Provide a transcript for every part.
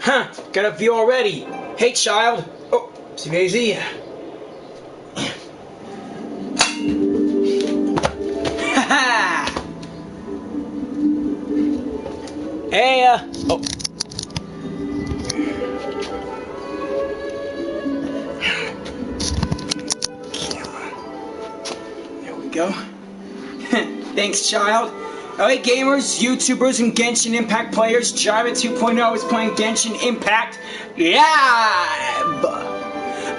Huh, got a view already. Hey, child. Oh, CVZ. Haha! Hey, oh. There we go. Thanks, child. Alright, gamers, YouTubers, and Genshin Impact players, Jyran 2.0 is playing Genshin Impact live!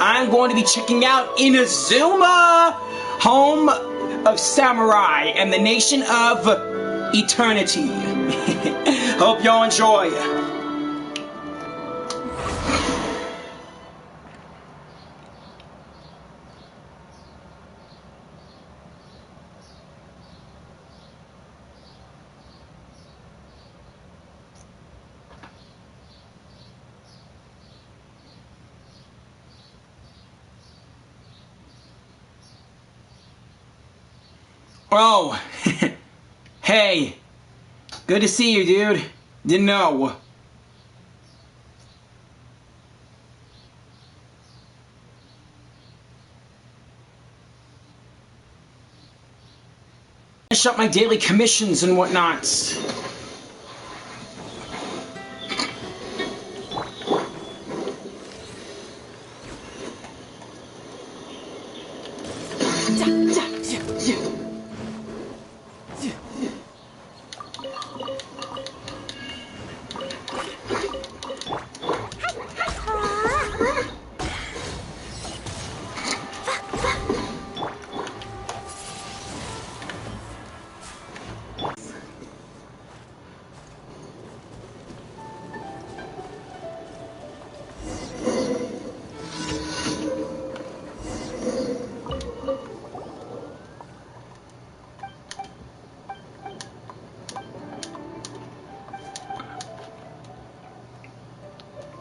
I'm going to be checking out Inazuma, home of samurai and the nation of eternity. Hope y'all enjoy. Oh, hey, good to see you, dude. Didn't know. Finish up my daily commissions and whatnot.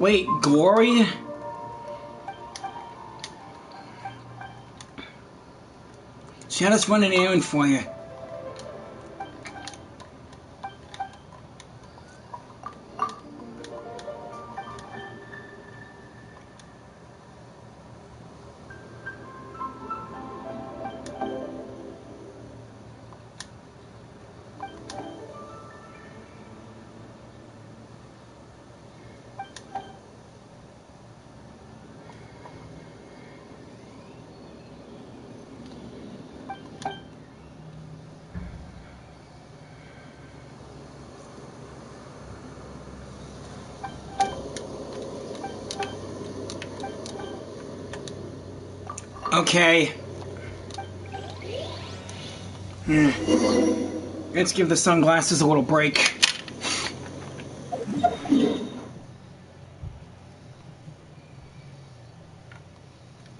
Wait, Glory? See, let's run an errand for you. Okay. Let's give the sunglasses a little break.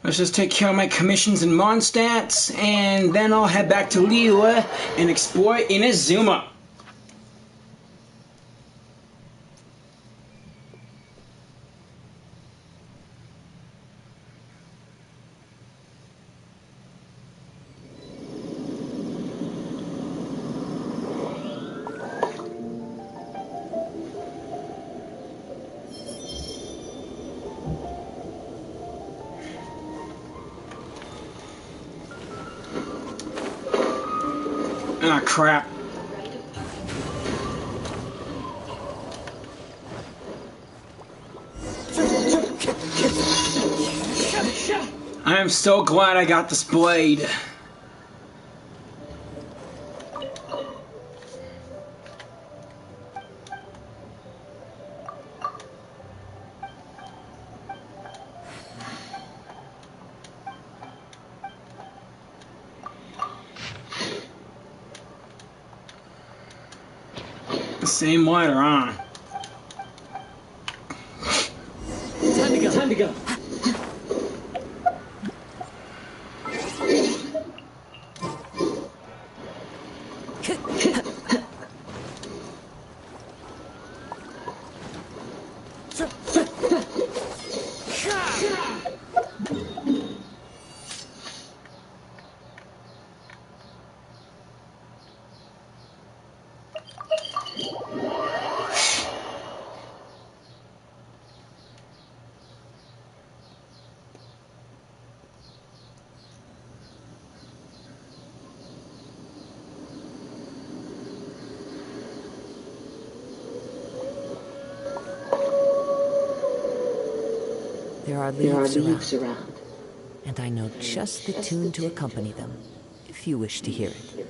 Let's just take care of my commissions and Mondstadts, and then I'll head back to Liyue and explore Inazuma. Ah, crap. I am so glad I got this blade. The same lighter, huh? Time to go. Time to go. are leaves around, and I know just the tune to accompany them, if you wish to hear it.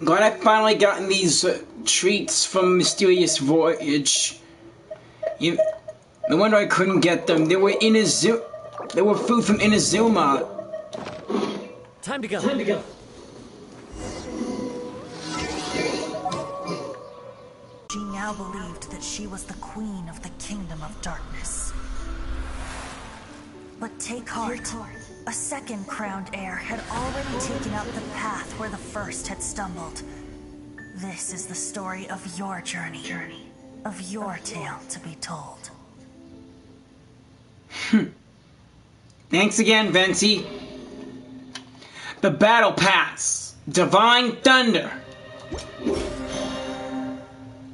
Glad I finally gotten these treats from Mysterious Voyage. No wonder I couldn't get them. They were They were food from Inazuma. Time to go. Time to go. She now believed that she was the queen of the kingdom of darkness. But take heart. A second crowned heir had already taken up the path where the first had stumbled. This is the story of your journey, of your tale to be told. Thanks again, Venti. The Battle Pass. Divine Thunder.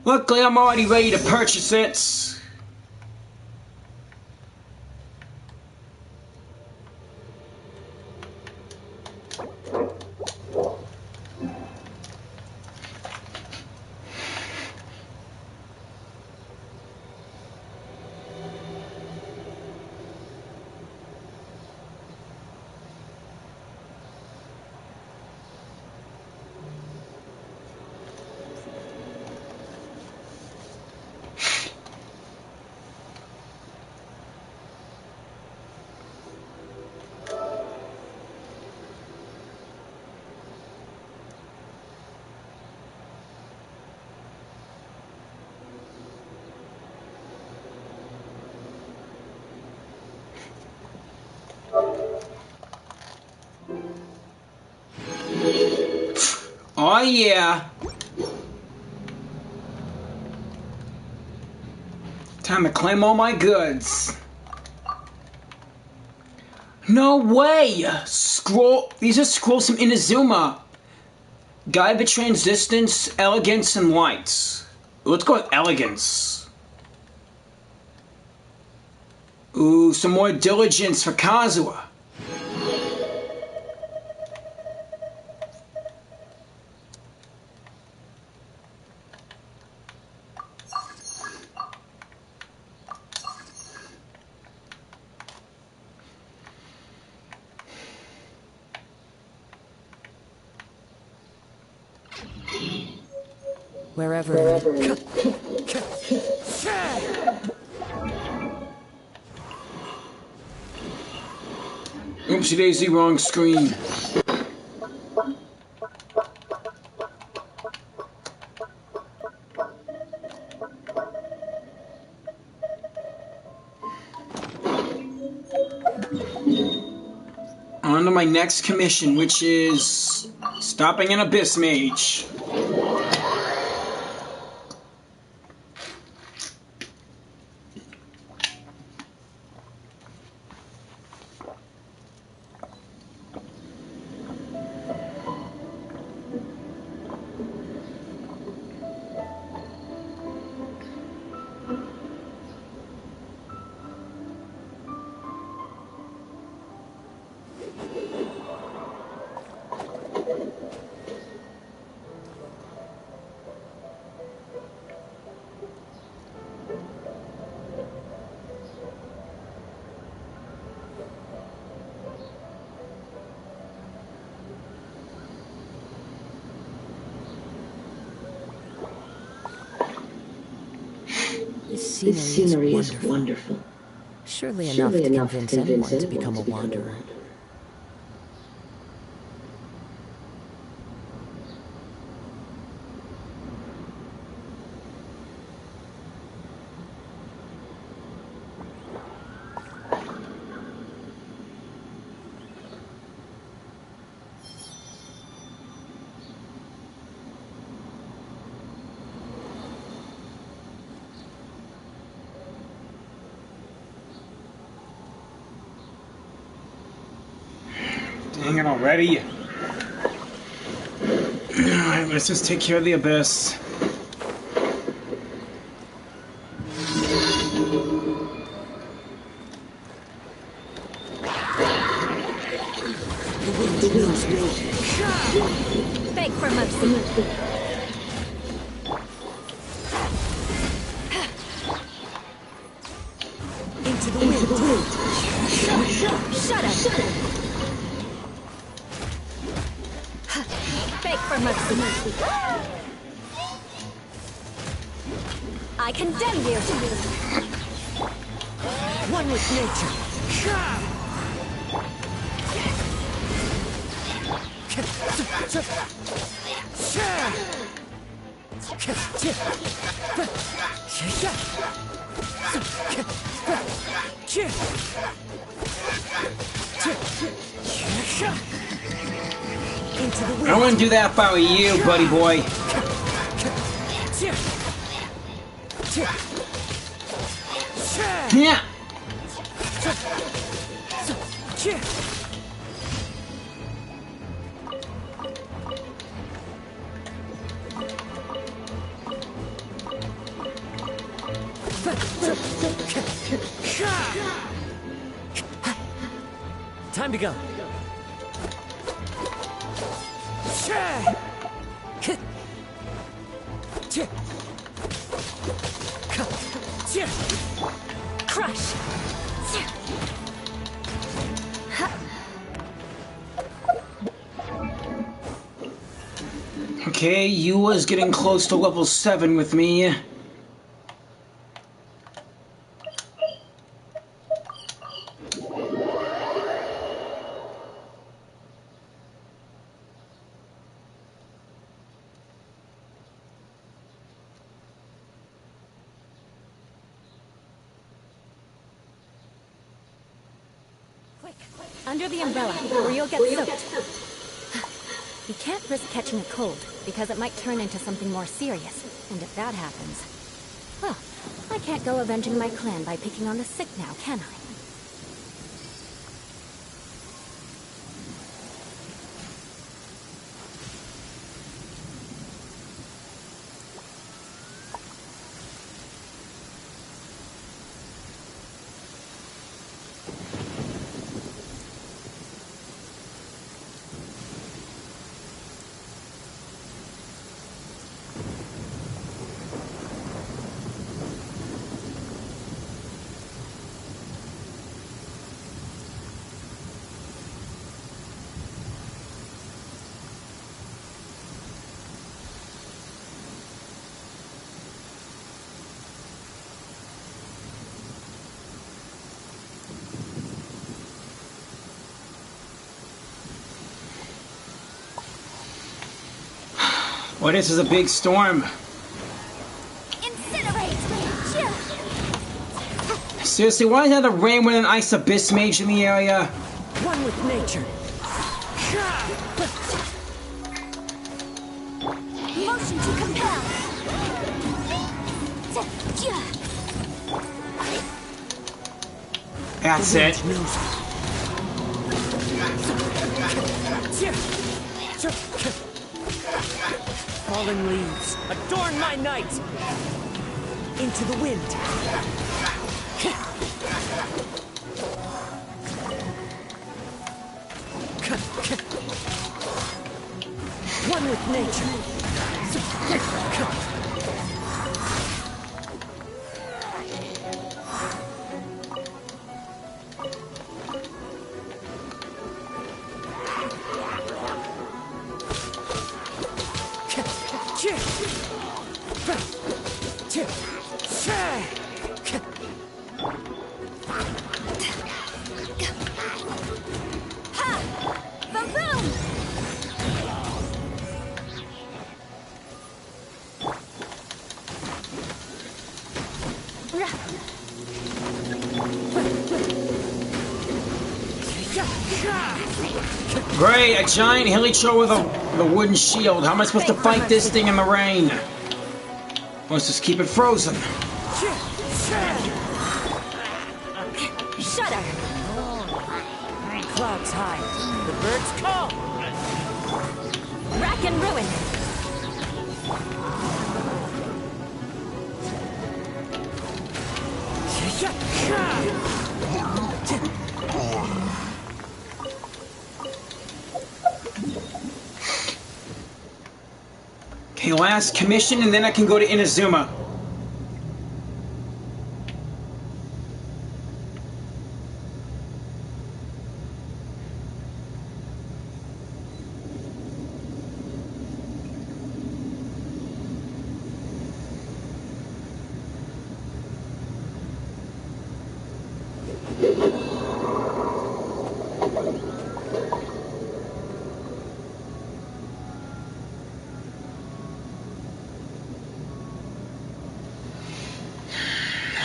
Luckily, I'm already ready to purchase it. Oh yeah. Time to claim all my goods. No way! These are scrolls from Inazuma. Guide the Transistence, Elegance, and Lights. Let's go with Elegance. Ooh, some more diligence for Kazuha. Wherever. Oopsie daisy, wrong screen. On to my next commission, which is stopping an Abyss Mage. This scenery is wonderful. Surely enough to convince anyone to become a wanderer. Dang it already. Alright, let's just take care of the abyss. Beg for mercy. Into the wind. Shut up. Beg for mercy. I condemn you. One with nature. I wouldn't do that if I were you, buddy boy. Yeah. Time to go. Crush. Okay, you was getting close to level 7 with me. Quick, under the umbrella, or you'll get soaked. You can't risk catching a cold, because it might turn into something more serious. And if that happens, well, I can't go avenging my clan by picking on the sick now, can I? Well, this is a big storm. Incinerate! Seriously, why is that a rain with an ice abyss mage in the area? One with nature. Motion to compel! That's it. Fallen leaves, adorn my night! Into the wind. One with nature. Great, a giant hilichurl with a wooden shield. How am I supposed to fight this thing in the rain? Let's just keep it frozen. Shudder! clouds high. The birds call. Rack and ruin. Okay, last commission, and then I can go to Inazuma.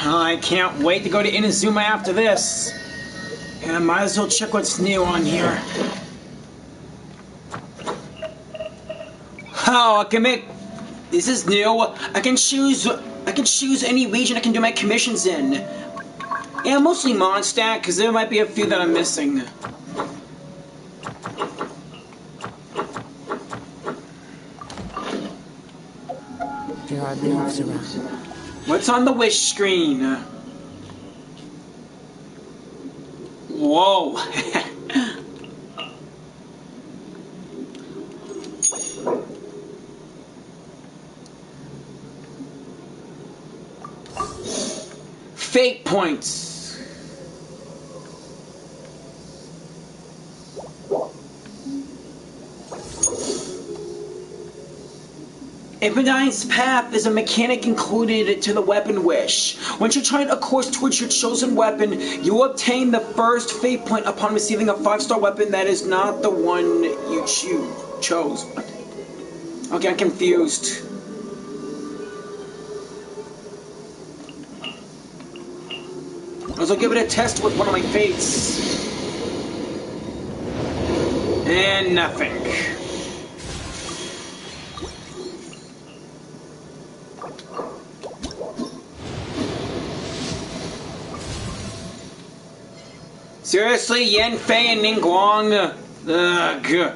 I can't wait to go to Inazuma after this. And I might as well check what's new on here. Oh, I can make... This is new. I can choose any region I can do my commissions in. Yeah, mostly Mondstadt, because there might be a few that I'm missing. There are leaves around. What's on the wish screen? Whoa. Fate points. Infinity's Path is a mechanic included to the weapon wish. Once you chart a course towards your chosen weapon, you will obtain the first fate point upon receiving a 5-star weapon that is not the one you chose. Okay, I'm confused. I'll give it a test with one of my fates. And nothing. Seriously, Yan Fei and Ningguang? Ugh.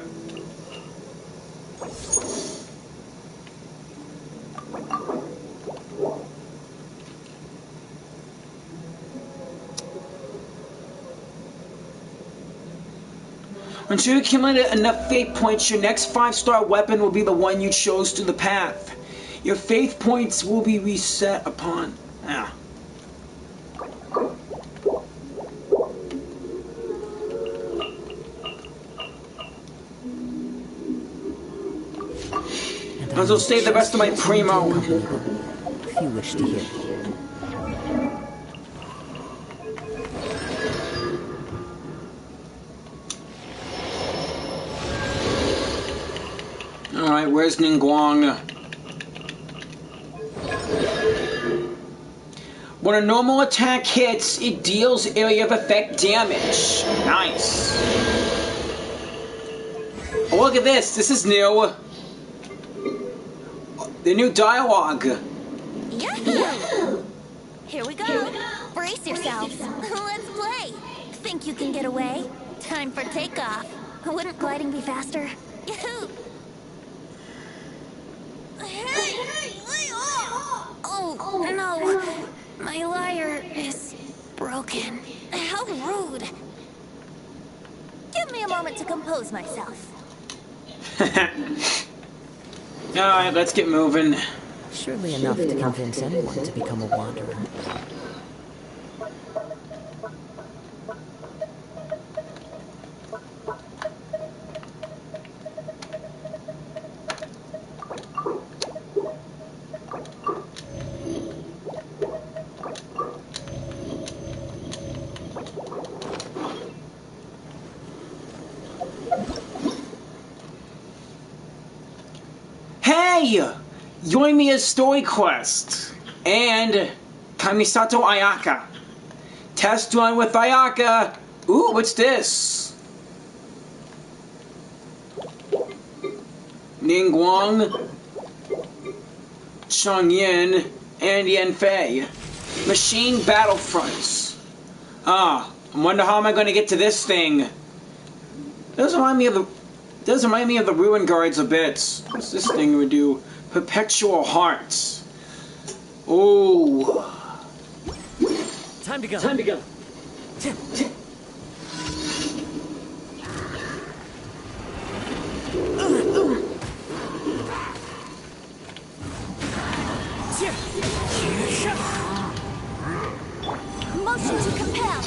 Once you accumulate enough fate points, your next 5-star weapon will be the one you chose through the path. Your fate points will be reset upon... I will save the rest of my primo. If you wish to hear. Alright, where's Ningguang? When a normal attack hits, it deals area of effect damage. Nice. Oh, look at this. This is new. The new dialogue. Yahoo! Here we go. Brace yourselves. Let's play. Think you can get away? Time for takeoff. Wouldn't gliding be faster? Yahoo! Hey! Oh, no. My lyre is broken. How rude. Give me a moment to compose myself. Alright, let's get moving. Surely enough to convince anyone to become a wanderer. Hey! Yoimiya's story quest! And Kamisato Ayaka. Test run with Ayaka! Ooh, what's this? Ningguang, Changyin, and Yanfei. Machine Battlefronts. I wonder how am I going to get to this thing? Does remind me of the Ruin Guards a bit. What's this thing we do? Perpetual Hearts. Oh. Time to go. Time to go. Motion to compel.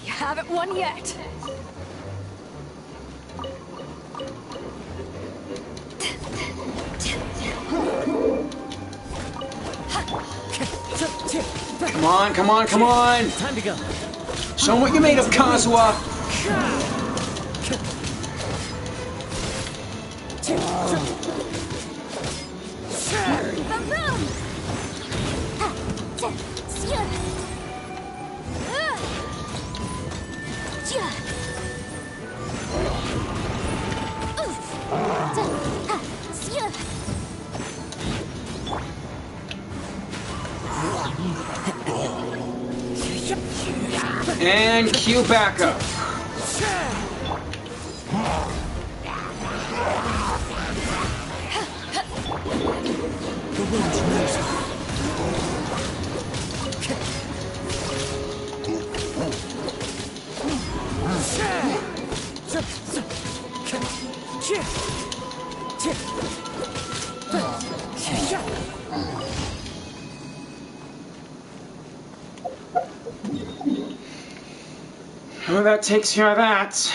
You haven't won yet. Come on, come on, come on! Time to go. Show them what you're made of, Kazuha! And cue backup. Well, that takes care of that.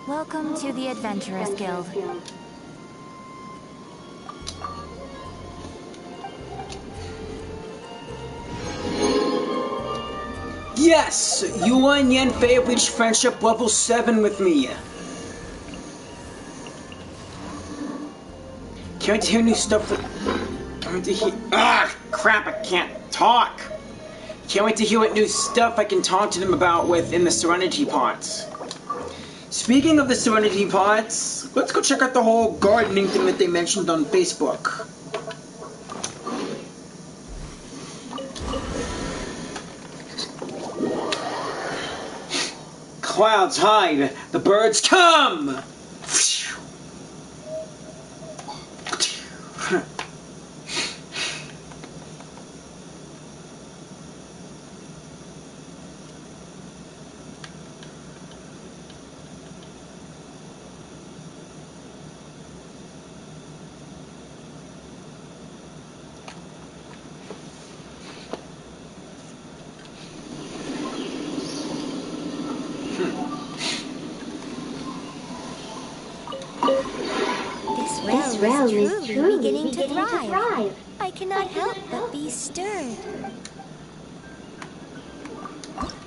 Welcome to the Adventurers Guild. Yes! You and Yanfei have reached friendship level 7 with me. Can't wait to hear new stuff that... Can't wait to hear... Ah! Crap, I can't talk! Can't wait to hear what new stuff I can talk to them about within the Serenity Pots. Speaking of the Serenity Pots, let's go check out the whole gardening thing that they mentioned on Facebook. Clouds hide, the birds come! This realm is truly beginning to thrive. I cannot help but be stirred.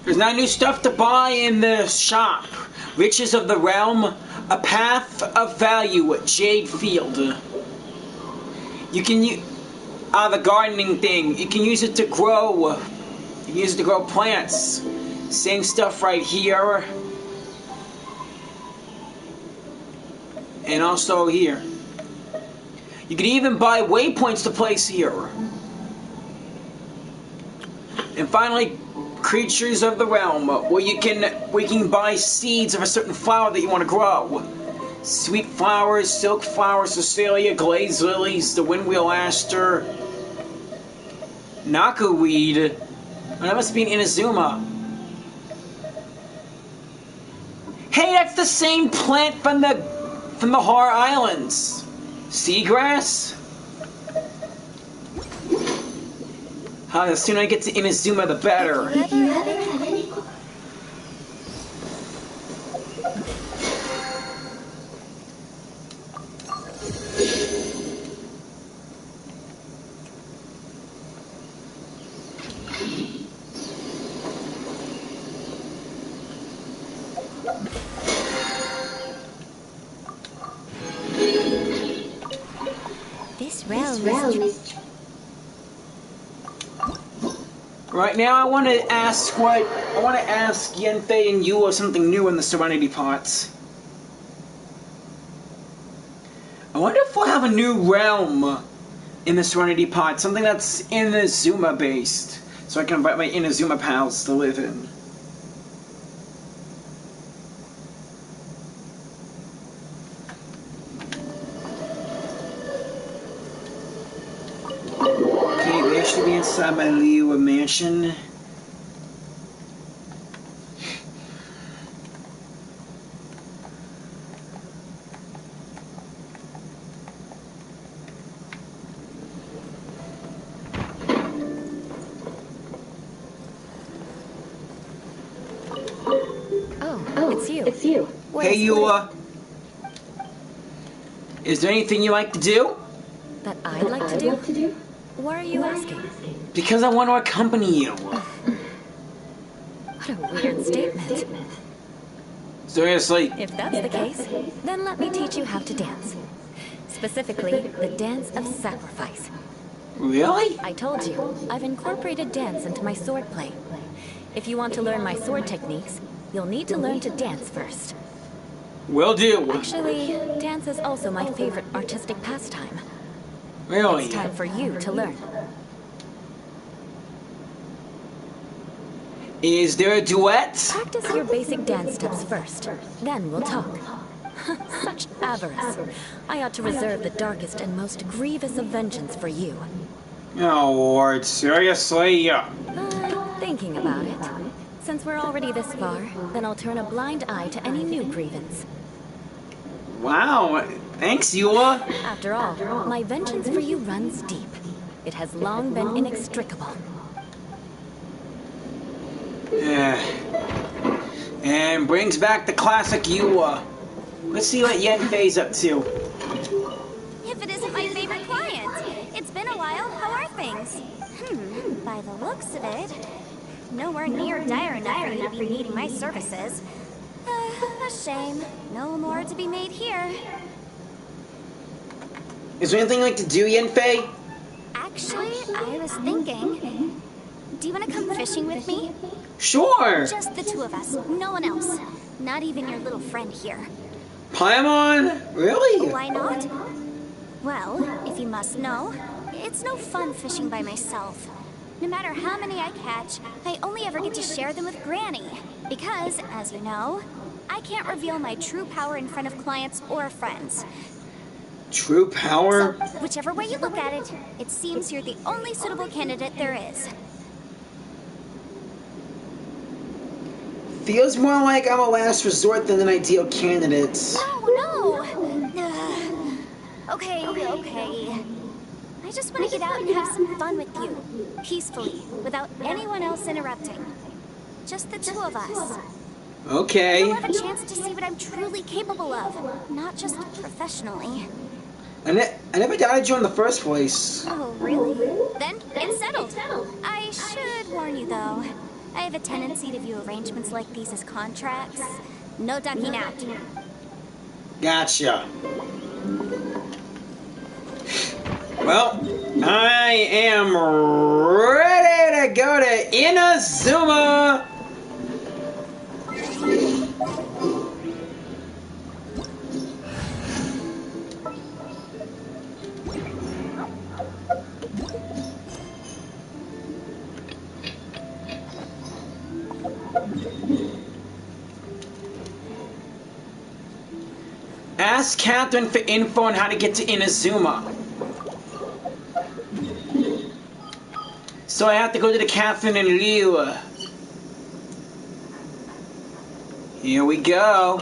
There's not new stuff to buy in the shop. Riches of the realm, a path of value, Jade Field. You can use the gardening thing. You can use it to grow. You can use it to grow plants. Same stuff right here. And also here. You can even buy waypoints to place here. And finally, creatures of the realm, where you can buy seeds of a certain flower that you want to grow. Sweet flowers, silk flowers, Cecilia, glazed lilies, the windwheel aster, knockerweed. Oh, that must be an Inazuma. Hey, that's the same plant from the Har Islands. Seagrass? The sooner I get to Inazuma, the better. This realm is... Right now, I want to ask Yanfei and Yua something new in the Serenity Pots. I wonder if we'll have a new realm in the Serenity Pot, something that's Inazuma based, so I can invite my Inazuma pals to live in. Okay, they should be inside my Liua mansion. It's you. Hey, Yua. Is there anything you like to do? That I'd like to do? Why are you asking? Because I want to accompany you. What a weird statement. Seriously. If that's the case, then let me teach you how to dance. Specifically, the dance of sacrifice. Really? I told you, I've incorporated dance into my swordplay. If you want to learn my sword techniques, you'll need to learn to dance first. Will do. Actually, dance is also my favorite artistic pastime. Really? It's time for you to learn. Is there a duet? Practice your basic dance steps first, then we'll talk. Such avarice. I ought to reserve the darkest and most grievous of vengeance for you. Oh, Lord, seriously? Thinking about it. Since we're already this far, then I'll turn a blind eye to any new grievance. Wow, thanks, Yua. After all, my vengeance for you runs deep. It has long been inextricable. And brings back the classic Yua. Let's see what Yanfei's up to. If it isn't my favorite client. It's been a while. How are things? By the looks of it, nowhere near dire enough for you to be needing my services. A shame. No more to be made here. Is there anything you like to do, Yanfei? Actually, I was thinking, do you want to come fishing with me? Sure. Just the two of us, no one else. Not even your little friend here. Paimon? Really? Why not? Well, if you must know, it's no fun fishing by myself. No matter how many I catch, I only ever get to share them with Granny. Because, as you know, I can't reveal my true power in front of clients or friends. True power? So, whichever way you look at it, it seems you're the only suitable candidate there is. Feels more like I'm a last resort than an ideal candidate. No. Okay. I just want to get out and have some fun with you. Peacefully, without anyone else interrupting. Just the two of us. Okay. You'll have a chance to see what I'm truly capable of. Not just professionally. I never doubted you in the first place. Oh, really? Then it's settled. I should warn you, though. I have a tendency to view arrangements like these as contracts. No ducking out. Gotcha. Well, I am ready to go to Inazuma. Ask Catherine for info on how to get to Inazuma. So I have to go to the Catherine and Liua. Here we go.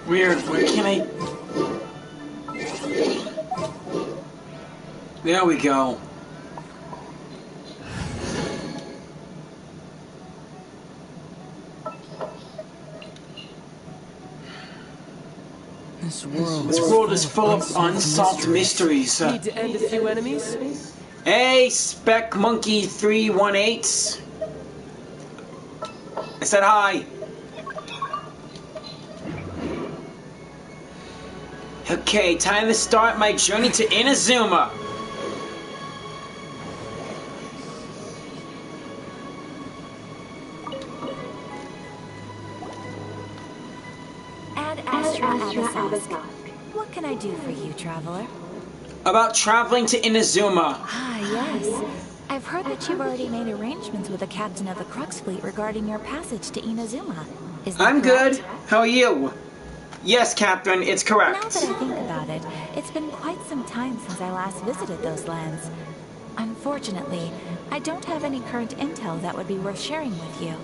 Weird, where can I... There we go. This world is full of unsolved mysteries. Need to end a few enemies? Hey, Spec Monkey 318. I said hi. Okay, time to start my journey to Inazuma. Ad Astra Abyssosque. What can I do for you, traveler? About traveling to Inazuma. Ah, yes. I've heard that you've already made arrangements with the captain of the Crux fleet regarding your passage to Inazuma. Is that I'm correct? good. How are you? Yes, Captain, it's correct. Now that I think about it, it's been quite some time since I last visited those lands. Unfortunately, I don't have any current intel that would be worth sharing with you.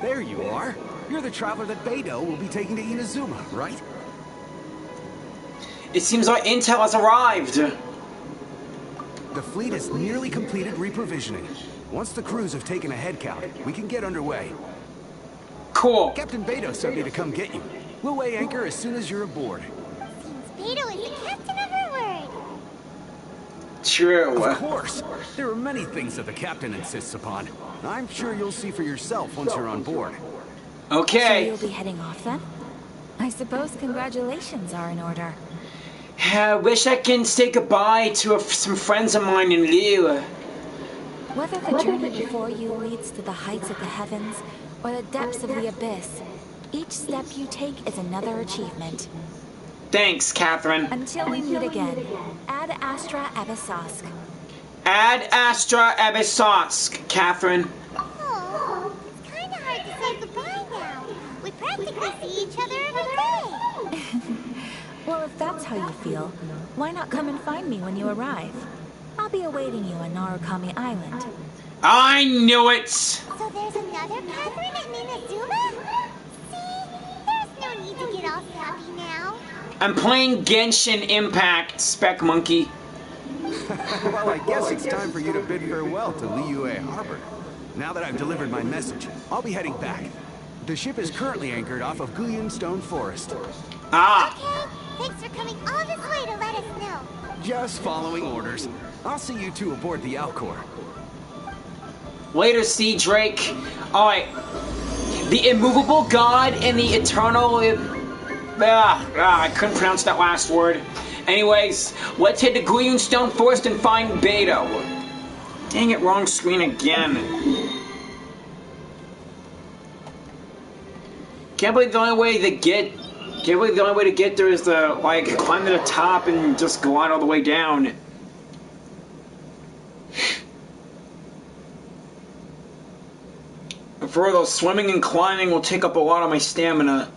There you are. You're the traveler that Beidou will be taking to Inazuma, right? It seems our intel has arrived. The fleet has nearly completed reprovisioning. Once the crews have taken a head count, we can get underway. Cool. Captain Beidou sent me to come get you. We'll weigh anchor as soon as you're aboard. Seems Beidou is the captain of her word. True. Of course. There are many things that the captain insists upon. I'm sure you'll see for yourself once you're on board. So Okay. you'll be heading off then? I suppose congratulations are in order. I wish I can say goodbye to some friends of mine in lieu. Whether the journey before you leads to the heights of the heavens or the depths of the abyss, each step you take is another achievement. Thanks, Catherine. Until we meet again, Ad Astra Abyssosque. Ad Astra Abyssosque, Catherine. Oh, it's kind of hard to say goodbye now. We practically see each other every day. Well, if that's how you feel, why not come and find me when you arrive? I'll be awaiting you on Narukami Island. I knew it! So there's another Catherine at Inazuma? See? There's no need to get all happy now. I'm playing Genshin Impact, Spec Monkey. Well, I guess it's time for you to bid farewell to Liyue Harbor. Now that I've delivered my message, I'll be heading back. The ship is currently anchored off of Guyun Stone Forest. Ah, Okay, thanks for coming all this way to let us know. Just following orders. I'll see you two aboard the Alcor. later, Sea Drake. Alright. The immovable god and the eternal... I couldn't pronounce that last word. Anyways, let's head to Guyun Stone Forest and find Beidou. Dang it, wrong screen again. Can't believe the only way to get there is to, like, climb to the top and just glide all the way down. For real though, swimming and climbing will take up a lot of my stamina.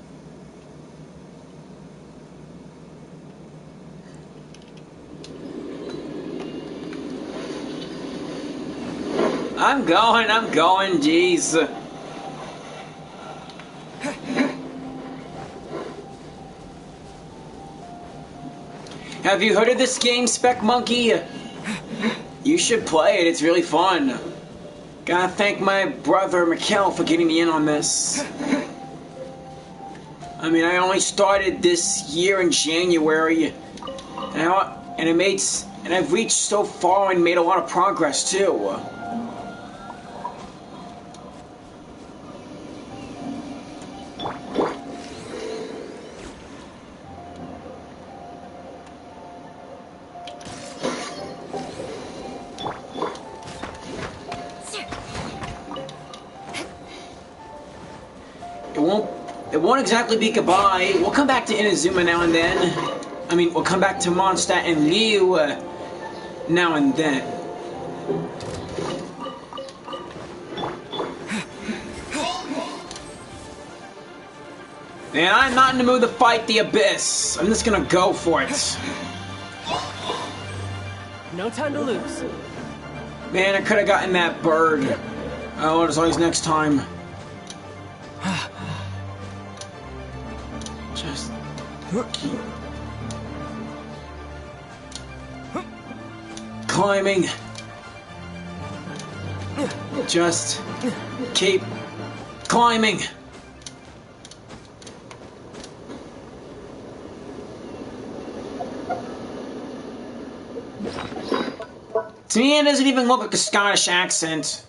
I'm going, jeez. Have you heard of this game, Spec Monkey? You should play it, it's really fun. Gotta thank my brother Mikkel for getting me in on this. I mean, I only started this year in January, and I've reached so far and made a lot of progress too. It won't exactly be goodbye. We'll come back to Inazuma now and then. I mean, we'll come back to Mondstadt and Liu now and then. And I'm not in the mood to fight the Abyss. I'm just gonna go for it. No time to lose. Man, I could have gotten that bird. Oh, there's always next time. Just keep climbing. Just keep climbing. To me, it doesn't even look like a Scottish accent.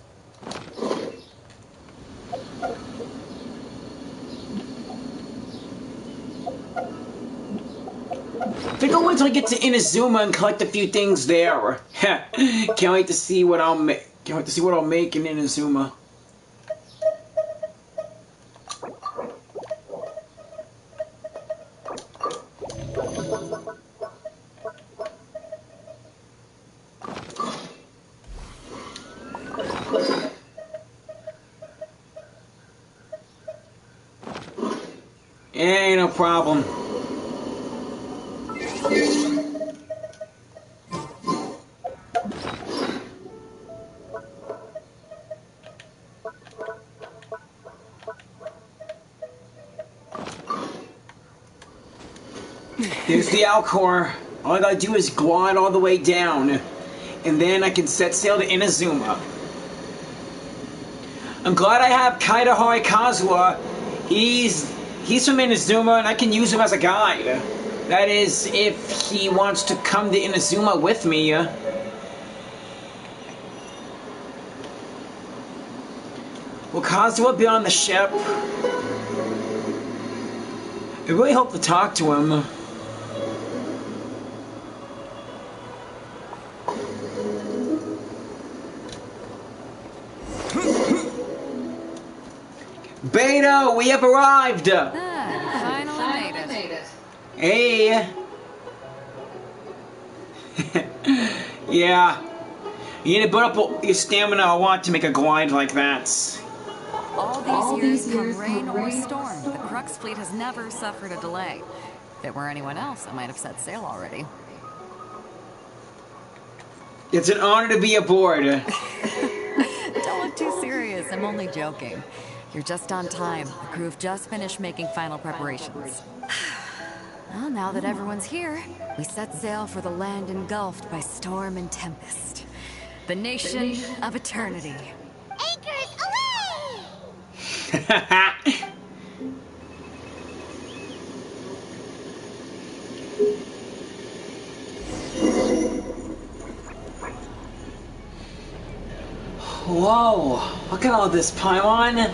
I think I'll wait till I get to Inazuma and collect a few things there. Can't wait to see what I'll make. Can't wait to see what I'll make in Inazuma. Ain't no problem. There's the Alcor. All I gotta do is glide all the way down, and then I can set sail to Inazuma. I'm glad I have Kaida Horikawa. He's from Inazuma, and I can use him as a guide. That is, if he wants to come to Inazuma with me. Will Kazuha be on the ship? I really hope to talk to him. Beto, we have arrived! Finally made it. Hey! Yeah. You need to build up your stamina a lot to make a glide like that. All these years, come rain or storm, the Crux fleet has never suffered a delay. If it were anyone else, I might have set sail already. It's an honor to be aboard. Don't look too serious, I'm only joking. You're just on time. The crew have just finished making final preparations. Well, now that everyone's here, we set sail for the land engulfed by storm and tempest. The nation of eternity. Anchors away! Whoa, look at all this pylon.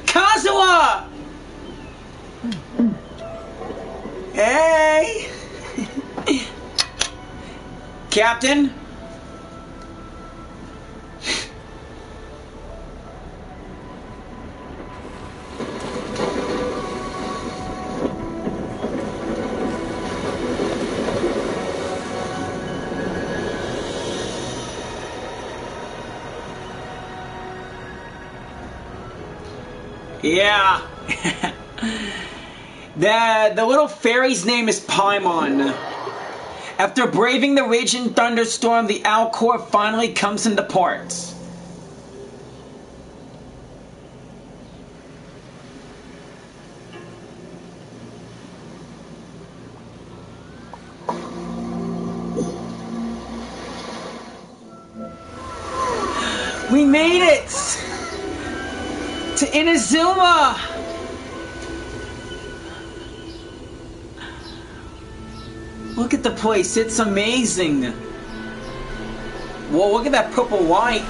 Kazuha! Hey! Captain? Yeah. The little fairy's name is Paimon. After braving the raging thunderstorm, the Alcor finally comes into port. We made it! To Inazuma! Look at the place, it's amazing! Whoa, look at that purple light!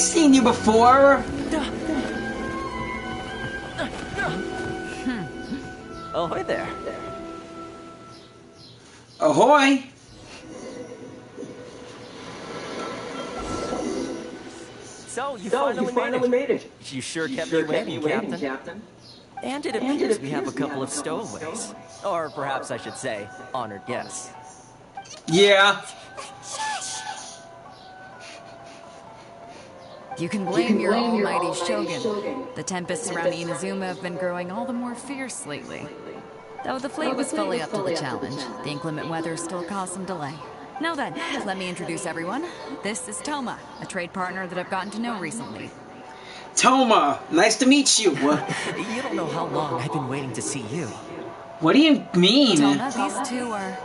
I've seen you before. Ahoy there. Ahoy. So, you finally made it. You sure kept me waiting, Captain. And it appears we have a couple of stowaways. Or perhaps I should say, honored guests. Yeah. You can blame your almighty Shogun. The tempests around Inazuma have been growing all the more fierce lately. Though the fleet was fully up to the challenge, the inclement weather still caused some delay. Now then, let me introduce everyone. This is Thoma, a trade partner that I've gotten to know recently. Thoma, nice to meet you. You don't know how long I've been waiting to see you. What do you mean? Thoma, these two are...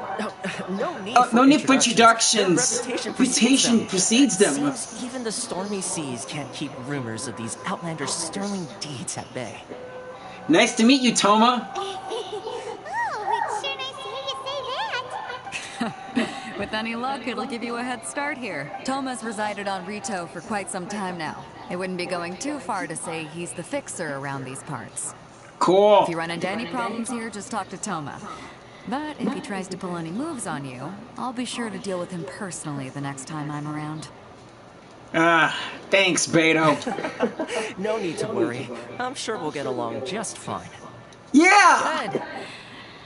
No need for introductions. Reputation precedes them. Seems even the stormy seas can't keep rumors of these outlanders' sterling deeds at bay. Nice to meet you, Thoma. With any luck, it'll give you a head start here. Thoma's resided on Rito for quite some time now. It wouldn't be going too far to say he's the fixer around these parts. Cool. If you run into any problems here, just talk to Thoma. But if he tries to pull any moves on you, I'll be sure to deal with him personally the next time I'm around. Thanks, Beto. No need to worry. I'm sure we'll get along just fine. Yeah! Good.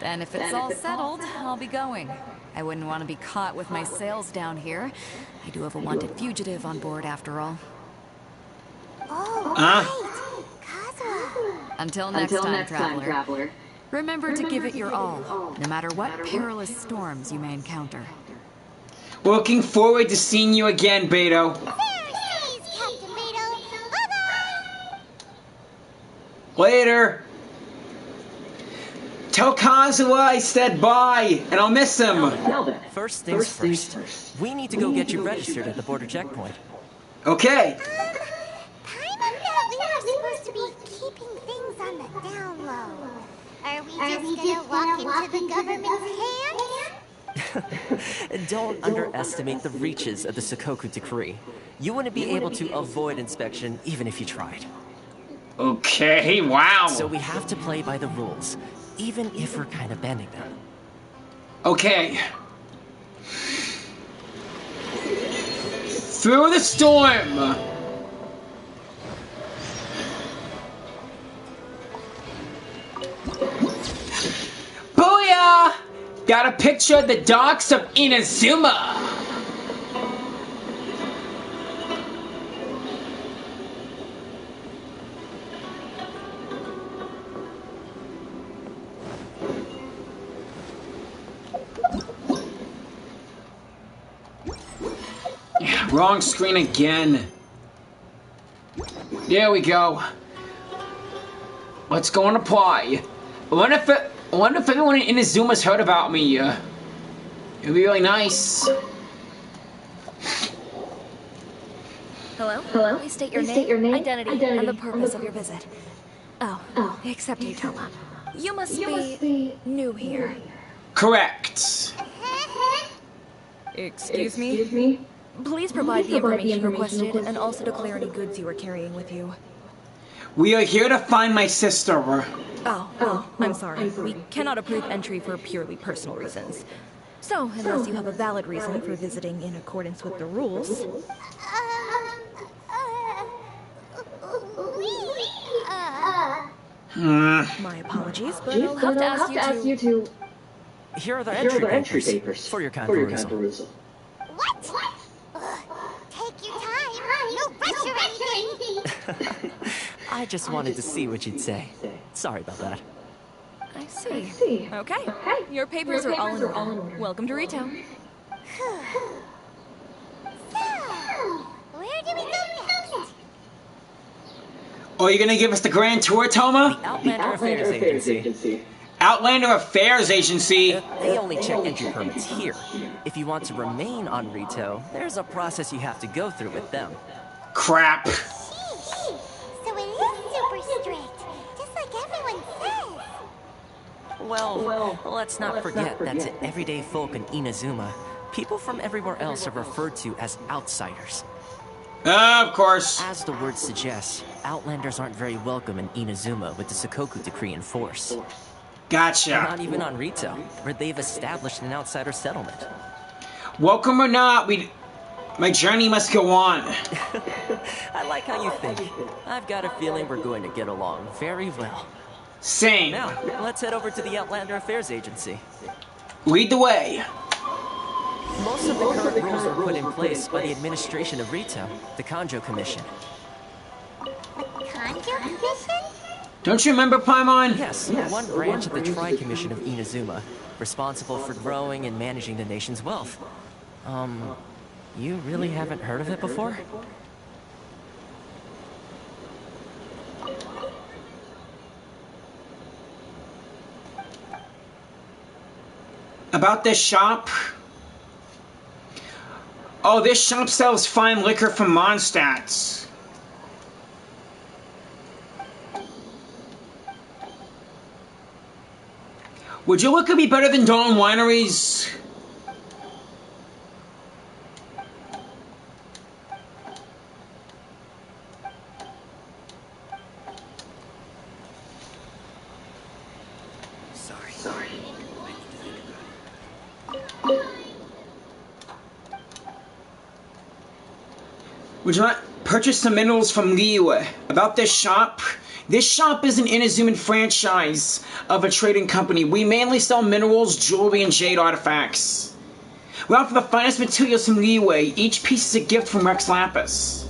Then if it's all settled, I'll be going. I wouldn't want to be caught with my sails down here. I do have a wanted fugitive on board after all. Oh, right. Until next time, traveler. Remember to give it your all, no matter what perilous storms you may encounter. Looking forward to seeing you again, Beto. Captain Beto. Bye-bye. Later. Tell Kazuha I said bye, and I'll miss him. First things first. We need to go get you registered at the border checkpoint. Okay. Paimon thought we were supposed to be keeping things on the down low. Are we just gonna walk into the government's hands? Don't underestimate the reaches of the Sakoku decree. You wouldn't be able to avoid inspection even if you tried. Okay, wow. So we have to play by the rules, even if we're kind of bending them. Okay. Through the storm. Booyah! Got a picture of the docks of Inazuma. Wrong screen again. There we go. Let's go and apply. I wonder if everyone in Inazuma's heard about me. It'd be really nice. Hello? Please state your name, identity, and the purpose of your visit. Oh, except you, Thoma. You must be new here. Correct. Excuse me? Please provide the information requested and also declare any goods you are carrying with you. We are here to find my sister. Oh, well, I'm sorry. We cannot approve entry for purely personal reasons. So, unless you have a valid reason for visiting in accordance with the rules... My apologies, but I'll have to ask you to... Here are the entry papers for your kind perusal. What? Take your time. No rush or anything. I just wanted to see what you'd say. Sorry about that. I see. Okay. Your papers are all in order. Welcome to Rito. So, where do we go next? Are you gonna give us the grand tour, Thoma? The Outlander Affairs Agency. Outlander Affairs Agency? They only check entry permits here. If you want to remain on Rito, there's a process you have to go through with them. Crap. Sheesh. So it is super strict, just like everyone says. Well, let's not forget that to everyday folk in Inazuma, people from everywhere else are referred to as outsiders. Of course. As the word suggests, Outlanders aren't very welcome in Inazuma with the Sakoku decree in force. Gotcha. Not even on Rito, where they've established an outsider settlement. Welcome or not, my journey must go on. I like how you think. I've got a feeling we're going to get along very well. Same. Now, let's head over to the Outlander Affairs Agency. Lead the way. Most of the current rules were put in place by the administration of Rito, the Kanjo Commission. Kanjo Commission? Don't you remember, Paimon? Yes, one branch of the Tri-Commission of Inazuma, responsible for growing and managing the nation's wealth. You really haven't heard of it before? About this shop? Oh, this shop sells fine liquor from Mondstadt's. Would your liquor be better than Dawn Winery's? Would you like purchase some minerals from Liyue? About this shop? This shop is an Inazuman franchise of a trading company. We mainly sell minerals, jewelry, and jade artifacts. We offer the finest materials from Liyue. Each piece is a gift from Rex Lapis.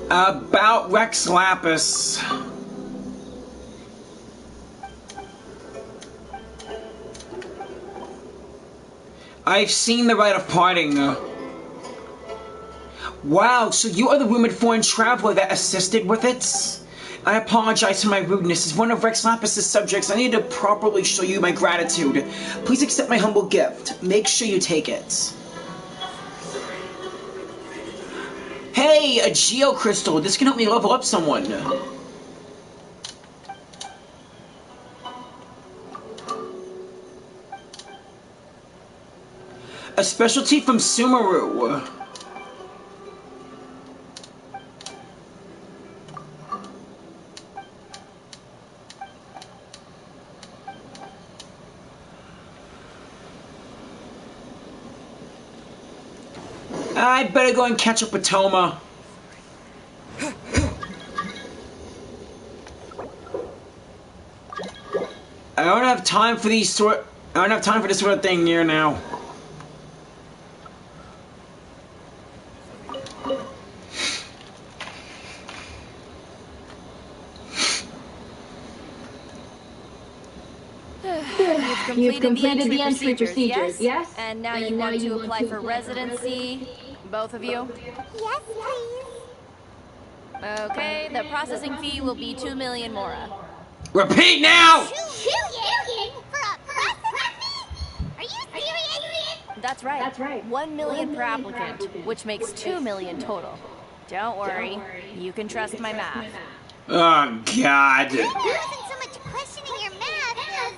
About Rex Lapis. I've seen the rite of parting. Wow, so you are the rumored foreign traveler that assisted with it? I apologize for my rudeness. As one of Rex Lapis' subjects, I need to properly show you my gratitude. Please accept my humble gift. Make sure you take it. Hey, a Geo Crystal. This can help me level up someone. A specialty from Sumeru. I'd better go and catch up with Thoma. I don't have time for this sort of thing here now. You've completed the entry procedures, yes? And now you want to apply for residency, both of you? Yes, please. Okay, the processing fee will be 2 million mora. Repeat now! 2 million? For a processing fee? Are you serious? That's right. 1 million per applicant, which makes 2 million total. Don't worry, you can trust my math. Oh, God. There wasn't so much questioning your math as...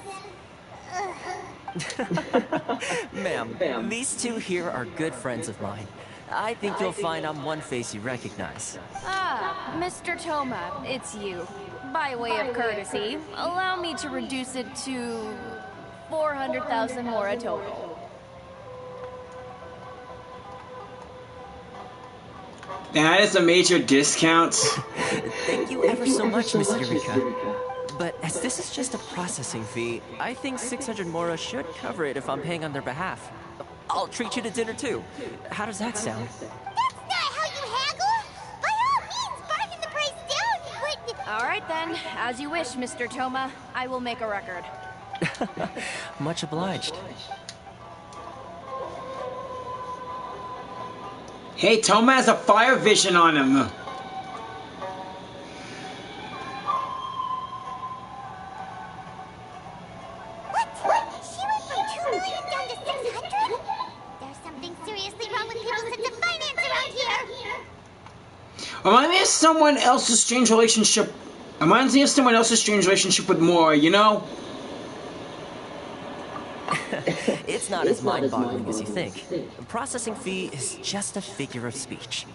Ma'am, these two here are good friends of mine. I think you'll find I'm one face you recognize. Ah, Mr. Thoma, it's you. By way of courtesy, allow me to reduce it to 400,000 mora total. That is a major discount. Thank you ever so much, Miss Eureka. But as this is just a processing fee, I think 600 mora should cover it if I'm paying on their behalf. I'll treat you to dinner too. How does that sound? That's not how you haggle! By all means, bargain the price down, but... Alright then, as you wish, Mr. Thoma. I will make a record. Much obliged. Hey, Thoma has a fire vision on him. Reminds me of someone else's strange relationship. Reminds me of someone else's strange relationship with Mora, you know? not as mind-boggling as you think. The processing fee is just a figure of speech.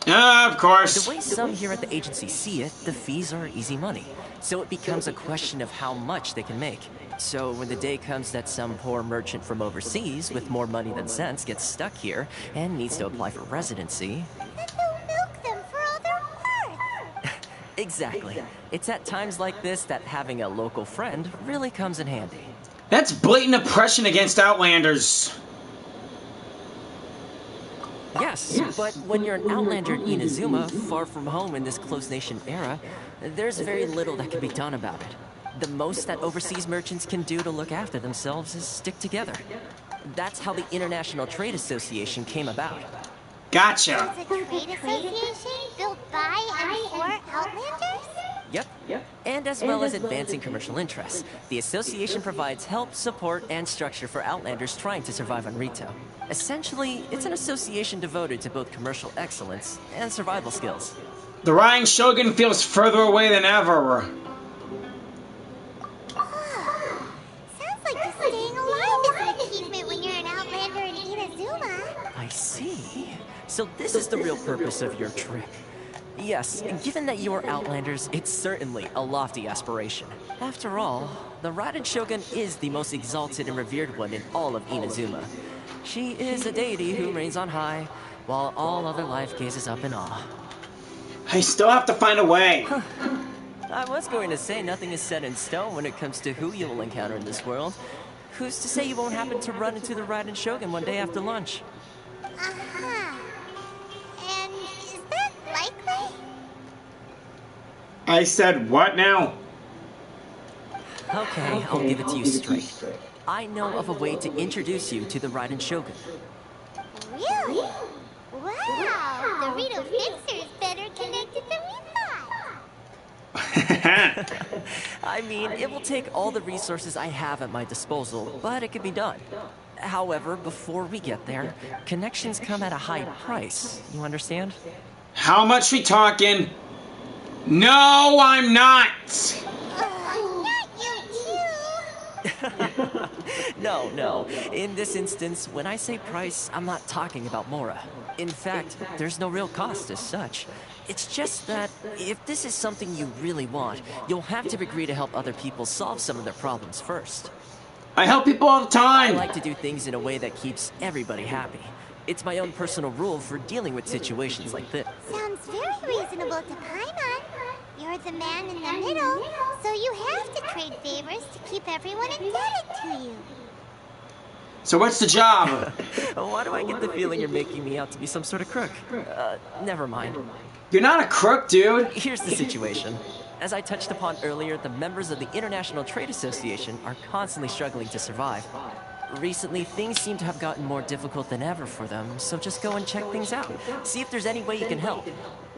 Of course. The way some here at the agency see it, the fees are easy money. So it becomes a question of how much they can make. So when the day comes that some poor merchant from overseas with more money than sense gets stuck here and needs to apply for residency... Then they'll milk them for all they're worth. Exactly. It's at times like this that having a local friend really comes in handy. That's blatant oppression against Outlanders. Yes, but when you're an Outlander in Inazuma, far from home in this closed nation era, there's very little that can be done about it. The most that overseas merchants can do to look after themselves is stick together. That's how the International Trade Association came about. Gotcha. It's a trade association built by and for Outlanders? Yep. And as well as advancing commercial interests, the association provides help, support, and structure for Outlanders trying to survive on Rito. Essentially, it's an association devoted to both commercial excellence and survival skills. The Ryan Shogun feels further away than ever. Sounds like just staying alive is an achievement when you're an Outlander in Inazuma. I see. So this is the real purpose of your trip. Yes, given that you are Outlanders, it's certainly a lofty aspiration. After all, the Raiden Shogun is the most exalted and revered one in all of Inazuma. She is a deity who reigns on high, while all other life gazes up in awe. I still have to find a way. I was going to say nothing is set in stone when it comes to who you will encounter in this world. Who's to say you won't happen to run into the Raiden Shogun one day after lunch? Uh-huh. And is that likely? I said what now? Okay, I'll give it to you straight. I know of a way to introduce you to the Raiden Shogun. Really? Wow, the Rito Fixer is better connected than we thought. I mean, it will take all the resources I have at my disposal, but it can be done. However, before we get there, connections come at a high price. You understand? How much we talking? No, I'm not! Not you too! No. In this instance, when I say price, I'm not talking about Mora. In fact, there's no real cost as such. It's just that, if this is something you really want, you'll have to agree to help other people solve some of their problems first. I help people all the I time! like to do things in a way that keeps everybody happy. It's my own personal rule for dealing with situations like this. Sounds very reasonable to Paimon. You're the man in the middle, so you have to trade favors to keep everyone indebted to you. So what's the job? Why do I get the feeling you're making me out to be some sort of crook? Never mind. You're not a crook, dude. Here's the situation. As I touched upon earlier, the members of the International Trade Association are constantly struggling to survive. Recently, things seem to have gotten more difficult than ever for them, so just go and check things out. See if there's any way you can help.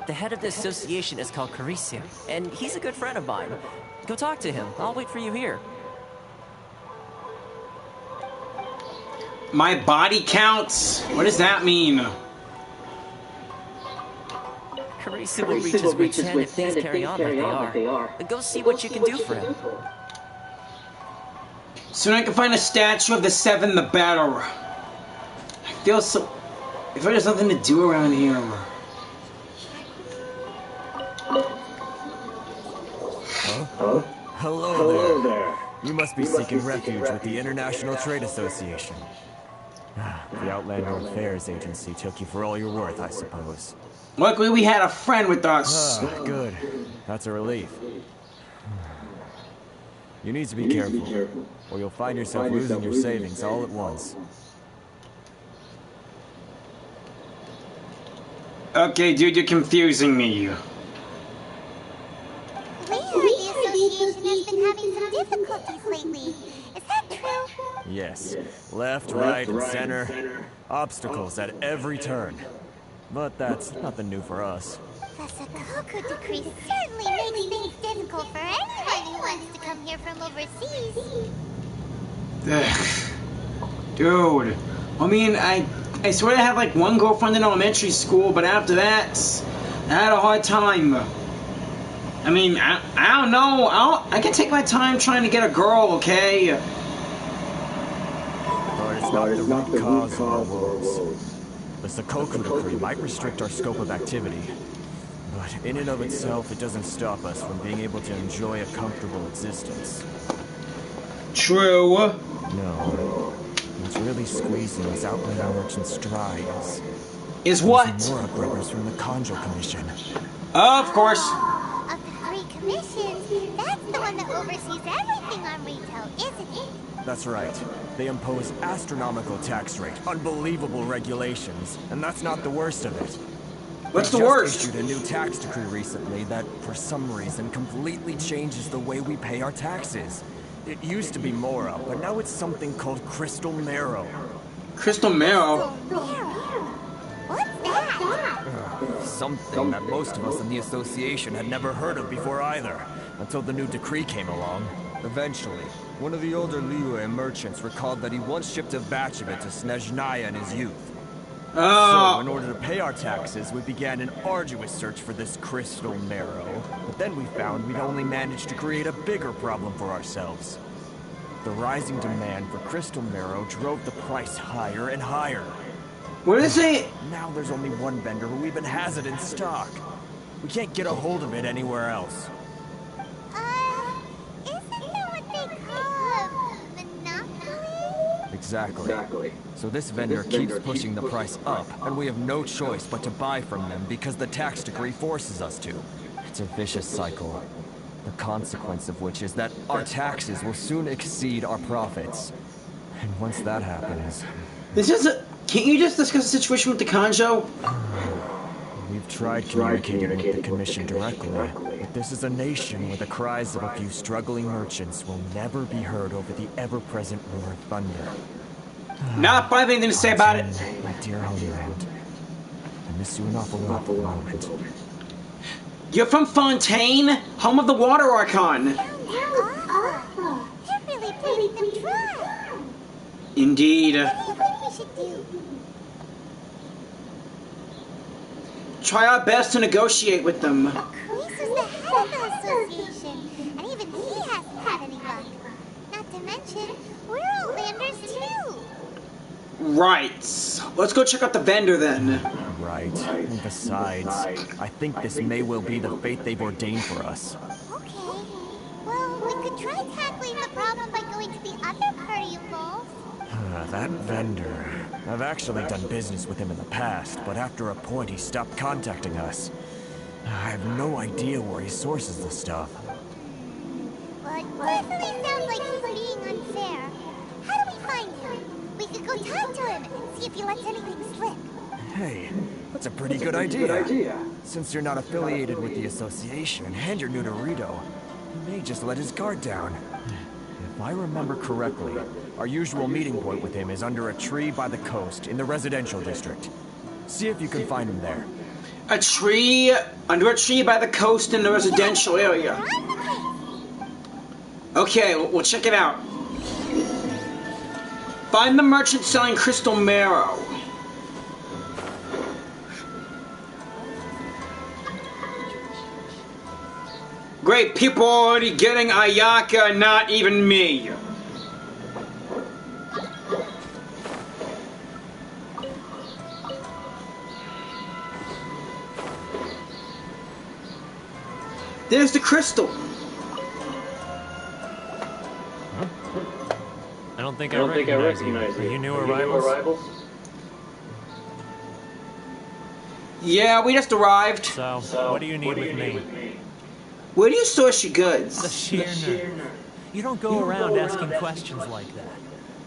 The head of the association is called Carisia, and he's a good friend of mine. Go talk to him. I'll wait for you here. My body counts? What does that mean? Carisia will reach his wits' end if things carry on like they are. Go see what you can do for him. Soon I can find a statue of the seven, the better. I feel so... If there's nothing to do around here. Huh? Hello there. You must be seeking refuge with the International Trade Association. The Outlander Affairs Agency took you for all you're worth, I suppose. Luckily we had a friend with us. Good. That's a relief. You need to be careful, or you'll find yourself losing your savings all at once. Okay, dude, you're confusing me. We heard the association has been having some difficulties lately. Is that true? Yes. Left, right, and center. Obstacles at every turn. But that's nothing new for us. The Sakoku decree certainly makes things difficult for anyone who wants to come here from overseas. Dude, I mean, I swear I had like one girlfriend in elementary school, but after that, I had a hard time. I mean, I don't know. I can take my time trying to get a girl, okay? The hardest not the root cause of our woes. The Sakoku decree might restrict our scope of activity, but in and of itself, it doesn't stop us from being able to enjoy a comfortable existence. True. No. What's really squeezing these outlander merchants dry is what? More grubbers from the Conjo Commission. Of course. Of the 3 commissions, that's the one that oversees everything on retail, isn't it? That's right. They impose astronomical tax rate, unbelievable regulations, and that's not the worst of it. What's the worst? They issued a new tax decree recently that, for some reason, completely changes the way we pay our taxes. It used to be Mora, but now it's something called Crystal Marrow. Crystal Marrow? What's that? Something that most of us in the association had never heard of before either, until the new decree came along. Eventually, one of the older Liyue merchants recalled that he once shipped a batch of it to Snezhnaya in his youth. So, in order to pay our taxes, we began an arduous search for this crystal marrow. But then we found we'd only managed to create a bigger problem for ourselves. The rising demand for crystal marrow drove the price higher and higher. What is it? Now there's only one vendor who even has it in stock. We can't get a hold of it anywhere else. Isn't that what they call a monopoly? Exactly. So this vendor keeps pushing the price up, and we have no choice but to buy from them because the tax decree forces us to. It's a vicious cycle. The consequence of which is that our taxes will soon exceed our profits. And once that happens... Can't you just discuss the situation with the Conjo? We've tried communicating with the Commission directly, but this is a nation where the cries of a few struggling merchants will never be heard over the ever-present roar of thunder. Not by anything to say about it. My dear homeland, I miss you an awful lot for the moment. You're from Fontaine, home of the Water Archon. Awful. You're really putting them dry. Indeed. What do you think we should do? Try our best to negotiate with them. Kreese is the head of the association, and even he hasn't had any luck. Not to mention, we're Outlanders too. Right. Let's go check out the vendor then. Right. And besides, I think this may well be the fate they've ordained for us. Okay. Well, we could try tackling the problem by going to the other party involved. That vendor. I've actually done business with him in the past, but after a point he stopped contacting us. I have no idea where he sources the stuff. But definitely sounds like he's being unfair. How do we find him? We could go talk to him and see if he lets anything slip. Hey, that's a pretty good idea. Since you're not affiliated with the association and you're new to Rito, he may just let his guard down. If I remember correctly, our usual meeting point with him is under a tree by the coast in the residential district. See if you can find him there. A tree, under a tree by the coast in the residential area. Okay, we'll check it out. Find the merchant selling crystal marrow. Great, people are already getting Ayaka, not even me. There's the crystal. Huh? I don't think I recognize you. Are you new arrivals? Yeah, we just arrived. So, what do you need with me? Where do you source your goods? The sheer nerve. You don't go around asking questions like that.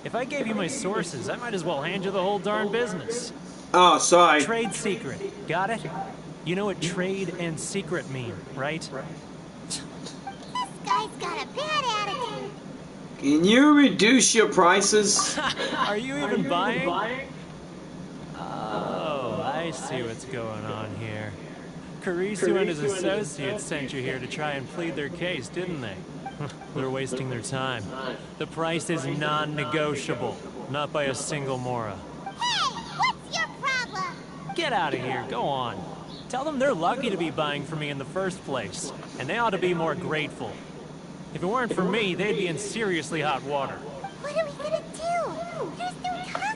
If I gave you my sources, I might as well hand you the whole darn business. Oh, sorry. Trade secret. Got it? You know what trade and secret mean, right? This guy's got a bad attitude. Can you reduce your prices? Are you even buying? Oh, I see what's going on here. Karisu and his associates sent you here to try and plead their case, didn't they? They're wasting their time. The price is non-negotiable, not by a single Mora. Hey, what's your problem? Get out of here, go on. Tell them they're lucky to be buying from me in the first place, and they ought to be more grateful. If it weren't for me, they'd be in seriously hot water. What are we gonna do? There's no time.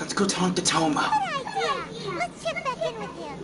Let's go talk to Thoma. Good idea. Let's check back in with him.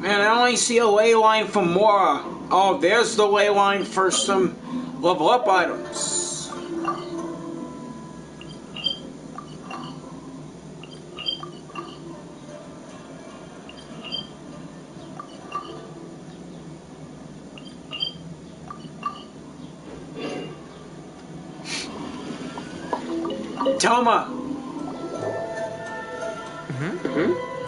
Man, I only see a ley line for Mora. Oh, there's the ley line for some level up items. Thoma!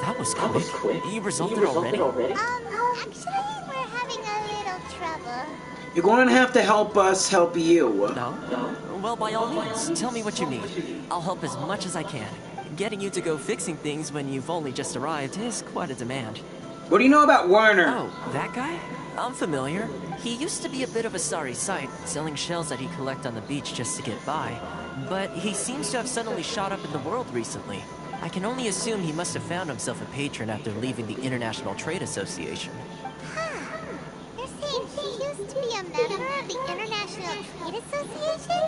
That was quick. You resolved it already? Actually, we're having a little trouble. You're going to have to help us help you. No? Well, by all means, tell me what you need. I'll help as much as I can. Getting you to go fixing things when you've only just arrived is quite a demand. What do you know about Werner? Oh, that guy? I'm familiar. He used to be a bit of a sorry sight, selling shells that he'd collect on the beach just to get by. But he seems to have suddenly shot up in the world recently. I can only assume he must have found himself a patron after leaving the International Trade Association. Huh. You're saying he used to be a member of the International Trade Association?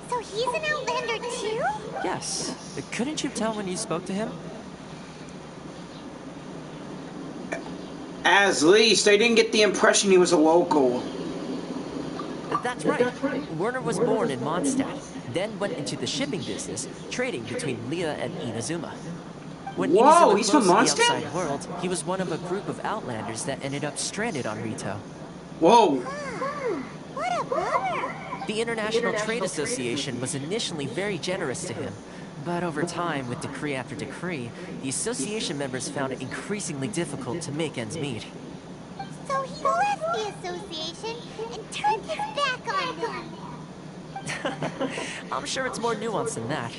So he's an Outlander too? Yes. Couldn't you tell when you spoke to him? As least, I didn't get the impression he was a local. That's right. Werner was born in Mondstadt, then went into the shipping business, trading between Leah and Inazuma. When Whoa, Inazuma he's from closed the Mondstadt? outside world, he was one of a group of Outlanders that ended up stranded on Rito. Whoa. What a bummer. The International Trade Association was initially very generous to him, but over time, with decree after decree, the association members found it increasingly difficult to make ends meet. So he left the association and turned his back on them. I'm sure it's more nuanced than that.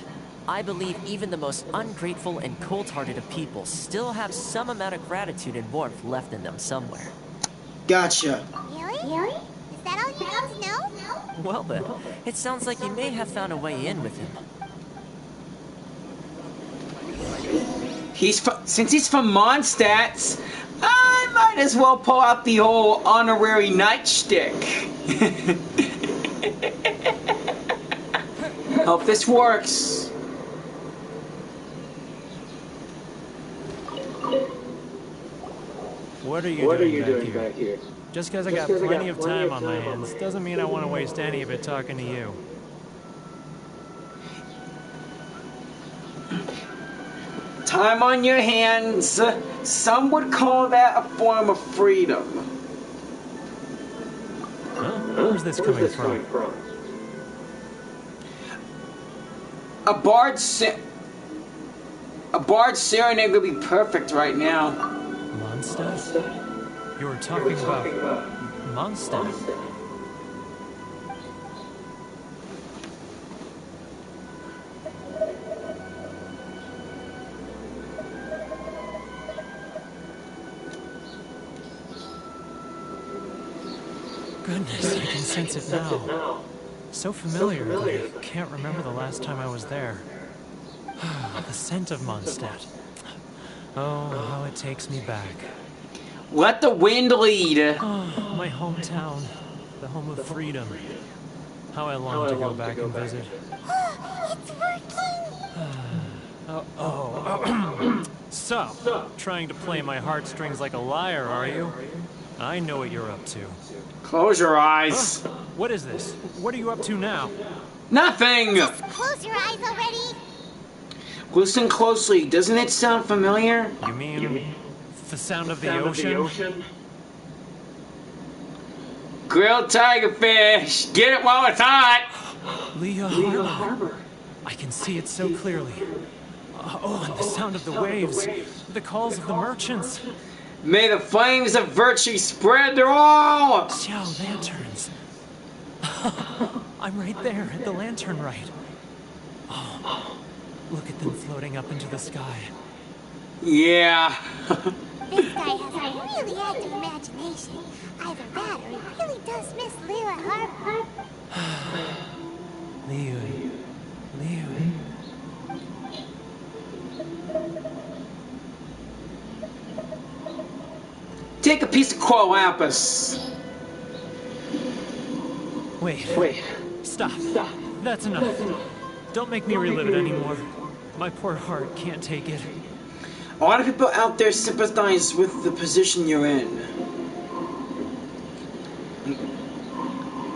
I believe even the most ungrateful and cold-hearted of people still have some amount of gratitude and warmth left in them somewhere. Gotcha. Really? Is that all you need to know? Well then, it sounds like you may have found a way in with him. Since he's from Mondstadt, I might as well pull out the old honorary nightstick. Hope this works. What are you doing back here? Just because I got plenty of time on my hands doesn't mean I want to waste any of it talking to you. Time on your hands. Some would call that a form of freedom. Huh? Where's this coming from? A bard serenade would be perfect right now. Mondstadt? You were talking about Mondstadt. Goodness, I can sense it now. So familiar that I can't remember the last time I was there. The scent of Mondstadt. Oh, how it takes me back. Let the wind lead. Oh, my hometown. The home of freedom. How I long to go back and visit. It's working! So, trying to play my heartstrings like a liar, are you? I know what you're up to. Close your eyes. What is this? What are you up to now? Nothing! Just close your eyes already! Listen closely. Doesn't it sound familiar? You mean the sound of the ocean? Grilled tigerfish. Get it while it's hot. Leah Harbor. I can see it so clearly. Oh, and the sound of the waves. The calls of the merchants. May the flames of virtue spread through all. Xiao lanterns. I'm right there at the lantern right. Oh, look at them floating up into the sky. Yeah. This guy has a really active imagination. Either that or he really does miss Liyue Harbor. Liyue. Take a piece of Colampus. Wait. Stop. That's enough. Don't make me relive it anymore. My poor heart can't take it. A lot of people out there sympathize with the position you're in.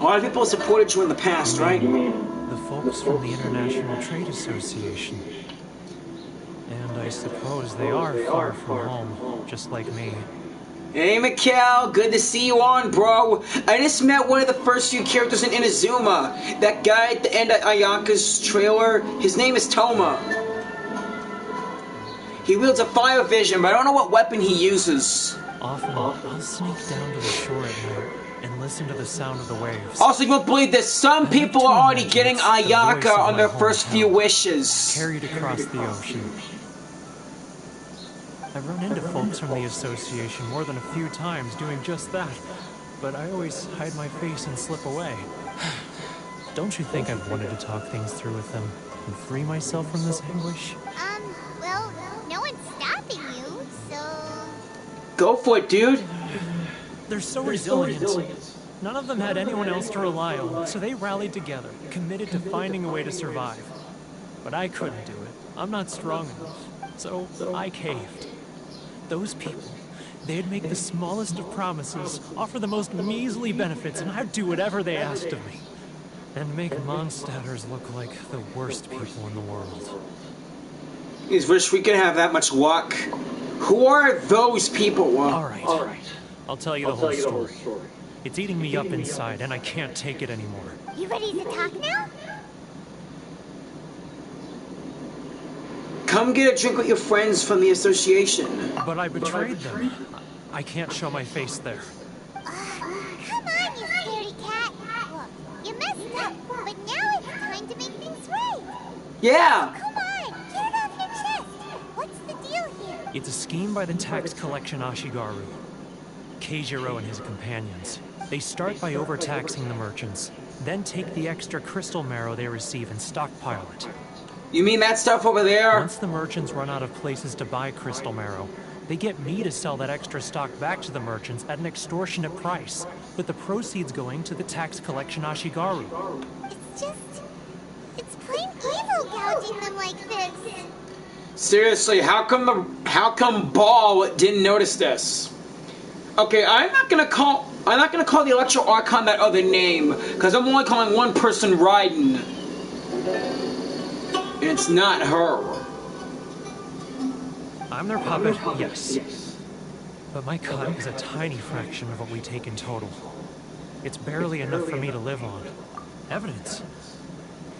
A lot of people supported you in the past, right? The folks from the International Trade Association. And I suppose they are far from home, just like me. Hey, Mikhail, good to see you on, bro. I just met one of the first few characters in Inazuma. That guy at the end of Ayaka's trailer. His name is Thoma. He wields a fire vision, but I don't know what weapon he uses. Often, I'll sneak down to the shore at night and listen to the sound of the waves. Also, you won't believe this. Some people are already getting Ayaka on their first few wishes. Carried across the ocean. I've run into folks from the association more than a few times doing just that, but I always hide my face and slip away. Don't you think I've wanted to talk things through with them and free myself from this anguish? Well, no one's stopping you, so... Go for it, dude. They're so resilient. None of them had anyone else to rely on, so they rallied together, committed to finding a way to survive. But I couldn't do it. I'm not strong enough, so I caved. Those people, they'd make the smallest of promises, offer the most measly benefits, and I'd do whatever they asked of me. And make Mondstadters look like the worst people in the world. I just wish we could have that much luck. Who are those people? All right. I'll tell you the whole story. It's eating me up inside, and I can't take it anymore. You ready to talk now? Come get a drink with your friends from the association. But I betrayed them. I can't show my face there. Come on, you scaredy cat. Look, you messed up, but now it's time to make things right. Yeah. So come on, get it off your chest. What's the deal here? It's a scheme by the tax collection Ashigaru. Keijiro and his companions. They start by overtaxing the merchants, then take the extra crystal marrow they receive and stockpile it. You mean that stuff over there? Once the merchants run out of places to buy crystal marrow, they get me to sell that extra stock back to the merchants at an extortionate price, with the proceeds going to the tax collection Ashigaru. It's plain evil gouging them like this. Seriously, how come Baal didn't notice this? Okay, I'm not gonna call the Electro Archon that other name, because I'm only calling one person Raiden. And it's not her. I'm their puppet, yes. But my cut is a tiny fraction of what we take in total. It's barely enough for me to live on. Evidence?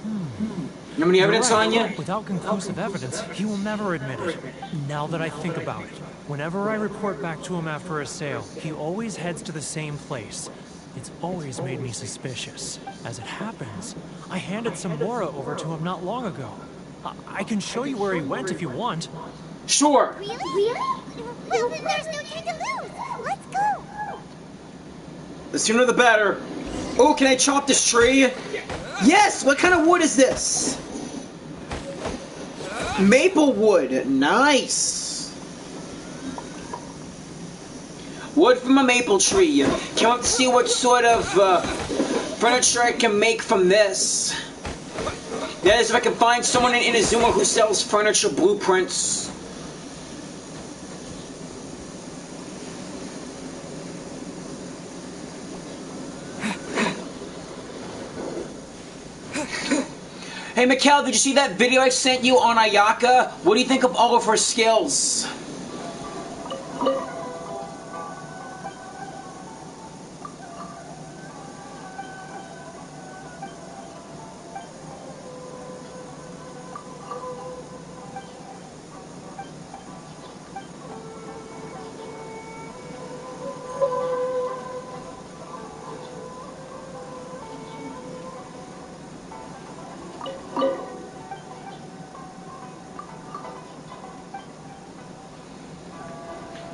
You have any evidence on you? Without conclusive evidence, he will never admit it. Now that I think about it, whenever I report back to him after a sale, he always heads to the same place. It's always made me suspicious. As it happens, I handed some Mora over to him not long ago. I can show you where he went if you want. Sure. Really? Well, then there's no time to lose. Let's go. The sooner the better. Oh, can I chop this tree? Yes! What kind of wood is this? Maple wood. Nice. Wood from a maple tree. Can't wait to see what sort of furniture I can make from this. That is, if I can find someone in Inazuma who sells furniture blueprints. Hey, Mikhail, did you see that video I sent you on Ayaka? What do you think of all of her skills?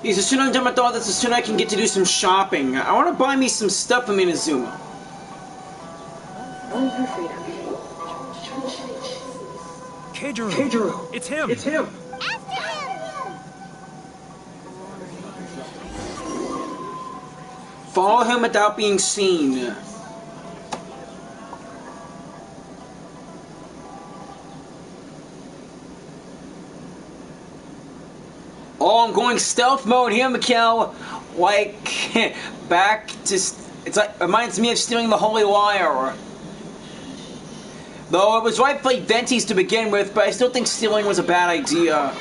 Because as soon as I'm done with all this, as soon as I can get to do some shopping. I want to buy me some stuff from Inazuma. Jyran, it's him! After him! Follow him without being seen. Oh, I'm going stealth mode here, Mikkel. Like, back to... It's like, reminds me of stealing the Holy Wire. Though it was rightfully Venti's to begin with, but I still think stealing was a bad idea.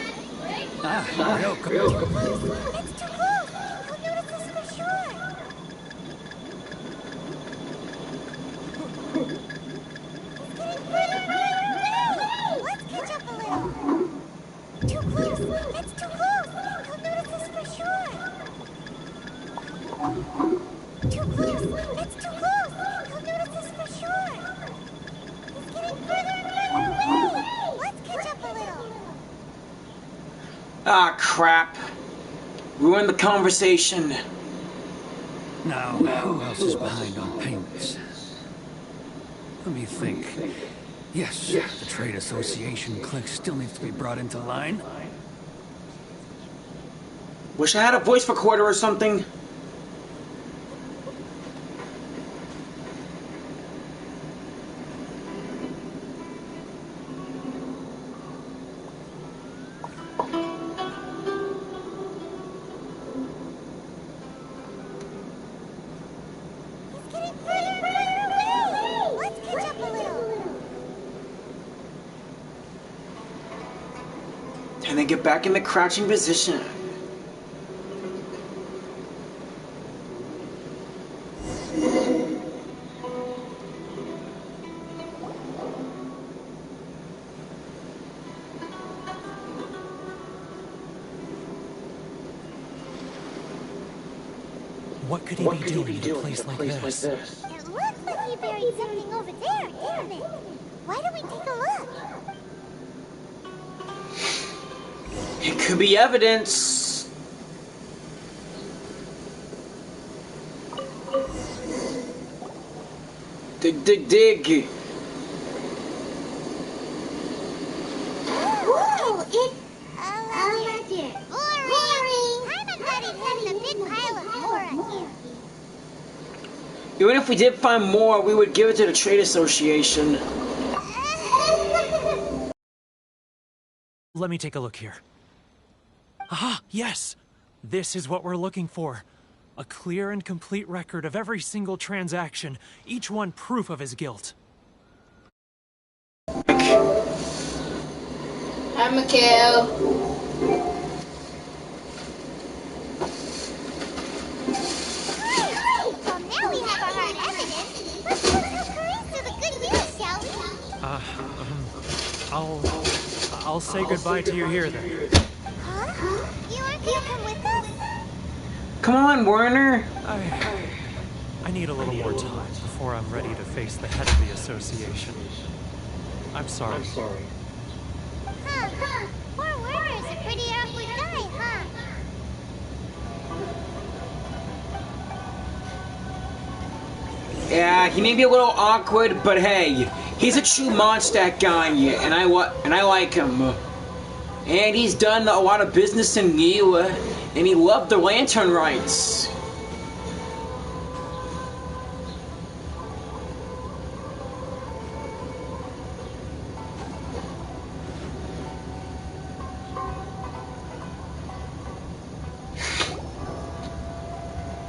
Ah, crap. Ruined the conversation. Now, who else is behind on payments? Let me think. Yes, the Trade Association clique still needs to be brought into line. Wish I had a voice recorder or something. And then get back in the crouching position. What could he be doing in a place like this? It looks like he buried something over there, didn't it? Why don't we take a look? It could be evidence. Dig, dig, dig. Whoa, it's legend. Boring. Paimon thought he'd hidden a big pile of Mora here. Even if we did find more, we would give it to the Trade Association. Let me take a look here. Aha, yes! This is what we're looking for. A clear and complete record of every single transaction, each one proof of his guilt. Hi, Mikkel. Well, now we have our hard evidence. Let's go tell Carissa the good news, shall we? I'll say goodbye to you here then. Huh? You aren't gonna come with us? Come on, Werner. I need a little more time before I'm ready to face the head of the association. I'm sorry. Huh. Poor Werner's a pretty awkward guy, huh? Yeah, he may be a little awkward, but hey, he's a true Mondstadt guy, and I like him. And he's done a lot of business in Niwa, and he loved the lantern rights.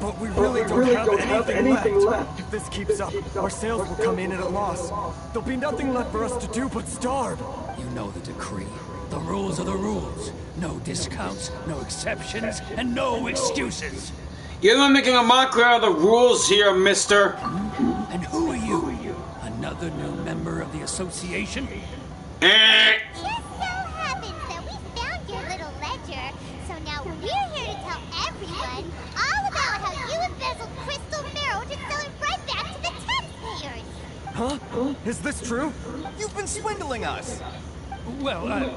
But we really don't have anything left. If this keeps up, our sales will come in at a loss. There'll be nothing left for us to do but starve. You know the decree. The rules are the rules. No discounts, no exceptions, and no excuses. You're not making a mockery out of the rules here, mister. And who are you? Another new member of the association? Just so happens that we found your little ledger, so now we're here to tell everyone all about how you embezzled crystal marrow to sell it right back to the taxpayers. Huh? Is this true? You've been swindling us. Well,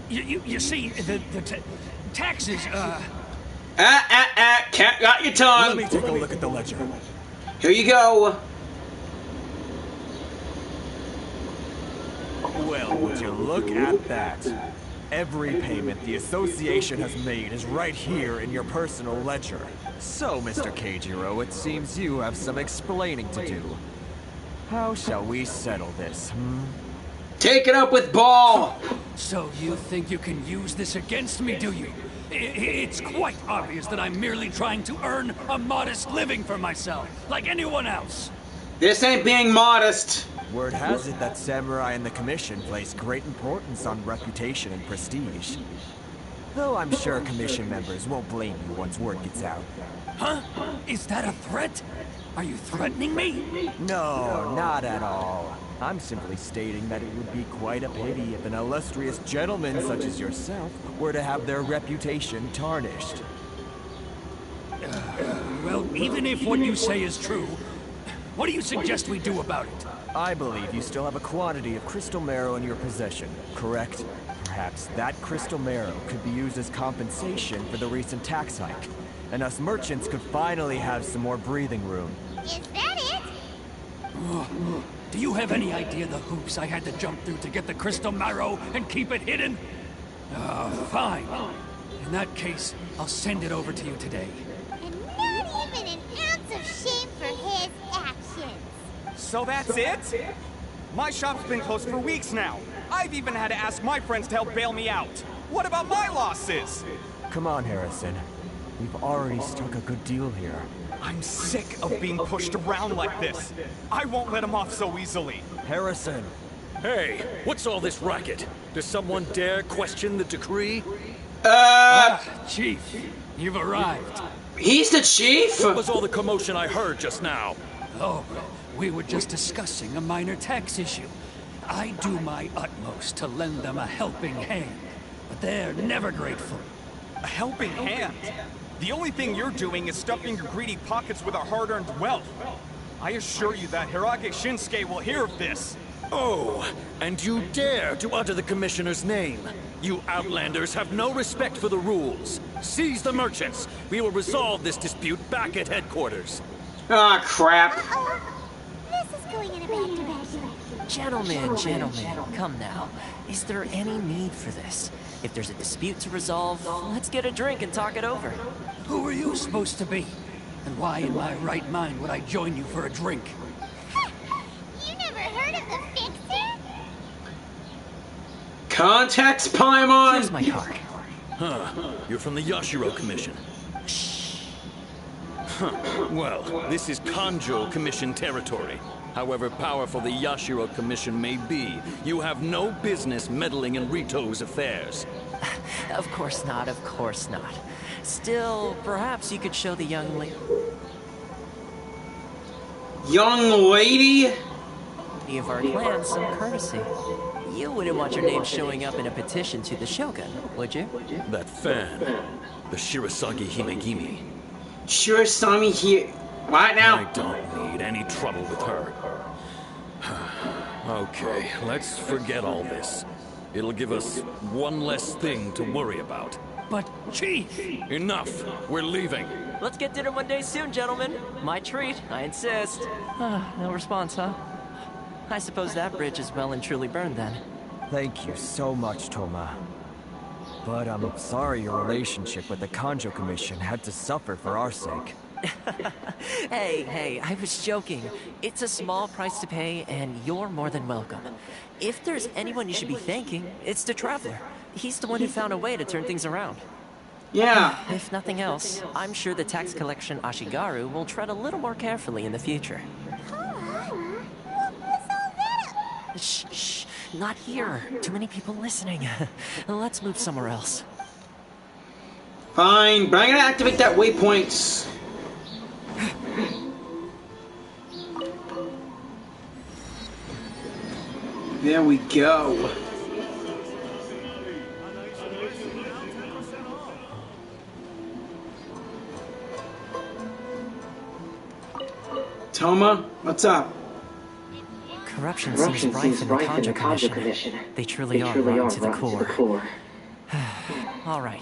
you see, the taxes, Cat got your tongue. Let me take a look at the ledger. Here you go. Well, would you look at that? Every payment the association has made is right here in your personal ledger. So, Mr. Keijiro, it seems you have some explaining to do. How shall we settle this, Take it up with Baal! So you think you can use this against me, do you? It's quite obvious that I'm merely trying to earn a modest living for myself, like anyone else. This ain't being modest. Word has it that Samurai and the Commission place great importance on reputation and prestige. Though I'm sure Commission members won't blame you once word gets out. Huh? Is that a threat? Are you threatening me? No, not at all. I'm simply stating that it would be quite a pity if an illustrious gentleman such as yourself were to have their reputation tarnished. Well, even if what you say is true, what do you suggest we do about it? I believe you still have a quantity of crystal marrow in your possession, correct? Perhaps that crystal marrow could be used as compensation for the recent tax hike, and us merchants could finally have some more breathing room. Is that it? Do you have any idea the hoops I had to jump through to get the crystal marrow and keep it hidden? Fine. In that case, I'll send it over to you today. And not even an ounce of shame for his actions. So that's it? My shop's been closed for weeks now. I've even had to ask my friends to help bail me out. What about my losses? Come on, Harrison. We've already struck a good deal here. I'm sick of being pushed around like this. I won't let him off so easily. Harrison! Hey, what's all this racket? Does someone dare question the decree? Chief, you've arrived. He's the chief? What was all the commotion I heard just now? Oh, we were just discussing a minor tax issue. I do my utmost to lend them a helping hand, but they're never grateful. A helping hand? The only thing you're doing is stuffing your greedy pockets with our hard-earned wealth. I assure you that Hirage Shinsuke will hear of this. Oh, and you dare to utter the Commissioner's name. You Outlanders have no respect for the rules. Seize the merchants. We will resolve this dispute back at headquarters. Ah, crap. This is going in a bad direction. Gentlemen, come now. Is there any need for this? If there's a dispute to resolve, let's get a drink and talk it over. Who are you supposed to be? And why in my right mind would I join you for a drink? You never heard of the Fixer? Context, Paimon! Here's my card. Huh. You're from the Yashiro Commission. Shh. Huh. Well, this is Kanjo Commission territory. However powerful the Yashiro Commission may be, you have no business meddling in Rito's affairs. Of course not, of course not. Still, perhaps you could show the young lady... Young lady? Of our clan some courtesy. You wouldn't want your name showing up in a petition to the Shogun, would you? That fan, the Shirasagi Himegimi. Shirasami here. What now? I don't need any trouble with her. Okay, let's forget all this. It'll give us one less thing to worry about. But, Chief! Enough! We're leaving. Let's get dinner one day soon, gentlemen. My treat, I insist. No response, huh? I suppose that bridge is well and truly burned then. Thank you so much, Thoma. But I'm sorry your relationship with the Kanjo Commission had to suffer for our sake. Hey, I was joking. It's a small price to pay, and you're more than welcome. If there's anyone you should be thanking, it's the Traveler. He's the one who found a way to turn things around. Yeah. If nothing else, I'm sure the tax collection Ashigaru will tread a little more carefully in the future. Shh, not here. Too many people listening. Let's move somewhere else. Fine, but I'm gonna activate that waypoint. There we go. Thoma, what's up? Corruption seems rife in the Kanjo Commission. They truly are rotten to the core. Alright.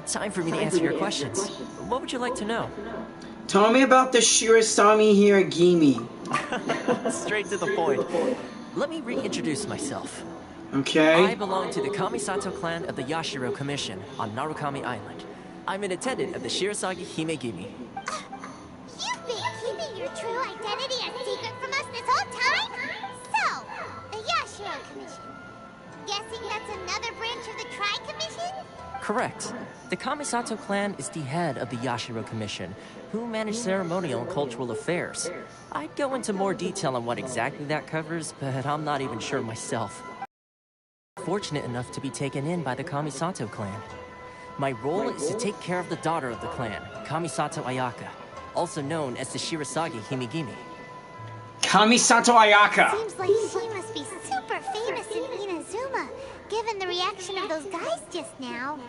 Time for me to answer your questions. What would you like to know? Tell me about the Shirasami Hiragimi. Straight to the point. Let me reintroduce myself. Okay. I belong to the Kamisato clan of the Yashiro Commission on Narukami Island. I'm an attendant of the Shirasagi Himegimi. You've been keeping your true identity a secret from us this whole time? So, the Yashiro Commission. Guessing that's another branch of the Tri-Commission? Correct. The Kamisato clan is the head of the Yashiro Commission, who manage ceremonial and cultural affairs. I'd go into more detail on what exactly that covers, but I'm not even sure myself. Fortunate enough to be taken in by the Kamisato clan. My role is to take care of the daughter of the clan, Kamisato Ayaka, also known as the Shirasagi Himegimi. Kamisato Ayaka! Seems like she must be super famous in Inazuma, given the reaction of those guys just now.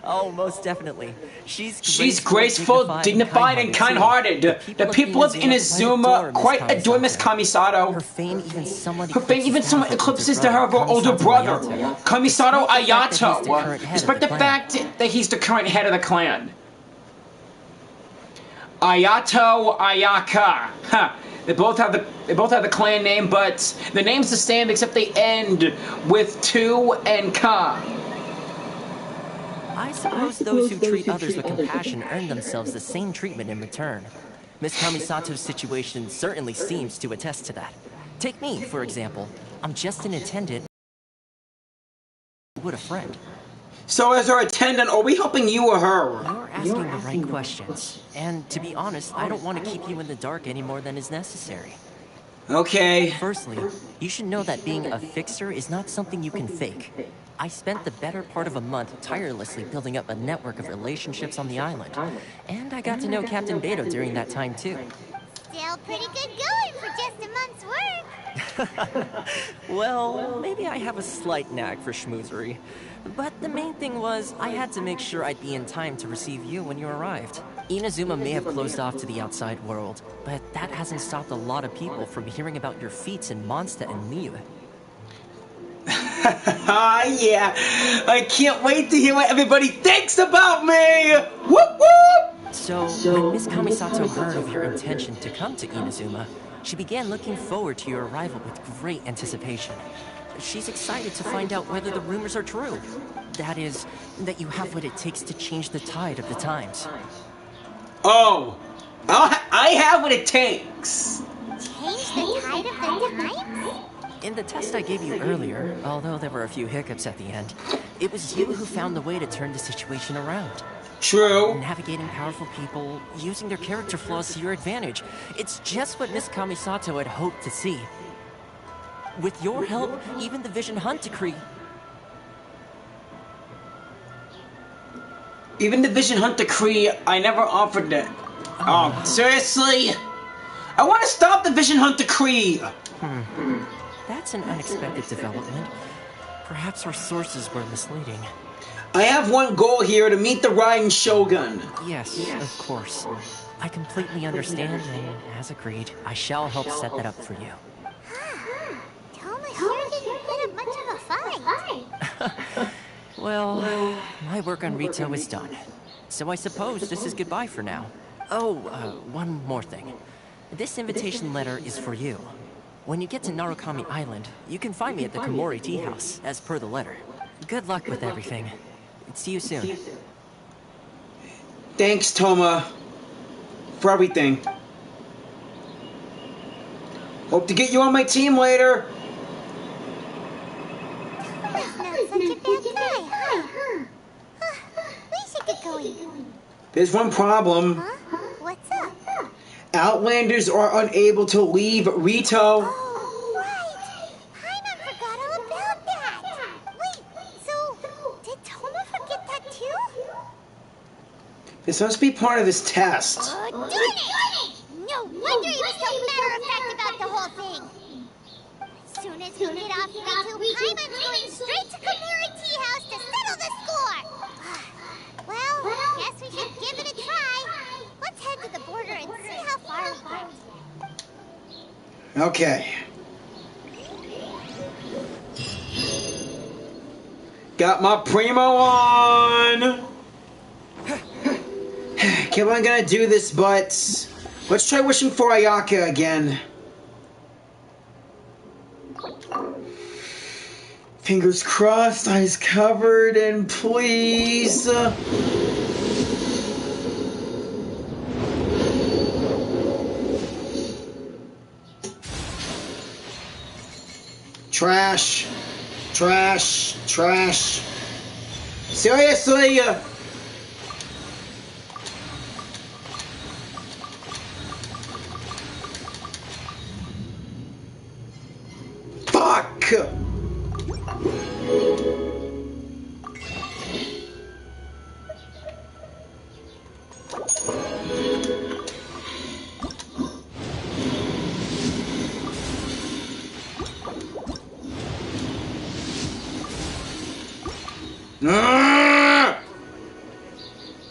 Oh, most definitely. She's graceful, dignified, and kind-hearted. The people of Inazuma quite adore Miss Kamisato. Her fame even somewhat eclipses to her of her older brother, Kamisato Ayato, despite the fact that he's the current head of the clan. Ayato, Ayaka. Huh. They both have the clan name, but the name's the same except they end with tu and ka. I suppose those who treat others with compassion earn themselves the same treatment in return. Miss Kamisato's situation certainly seems to attest to that. Take me, for example. I'm just an attendant. Would a friend. So as our attendant, are we helping you or her? You're asking the right questions. And to be honest, I don't want to keep you in the dark any more than is necessary. Okay. Firstly, you should know that being a fixer is not something you can fake. I spent the better part of a month tirelessly building up a network of relationships on the island. And I got to know Captain Beto during that time too. Still pretty good going for just a month's work. Well, maybe I have a slight knack for schmoozery. But the main thing was, I had to make sure I'd be in time to receive you when you arrived. Inazuma may have closed off to the outside world, but that hasn't stopped a lot of people from hearing about your feats in Mondstadt and Liyue. Yeah, I can't wait to hear what everybody thinks about me! Whoop whoop! So, when Miss Kamisato heard of your intention to come to Inazuma, she began looking forward to your arrival with great anticipation. She's excited to find out whether the rumors are true. That is, that you have what it takes to change the tide of the times. Oh, I have what it takes. Change the tide of the times? In the test I gave you earlier, although there were a few hiccups at the end, it was you who found the way to turn the situation around. True. Navigating powerful people, using their character flaws to your advantage. It's just what Miss Kamisato had hoped to see. With your help, even the Vision Hunt decree... Even the Vision Hunt decree, I never offered it. Oh, seriously? I want to stop the Vision Hunt decree! That's an unexpected development. Perhaps our sources were misleading. I have one goal here, to meet the Raiden Shogun. Yes, of course. I completely understand, and as agreed, I shall help set that up for you. Thoma sure didn't put up much of a fight. Well, my work on Rito is done. So I suppose this is goodbye for now. Oh, one more thing. This invitation letter is for you. When you get to Narukami Island, you can find me at the Komori Tea House, as per the letter. Good luck with everything. See you soon. Thanks, Thoma, for everything. Hope to get you on my team later. Thoma's not such a bad guy, huh? We should get going. There's one problem. Huh? What's up? Outlanders are unable to leave Rito. Oh, right! Paimon forgot all about that! Wait, so did Thoma forget that too? This must be part of his test. Darn it! No wonder he was so matter-of-fact about the whole thing! As soon as we get off Rito, Paimon's going straight to Komori Tea House to settle the score! Well, guess we should give it a try. Let's head to the border and see how far we get. Okay. Got my primo on! Okay, I'm gonna do this, but let's try wishing for Ayaka again. Fingers crossed, eyes covered, and please. Trash. Trash. Trash. Seriously? Fuck!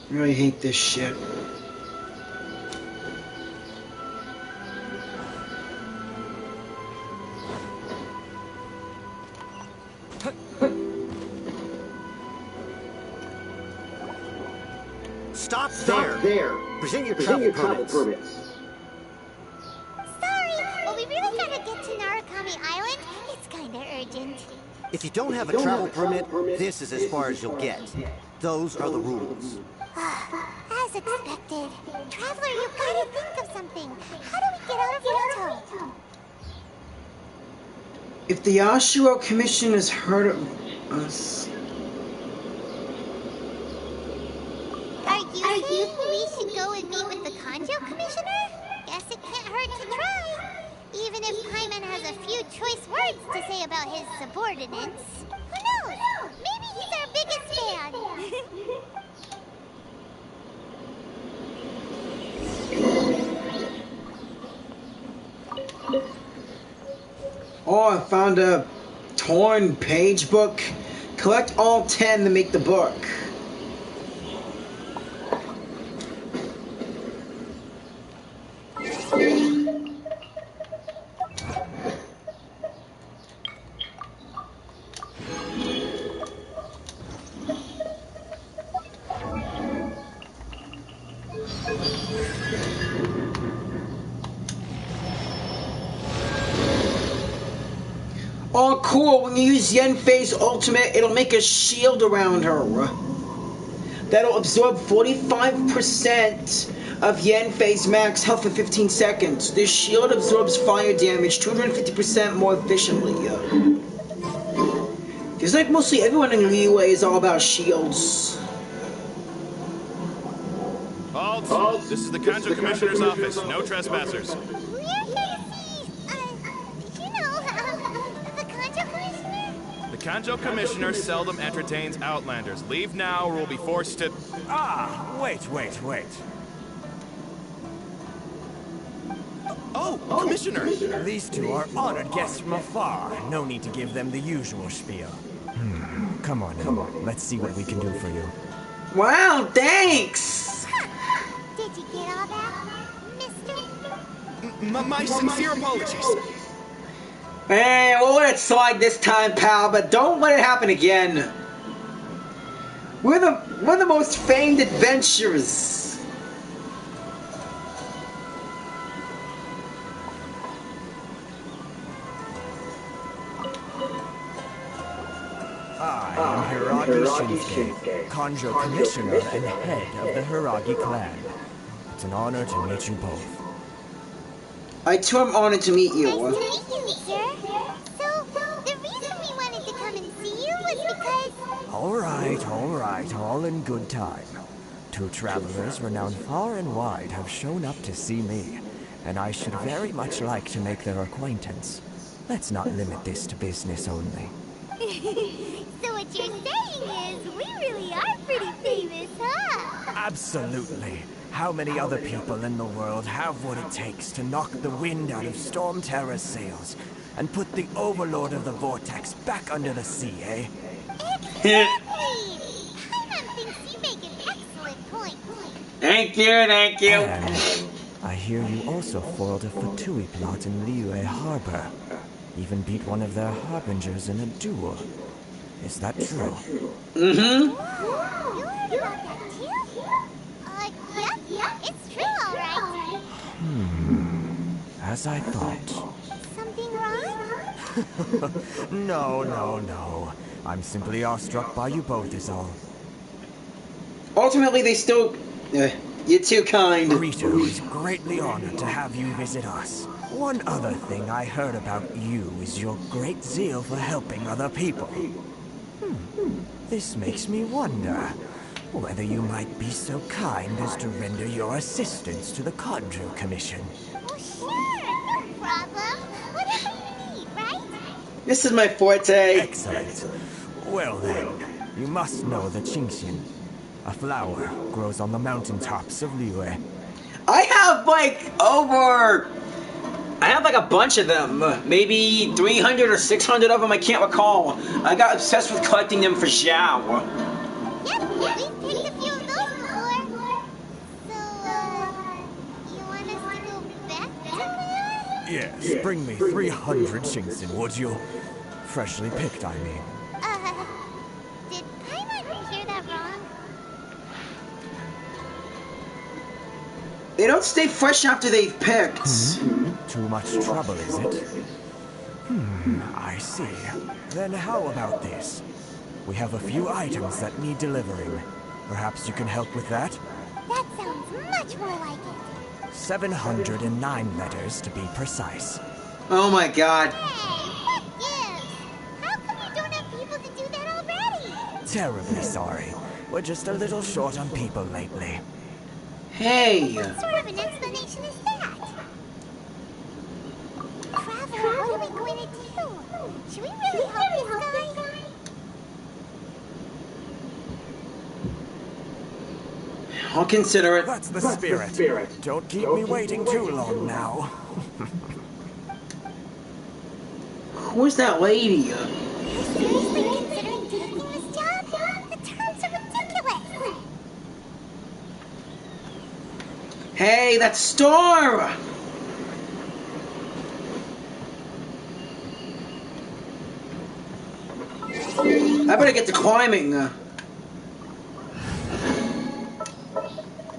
I really hate this shit. Stop there. Present your travel permits. Sorry, but we really gotta get to Narukami Island. It's kinda urgent. If you don't have a travel permit, this is as far as you'll get. Those are the rules. As expected. Traveler, you gotta think of something. How do we get out of Rito? If the Yashiro Commission has heard of us... Are you saying we should go and meet with the Kanjo Commissioner? Guess it can't hurt to try. Even if Paimon has a few choice words to say about his subordinates. Who knows? Maybe he's our biggest fan. Oh, I found a torn page book. Collect all 10 to make the book. Oh, cool. When you use Yenfei's ultimate, it'll make a shield around her. That'll absorb 45% of Yenfei's max health for 15 seconds. This shield absorbs fire damage 250% more efficiently. Feels like mostly everyone in Liyue is all about shields. Halt! This is the Kanjo Commissioner's office. No trespassers. We're here to see, the Kanjo Commissioner? The Kanjo Commissioner seldom entertains Outlanders. Leave now or we'll be forced to... Ah, wait. Oh, Commissioner! These two are honored guests from afar. No need to give them the usual spiel. Come on. Let's see what we can do for you. Wow, thanks! Did you get all that, mister? My sincere apologies. Hey, we'll let it slide this time, pal, but don't let it happen again. We're the most famed adventurers. I am Hiragi Shinsuke, Kanjo Commissioner and head of the Hiragi clan. It's an honor to meet you both. I too am honored to meet you. Nice to meet you, sir. So, the reason we wanted to come and see you was because... Alright, all in good time. Two travelers renowned far and wide have shown up to see me, and I should very much like to make their acquaintance. Let's not limit this to business only. So what you're saying is, we really are pretty famous, huh? Absolutely. How many other people in the world have what it takes to knock the wind out of Storm Terror's sails and put the Overlord of the Vortex back under the sea, eh? Exactly! Paimon thinks you make an excellent point. Thank you. And I hear you also foiled a Fatui plot in Liyue Harbor. Even beat one of their harbingers in a duel. Is that true? You heard about that too? Yep, it's true, alright. As I thought. Something wrong? No. I'm simply awestruck by you both is all. Ultimately, they still... you're too kind. Rito is greatly honored to have you visit us. One other thing I heard about you is your great zeal for helping other people. This makes me wonder whether you might be so kind as to render your assistance to the Conjure Commission. Well, sure, no problem. Whatever you need, right? This is my forte. Excellent. Well then, you must know the Jyran. A flower grows on the mountaintops of Liyue. I have like a bunch of them. Maybe 300 or 600 of them, I can't recall. I got obsessed with collecting them for Zhao. Yep, we've picked a few of those before. So, you want us to go back to there? Yes, bring me 300 Jyran, would you? Freshly picked, I mean. Did Paimon hear that wrong? They don't stay fresh after they've picked. Too much trouble, is it? I see. Then how about this? We have a few items that need delivering. Perhaps you can help with that? That sounds much more like it. 709 letters to be precise. Oh my god. Hey, what gives? How come you don't have people to do that already? Terribly sorry. We're just a little short on people lately. Hey! What sort of an explanation is that? Traveler, what are we going to do? Should we really help this guy? I'll consider it. That's the spirit. Don't keep me waiting too long now. Who's that lady? You're seriously considering taking this job? The terms are ridiculous. Hey, that's Star! I better get to climbing.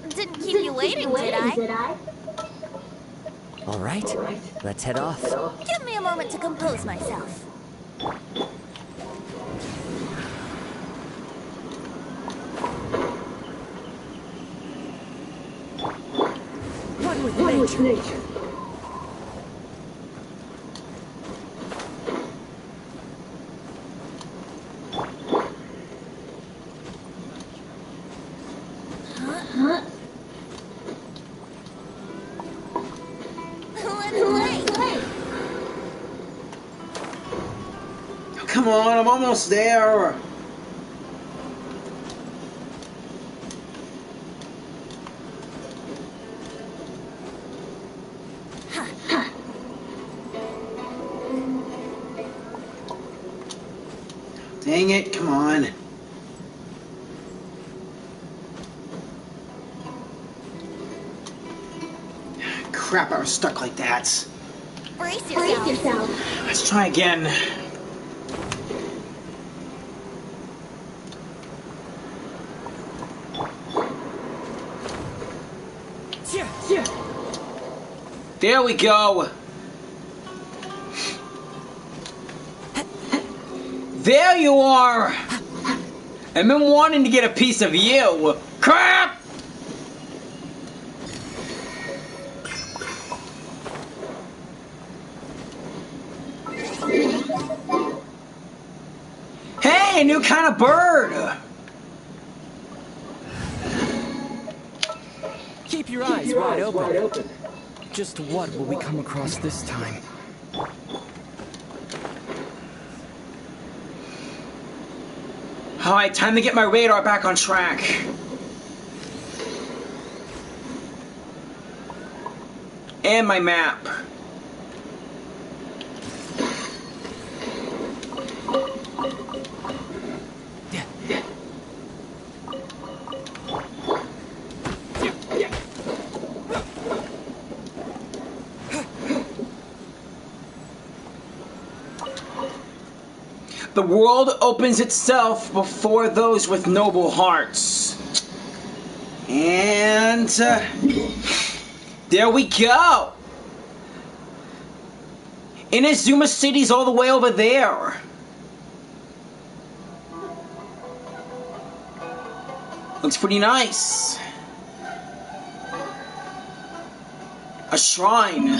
Didn't keep you waiting, did I? All right, let's head off. Give me a moment to compose myself. One with nature. Come on, I'm almost there. Dang it, come on. Crap, I was stuck like that. Brace yourself. Let's try again. There we go. There you are. I've been wanting to get a piece of you. Crap! Hey, a new kind of bird. Keep your eyes wide open. Just what will we come across this time? Alright, time to get my radar back on track. And my map. The world opens itself before those with noble hearts. And there we go. Inazuma City's all the way over there. Looks pretty nice. A shrine.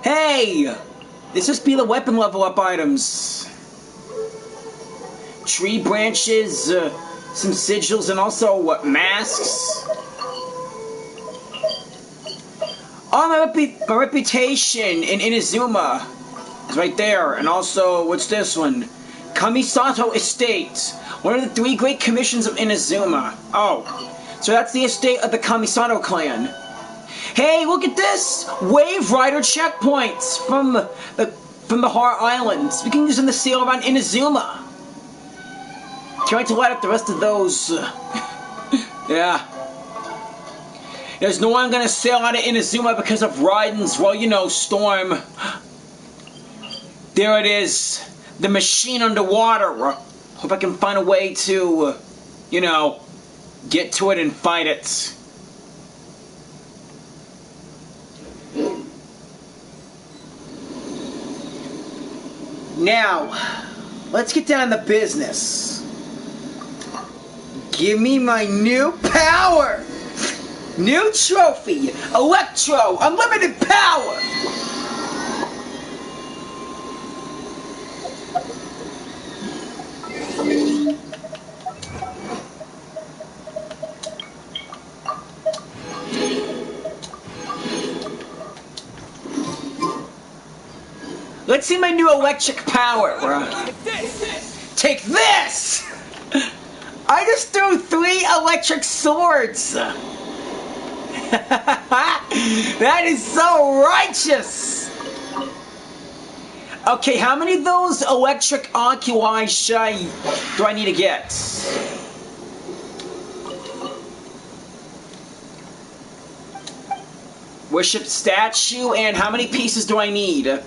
Hey! This must be the weapon level up items. Tree branches, some sigils, and also, what, masks? Oh, my reputation in Inazuma is right there. And also, what's this one? Kamisato Estate. One of the 3 great commissions of Inazuma. Oh, so that's the estate of the Kamisato clan. Hey, look at this! Wave Rider checkpoints from the Heart Islands. We can use them to sail around Inazuma. Can't wait to light up the rest of those. Yeah. There's no one gonna sail out of Inazuma because of Raiden's, well, you know, storm. There it is. The machine underwater. Hope I can find a way to, you know, get to it and fight it. Now, let's get down to business. Give me my new power! New trophy! Electro! Unlimited power! Let's see my new electric power. Take this! I just threw 3 electric swords. That is so righteous. Okay, how many of those electric oculi do I need to get? Worship statue, and how many pieces do I need?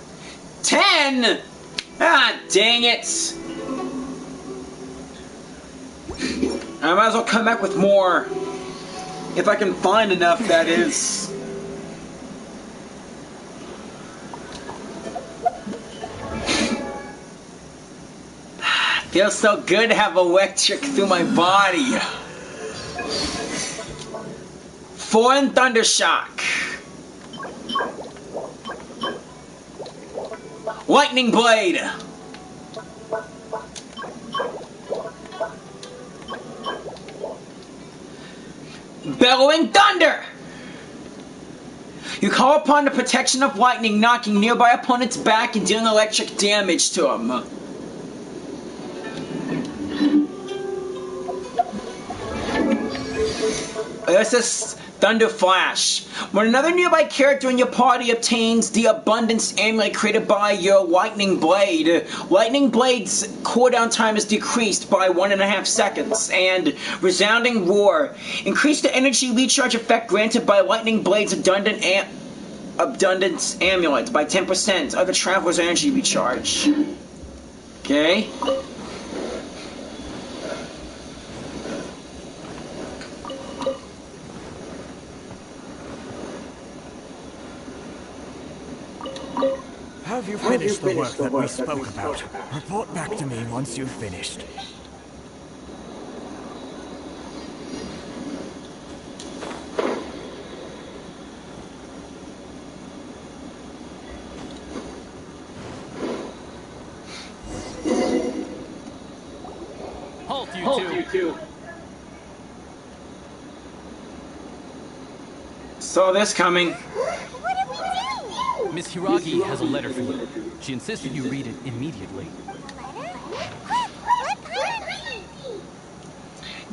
10! Ah, dang it! I might as well come back with more. If I can find enough, that is. Feels so good to have electric through my body. Foreign Thundershock. Lightning Blade! Bellowing Thunder! You call upon the protection of lightning, knocking nearby opponents back and dealing electric damage to them. This is Thunder Flash. When another nearby character in your party obtains the Abundance Amulet created by your Lightning Blade, Lightning Blade's cooldown time is decreased by 1.5 seconds, and Resounding Roar. Increase the energy recharge effect granted by Lightning Blade's Abundance Amulet by 10% of the Traveler's energy recharge. Okay. Have you finished the work that we spoke about? Report back to me once you've finished. Halt, you two! Saw this coming. Miss Hiragi has a letter for you. She insisted you read it immediately.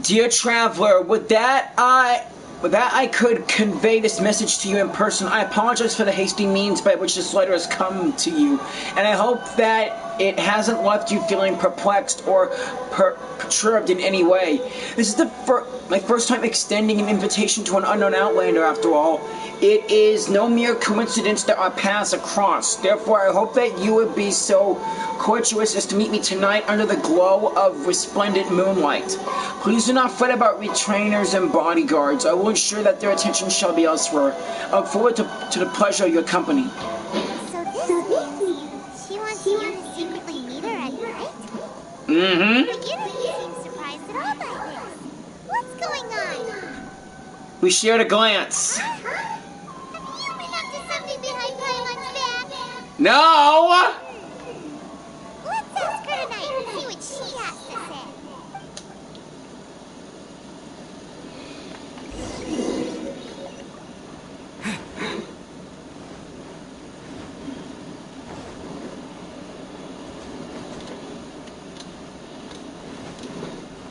Dear Traveler, with that I could convey this message to you in person. I apologize for the hasty means by which this letter has come to you, and I hope that it hasn't left you feeling perplexed or perturbed in any way. This is my first time extending an invitation to an unknown outlander, after all. It is no mere coincidence that our paths cross. Therefore, I hope that you would be so courteous as to meet me tonight under the glow of resplendent moonlight. Please do not fret about retainers and bodyguards. I will ensure that their attention shall be elsewhere. I look forward to the pleasure of your company. So this means she wants you to secretly meet her at night? Mm-hmm. But you don't seem surprised at all by this. What's going on? We shared a glance. Have you been up to something behind Paimon's back? No! Let's ask her tonight and see what she has to say.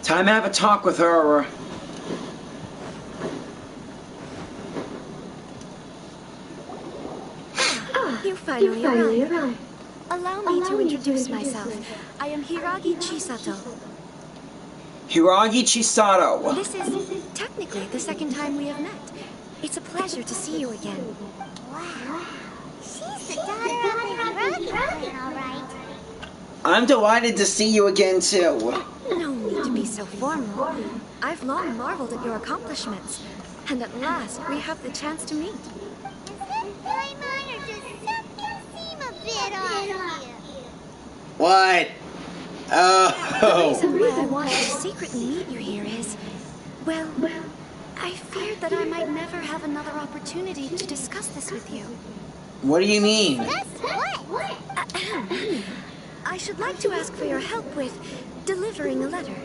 Time to have a talk with her. You finally arrived. Allow me to introduce myself. I am Hiragi Chisato. Hiragi Chisato. This is technically the second time we have met. It's a pleasure to see you again. Wow. She's the daughter of the Hiragi clan, all right. I'm delighted to see you again, too. No need to be so formal. I've long marveled at your accomplishments. And at last, we have the chance to meet. Is that Paimon, or does something seem a bit off here? What? The reason why I wanted to secretly meet you here is, well, I feared that I might never have another opportunity to discuss this with you. What do you mean? Discuss what? I should like to ask for your help with delivering a letter.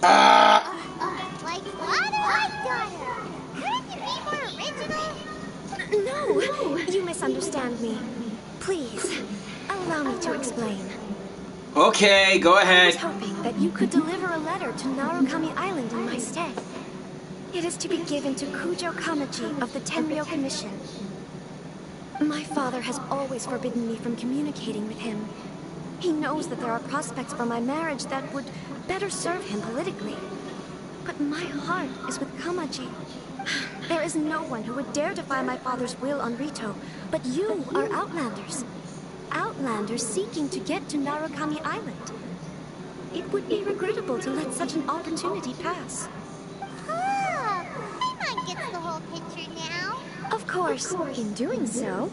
Like father, like daughter. Couldn't you be more original? No, you misunderstand me. Please, allow me to explain. Okay, go ahead. I was hoping that you could deliver a letter to Narukami Island in my stead. It is to be given to Kujo Kamachi of the Tenryou Commission. My father has always forbidden me from communicating with him. He knows that there are prospects for my marriage that would better serve him politically. But my heart is with Kamachi. There is no one who would dare defy my father's will on Rito, but you are outlanders. Outlanders seeking to get to Narukami Island. It would be regrettable to let such an opportunity pass. Oh, Paimon gets the whole picture now. Of course, in doing so,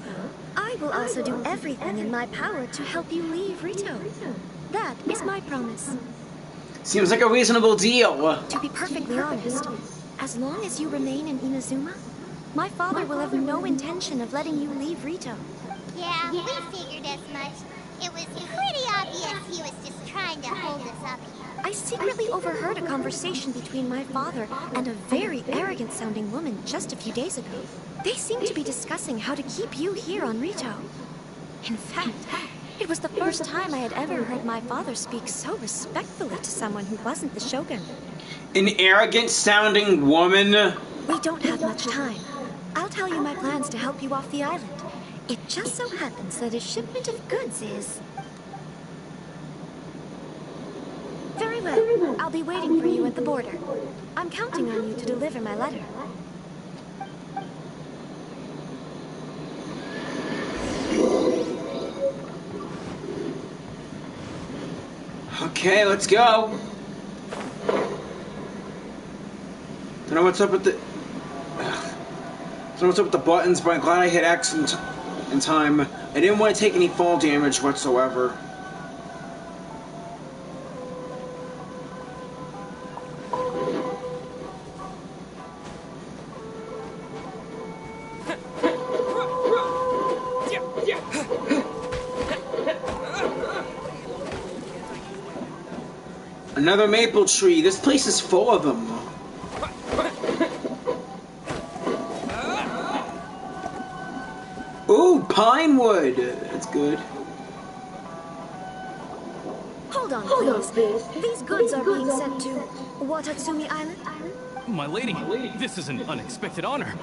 I will also do everything in my power to help you leave Rito. That is my promise. Seems like a reasonable deal. To be perfectly honest, as long as you remain in Inazuma, my father will have no intention of letting you leave Rito. Yeah, we figured as much. It was pretty obvious he was just trying to hold us up here. I secretly overheard a conversation between my father and a very arrogant-sounding woman just a few days ago. They seemed to be discussing how to keep you here on Rito. In fact, it was the first time I had ever heard my father speak so respectfully to someone who wasn't the Shogun. An arrogant-sounding woman? We don't have much time. I'll tell you my plans to help you off the island. It just so happens that a shipment of goods is... Very well. I'll be waiting for you at the border. I'm counting on you to deliver my letter. Okay, let's go. Don't know what's up with the... Don't know what's up with the buttons, but I'm glad I hit X in time. I didn't want to take any fall damage whatsoever. Another maple tree. This place is full of them. Ooh, pine wood. That's good. Hold on, please. These goods are being sent to Watatsumi Island? My lady, this is an unexpected honor.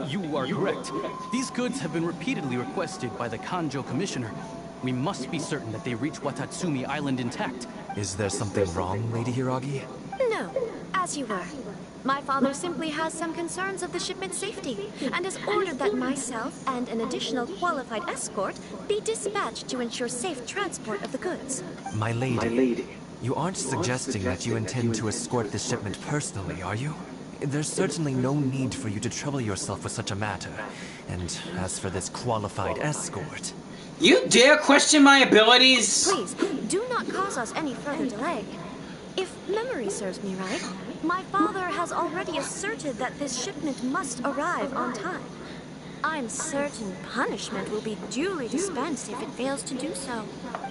You are correct. These goods have been repeatedly requested by the Kanjo Commissioner. We must be certain that they reach Watatsumi Island intact. Is there something wrong, Lady Hiragi? No, as you were. My father simply has some concerns of the shipment's safety, and has ordered that myself and an additional qualified escort be dispatched to ensure safe transport of the goods. My lady, you aren't suggesting that you intend to escort this shipment personally, are you? There's certainly no need for you to trouble yourself with such a matter. And as for this qualified escort... You dare question my abilities? Please, do not cause us any further delay. If memory serves me right, my father has already asserted that this shipment must arrive on time. I'm certain punishment will be duly dispensed if it fails to do so.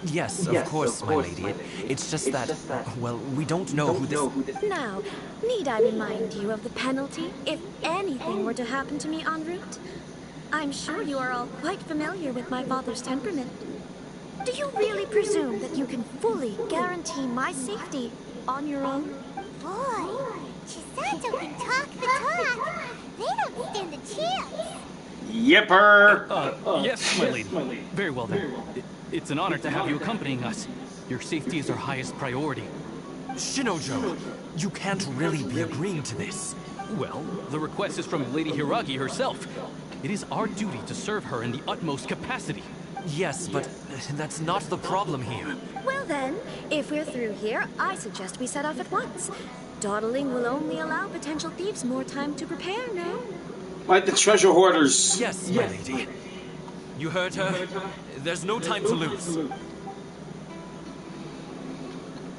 Yes, of course, my lady. It's just that, well, we don't know who this... Now, need I remind you of the penalty if anything were to happen to me en route? I'm sure you are all quite familiar with my father's temperament. Do you really presume that you can fully guarantee my safety on your own? Boy, Chisato can talk the talk. They don't stand a chance. Yipper! Yes, my lady. Very well then. It's an honor to have you accompanying us. Your safety is our highest priority. Shinojo, you can't really be agreeing to this. Well, the request is from Lady Hiragi herself. It is our duty to serve her in the utmost capacity. Yes, but that's not the problem here. Well then, if we're through here, I suggest we set off at once. Dawdling will only allow potential thieves more time to prepare, no? Like the treasure hoarders. Yes, my lady. You heard her? There's no time to lose.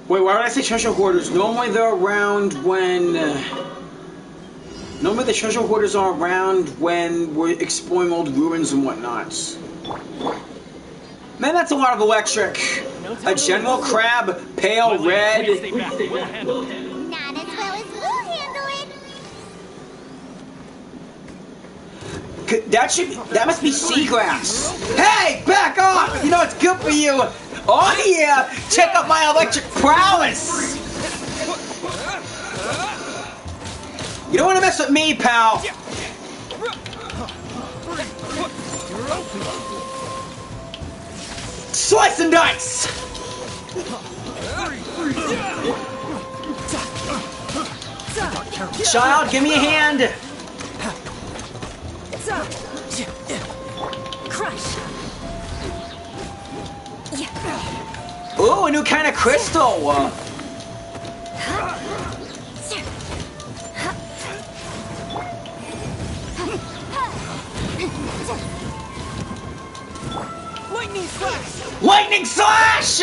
Wait, why did I say treasure hoarders? Normally they're around when... Normally the treasure hoarders are around when we're exploring old ruins and whatnot. Man, that's a lot of electric. A general crab, pale red. Not as well as we'll handle it. That must be seagrass. Hey, back off! You know it's good for you. Oh yeah, check out my electric prowess. You don't want to mess with me, pal. Slice and dice. Child, give me a hand. Crush. Ooh, a new kind of crystal. Lightning slash! Lightning slash!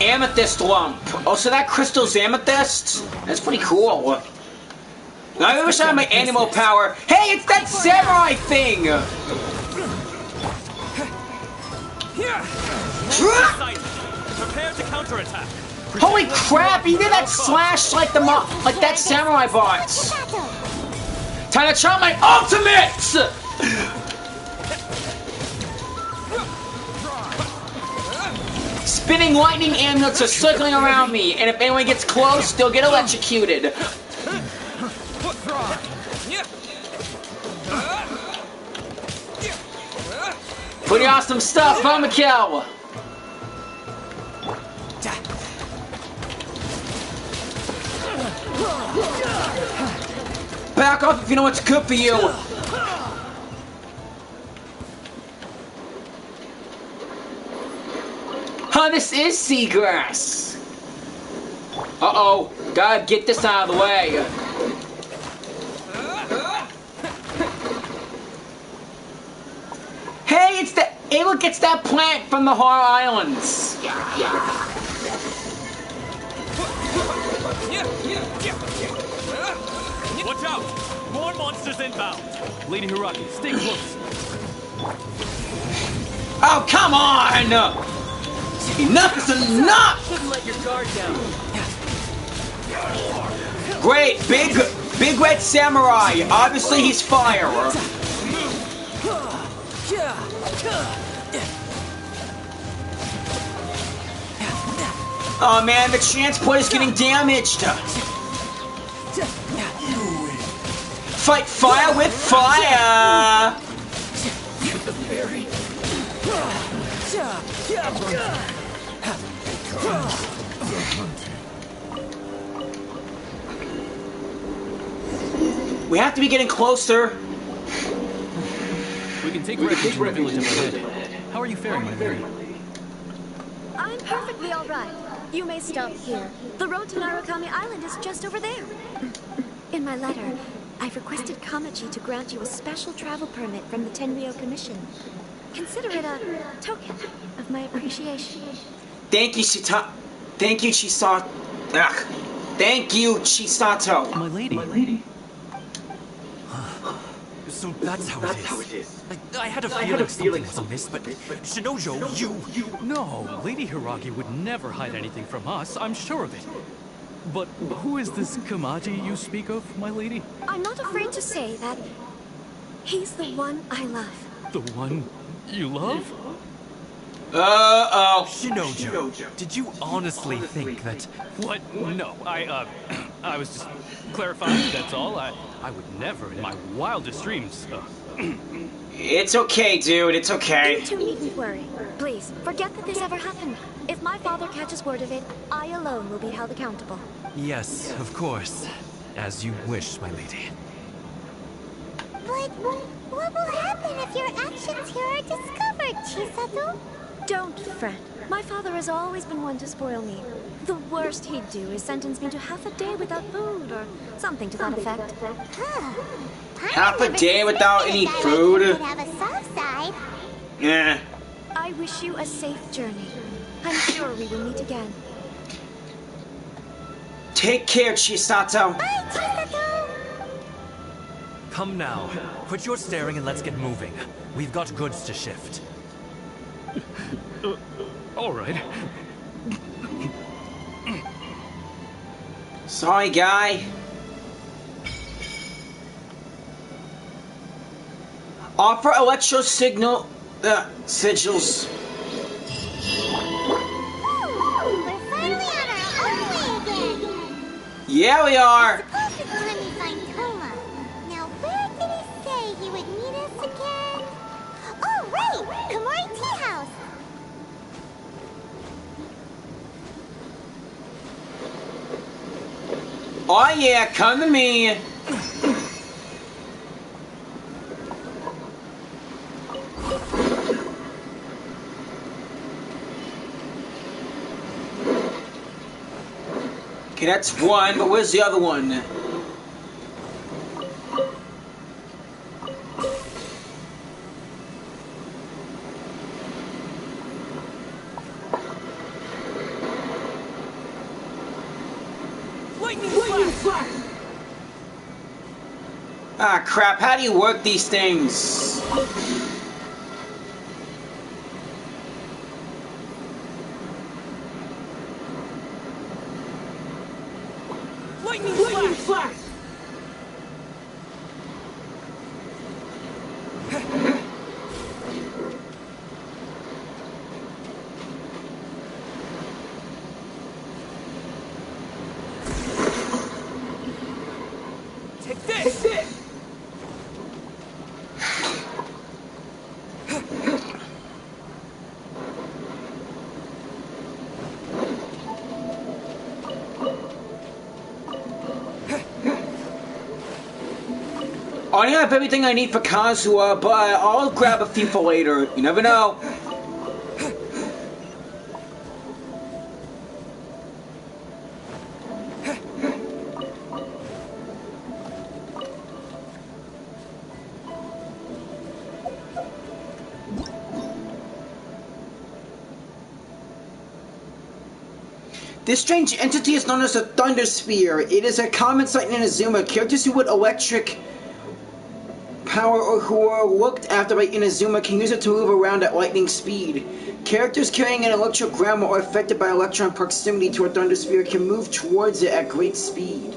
Amethyst lump. Oh, so that crystal's amethyst? That's pretty cool. I wish I had my animal power. Hey, it's that samurai thing! Prepare to counterattack. Holy crap! He did that slash like that samurai bots. Time to try my ultimate! Spinning lightning amulets are circling around me, and if anyone gets close, they'll get electrocuted. Pretty awesome stuff, huh, Mikkel? Back off if you know what's good for you. Huh, this is seagrass. Uh-oh, gotta get this out of the way. Hey, it's the Ava gets that plant from the Horror Islands. Watch out! More monsters inbound. Lady Hiragi, stay close. Oh, come on! Enough is enough! Shouldn't let your guard down. Great, big red samurai. Obviously, he's fire. Oh man, the transport is getting damaged. Fight fire with fire. We have to be getting closer. We can take refuge in the village up ahead. How are you faring, my lady? I'm perfectly all right. You may stop here. The road to Narukami Island is just over there. In my letter, I've requested Kamaji to grant you a special travel permit from the Tenryou Commission. Consider it a token of my appreciation. Thank you, Thank you, Chisato. Ugh. Thank you, Chisato. My lady. So that's how it is. I had a feeling something was amiss, but Shinojo, you... No, Lady Hiragi would never hide anything from us, I'm sure of it. But who is this Kamaji you speak of, my lady? I'm not afraid to say that he's the one I love. The one you love? Uh-oh. Shinojo, did you honestly think that... What? No, I was just clarifying, that's all. I would never, in my wildest dreams, It's okay, dude, it's okay. You two needn't worry. Please, forget that this ever happened. If my father catches word of it, I alone will be held accountable. Yes, of course. As you wish, my lady. But what will happen if your actions here are discovered, Chisato? Don't fret. My father has always been one to spoil me. The worst he'd do is sentence me to half a day without food, or something to that effect. Half a day without any food? Have a soft side. Yeah. I wish you a safe journey. I'm sure we will meet again. Take care, Chisato. Bye, Chisato. Come now. Quit your staring and let's get moving. We've got goods to shift. All right. Sorry, guy. Offer electro signal sigils. We're finally on our own way again. Yeah, we are. Suppose it's time we find Thoma. Now, where did he say he would meet us again? Oh, right! Kamori Tea House. Oh yeah, come to me. Okay, that's one, but where's the other one? Ah, crap, how do you work these things? Lightning flash! Take this! I don't have everything I need for Kazuha, but I'll grab a few for later. You never know. This strange entity is known as a Thunder Sphere. It is a common sight in Inazuma. Characters who would electric power or who are looked after by Inazuma can use it to move around at lightning speed. Characters carrying an electrogram or affected by electron proximity to a Thunder Sphere can move towards it at great speed.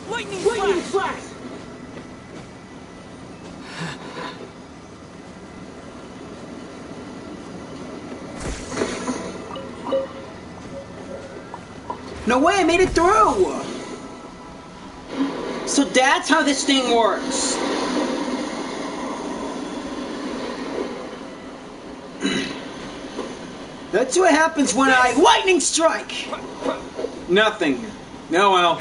Lightning flash! No way, I made it through! So that's how this thing works. That's what happens when I lightning strike! Nothing. Oh well.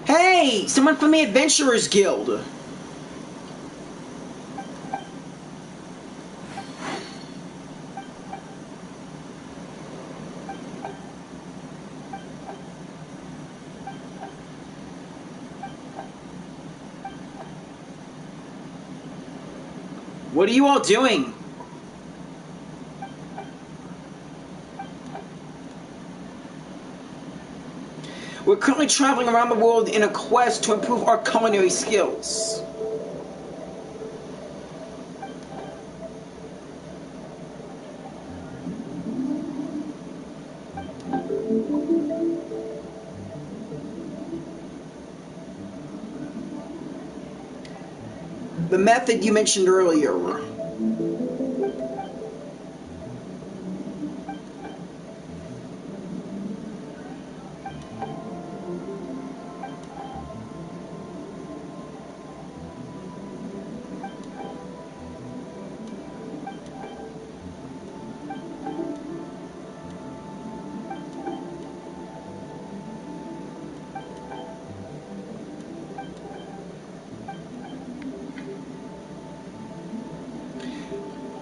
Hey! Someone from the Adventurers Guild! What are you all doing? We're currently traveling around the world in a quest to improve our culinary skills. The method you mentioned earlier.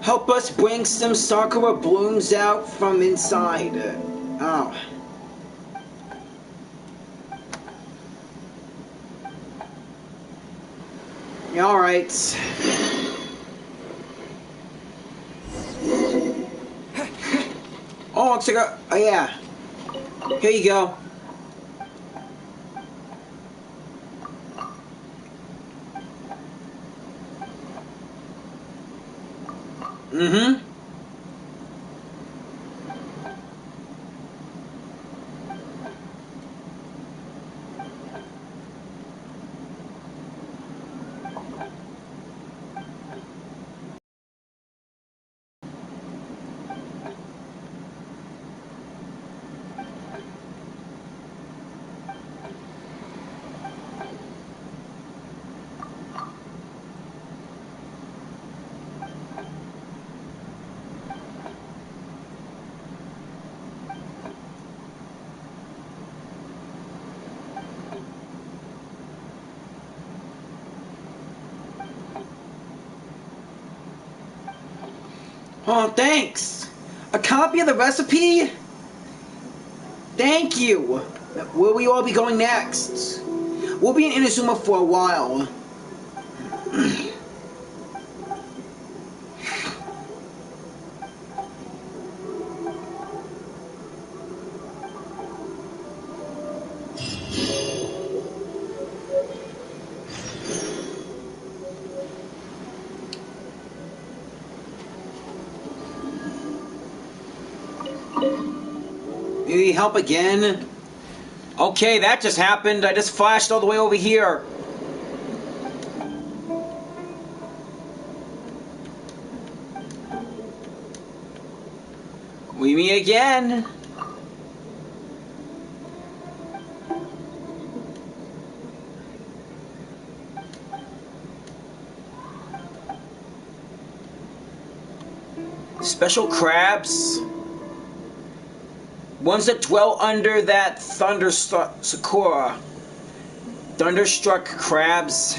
Help us bring some sakura blooms out from inside. Oh. Yeah, alright. Oh, looks like a... Oh, yeah. Here you go. Mm-hmm. Oh, thanks! A copy of the recipe? Thank you! Where will we all be going next? We'll be in Inazuma for a while. You need help again? Okay, that just happened. I just flashed all the way over here. We meet again. Special crabs? Ones that dwell under that Sakura. Thunderstruck crabs.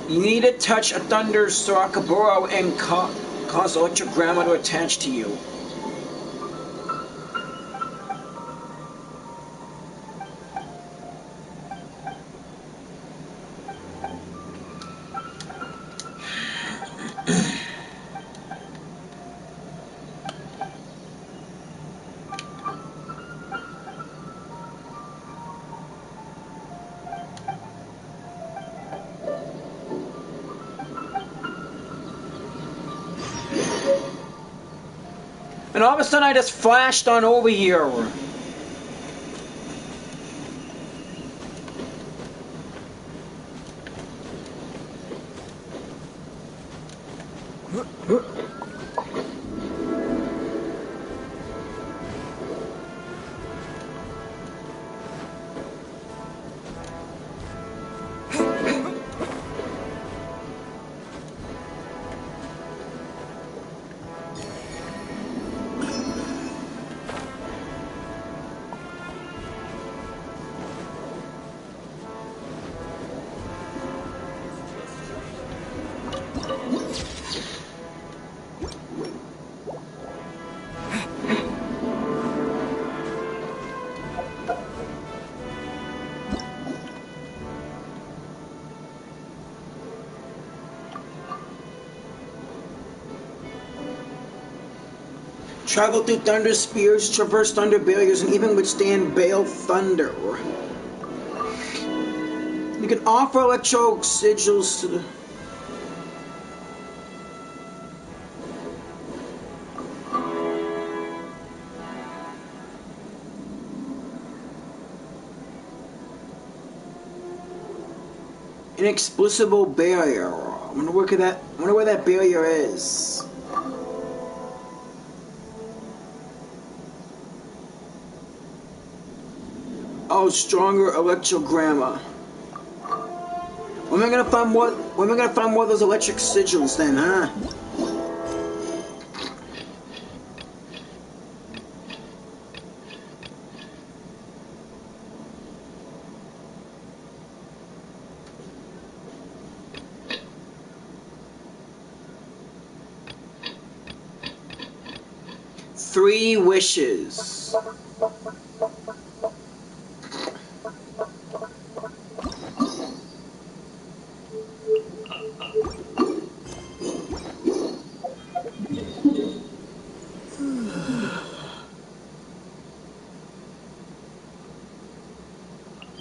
You need to touch a Thunderstruck burrow and cause electric grandma to attach to you. And all of a sudden I just flashed on over here. Travel through thunder spears, traverse thunder barriers, and even withstand Baal thunder. You can offer electro sigils to the... Inexplicable barrier. I wonder where that barrier is. Oh, stronger electrogramma. When am I gonna find more? When am I gonna find more of those electric sigils then, huh? Three wishes.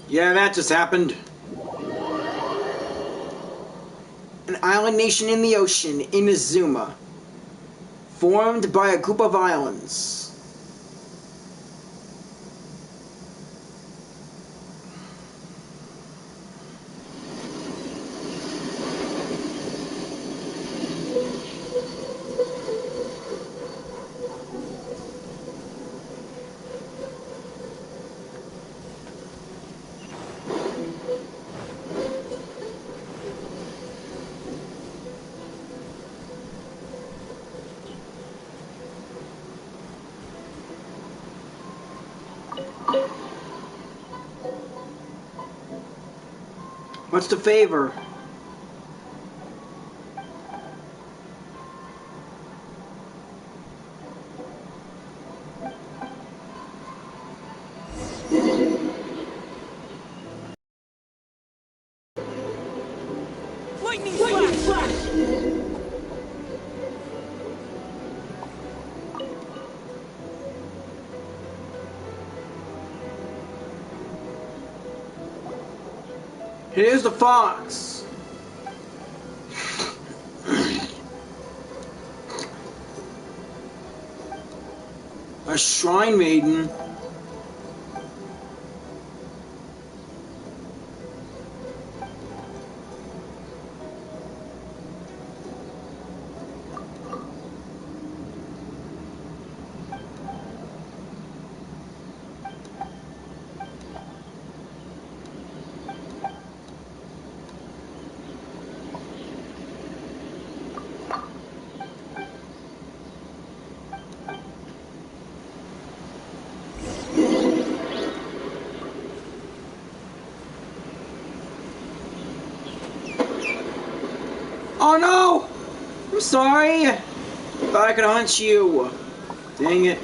Yeah, that just happened. An island nation in the ocean, Inazuma, formed by a group of islands. What's the favor? Lightning flash! Here's the fox. A shrine maiden. Oh no! I'm sorry! Thought I could hunt you. Dang it.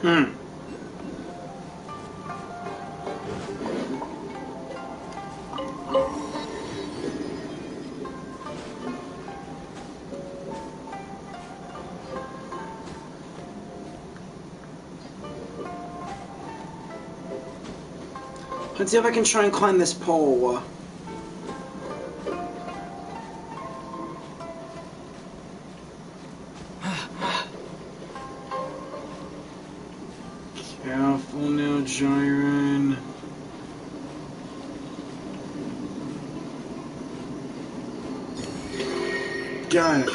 Let's see if I can try and climb this pole. Careful now, Jyran. Got it.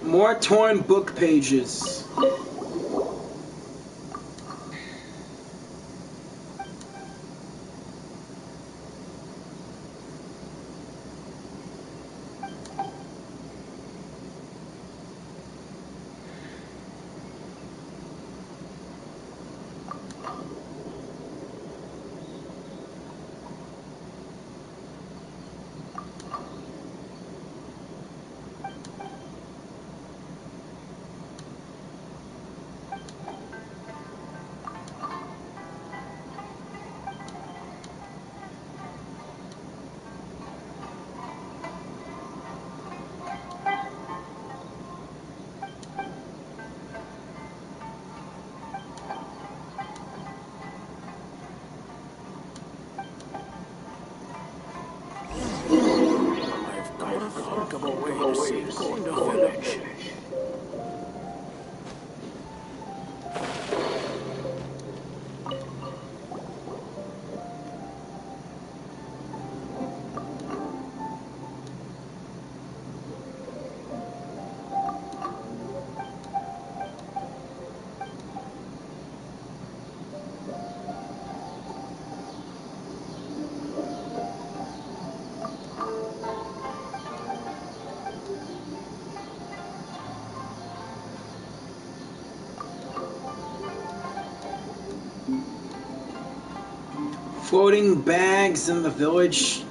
More torn book pages. Think of a way to save going to village. Floating bags in the village.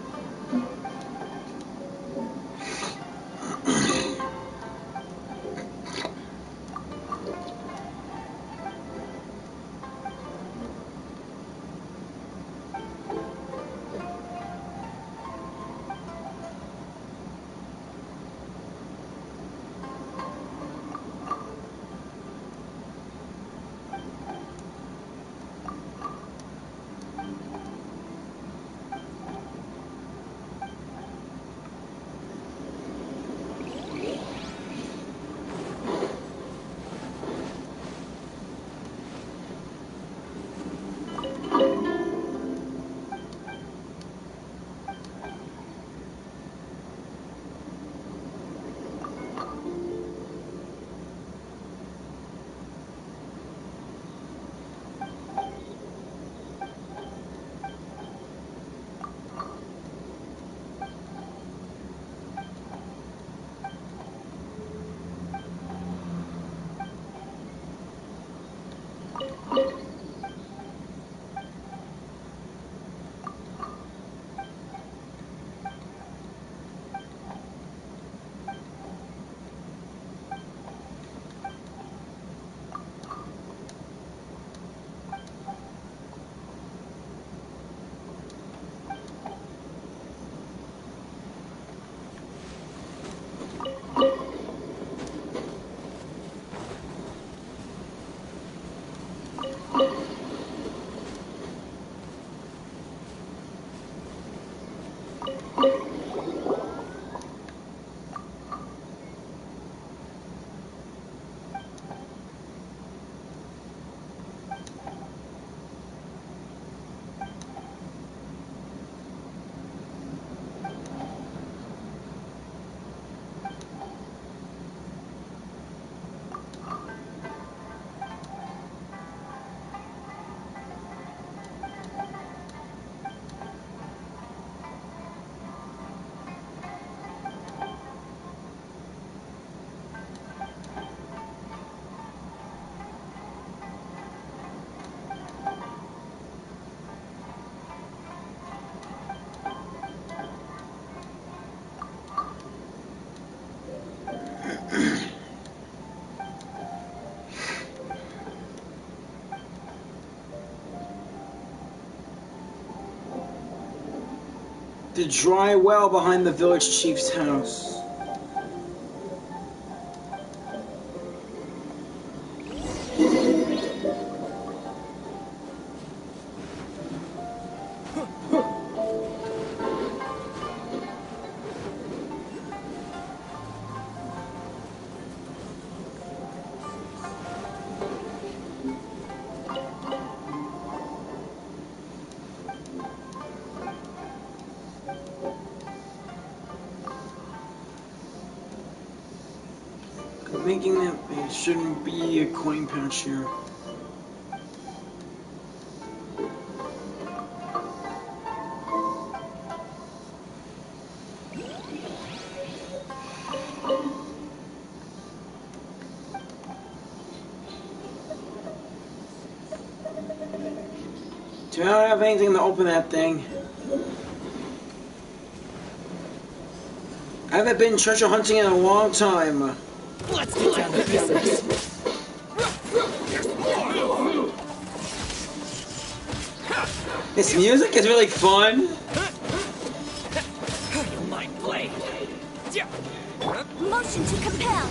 The dry well behind the village chief's house. Thinking that it shouldn't be a coin pouch here. Do I not have anything to open that thing? I haven't been treasure hunting in a long time. Let's get down to business. This music is really fun. Mind blade. Motion to compel.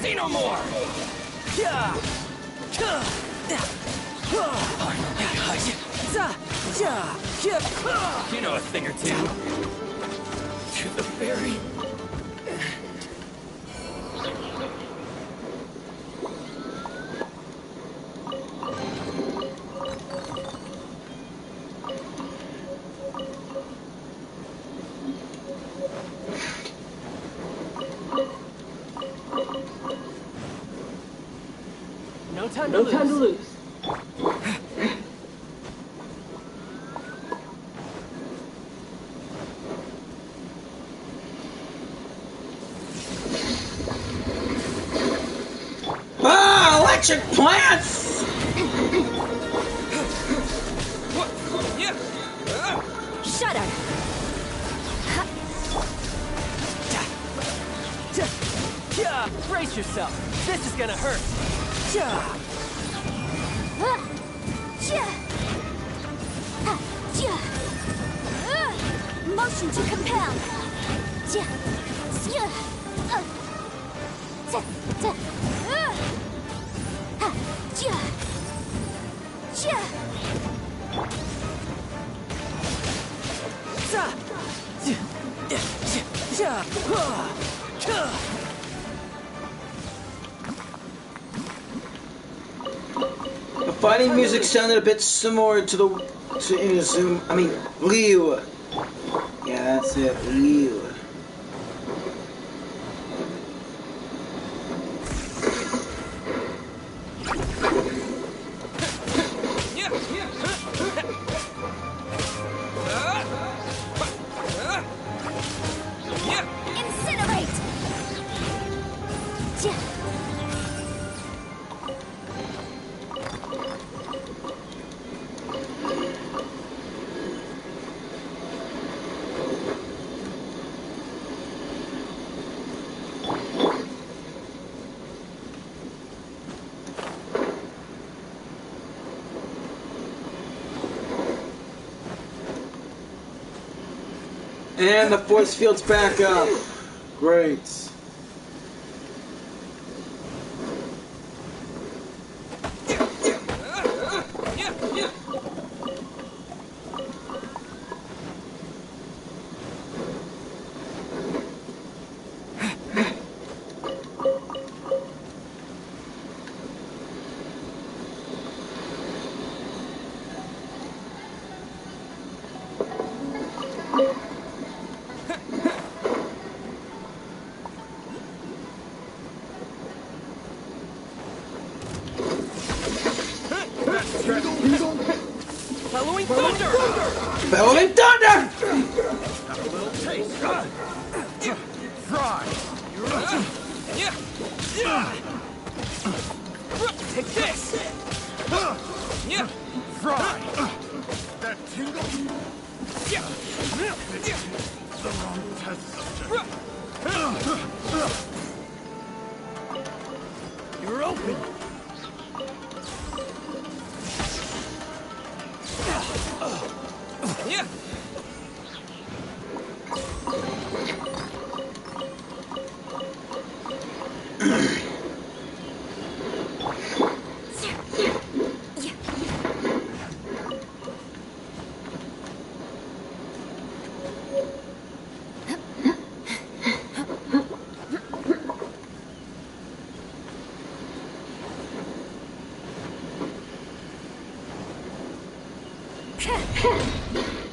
See no more. You know a thing or two. To the very. No time to lose. Electric plants! Shut her! Brace yourself. This is gonna hurt. Motion to compel. The fighting music sounded a bit similar to Inazuma. I mean, Liu. Yeah, that's it, Liu. And the force field's back up. Great. Bellowing thunder! Bellowing thunder! Have a little taste. Fry. Take this! Fry. That tingle? The wrong test subject. You're open!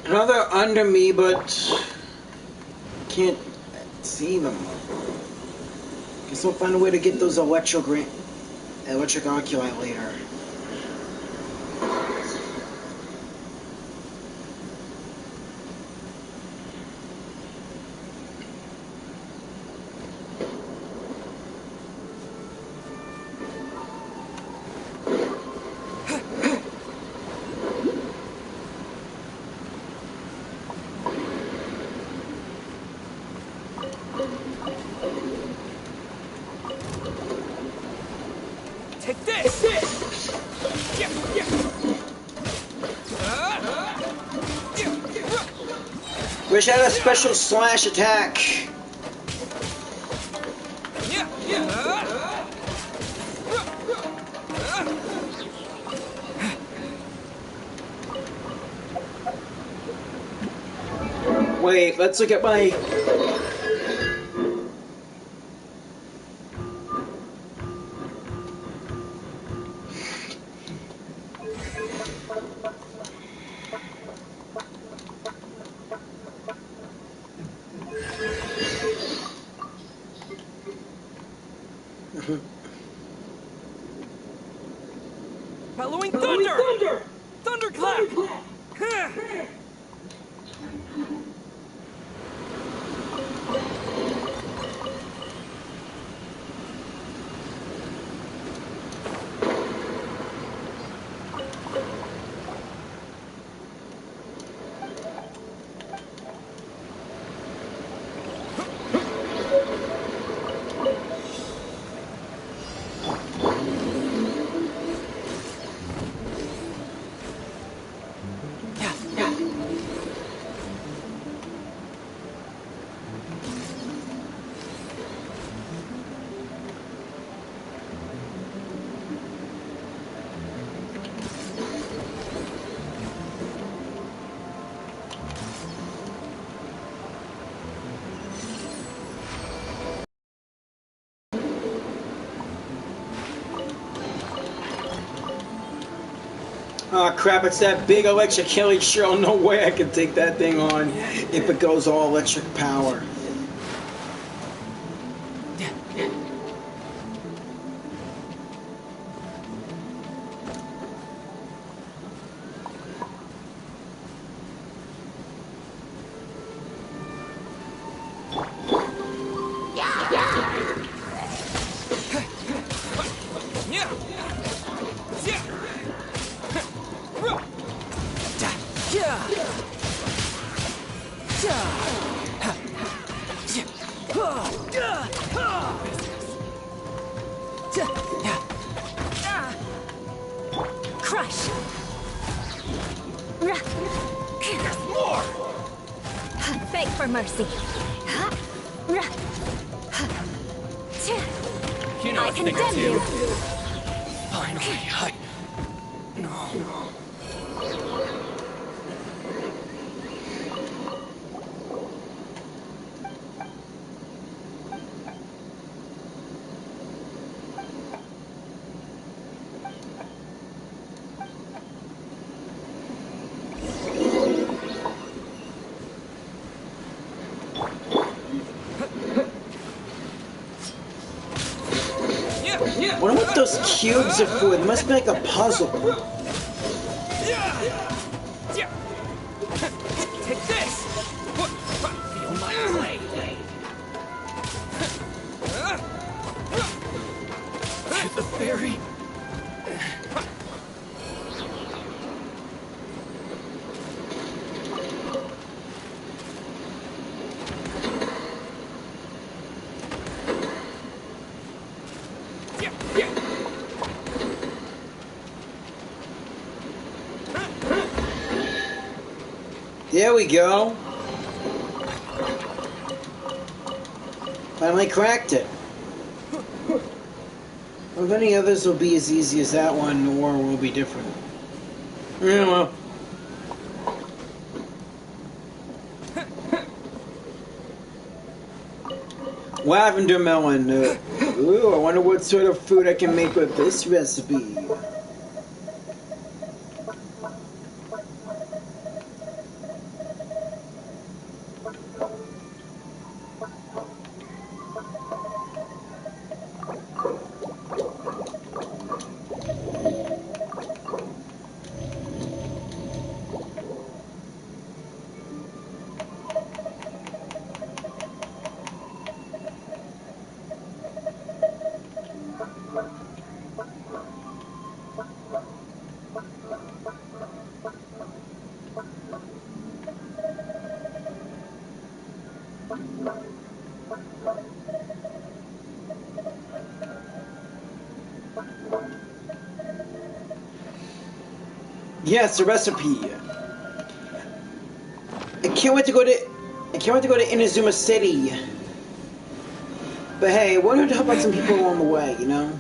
Another under me, but can't see them. Guess I'll find a way to get those electric oculi later. Take this! Wish I had a special slash attack. Wait, let's look at my... Bellowing thunder! Thunderclap! Oh crap, it's that big electric killing shell. No way I can take that thing on if it goes all electric power. Crush! More! Beg for mercy. You know I a thing or condemn two. you. Finally, No. I wonder what those cubes are for. It must be like a puzzle. Take this! Feel my blade! Hit the fairy! There we go. Finally cracked it. Well, if any others will be as easy as that one, or will be different. Yeah, well. Lavender melon. Ooh, I wonder what sort of food I can make with this recipe. Yes, a recipe. I can't wait to go to Inazuma City. But hey, why not help out some people along the way, you know?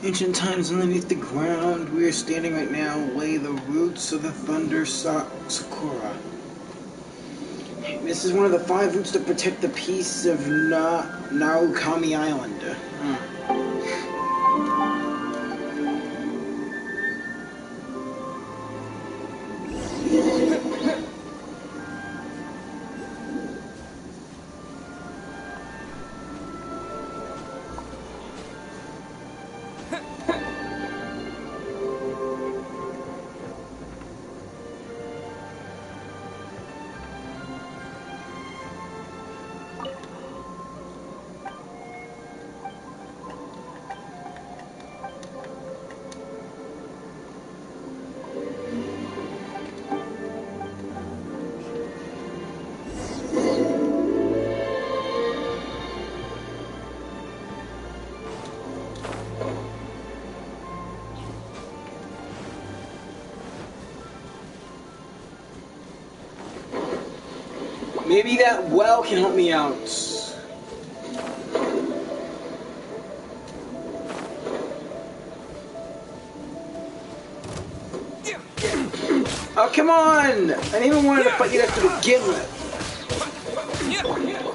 Ancient times underneath the ground we are standing right now lay the roots of the Thunder Sakura. This is one of the 5 roots that protect the peace of Narukami Island. Maybe that well can help me out. Oh, come on! I didn't even wanted to fight you guys to begin with.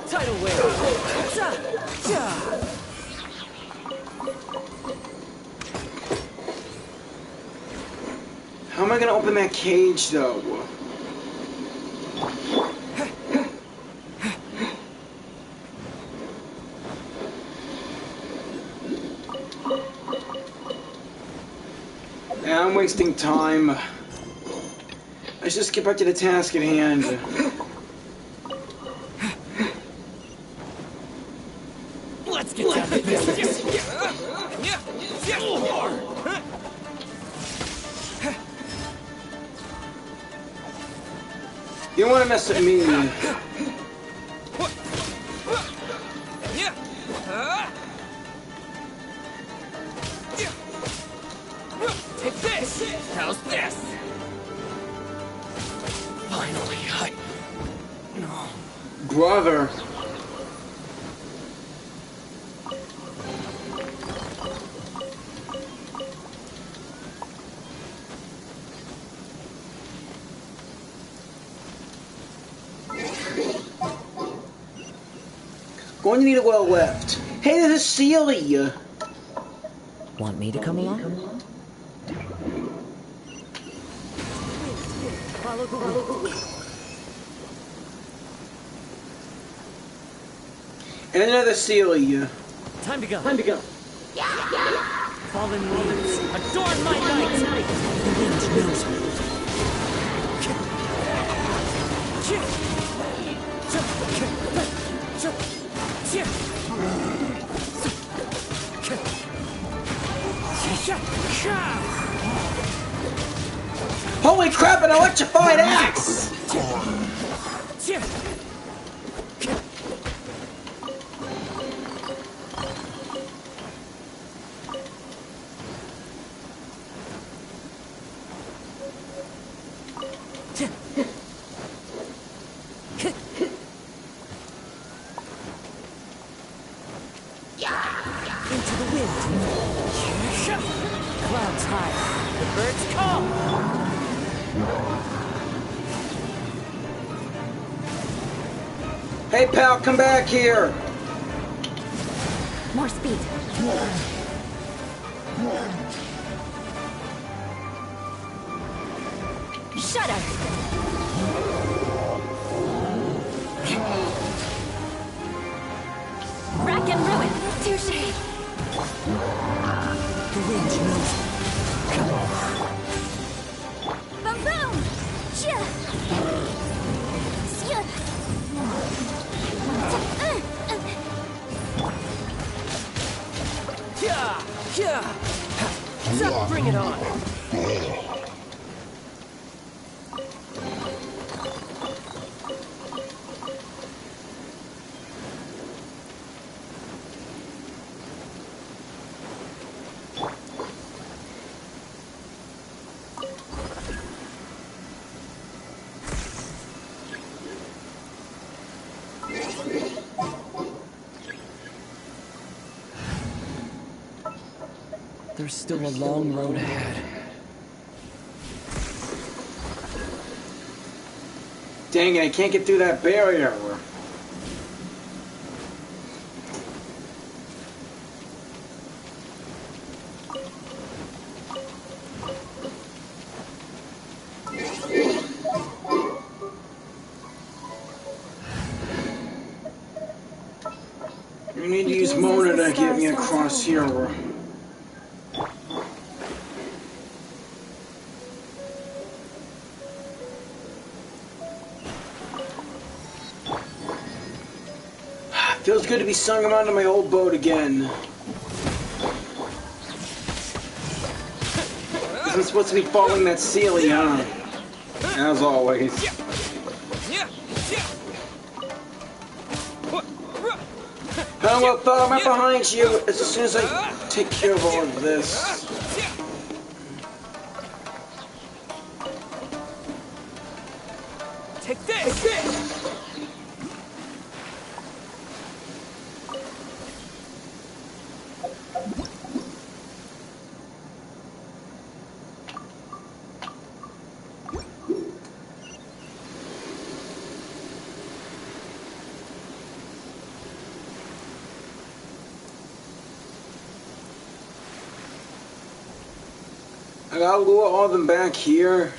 Tidal wave. How am I gonna open that cage, though? Yeah, I'm wasting time. Let's just get back to the task at hand. Let's get down to business. You don't want to mess with me. Take this! How's this? Finally, No. Brother. Going to need a well left. Hey, there's a Sealy. Want me to come along? Follow the wind. And another Sealy. Time to go. Time to go. Fallen leaves, adorn my night. The wind knows me. Holy crap, an electrified axe! Into the wind. Clouds high. The birds call. Hey pal, come back here! More speed. Shudder! Rack and ruin! Touché! The wind knows. Come on. Boom boom! Shia! Shia! Bring it on. There's still a long road ahead. Dang it, I can't get through that barrier. You need to use Mona to get me across here. Feels good to be sung around on my old boat again. I'm supposed to be following that Sealy, huh? As always. I'm gonna follow right behind you as soon as I take care of all of this. Take this! I gotta lure all of them back here.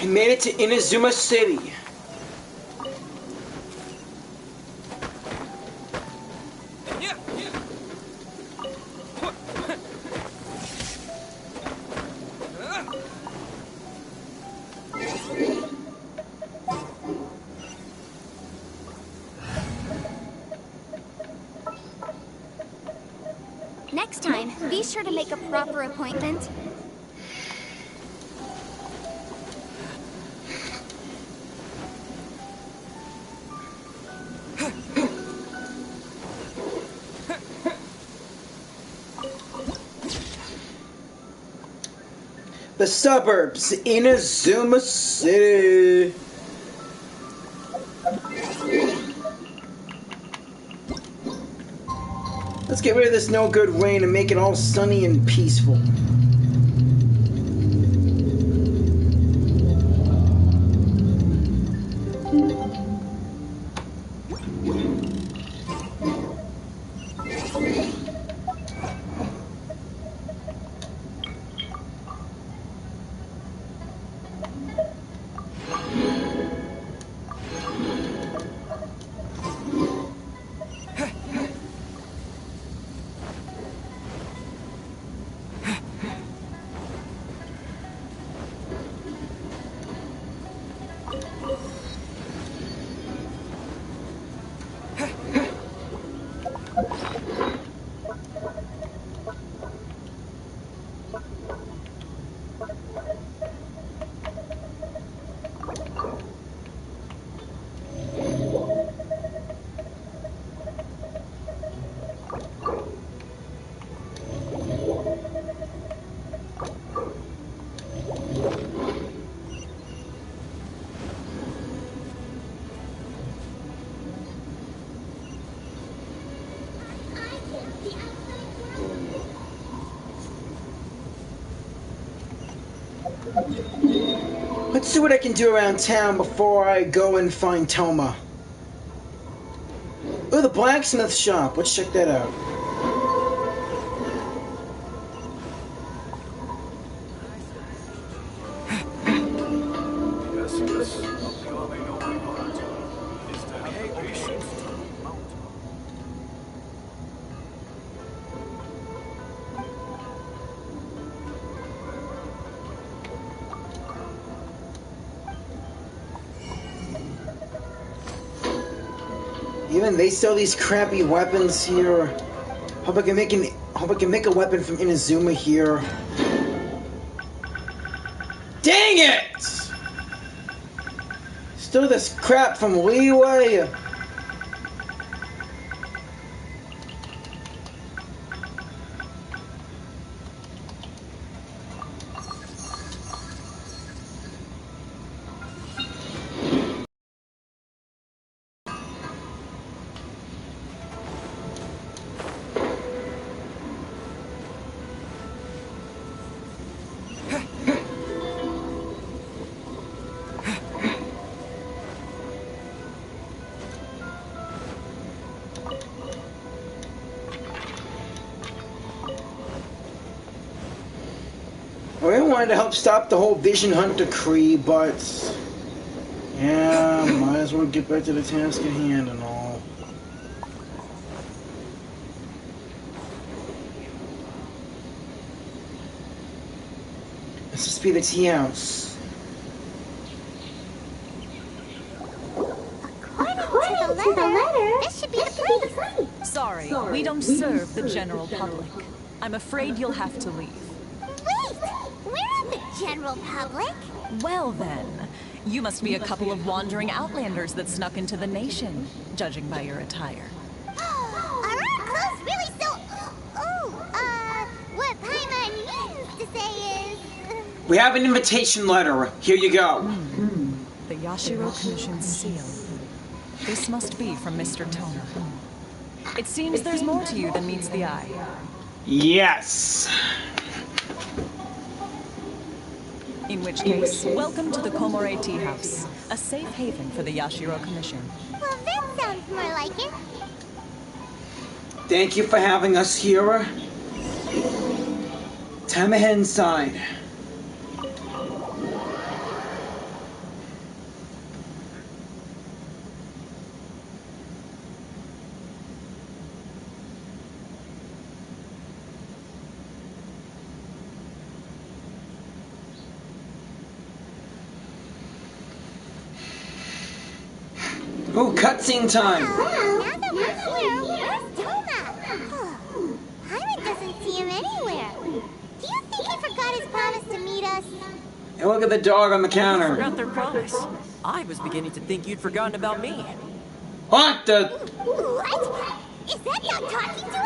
I made it to Inazuma City. Next time, be sure to make a proper appointment. The suburbs, Inazuma City. Let's get rid of this no good rain and make it all sunny and peaceful. Let's see what I can do around town before I go and find Thoma. Oh, the blacksmith shop. Let's check that out. Even they sell these crappy weapons here. Hope I can make a weapon from Inazuma here. Dang it! Still this crap from Leeway. I wanted to help stop the whole Vision Hunt decree, but yeah, might as well get back to the task at hand and all. Let's just be the tea house. According to the letter, this should be the place. Sorry, we don't serve the general public. I'm afraid you'll have to leave. Wait! We're not the general public. Well then, you must be a couple of wandering outlanders that snuck into the nation, judging by your attire. Are our clothes really so... Ooh, say is... We have an invitation letter. Here you go. The Yashiro Commission's seal. This must be from Mr. Thoma. It seems there's more to you than meets the eye. Yes. In which case, welcome to the Komore Tea House, a safe haven for the Yashiro Commission. Well, that sounds more like it. Thank you for having us here. Time ahead inside. Ooh, cutscene time! Now that we're here, where's Thoma? Hyman doesn't see him anywhere. Do you think he forgot his promise to meet us? And look at the dog on the counter. Forgot their promise. I was beginning to think you'd forgotten about me. What the? What? Is that dog talking to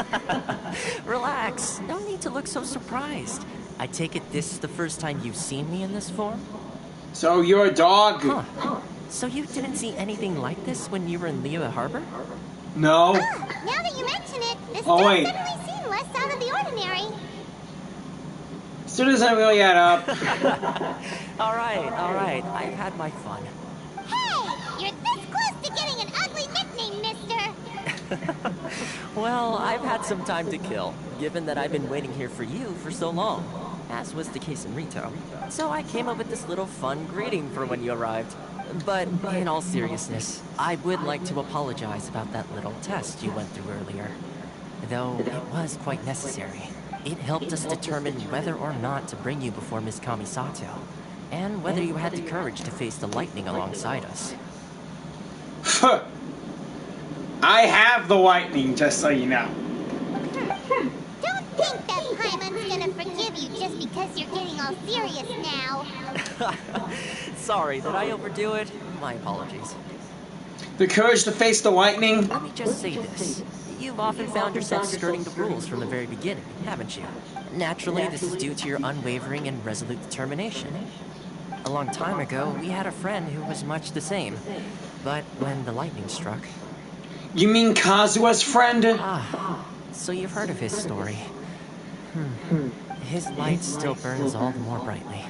us? Relax. No need to look so surprised. I take it this is the first time you've seen me in this form? So you're a dog? Huh. So you didn't see anything like this when you were in Liyue Harbor? No. Now that you mention it, this Oh, does wait. suddenly seem less out of the ordinary. Still doesn't really add up. All right. I've had my fun. Hey, you're this close to getting an ugly nickname, mister. Well, I've had some time to kill, given that I've been waiting here for you for so long, as was the case in Rito. So I came up with this little fun greeting for when you arrived. But in all seriousness, I would like to apologize about that little test you went through earlier. Though it was quite necessary. It helped us determine whether or not to bring you before Ms. Kamisato, and whether you had the courage to face the lightning alongside us. I have the lightning, just so you know. Don't think that Paimon's gonna forgive you just because you're getting all serious now. Sorry, did I overdo it? My apologies. The courage to face the lightning? Let me just say this. You've often found yourself skirting the rules from the very beginning, haven't you? Naturally, this is due to your unwavering and resolute determination. A long time ago, we had a friend who was much the same. But when the lightning struck... You mean Kazua's friend? Ah, so you've heard of his story. His light still burns all the more brightly.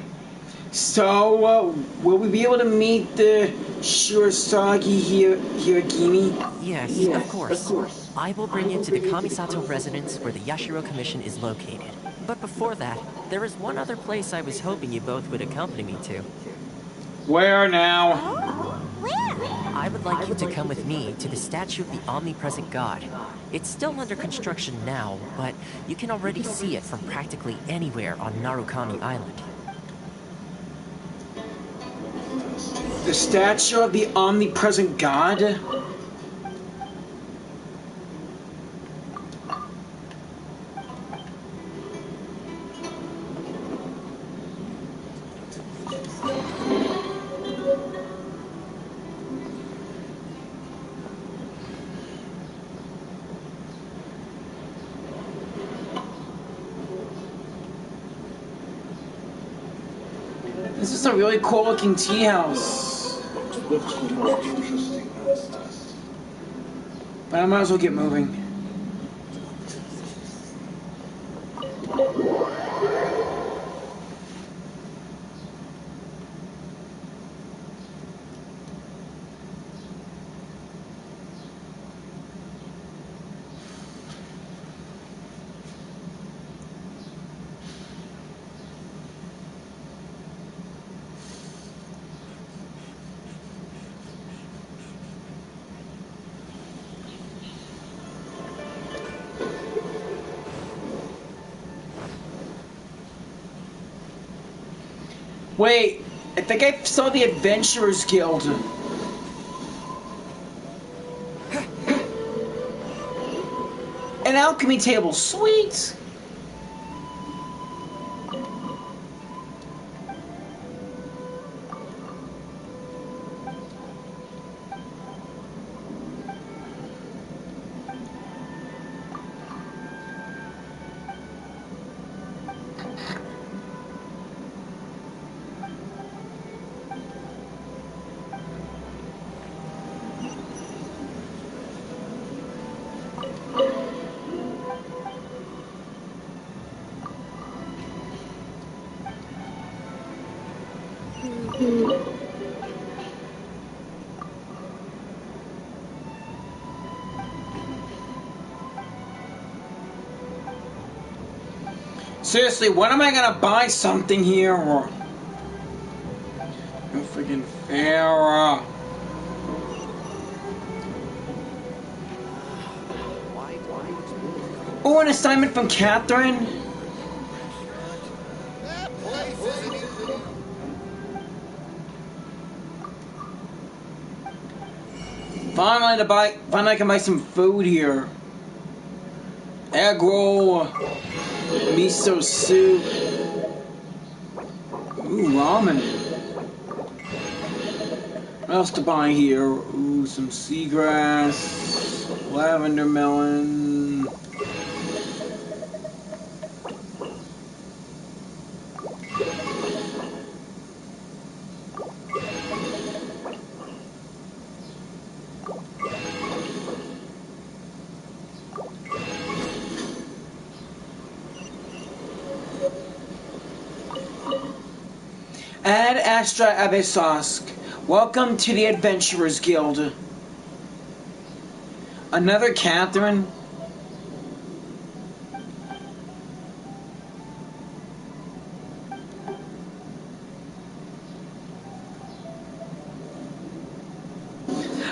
So, will we be able to meet the Shirasagi Hiragimi? Yes, of course. I will bring you to the Kamisato residence where the Yashiro Commission is located. But before that, there is one other place I was hoping you both would accompany me to. Where now? Where? I would like you to come with me to the statue of the omnipresent god. It's still under construction now, but you can already see it from practically anywhere on Narukami Island. The statue of the omnipresent god? This is a really cool looking tea house. But I might as well get moving. Wait, I think I saw the Adventurers Guild. An alchemy table, sweet! Seriously, when am I gonna buy something here? Or no freaking fair. Oh, an assignment from Catherine. Finally I can buy some food here. Egg roll, miso soup, ooh, ramen. What else to buy here? Ooh, some seagrass, lavender melon. Ad Astra Abysosk. Welcome to the Adventurers Guild. Another Catherine?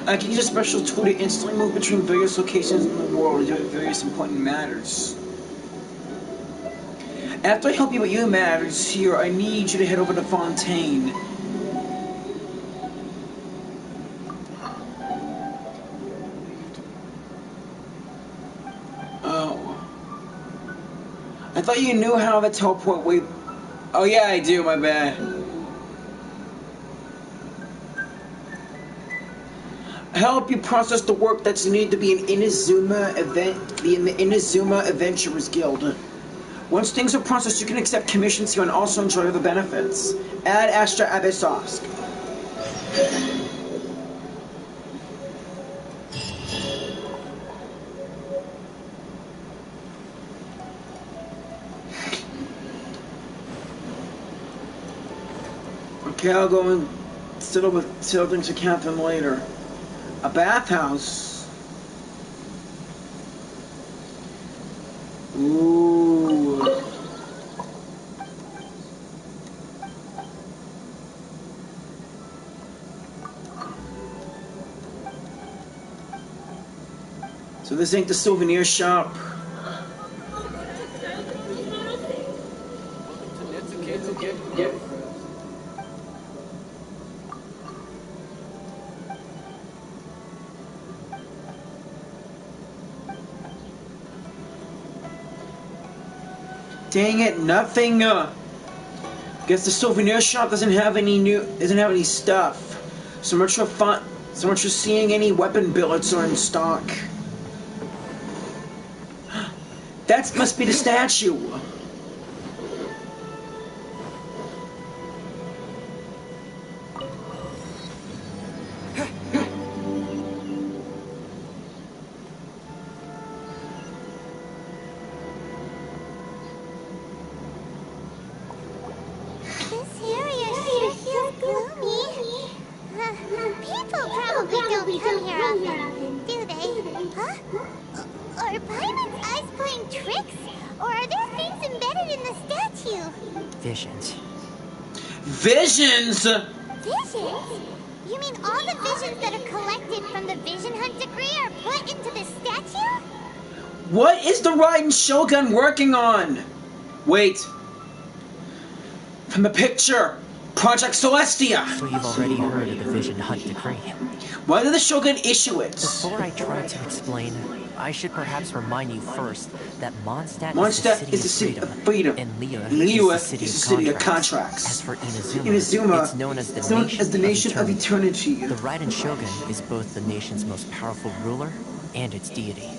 I can use a special tool to instantly move between various locations in the world to various important matters. After I help you with your matters here, I need you to head over to Fontaine. Oh. I thought you knew how to teleport way... Oh yeah, I do, my bad. Help you process the work that's needed to be an Inazuma Inazuma Adventurers Guild. Once things are processed, you can accept commissions here and also enjoy the benefits. Ad Astra Abysosk. Okay, I'll go and settle things with Catherine later. A bathhouse. Ooh. So this ain't the souvenir shop. Dang it, nothing. Guess the souvenir shop doesn't have any stuff. So much for seeing any weapon billets are in stock. That must be the statue. Visions? Visions? You mean all the visions that are collected from the Vision Hunt degree are put into this statue? What is the Raiden Shogun working on? Wait. From the picture, Project Celestia. So you've already heard of the Vision Hunt decree. Why did the Shogun issue it? Before I try to explain, I should perhaps remind you first that Mondstadt is the city of freedom, and Liyue is the city of contracts. As for Inazuma, it's known as the nation of eternity. The Raiden Shogun is both the nation's most powerful ruler and its deity.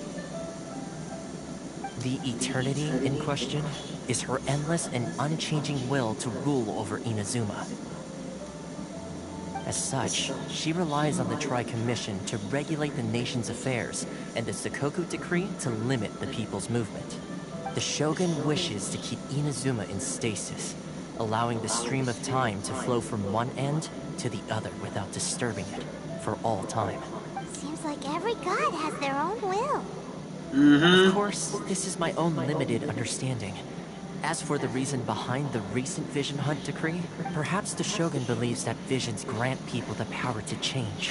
The eternity in question is her endless and unchanging will to rule over Inazuma. As such, she relies on the Tri-Commission to regulate the nation's affairs, and the Sakoku Decree to limit the people's movement. The Shogun wishes to keep Inazuma in stasis, allowing the stream of time to flow from one end to the other without disturbing it, for all time. Seems like every god has their own will. Of course, this is my own limited understanding. As for the reason behind the recent Vision Hunt decree, perhaps the Shogun believes that visions grant people the power to change,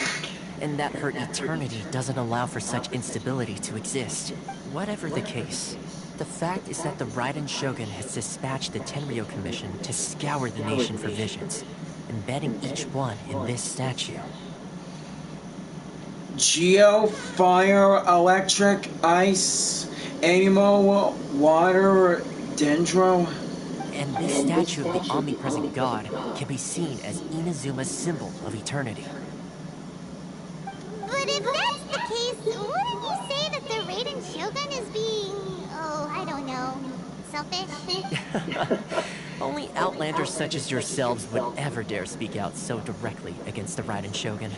and that her eternity doesn't allow for such instability to exist. Whatever the case, the fact is that the Raiden Shogun has dispatched the Tenryou Commission to scour the nation for visions, embedding each one in this statue. Geo, fire, electric, ice, animal, water, dendro. And this statue of the omnipresent god can be seen as Inazuma's symbol of eternity. But if that's the case, wouldn't you say that the Raiden Shogun is being, oh, I don't know, selfish? Only outlanders such as yourselves would ever dare speak out so directly against the Raiden Shogun.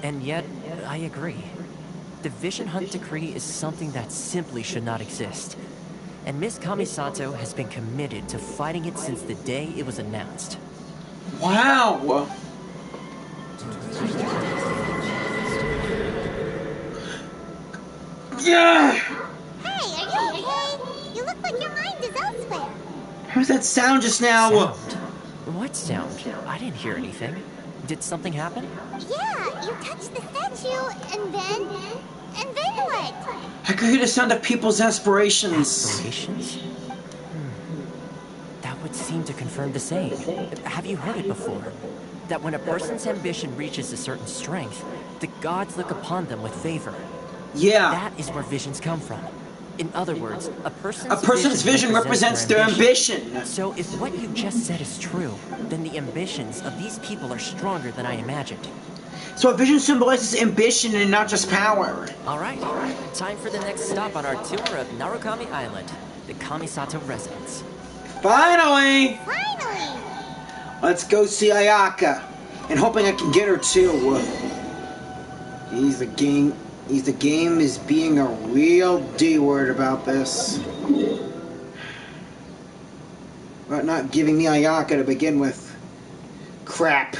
And yet, I agree. The Vision Hunt decree is something that simply should not exist. And Miss Kamisato has been committed to fighting it since the day it was announced. Wow! Yeah! Hey, are you okay? You look like your mind is elsewhere. Where's that sound just now? Sound? What sound? I didn't hear anything. Did something happen? Yeah, you touched the statue, and then what? I could hear the sound of people's aspirations. Aspirations? That would seem to confirm the saying. Have you heard it before? That when a person's ambition reaches a certain strength, the gods look upon them with favor. Yeah. That is where visions come from. In other words, a person's vision represents their ambition. So if what you just said is true, then the ambitions of these people are stronger than I imagined. So a vision symbolizes ambition and not just power. Alright, time for the next stop on our tour of Narukami Island, the Kamisato residence. Finally! Finally! Let's go see Ayaka. And hoping I can get her too. The game is being a real D-word about this. About not giving me Ayaka to begin with. Crap.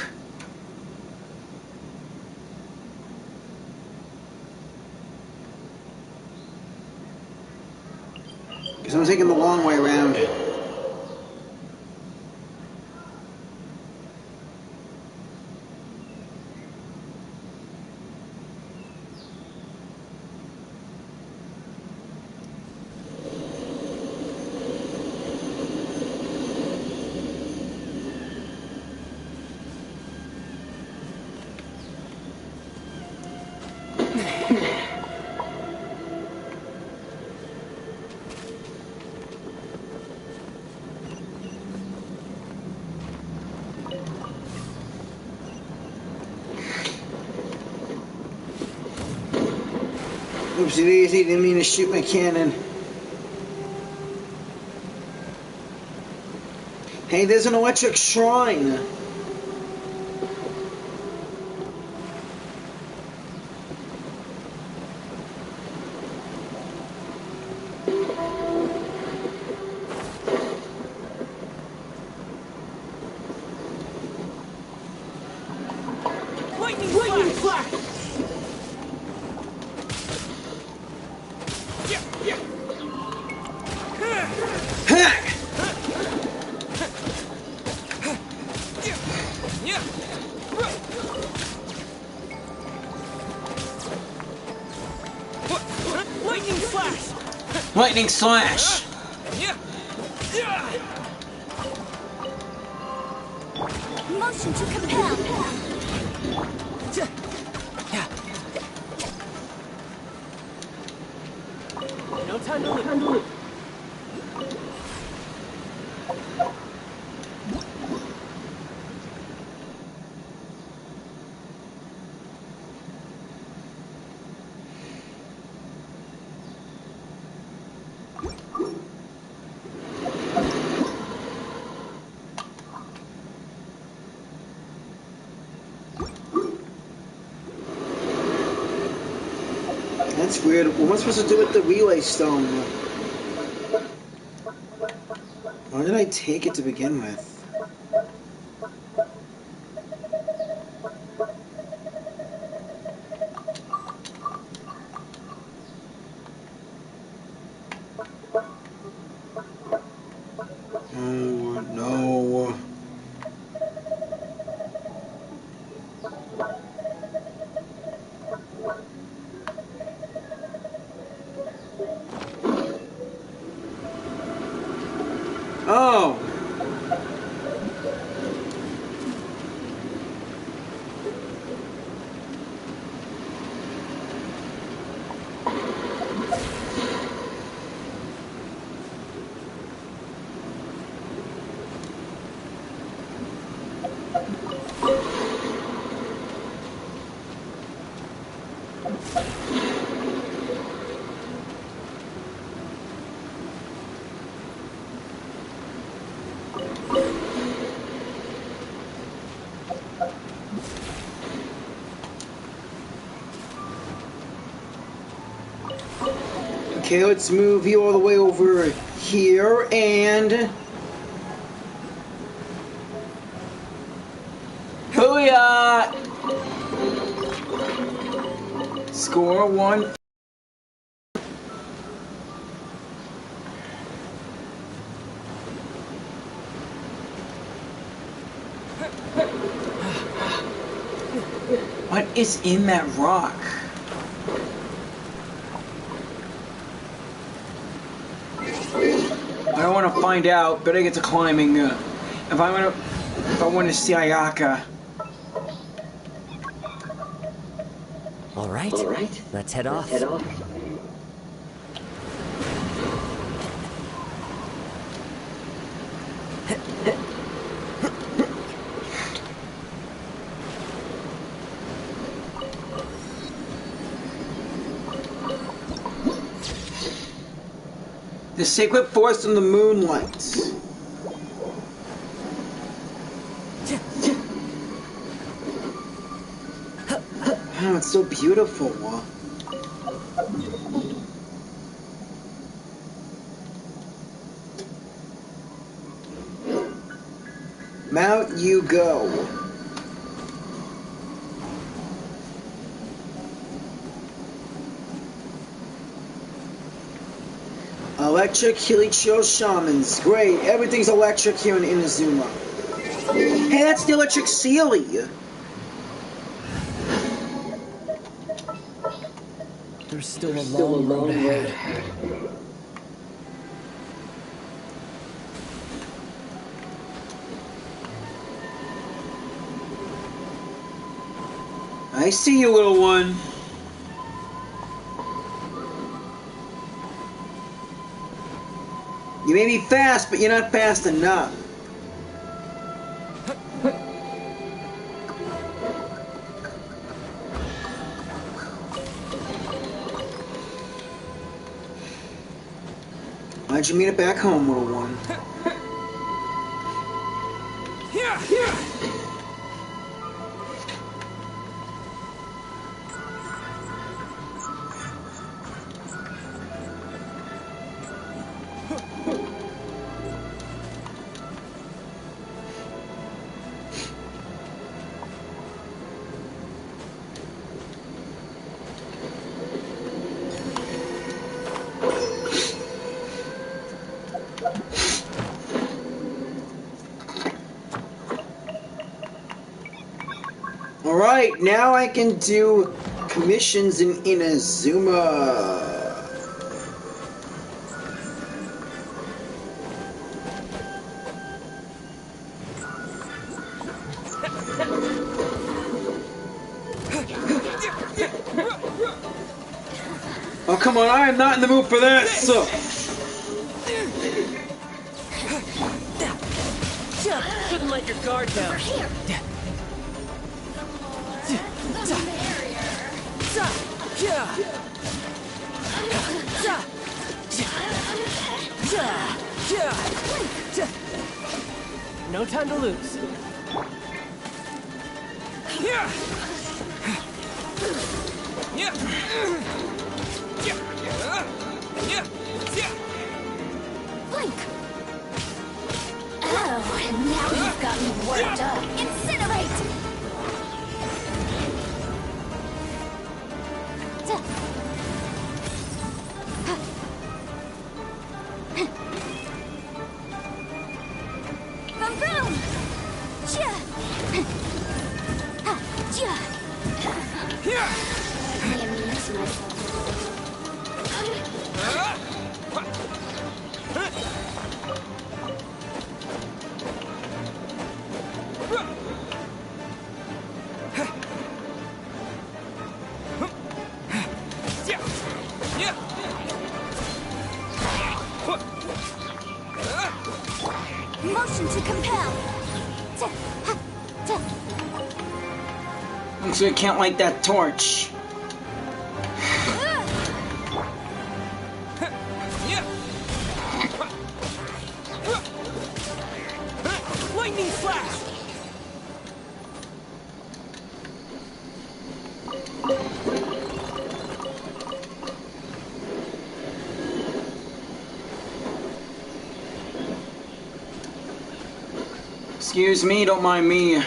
Because I'm taking the long way around. Oopsie daisy, didn't mean to shoot my cannon. Hey, there's an electric shrine. Lightning flash! Lightning slash! Motion to compel. No time to live. That's weird. What am I supposed to do with the relay stone? Why did I take it to begin with? Oh, no. Oh. Okay, let's move you all the way over here and... Booyah! Score 1. What is in that rock? I don't want to find out, but I get to climbing. If I want to see Ayaka. All right, let's head off. The sacred forest in the moonlight. Oh, it's so beautiful. Mount you go. Electric Hilichio Shamans. Great. Everything's electric here in Inazuma. Hey, that's the electric Sealy. There's still a long road ahead. I see you, little one. You may be fast, but you're not fast enough. Why'd you meet it back home, little one? Alright, now I can do commissions in Inazuma. Oh, come on, I am not in the mood for this! Shouldn't let your guard down. No time to lose. Link! Oh, and now you've got me worked up. Incinerate! Motion to compel. So I can't light that torch. Lightning flash! Excuse me, don't mind me.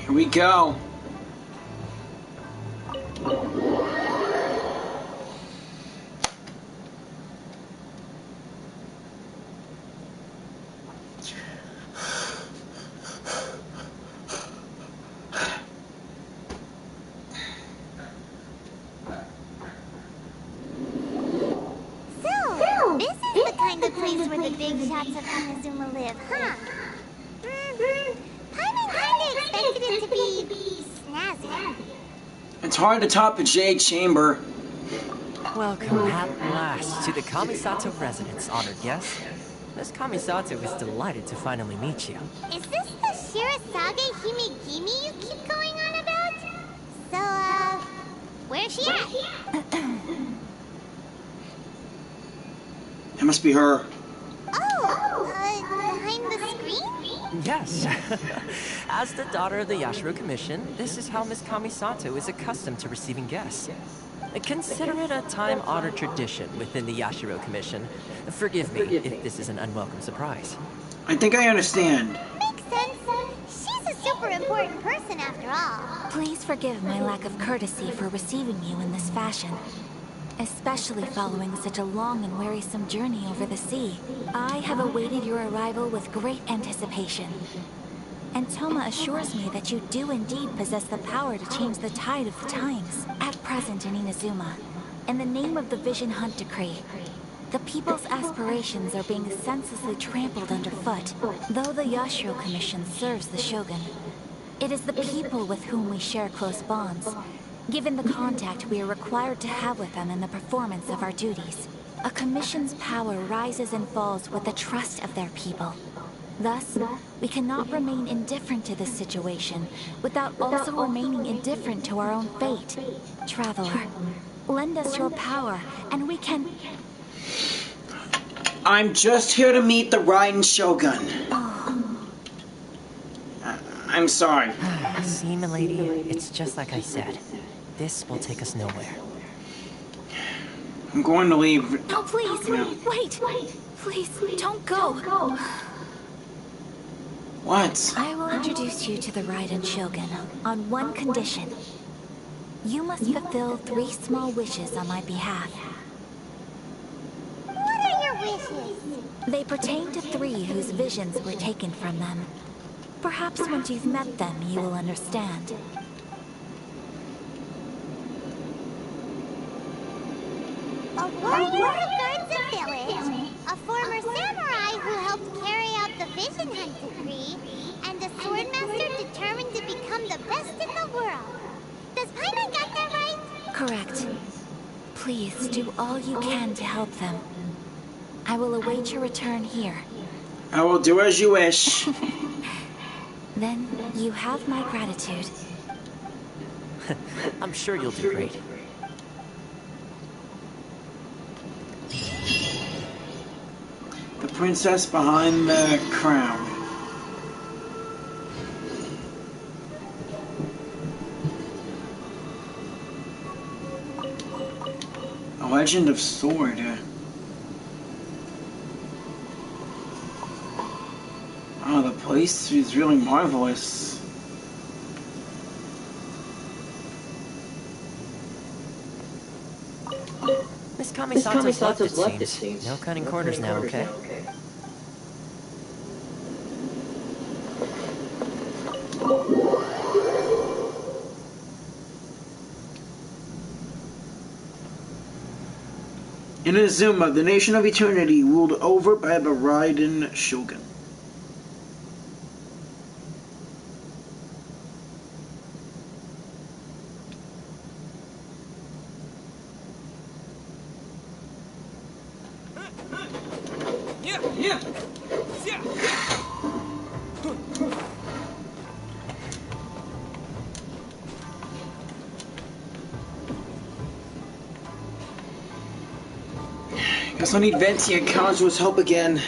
Here we go. This is the kind of place where the big shots of Inazuma live, huh? Paimon kinda expected it to be snazzy. It's hard to top a jade chamber. Welcome at last to the Kamisato residence, honored guest. Miss Kamisato is delighted to finally meet you. Is this the Shirasage Himegimi you keep going on about? So, where's she at? It must be her. Behind the screen? Yes. As the daughter of the Yashiro Commission, this is how Miss Kamisato is accustomed to receiving guests. Consider it a time-honored tradition within the Yashiro Commission. Forgive me if this is an unwelcome surprise. I think I understand. Makes sense. She's a super important person after all. Please forgive my lack of courtesy for receiving you in this fashion. Especially following such a long and wearisome journey over the sea. I have awaited your arrival with great anticipation. And Thoma assures me that you do indeed possess the power to change the tide of the times. At present in Inazuma, in the name of the Vision Hunt Decree, the people's aspirations are being senselessly trampled underfoot. Though the Yashiro Commission serves the Shogun, it is the people with whom we share close bonds, given the contact we are required to have with them in the performance of our duties. A commission's power rises and falls with the trust of their people. Thus, we cannot remain indifferent to this situation without also remaining indifferent to our own fate. Traveler, lend us your power, and we can... I'm just here to meet the Raiden Shogun. I'm sorry. See, milady, it's just like I said. This will take us nowhere. I'm going to leave. No, please, wait. Please, don't go. What? I will introduce you to the Raiden Shogun on one condition. You must fulfill 3 small wishes on my behalf. What are your wishes? They pertain to 3 whose visions were taken from them. Perhaps once you've met them, you will understand. A warrior who guards a village, a former samurai who helped carry out the Vision Hunt decree, and a swordmaster determined to become the best in the world. Does Paimon got that right? Correct. Please do all you can to help them. I will await your return here. I will do as you wish. Then you have my gratitude. I'm sure you'll do great. The princess behind the crown. A legend of sword. Oh, the place is really marvelous. Miss Kamisato's left, it seems. No cutting corners now, okay? Inazuma, the nation of eternity, ruled over by the Raiden Shogun. Guess I need Venti and Kazuo's help again.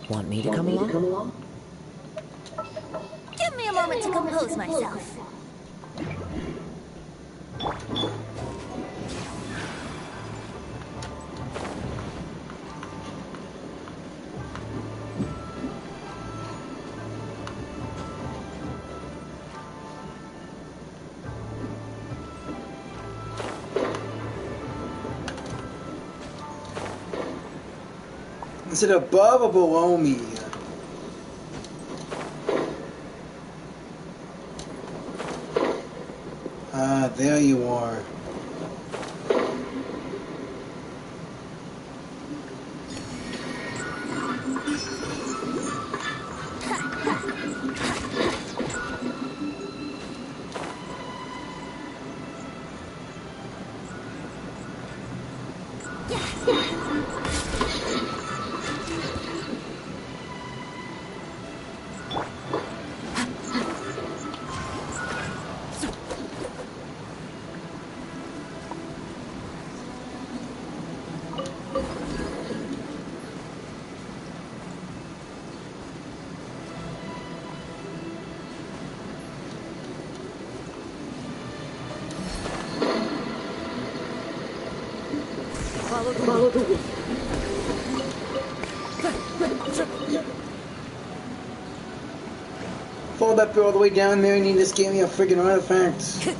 Want me to come along? Give me a moment to compose myself. Is it above or below me? Ah, there you are. Follow the wind. Fall that bill all the way down there and you just gave me a friggin' artifact.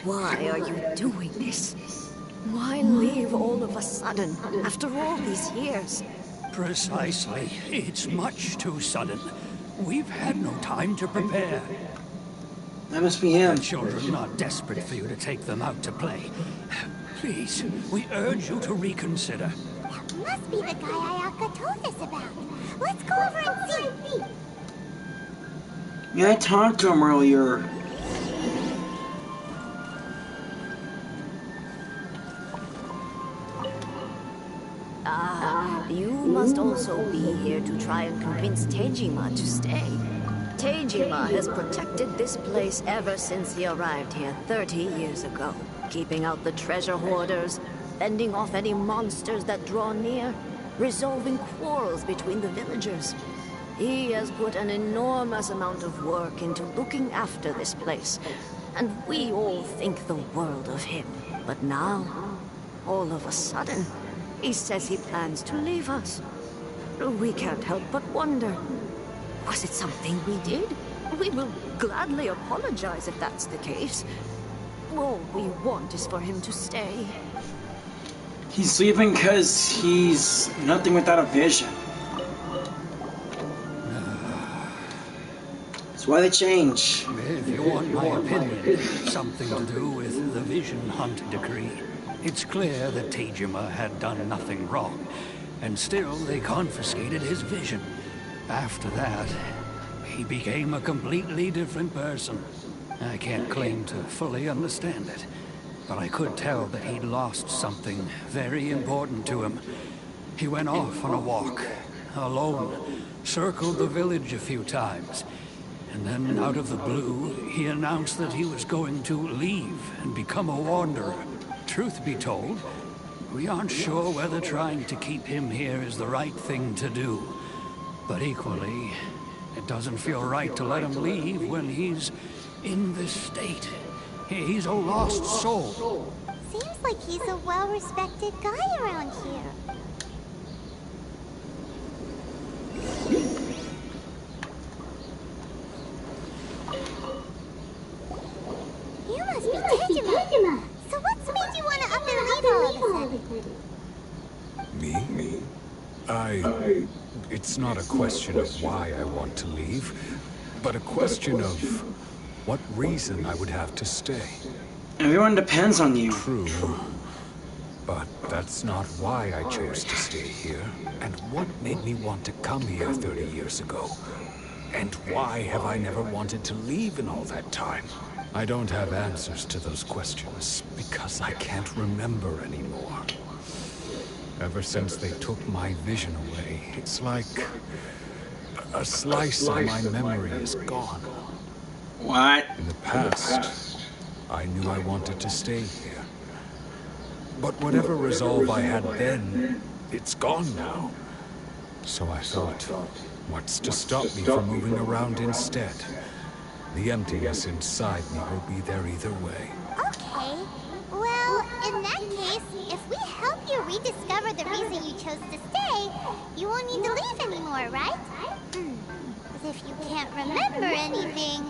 Why are you doing this? Why leave all of a sudden, after all these years? Precisely. It's much too sudden. We've had no time to prepare. That must be him. The children are desperate for you to take them out to play. Please, we urge you to reconsider. That must be the guy Ayaka told us about. Let's go over and see. Yeah, I talked to him earlier. You must also be here to try and convince Tejima to stay. Tejima has protected this place ever since he arrived here 30 years ago, keeping out the treasure hoarders, fending off any monsters that draw near, resolving quarrels between the villagers. He has put an enormous amount of work into looking after this place, and we all think the world of him. But now, all of a sudden, he says he plans to leave us. We can't help but wonder, was it something we did? We will gladly apologize if that's the case. All we want is for him to stay. He's leaving because he's nothing without a vision. That's why they change. If you want my opinion, it's something to do with the Vision Hunt decree. It's clear that Tejima had done nothing wrong, and still they confiscated his vision. After that, he became a completely different person. I can't claim to fully understand it, but I could tell that he'd lost something very important to him. He went off on a walk, alone, circled the village a few times, and then out of the blue, he announced that he was going to leave and become a wanderer. Truth be told, we aren't sure whether trying to keep him here is the right thing to do. But equally, it doesn't feel right to let him leave when he's in this state. He's a lost soul. Seems like he's a well-respected guy around here. You must be Tejima. So what's made you want to up and leave all of a sudden? Me? It's not a question of why I want to leave, but a question of what reason I would have to stay. Everyone depends on you. True. But that's not why I chose to stay here. And what made me want to come here 30 years ago? And why have I never wanted to leave in all that time? I don't have answers to those questions, because I can't remember anymore. Ever since they took my vision away, it's like a slice of my memory is gone. What? In the past, I knew I wanted to stay here. But whatever resolve I had then, it's gone now. So I thought, what's to stop me from moving around instead? The emptiness inside me will be there either way. Okay. Well, in that case, if we help you rediscover the reason you chose to stay, you won't need to leave anymore, right? But if you can't remember anything,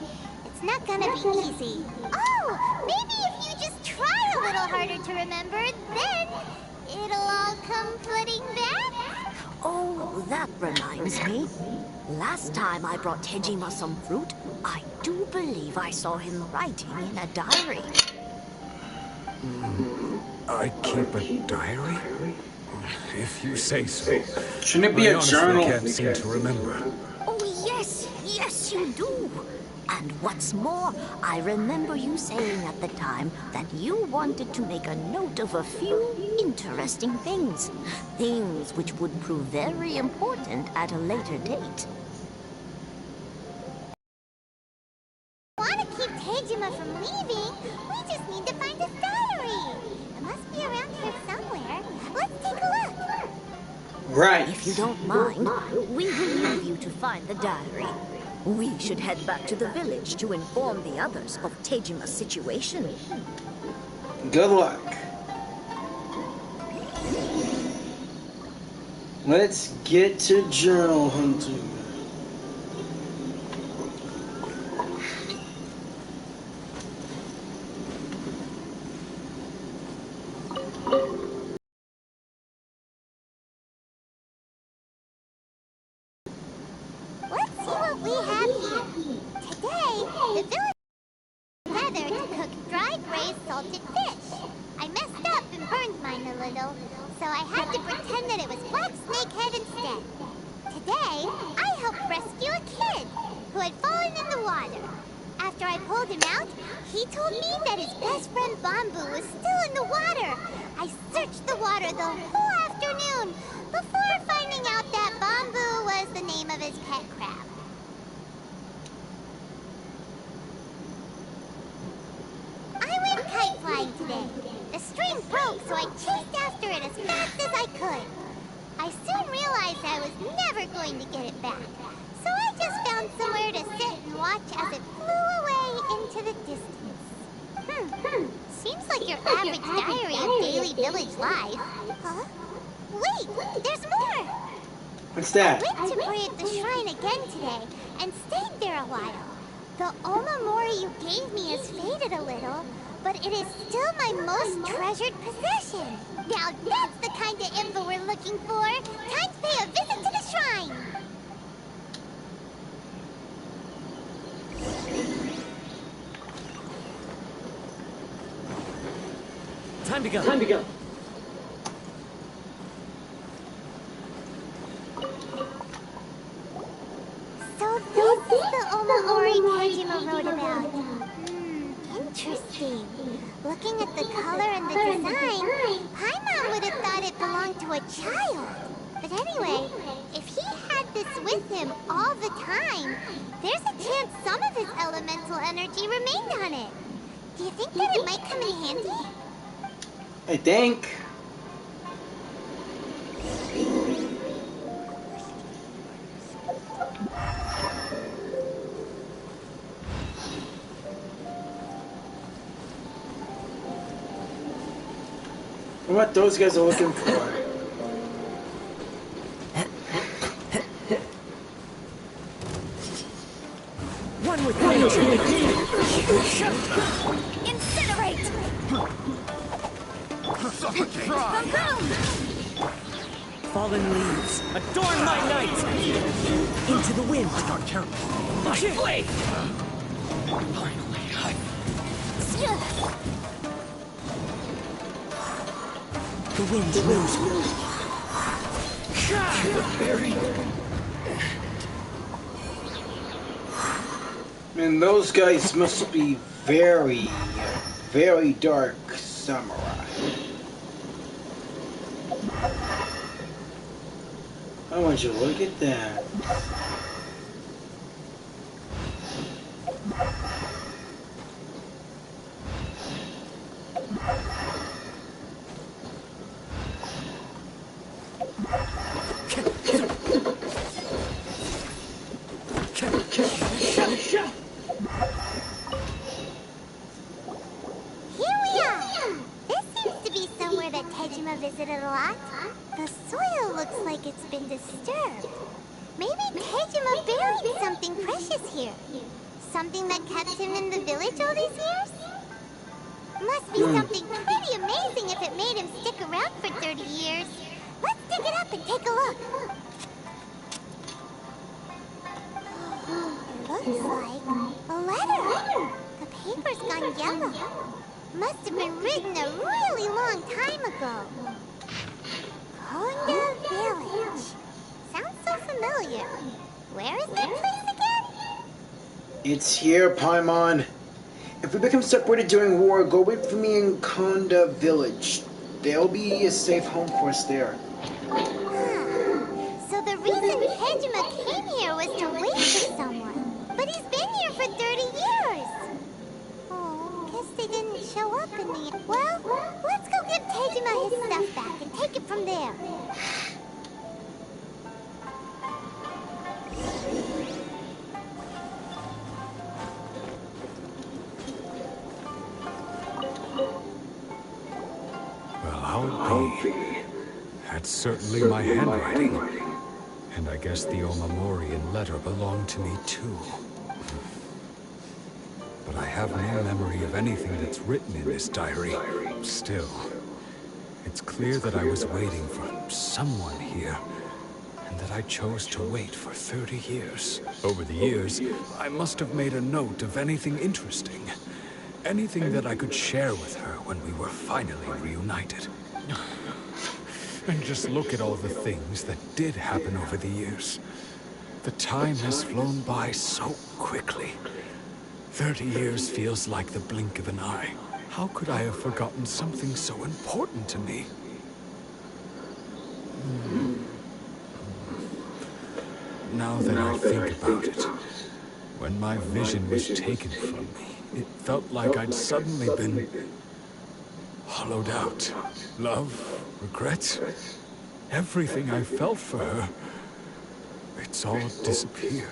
it's not gonna be easy. Oh, maybe if you just try a little harder to remember, then it'll all come flooding back? Oh, that reminds me. Last time I brought Tejima some fruit, I do believe I saw him writing in a diary. I keep a diary? If you say so. Shouldn't it be a journal? I can't seem to remember. Oh, yes, you do. And what's more, I remember you saying at the time that you wanted to make a note of a few interesting things. Things which would prove very important at a later date. Want to keep Tejima from leaving? We just need to find his diary. It must be around here somewhere. Let's take a look. Right. If you don't mind, we will leave you to find the diary. We should head back to the village to inform the others of Tejima's situation. Good luck. Let's get to journal hunting. Let's see what we have here. Today, the village gathered to cook dry braised salted fish. I messed up and burned mine a little, so I had to pretend that it was black snakehead instead. Today, I helped rescue a kid. who had fallen in the water. After I pulled him out, he told me that his best friend Bamboo was still in the water. I searched the water the whole afternoon before finding out that Bamboo was the name of his pet crab. I went kite flying today. The string broke, so I chased after it as fast as I could. I soon realized I was never going to get it back, so I just found somewhere to sit and watch as it flew away into the distance. Seems like your average diary of daily village life. Huh? Wait, there's more! What's that? I went to pray at the shrine again today and stayed there a while. The Omamori you gave me has faded a little, but it is still my most treasured possession. Now that's the kind of info we're looking for. Time to pay a visit to the shrine. Time to go. Time to go. So this is the Omamori Kajima wrote about. Interesting. Looking at the color and the design, Paimon would have thought it belonged to a child. But anyway, if he had this with him all the time, there's a chance some of his elemental energy remained on it. Do you think that it might come in handy? I think. What those guys are looking for. One with Incinerate! Fallen leaves, adorn my night! Into the wind! My blade! Finally, the wind moves me. Man, those guys must be very, very dark samurai. I want you to look at that. Here we are! This seems to be somewhere that Tejima visited a lot. The soil looks like it's been disturbed. Maybe Tejima buried something precious here. Something that kept him in the village all these years? Must be something pretty amazing if it made him stick around for 30 years. Let's dig it up and take a look. It looks like a letter. The paper's gone yellow. Must have been written a really long time ago. Konda Village. Sounds so familiar. Where is that place again? It's here, Paimon. If we become separated during war, go wait for me in Konda Village. There'll be a safe home for us there. So the reason Tejima came here was to wait for someone. But he's been here for 30 years. Oh, guess they didn't show up in the end. Well, let's go give Tejima his stuff back and take it from there. Well, I'll be. That's certainly my handwriting. And I guess the Omamorian letter belonged to me too. But I have no memory of anything that's written in this diary. Still, it's clear that I was waiting for someone here, and that I chose to wait for 30 years. Over the years, I must have made a note of anything interesting. Anything that I could share with her when we were finally reunited. And just look at all the things that did happen over the years. The time has flown by so quickly. 30 years feels like the blink of an eye. How could I have forgotten something so important to me? Now that I think about it, when my vision was taken from me, it felt like I'd suddenly been hollowed out. Love, regret, everything I felt for her, it's all disappeared.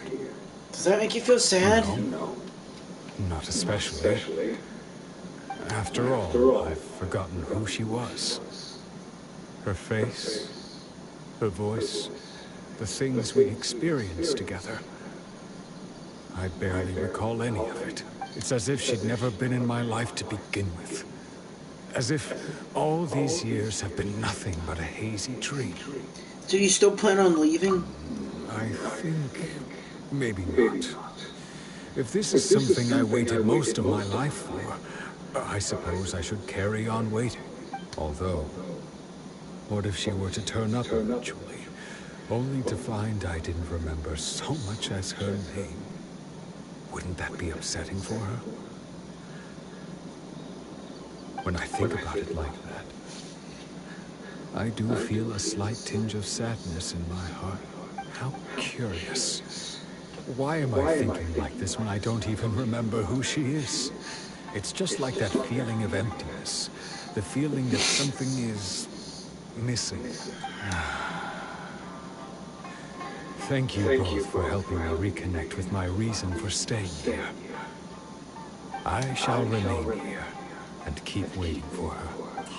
Does that make you feel sad? No, not especially. After all, I've forgotten who she was. Her face, her voice, the things we experienced together. I barely recall any of it. It's as if she'd never been in my life to begin with. As if all these years have been nothing but a hazy dream. Do you still plan on leaving? I think maybe not. If this is something I waited most of my life for, I suppose I should carry on waiting. Although, what if she were to turn up eventually, only to find I didn't remember so much as her name? Wouldn't that be upsetting for her? When I think about it like that, I do feel a slight tinge of sadness in my heart. How curious. Why am I thinking like this when I don't even remember who she is? It's just like that feeling of emptiness. The feeling that something is missing. Thank you both for helping me reconnect with my reason for staying here. I shall remain here and keep waiting for her.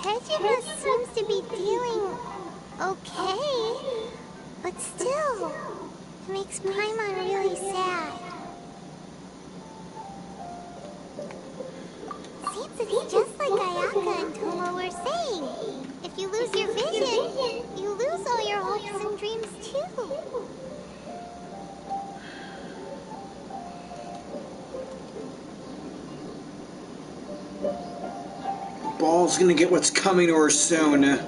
Tejima seems to be dealing okay, but still, it makes Paimon really sad. Seems it's just like Ayaka and Thoma were saying. If you lose your vision, you lose all your hopes and dreams too. Baal's gonna get what's coming to her soon.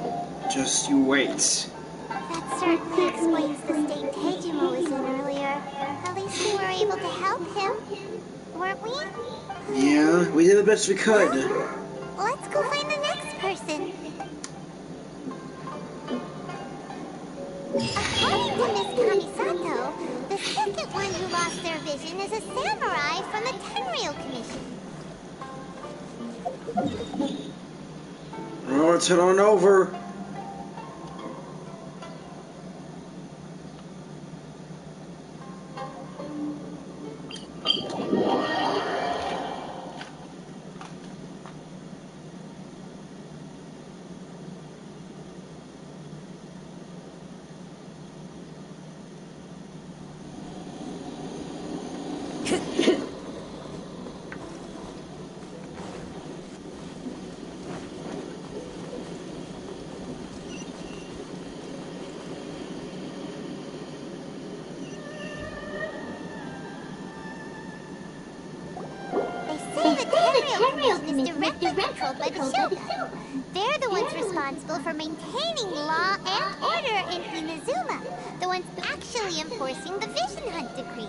Just you wait. That certainly explains the state Tejima was in earlier. At least we were able to help him, weren't we? Yeah, we did the best we could. Let's go find the next person. According to Miss Kamisato, the second one who lost their vision is a samurai from the Tenryou Commission. Well, let's head on over. Is directly controlled by the Shogun. They're the ones responsible for maintaining law and order in Inazuma. The ones actually enforcing the Vision Hunt decree.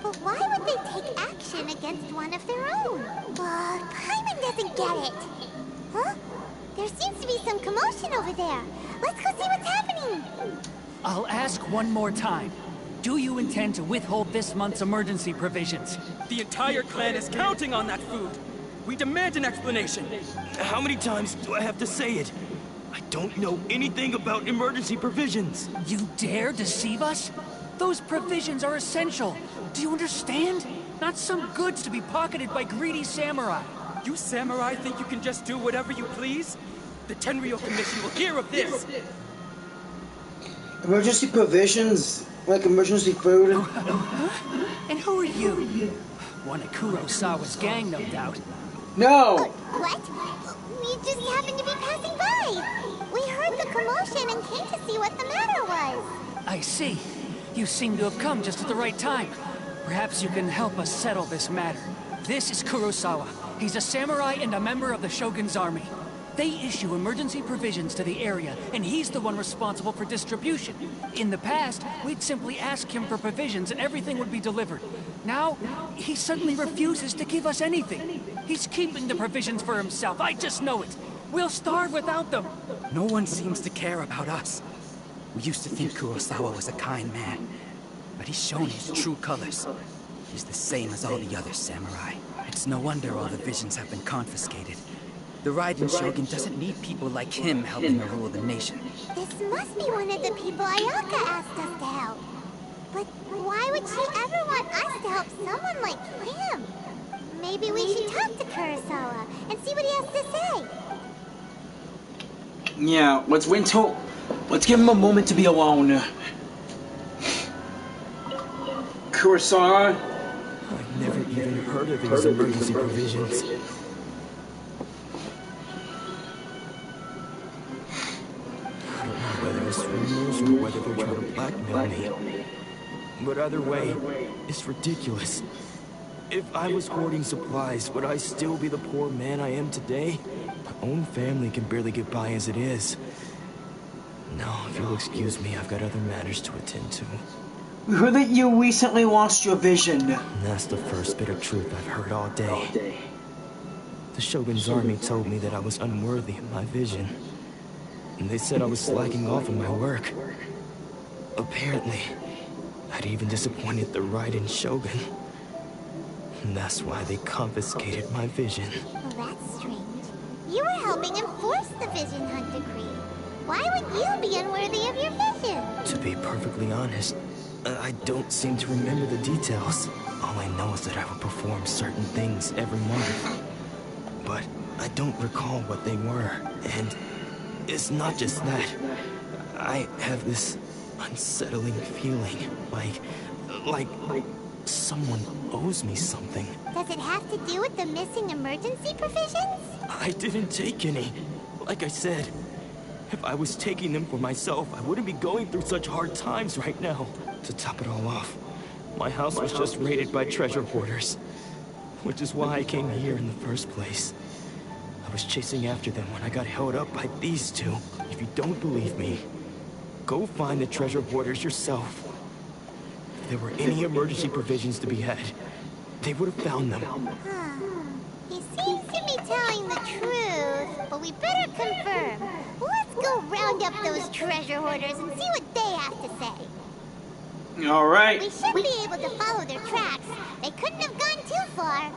But why would they take action against one of their own? Paimon doesn't get it. Huh? There seems to be some commotion over there. Let's go see what's happening. I'll ask one more time. Do you intend to withhold this month's emergency provisions? The entire clan is counting on that food. We demand an explanation. How many times do I have to say it? I don't know anything about emergency provisions. You dare deceive us? Those provisions are essential. Do you understand? Not some goods to be pocketed by greedy samurai. You samurai think you can just do whatever you please? The Tenryou Commission will hear of this. Emergency provisions? Like emergency food? And who are you? One of Kurosawa's gang, no doubt. No! What? We just happened to be passing by. We heard the commotion and came to see what the matter was. I see. You seem to have come just at the right time. Perhaps you can help us settle this matter. This is Kurosawa. He's a samurai and a member of the Shogun's army. They issue emergency provisions to the area, and he's the one responsible for distribution. In the past, we'd simply ask him for provisions and everything would be delivered. Now, he suddenly refuses to give us anything. He's keeping the provisions for himself, I just know it. We'll starve without them. No one seems to care about us. We used to think Kurosawa was a kind man, but he's shown his true colors. He's the same as all the other samurai. It's no wonder all the visions have been confiscated. The Raiden Shogun doesn't need people like him helping to rule the nation. This must be one of the people Ayaka asked us to help. But why would she ever want us to help someone like him? Maybe we should talk to Kurosawa and see what he has to say. Yeah, let's wait until... Let's give him a moment to be alone. Kurosawa? I've never even heard of these emergency provisions. I don't know whether it's rumors or whether they're trying to blackmail me. But either way, it's ridiculous. If I was hoarding supplies, would I still be the poor man I am today? My own family can barely get by as it is. No, if you'll excuse me, I've got other matters to attend to. We heard that you recently lost your vision. And that's the first bit of truth I've heard all day. The Shogun's army told me that I was unworthy of my vision. And they said I was slacking off in my work. Apparently, I'd even disappointed the Raiden Shogun. And that's why they confiscated my vision. Well, that's strange. You were helping enforce the Vision Hunt decree. Why would you be unworthy of your vision? To be perfectly honest, I don't seem to remember the details. All I know is that I would perform certain things every month. But I don't recall what they were. And it's not just that. I have this unsettling feeling, like someone owes me something. Does it have to do with the missing emergency provisions? I didn't take any. Like I said, if I was taking them for myself, I wouldn't be going through such hard times right now. To top it all off, my house was just raided by treasure hoarders, which is why I came here in the first place. I was chasing after them when I got held up by these two. If you don't believe me, go find the treasure hoarders yourself. If there were any emergency provisions to be had, they would have found them. He seems to be telling the truth, but we better confirm. Let's go round up those treasure hoarders and see what they have to say. All right. We should be able to follow their tracks. They couldn't have gone too far.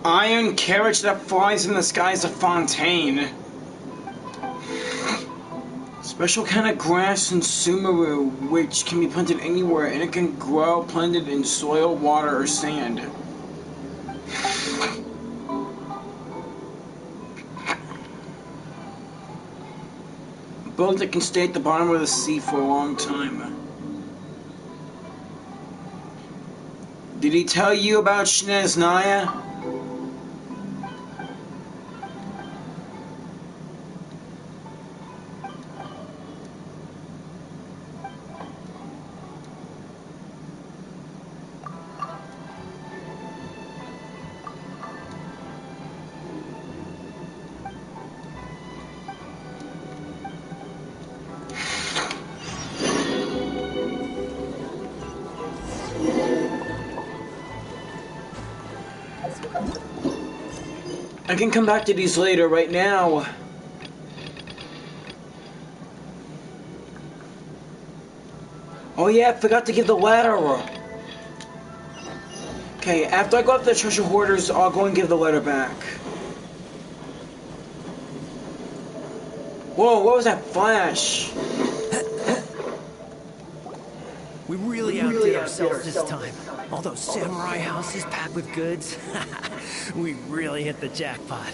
Iron carriage that flies in the sky is a fontaine. Special kind of grass in Sumeru, which can be planted anywhere, and it can grow planted in soil, water, or sand. A boat that can stay at the bottom of the sea for a long time. Did he tell you about Shneznaya? I can come back to these later. Right now, oh yeah, I forgot to give the letter. Okay, after I go up to the treasure hoarders, I'll go and give the letter back. Whoa, what was that flash? We really outdid ourselves this time. All those samurai houses packed with goods. We really hit the jackpot.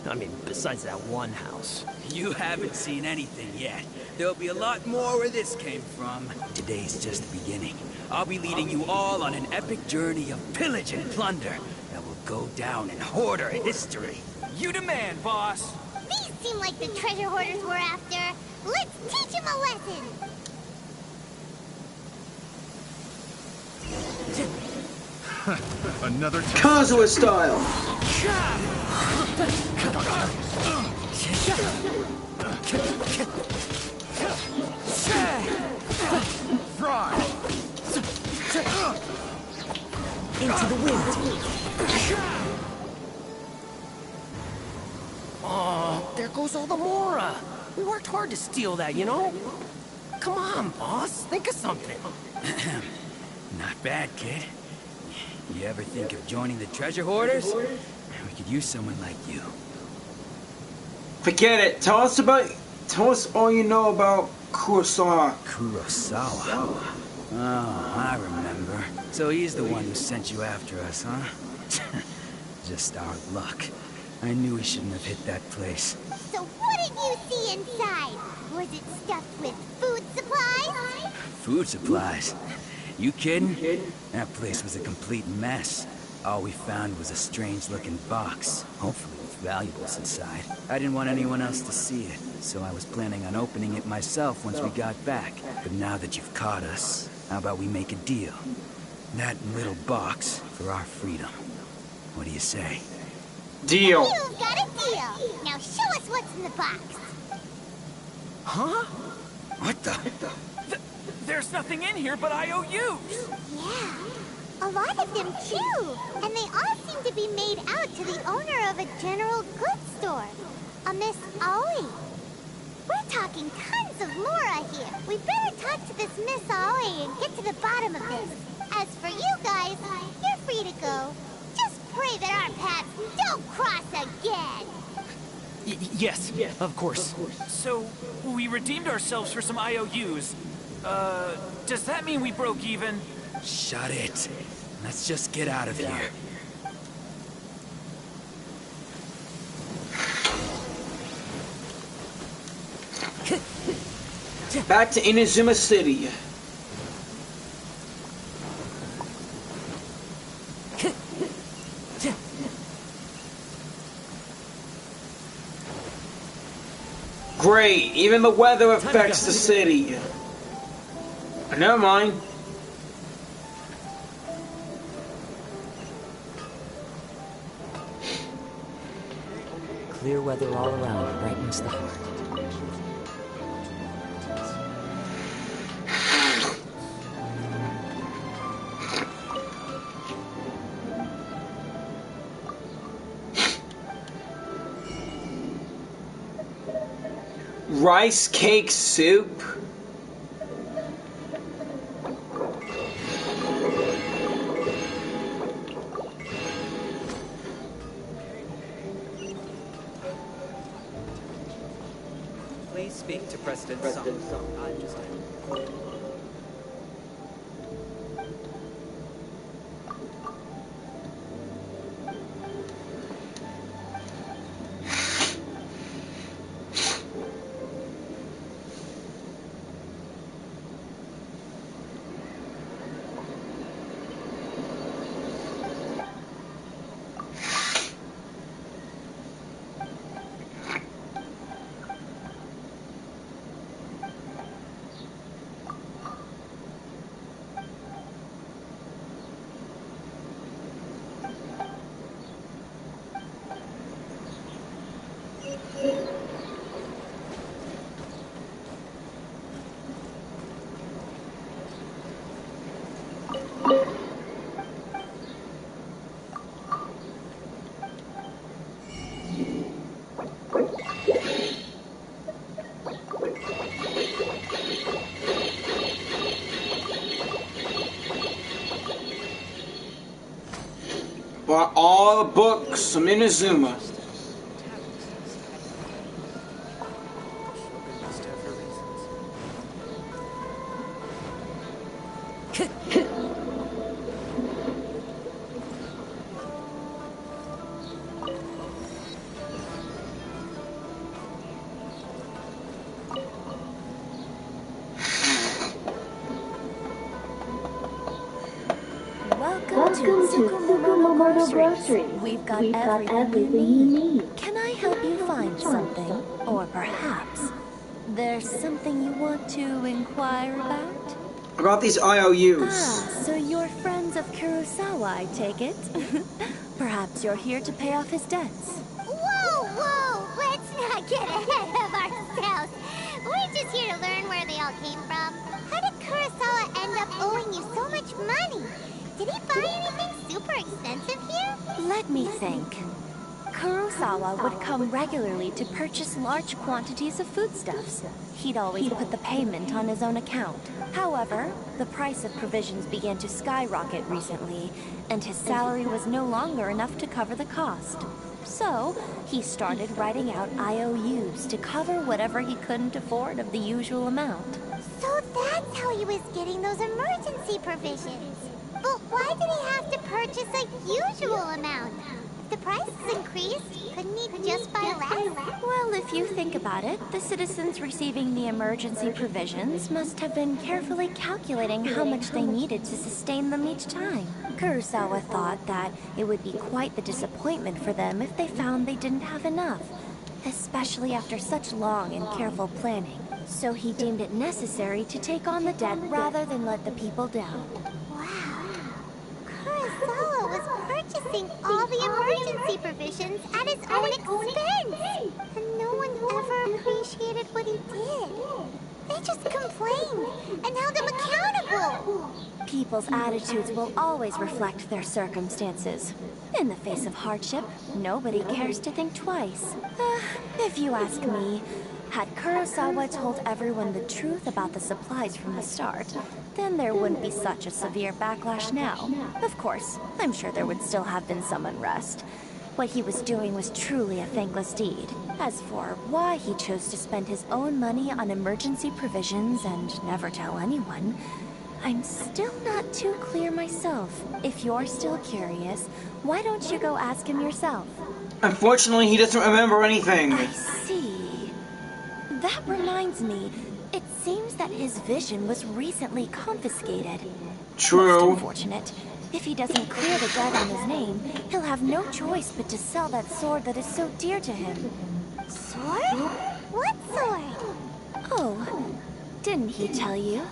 I mean, besides that one house. You haven't seen anything yet. There'll be a lot more where this came from. Today's just the beginning. I'll be leading you all on an epic journey of pillage and plunder that will go down in hoarder history. You demand, boss. These seem like the treasure hoarders we're after. Let's teach them a lesson. Another Kazuha style. Into the wind. Oh, there goes all the Mora. We worked hard to steal that, you know? Come on, boss. Think of something. Not bad, kid. You ever think of joining the treasure hoarders? We could use someone like you. Forget it. Tell us all you know about Kurosawa. Kurosawa? Oh, I remember. So he's the one who sent you after us, huh? Just our luck. I knew we shouldn't have hit that place. So what did you see inside? Was it stuffed with food supplies? Food supplies? You kidding? That place was a complete mess. All we found was a strange-looking box, hopefully with valuables inside. I didn't want anyone else to see it, so I was planning on opening it myself once we got back. But now that you've caught us, how about we make a deal? That little box for our freedom. What do you say? Deal. You've got a deal. Now show us what's in the box. Huh? What the? There's nothing in here but IOUs. Yeah, a lot of them too. And they all seem to be made out to the owner of a general goods store, a Miss Aoi. We're talking tons of Mora here. We better talk to this Miss Aoi and get to the bottom of this. As for you guys, you're free to go. Just pray that our paths don't cross again. Yes, of course. So, we redeemed ourselves for some IOUs. Does that mean we broke even? Shut it. Let's just get out of here. Back to Inazuma City. Great, even the weather affects the city. Never mind. Clear weather all around brightens the heart. Rice cake soup? Please speak to President Song. I'm just... Bought all the books from Inazuma. Welcome to Tsukumomo Groceries. We've got everything you need. Can I help you find something? Or perhaps there's something you want to inquire about? About these IOUs. So you're friends of Kurosawa, I take it? Perhaps you're here to pay off his debts. Whoa! Let's not get ahead of ourselves. We're just here to learn where they all came from. How did Kurosawa end up owing you so much money? Did he buy anything super expensive here? Let me think. Kurosawa would come regularly to purchase large quantities of foodstuffs. He'd always put the payment on his own account. However, the price of provisions began to skyrocket recently, and his salary was no longer enough to cover the cost. So, he started writing out IOUs to cover whatever he couldn't afford of the usual amount. So that's how he was getting those emergency provisions. But why did he have to purchase a usual amount? If the prices increased, couldn't he just buy less? Well, if you think about it, the citizens receiving the emergency provisions must have been carefully calculating how much they needed to sustain them each time. Kurosawa thought that it would be quite the disappointment for them if they found they didn't have enough, especially after such long and careful planning. So he deemed it necessary to take on the debt rather than let the people down. Kurosawa was purchasing all the emergency provisions at his own expense. And no one ever appreciated what he did. They just complained and held him accountable. People's attitudes will always reflect their circumstances. In the face of hardship, nobody cares to think twice. If you ask me, had Kurosawa told everyone the truth about the supplies from the start, then there wouldn't be such a severe backlash now. Of course, I'm sure there would still have been some unrest. What he was doing was truly a thankless deed. As for why he chose to spend his own money on emergency provisions and never tell anyone, I'm still not too clear myself. If you're still curious, why don't you go ask him yourself? Unfortunately, he doesn't remember anything. I see. That reminds me, it seems that his vision was recently confiscated. True. Most unfortunate. If he doesn't clear the debt on his name, he'll have no choice but to sell that sword that is so dear to him. Sword? What sword? Oh, didn't he tell you?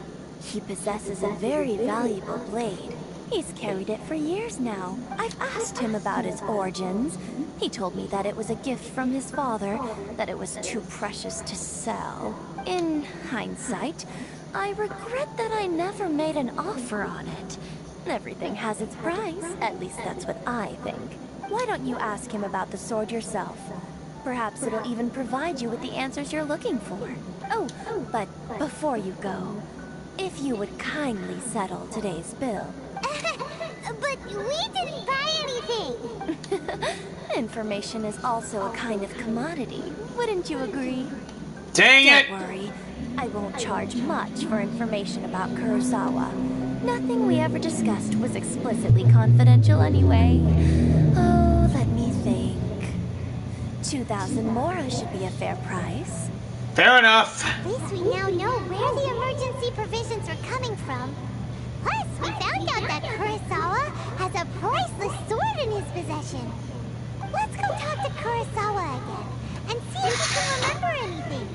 He possesses a very valuable blade. He's carried it for years now. I've asked him about its origins. He told me that it was a gift from his father, that it was too precious to sell. In hindsight, I regret that I never made an offer on it. Everything has its price, at least that's what I think. Why don't you ask him about the sword yourself? Perhaps it'll even provide you with the answers you're looking for. Oh, but before you go, if you would kindly settle today's bill. But we didn't buy anything! Information is also a kind of commodity, wouldn't you agree? Dang it! Don't worry, I won't charge much for information about Kurosawa. Nothing we ever discussed was explicitly confidential anyway. Oh, let me think. 2,000 mora should be a fair price. Fair enough. At least we now know where the emergency provisions are coming from. Plus, we found out that Kurosawa has a priceless sword in his possession. Let's go talk to Kurosawa again and see if he can remember anything.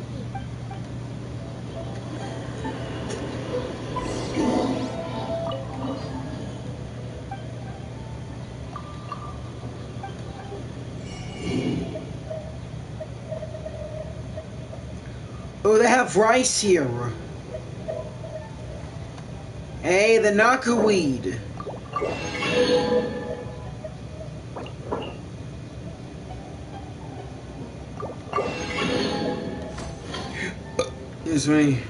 Oh, they have rice here. Hey, the knockerweed. Excuse me.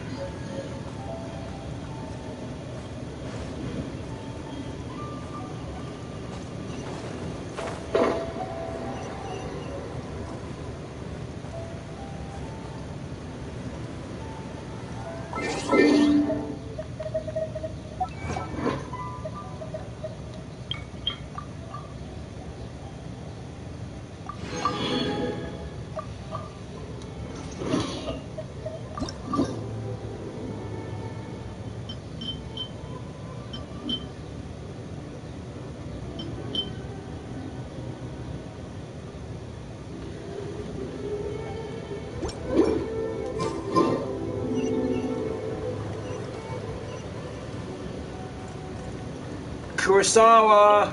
Kurosawa!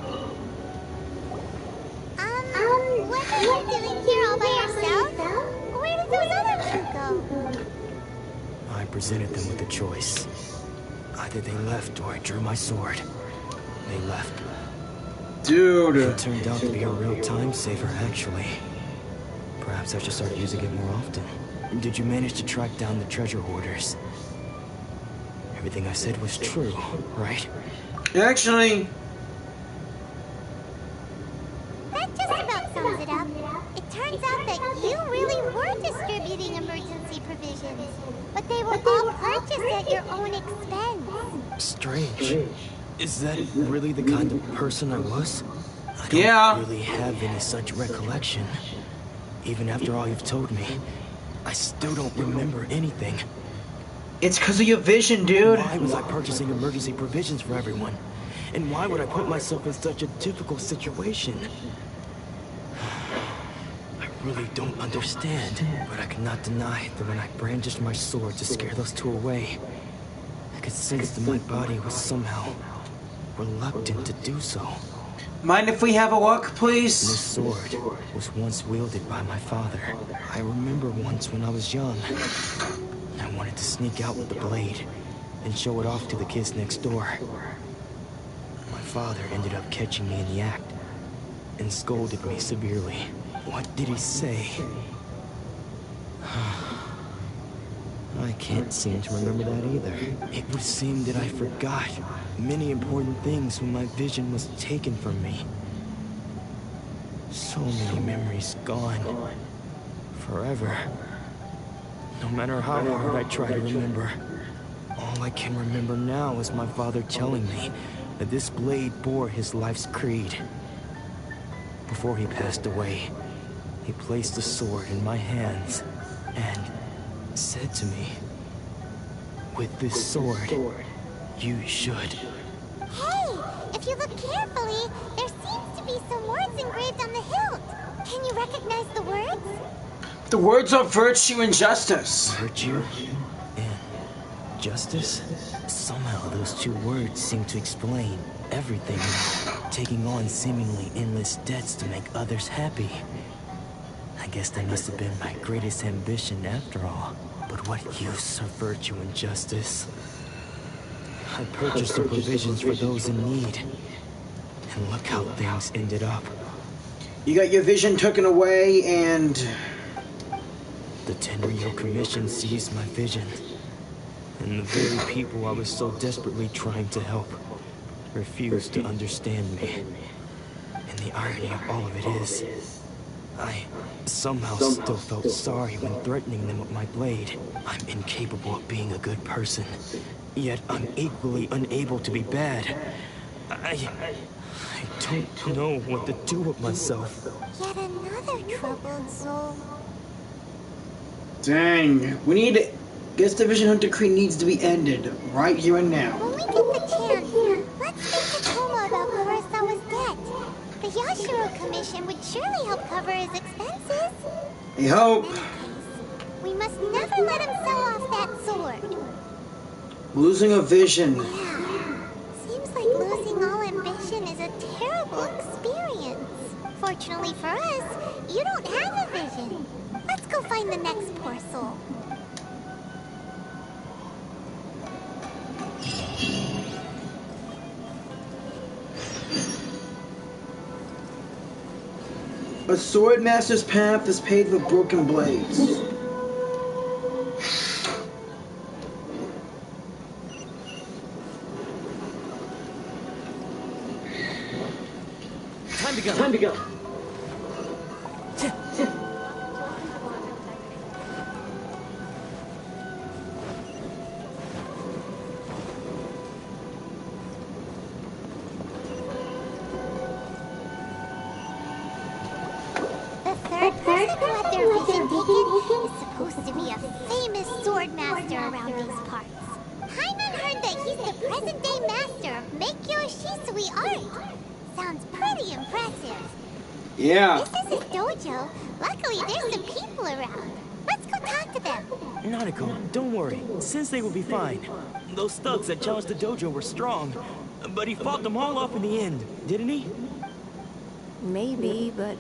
What are you doing here all by yourself? Where did those other two go? I presented them with a choice. Either they left or I drew my sword. They left. Dude. It turned out to be a real time saver, actually. Perhaps I should start using it more often. Did you manage to track down the treasure hoarders? Everything I said was true, right? Actually... That just about sums it up. It turns out that you really were distributing emergency provisions, but they were all purchased at your own expense. Strange. Is that really the kind of person I was? I don't really have any such recollection. Even after all you've told me, I still don't remember anything. It's because of your vision, dude. Why was I purchasing emergency provisions for everyone? And why would I put myself in such a difficult situation? I really don't understand. But I cannot deny that when I brandished my sword to scare those two away, I could sense that my body was somehow reluctant to do so. Mind if we have a look, please? This sword was once wielded by my father. I remember once when I was young, I wanted to sneak out with the blade and show it off to the kids next door. My father ended up catching me in the act and scolded me severely. What did he say? I can't seem to remember that either. It would seem that I forgot many important things when my vision was taken from me. So many memories gone. Forever. No matter how hard I try to remember, all I can remember now is my father telling me that this blade bore his life's creed. Before he passed away, he placed the sword in my hands and said to me, "With this sword, you should." Hey, if you look carefully, there seems to be some words engraved on the hilt. Can you recognize the words? The words are virtue and justice. Virtue and justice? Somehow those two words seem to explain everything. Taking on seemingly endless debts to make others happy. I guess that must have been my greatest ambition after all. But what use of virtue and justice? I purchased the provisions for those in need. And look how things ended up. You got your vision taken away and... The Tenryou Commission seized my vision. And the very people I was so desperately trying to help refused to understand me. And the irony of all of it is, I somehow still felt sorry when threatening them with my blade. I'm incapable of being a good person, yet I'm equally unable to be bad. I don't know what to do with myself. Yet another troubled soul. Dang, we need... Guess the Vision Hunt decree needs to be ended, right here and now. When we get the chance, let's speak to Thoma about Kurosawa's debt. The Yashiro Commission would surely help cover his expenses. I hope. In any case, we must never let him sell off that sword. Losing a vision. Yeah. Seems like losing all ambition is a terrible experience. Fortunately for us, you don't have a vision. Let's go find the next poor soul. A sword master's path is paved with broken blades. Time to go. Time to go. Supposed to be a famous sword master around these parts. Paimon heard that he's the present-day master of Meikyo Shisui art. Sounds pretty impressive. Yeah. This is his dojo. Luckily, there's some people around. Let's go talk to them. Nanako, don't worry. Sensei will be fine. Those thugs that challenged the dojo were strong. But he fought them all off in the end, didn't he? Maybe, but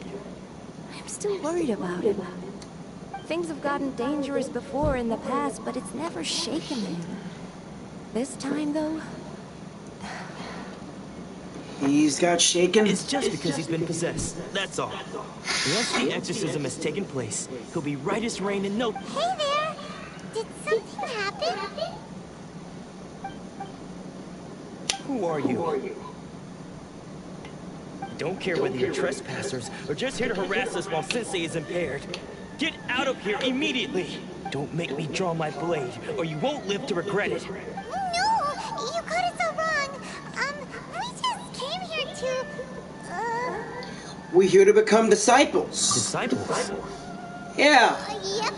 I'm still worried about him. Things have gotten dangerous before in the past, but it's never shaken him. This time, though... He's got shaken? It's just because he's been possessed, that's all. Once the exorcism has taken place, he'll be right as rain and no... Hey there! Did something happen? Who are you? I don't care whether you're trespassers or just here to harass us while Sensei is impaired. Get out of here immediately! Don't make me draw my blade, or you won't live to regret it. No! You got it so wrong! We just came here to... We're here to become disciples. Disciples? Yeah. Yep.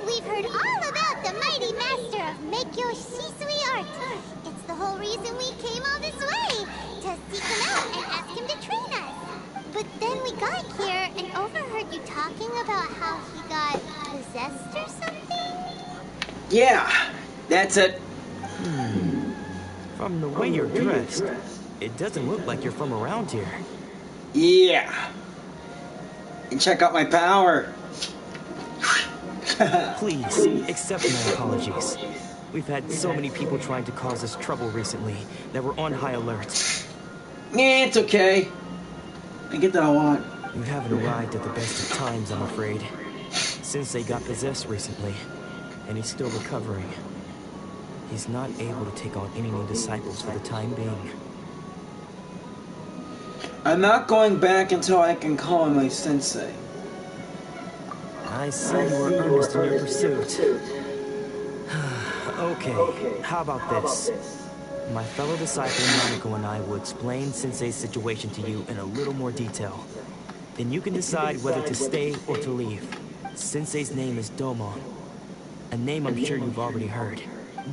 We've heard all about the mighty master of Make Your Shisui art. It's the whole reason we came all this way, to seek him out and ask him to train us. But then we got here and overheard you talking about how he got possessed or something? Yeah, that's it. From the way you're dressed, it doesn't look like you're from around here. Yeah. And check out my power. Please, accept my apologies. We've had so many people trying to cause us trouble recently that we're on high alert. Yeah, it's okay. I get that a lot. You haven't arrived at the best of times, I'm afraid. Sensei got possessed recently, and he's still recovering. He's not able to take on any new disciples for the time being. I'm not going back until I can call him my sensei. I see you were earnest in your pursuit. Okay, how about this? My fellow disciple Nanako and I will explain Sensei's situation to you in a little more detail. Then you can decide whether to stay or to leave. Sensei's name is Thoma, a name I'm sure you've already heard.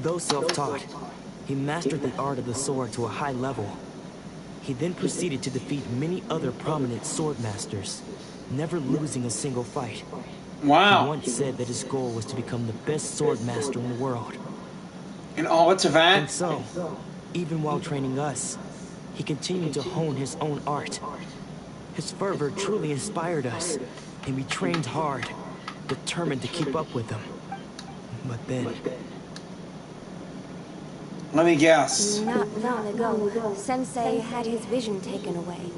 Though self-taught, he mastered the art of the sword to a high level. He then proceeded to defeat many other prominent sword masters, never losing a single fight. Wow. He once said that his goal was to become the best sword master in the world. In all its event? And so, even while training us, he continued to hone his own art. His fervor truly inspired us, and we trained hard, determined to keep up with him. But then... Let me guess. Not long ago, Sensei had his vision taken away.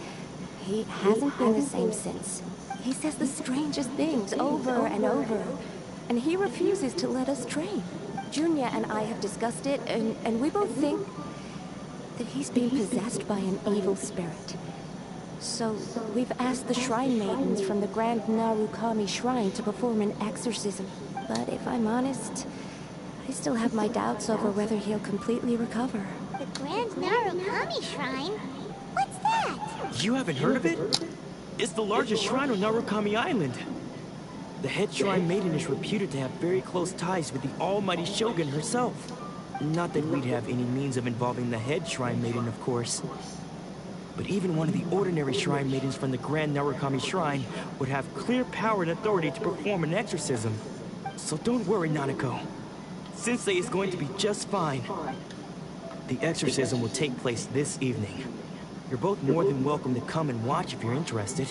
He hasn't been the same since. He says the strangest things over and over, and he refuses to let us train. Junya and I have discussed it, and we both think that he's being possessed by an evil spirit. So, we've asked the shrine maidens from the Grand Narukami Shrine to perform an exorcism. But if I'm honest, I still have my doubts over whether he'll completely recover. The Grand Narukami Shrine? What's that? You haven't heard of it? It's the largest shrine on Narukami Island. The head shrine maiden is reputed to have very close ties with the almighty Shogun herself. Not that we'd have any means of involving the head shrine maiden, of course. But even one of the ordinary shrine maidens from the Grand Narukami Shrine would have clear power and authority to perform an exorcism. So don't worry, Nanako. Sensei is going to be just fine. The exorcism will take place this evening. You're both more than welcome to come and watch if you're interested.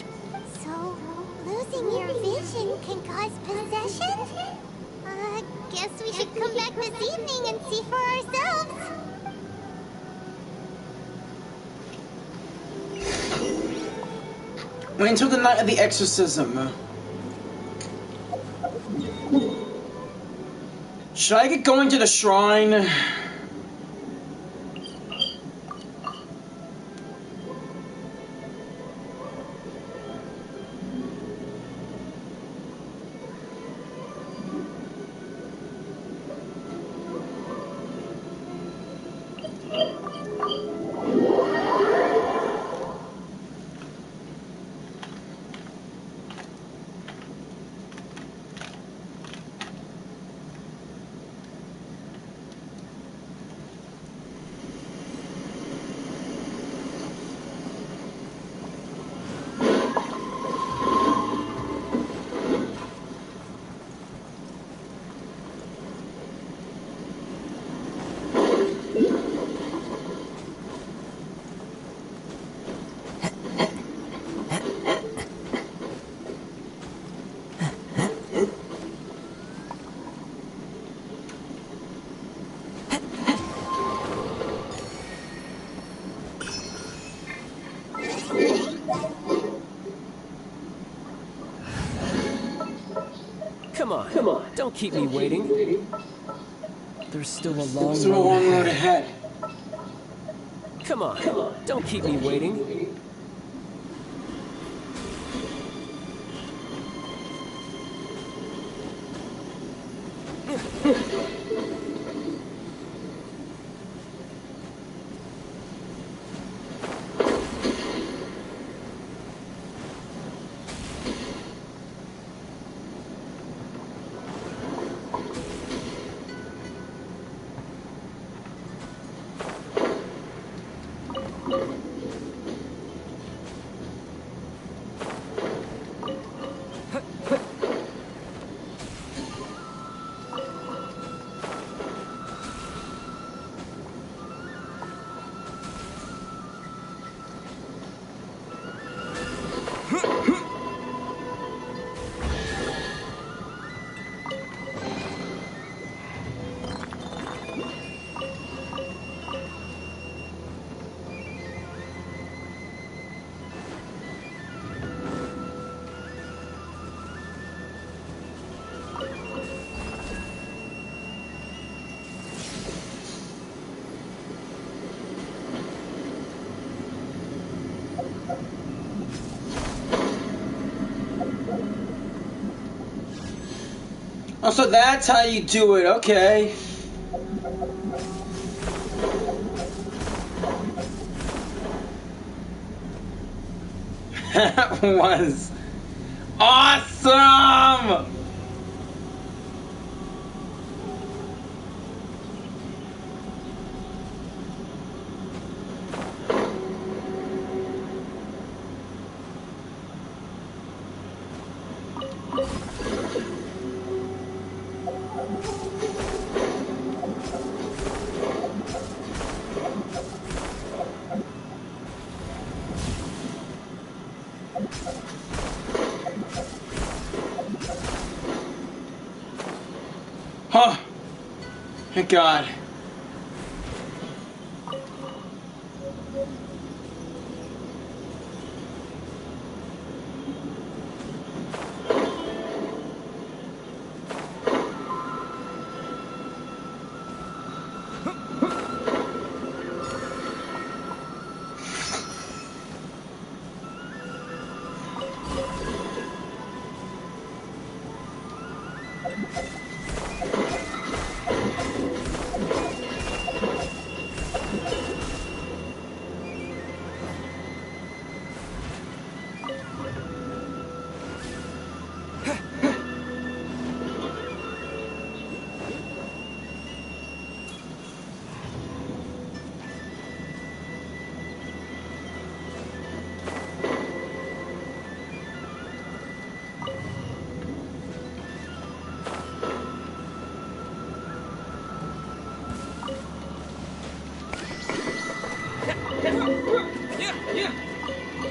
So, losing your vision can cause possession? Guess we should come back this evening and see for ourselves. Wait until the night of the exorcism. Should I get going to the shrine? Come on, don't keep me waiting. There's still a long road ahead. Come on, don't keep me waiting. Oh, so that's how you do it, okay. That was awesome! Oh, thank God.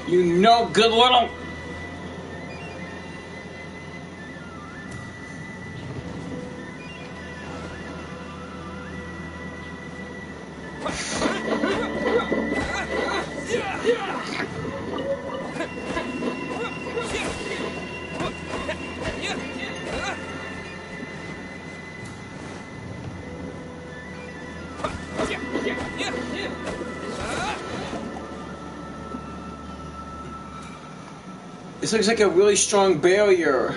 You no good little... This looks like a really strong barrier.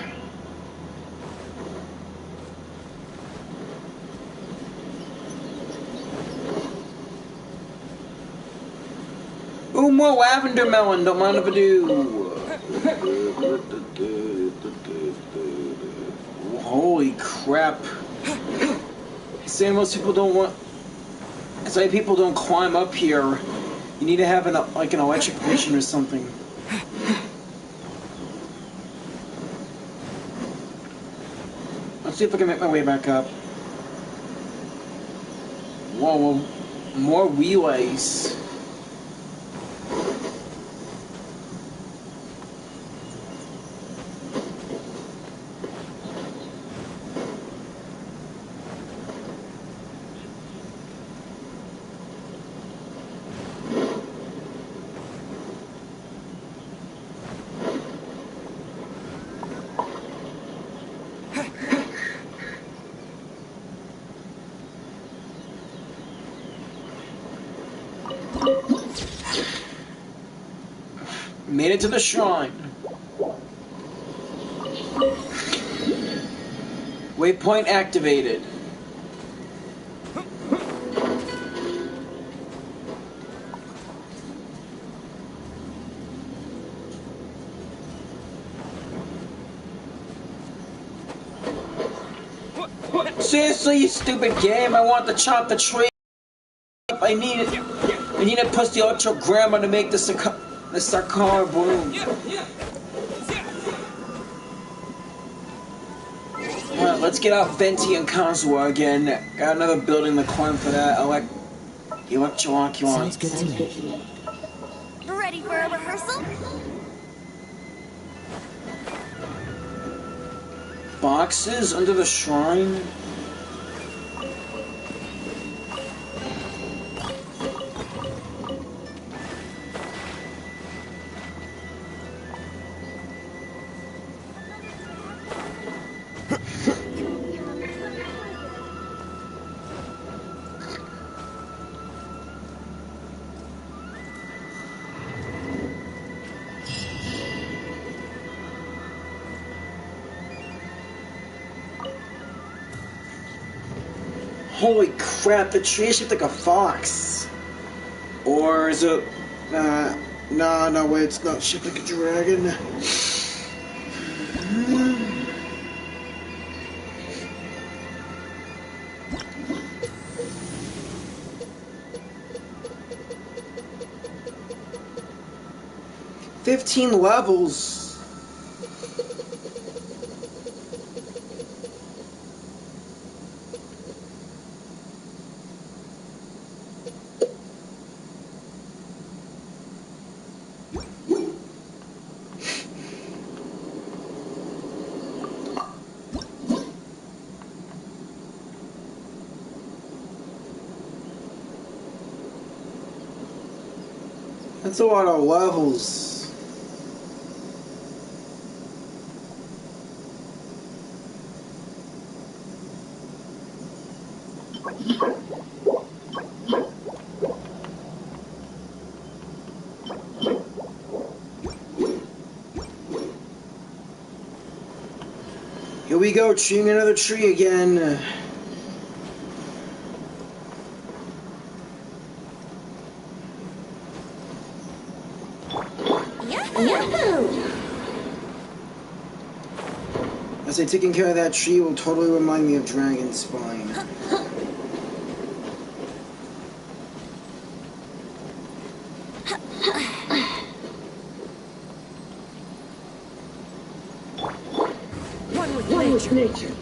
Ooh, more lavender melon, don't mind if I do. Holy crap. Saying most people don't want... It's like people don't climb up here. You need to have an electric mission or something. Let's see if I can make my way back up. Whoa, more relays. Made it to the shrine. Waypoint activated. Seriously, you stupid game! I want to chop the tree. I need to push the ultragramma to make the Sakara bloom. Alright, let's get out Venti and Kazuha again. Got another building to climb for that. Sounds good to me. Ready for a rehearsal? Boxes under the shrine? Holy crap, the tree is shaped like a fox. Or is it... no, wait, it's not shaped like a dragon. $15 levels. That's a lot of levels. Here we go, treeing another tree again. I say taking care of that tree will totally remind me of Dragon Spine. One with nature.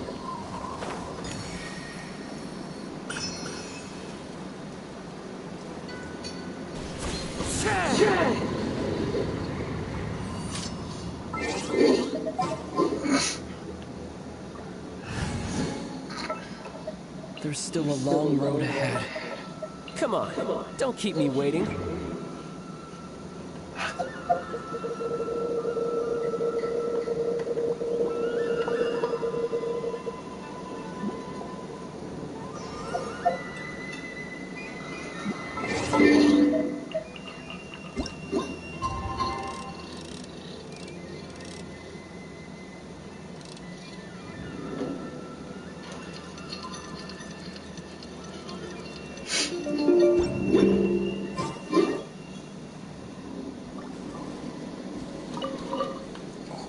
There's still a long road ahead. Come on, don't keep me waiting.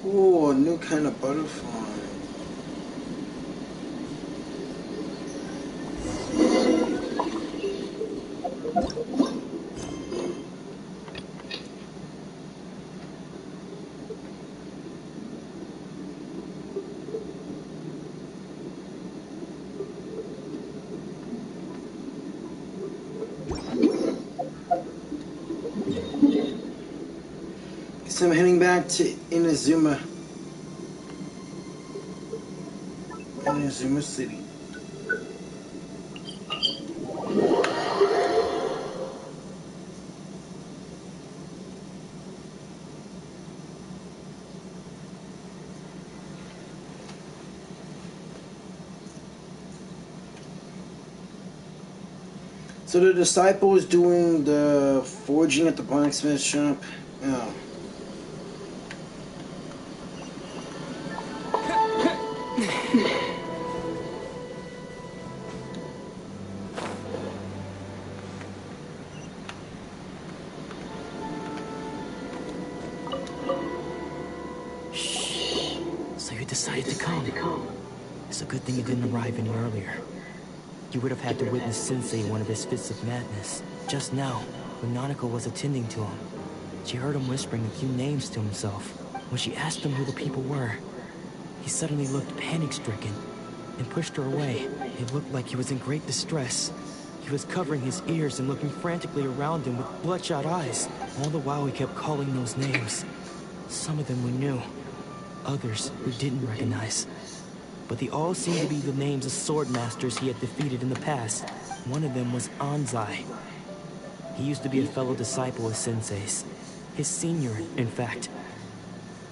Cool, a new kind of butterfly. So I'm heading back to Inazuma. Inazuma City. So the disciple is doing the forging at the blacksmith shop. Oh. So you decided to come. It's a good thing you didn't arrive any earlier. You would have had to witness Sensei in one of his fits of madness. Just now, when Nanako was attending to him, she heard him whispering a few names to himself. When she asked him who the people were, he suddenly looked panic-stricken and pushed her away. It looked like he was in great distress. He was covering his ears and looking frantically around him with bloodshot eyes. All the while he kept calling those names. Some of them we knew, others we didn't recognize. But they all seemed to be the names of sword masters he had defeated in the past. One of them was Anzai. He used to be a fellow disciple of Sensei's. His senior, in fact.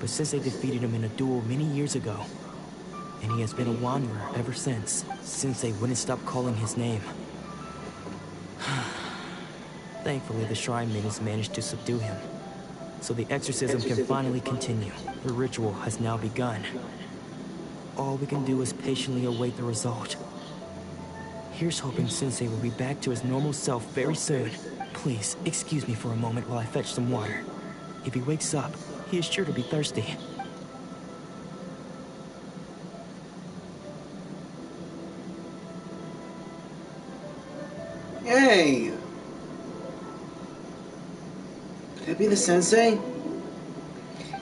But Sensei defeated him in a duel many years ago. And he has been a wanderer ever since. Sensei wouldn't stop calling his name. Thankfully, the shrine maidens managed to subdue him. So the exorcism can finally continue. The ritual has now begun. All we can do is patiently await the result. Here's hoping Sensei will be back to his normal self very soon. Please, excuse me for a moment while I fetch some water. If he wakes up, he is sure to be thirsty. Hey! Could that be the Sensei?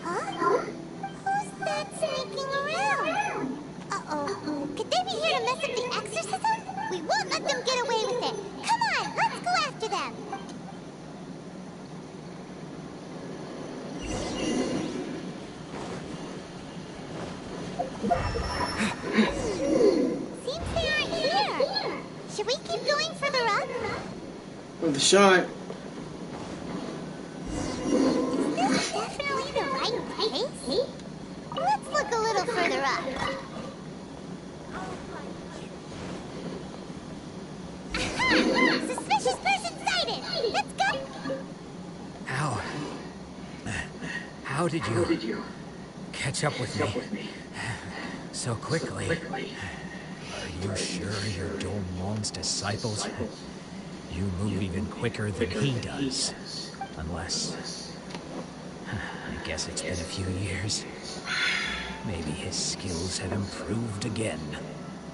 Huh? Who's that sneaking around? Uh-oh. Could they be here to mess up the exorcism? We won't let them get away with it. Come on, let's go after them. Seems they aren't here. Should we keep going further up? With the shot. Is this definitely the right place? Let's look a little further up. Aha! Suspicious person sighted! Let's go! How did you catch up with me so quickly? Are you sure you're Domon's disciples? You move even quicker than he does. Unless... I guess it's been a few years. Maybe his skills have improved again.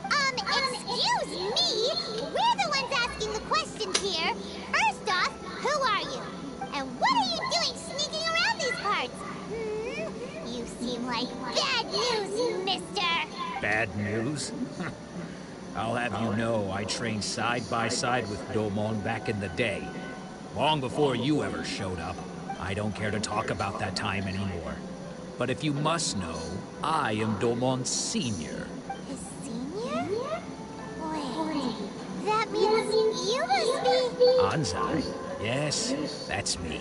Excuse me? We're the ones asking the questions here. First off, who are you? And what are you doing sneaking around these parts? You seem like bad news, mister. Bad news? I'll have you know I trained side by side with Domon back in the day. Long before you ever showed up. I don't care to talk about that time anymore. But if you must know, I am Domon's senior. His senior? Wait, that means you must be... Anzai? Yes, that's me.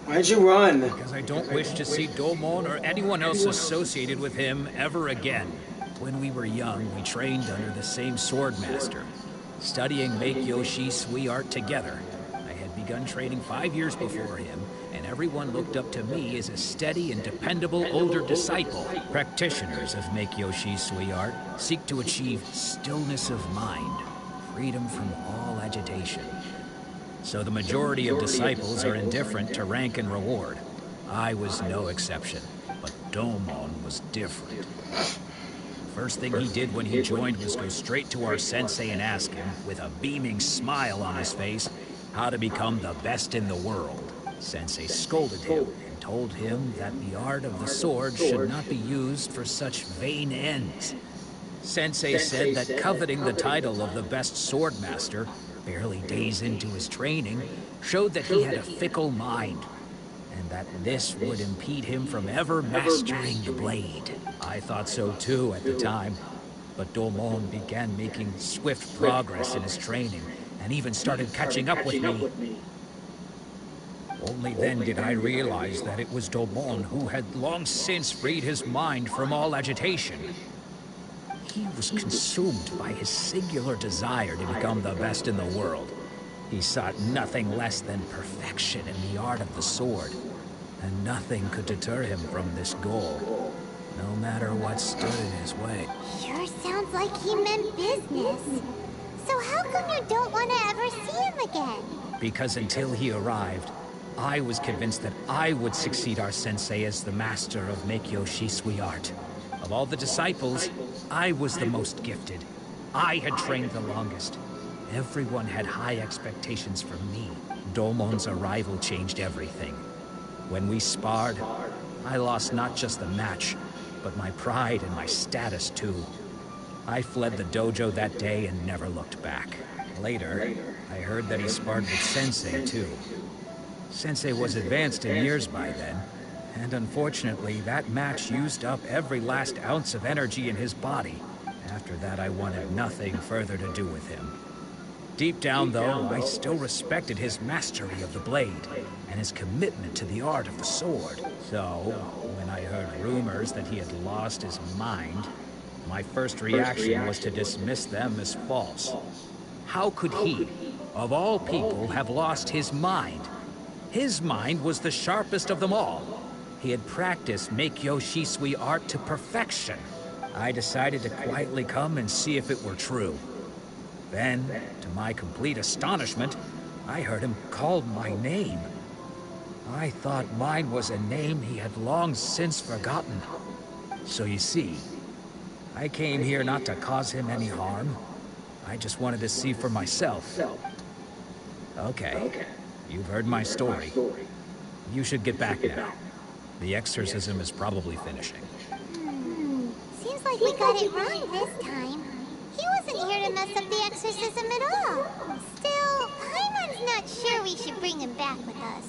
Why'd you run? Because I don't wish to see Domon or anyone else associated with him ever again. When we were young, we trained under the same swordmaster, studying Make-Yoshi Sui art together. I had begun training 5 years before him, and everyone looked up to me as a steady and dependable older disciple. Practitioners of Make-Yoshi Sui art seek to achieve stillness of mind, freedom from all agitation. So the majority of disciples are indifferent to rank and reward. I was no exception, but Domon was different. First thing he did when he joined was go straight to our sensei and ask him, with a beaming smile on his face, how to become the best in the world. Sensei scolded him and told him that the art of the sword should not be used for such vain ends. Sensei said that coveting the title of the best swordmaster, barely days into his training, showed that he had a fickle mind, and that this would impede him from ever mastering the blade. I thought so too at the time, but Domon began making swift progress in his training, and even started catching up with me. Only then did I realize that it was Domon who had long since freed his mind from all agitation. He was consumed by his singular desire to become the best in the world, He sought nothing less than perfection in the art of the sword, and nothing could deter him from this goal, no matter what stood in his way. Sure sounds like he meant business. So how come you don't want to ever see him again? Because until he arrived, I was convinced that I would succeed our sensei as the master of Meikyo Shisui art. Of all the disciples, I was the most gifted. I had trained the longest. Everyone had high expectations from me. Domon's arrival changed everything. When we sparred, I lost not just the match, but my pride and my status too. I fled the dojo that day and never looked back. Later, I heard that he sparred with Sensei too. Sensei was advanced in years by then, and unfortunately that match used up every last ounce of energy in his body. After that I wanted nothing further to do with him. Deep down though, I still respected his mastery of the blade, and his commitment to the art of the sword. So, when I heard rumors that he had lost his mind, my first reaction was to dismiss them as false. How could he, of all people, have lost his mind? His mind was the sharpest of them all. He had practiced Meikyo Shisui art to perfection. I decided to quietly come and see if it were true. Then, to my complete astonishment, I heard him call my name. I thought mine was a name he had long since forgotten. So you see, I came here not to cause him any harm. I just wanted to see for myself. Okay, you've heard my story. You should get back now. The exorcism is probably finishing. Seems like we got it wrong this time. He wasn't here to mess up the exorcism at all. Still, Paimon's not sure we should bring him back with us.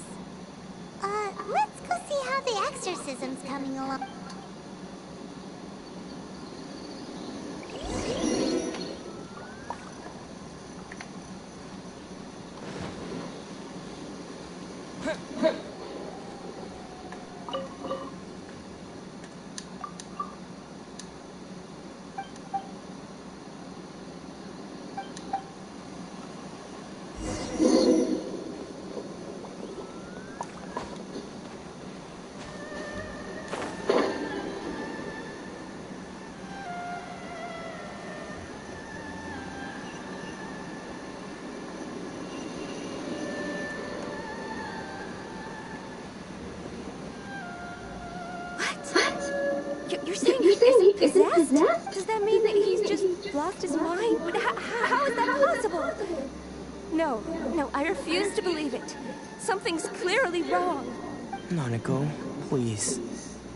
Let's go see how the exorcism's coming along. You're saying he isn't possessed? Does that mean that he's just lost his mind? But how is that possible? No, I refuse to believe it. Something's clearly wrong. Nanako, please.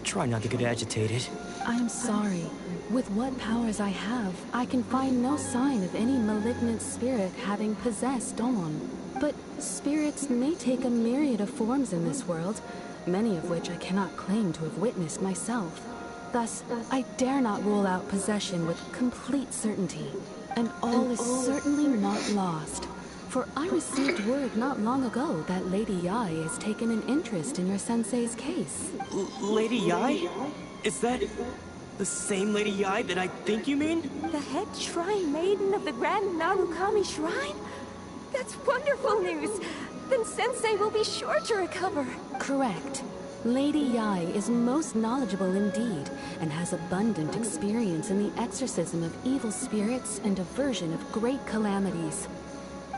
Try not to get agitated. I am sorry. With what powers I have, I can find no sign of any malignant spirit having possessed Domon. But spirits may take a myriad of forms in this world, many of which I cannot claim to have witnessed myself. Thus, I dare not rule out possession with complete certainty. And all is certainly not lost. For I received word not long ago that Lady Yai has taken an interest in your sensei's case. Lady Yai? Is that the same Lady Yai that I think you mean? The head shrine maiden of the Grand Narukami Shrine? That's wonderful news! Then Sensei will be sure to recover. Correct. Lady Yai is most knowledgeable indeed, and has abundant experience in the exorcism of evil spirits and aversion of great calamities.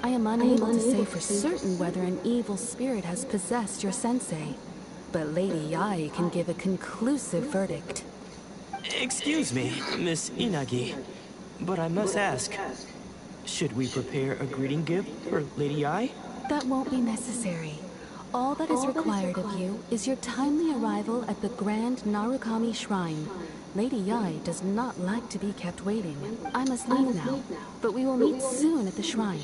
I am unable to say for certain whether an evil spirit has possessed your sensei, but Lady Yai can give a conclusive verdict. Excuse me, Miss Inagi, but I must ask, should we prepare a greeting gift for Lady Yai? That won't be necessary. All that is required of you is your timely arrival at the Grand Narukami Shrine. Lady Yai does not like to be kept waiting. I must leave now, but we will meet soon at the shrine.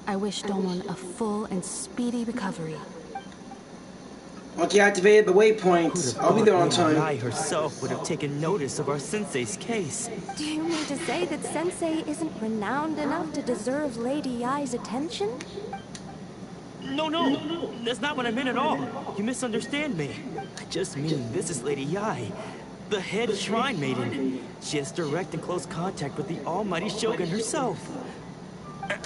I wish Domon a full and speedy recovery. Okay, activated the waypoint. I'll be there on time. Yai herself would have taken notice of our sensei's case. Do you mean to say that Sensei isn't renowned enough to deserve Lady Yai's attention? No, that's not what I meant at all. You misunderstand me. I just mean this is Lady Yai, the head shrine maiden. She has direct and close contact with the almighty Shogun herself.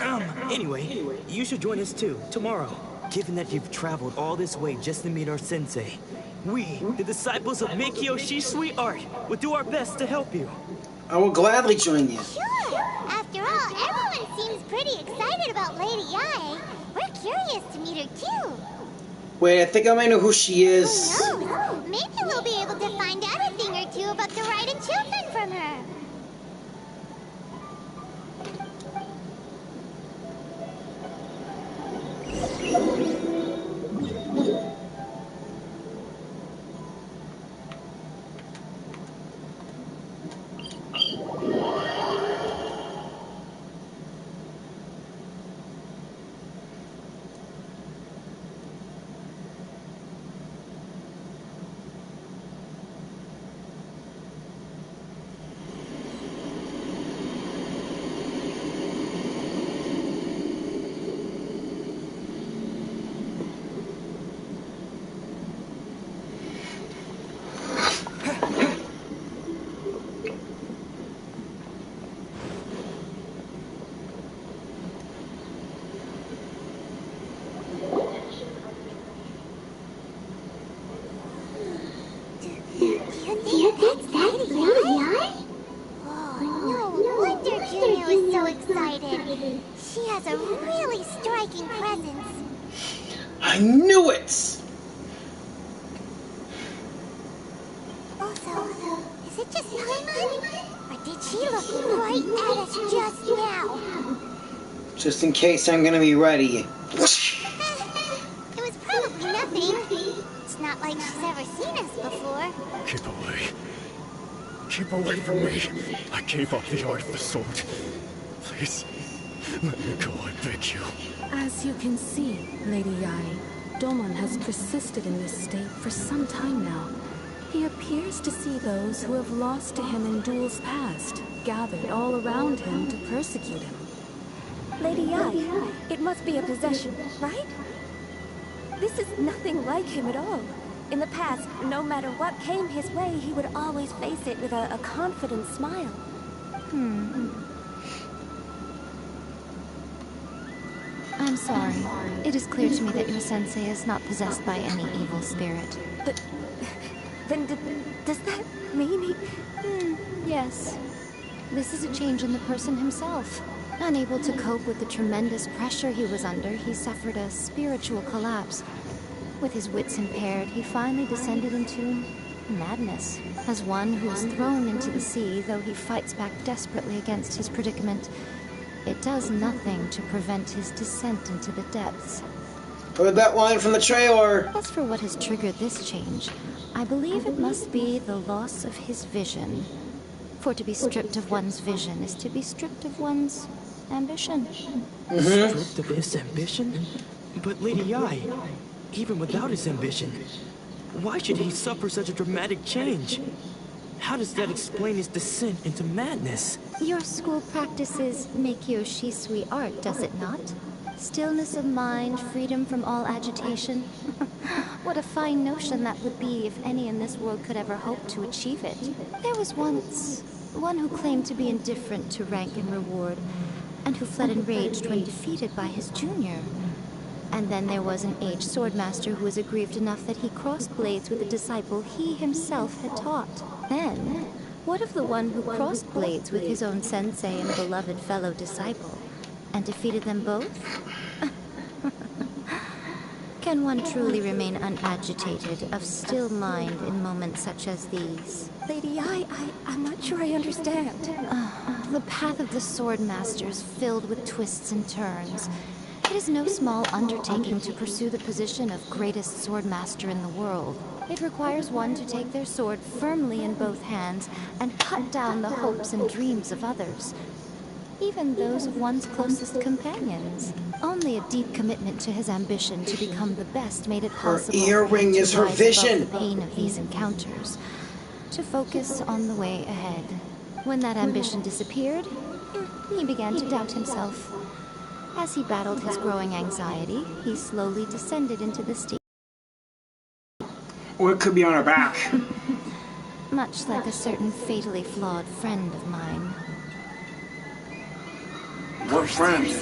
Anyway, you should join us too, tomorrow. Given that you've traveled all this way just to meet our sensei, we, the disciples of Meikyo Shisui Art, will do our best to help you. I will gladly join you. Sure! After all, everyone seems pretty excited about Lady Ai. We're curious to meet her too. Wait, I think I might know who she is. Who knows? Maybe we'll be able to find out a thing or two about the Raiden children from her. She has a really striking presence. I knew it! Also, is it just Paimon? Or did she look right at us just now? Just in case I'm gonna be ready. It was probably nothing. It's not like she's ever seen us before. Keep away. Keep away from me. I gave up the art of the sword. Please, let me go, I beg you. As you can see, Lady Ai, Domon has persisted in this state for some time now. He appears to see those who have lost to him in duels past, gathered all around him to persecute him. Lady Ai, it must be a possession, right? This is nothing like him at all. In the past, no matter what came his way, he would always face it with a confident smile. I'm sorry. It is clear to me that your sensei is not possessed by any evil spirit. But then does that mean he... Yes. This is a change in the person himself. Unable to cope with the tremendous pressure he was under, he suffered a spiritual collapse. With his wits impaired, he finally descended into madness. As one who is thrown into the sea, though he fights back desperately against his predicament, it does nothing to prevent his descent into the depths. Heard that line from the trailer. As for what has triggered this change, I believe it must be the loss of his vision. For to be stripped of one's vision is to be stripped of one's ambition. Stripped of his ambition? But Lady Ai, even without his ambition, why should he suffer such a dramatic change? How does that explain his descent into madness? Your school practices Meikyo Shisui art, does it not? Stillness of mind, freedom from all agitation. What a fine notion that would be if any in this world could ever hope to achieve it. There was once one who claimed to be indifferent to rank and reward, and who fled enraged when defeated by his junior. And then there was an aged swordmaster who was aggrieved enough that he crossed blades with a disciple he himself had taught. Then, what of the one who crossed blades with his own sensei and beloved fellow disciple, and defeated them both? Can one truly remain unagitated, of still mind in moments such as these? Lady Ai, I'm not sure I understand. The path of the swordmaster is filled with twists and turns. It is no small undertaking to pursue the position of greatest swordmaster in the world. It requires one to take their sword firmly in both hands and cut down the hopes and dreams of others, even those of one's closest companions. Only a deep commitment to his ambition to become the best made it possible. Her earring is her vision. The pain of these encounters, to focus on the way ahead. When that ambition disappeared, he began to doubt himself. As he battled his growing anxiety, he slowly descended into the state. Or it could be on her back. Much like a certain fatally flawed friend of mine. We're friends.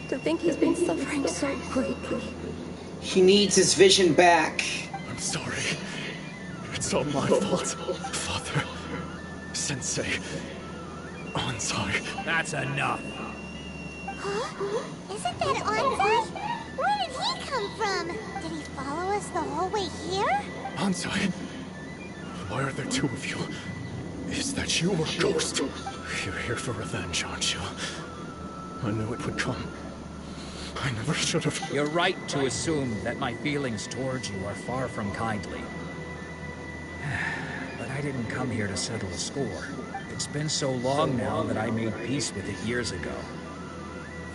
To think he's been suffering so greatly. He needs his vision back. I'm sorry. It's all my fault. Father, Sensei, Ansai. That's enough. Huh? Isn't that Ansai? Where did he come from? Did he follow us the whole way here? Ansai, why are there two of you? Is that you or Ghost? You're here for revenge, aren't you? I knew it would come. I never should have. You're right to assume that my feelings towards you are far from kindly. But I didn't come here to settle a score. It's been so long now that I made peace with it years ago.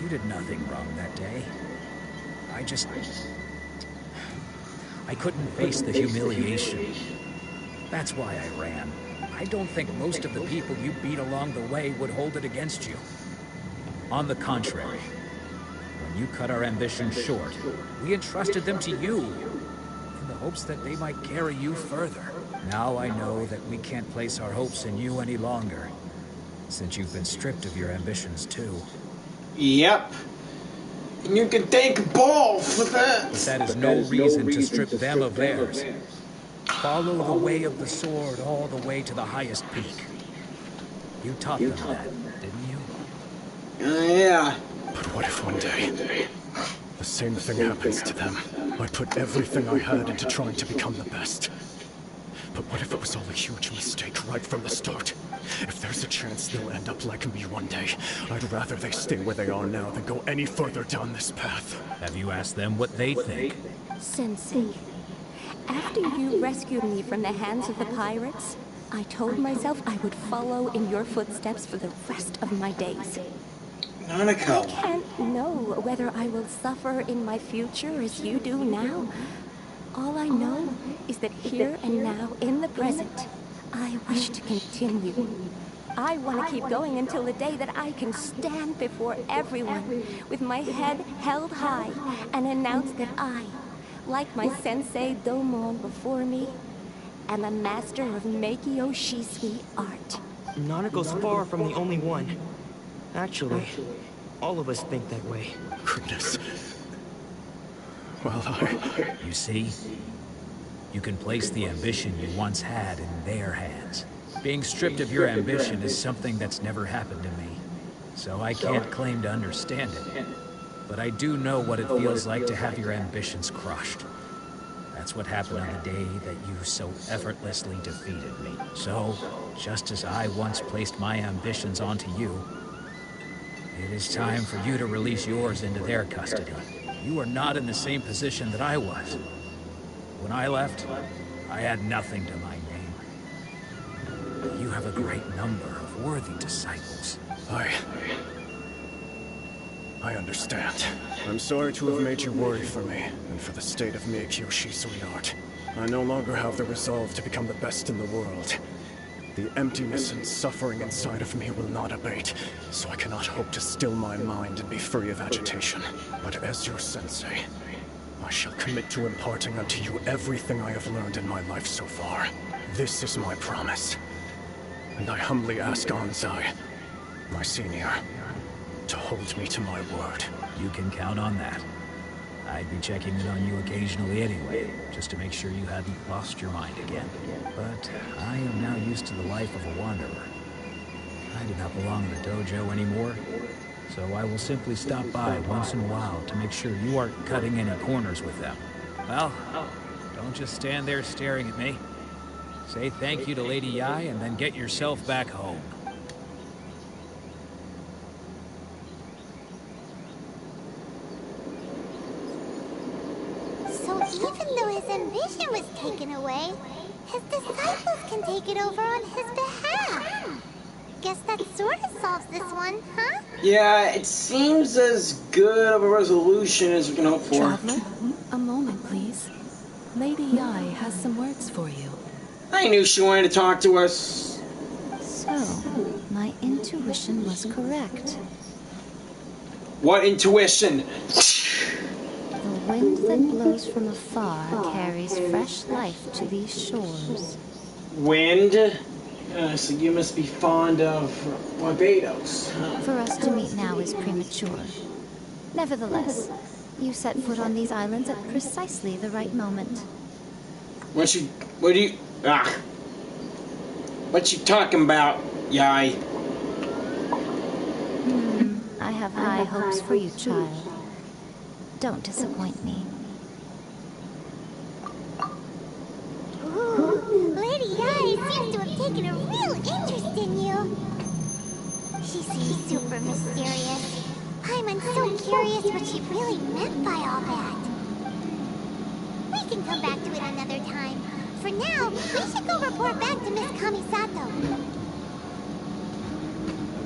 You did nothing wrong that day. I couldn't face the humiliation. That's why I ran. I don't think most of the people you beat along the way would hold it against you. On the contrary, when you cut our ambitions short, we entrusted them to you, in the hopes that they might carry you further. Now I know that we can't place our hopes in you any longer, since you've been stripped of your ambitions too. Yep. And you can thank Baal for that. But that is no reason to strip them of theirs. Follow the way of the sword all the way to the highest peak. You taught them that, didn't you? Yeah. But what if one day, the same thing happens to them? I put everything I had into trying to become the best. But what if it was all a huge mistake right from the start? If there's a chance they'll end up like me one day, I'd rather they stay where they are now than go any further down this path. Have you asked them what they think? Sensei, after you rescued me from the hands of the pirates, I told myself I would follow in your footsteps for the rest of my days. Nanako. I can't know whether I will suffer in my future as you do now. All I know is that here and now, in the present, I wish to continue. I want to keep going until the day that I can stand before everyone with my head held high and announce that I, like my sensei Domon before me, am a master of Meikyo Shisui art. Nanako's far from the only one. Actually, all of us think that way. Goodness. Well, You see? You can place the ambition you once had in their hands. Being stripped of your ambition is something that's never happened to me, so I can't claim to understand it. But I do know what it feels like to have your ambitions crushed. That's what happened on the day that you so effortlessly defeated me. So, just as I once placed my ambitions onto you, it is time for you to release yours into their custody. You are not in the same position that I was. When I left, I had nothing to my name. You have a great number of worthy disciples. I understand. I'm sorry to have made you worry for me, and for the state of Meikyo Shisui art. I no longer have the resolve to become the best in the world. The emptiness and suffering inside of me will not abate, so I cannot hope to still my mind and be free of agitation. But as your sensei, I shall commit to imparting unto you everything I have learned in my life so far. This is my promise. And I humbly ask Ansai, my senior, to hold me to my word. You can count on that. I'd be checking in on you occasionally anyway, just to make sure you hadn't lost your mind again. But I am now used to the life of a wanderer. I do not belong in the dojo anymore, so I will simply stop by once in a while to make sure you aren't cutting any corners with them. Well, don't just stand there staring at me. Say thank you to Lady Yai and then get yourself back home. So even though his ambition was taken away, his disciples can take it over on his behalf. Guess that sort of solves this one, huh? Yeah, it seems as good of a resolution as we can hope for. Traveler, a moment, please. Lady Yai has some words for you. I knew she wanted to talk to us. So, my intuition was correct. What intuition? The wind that blows from afar carries fresh life to these shores. Wind? So you must be fond of Barbados, huh? For us to meet now is premature. Nevertheless, you set foot on these islands at precisely the right moment. What you talking about, Yai? I have high hopes for you, child. Don't disappoint me. Ooh, Lady Yai seems to have taken a real interest in you. She seems super mysterious. I'm so curious what she really meant by all that. We can come back to it another time. For now, we should go report back to Miss Kamisato.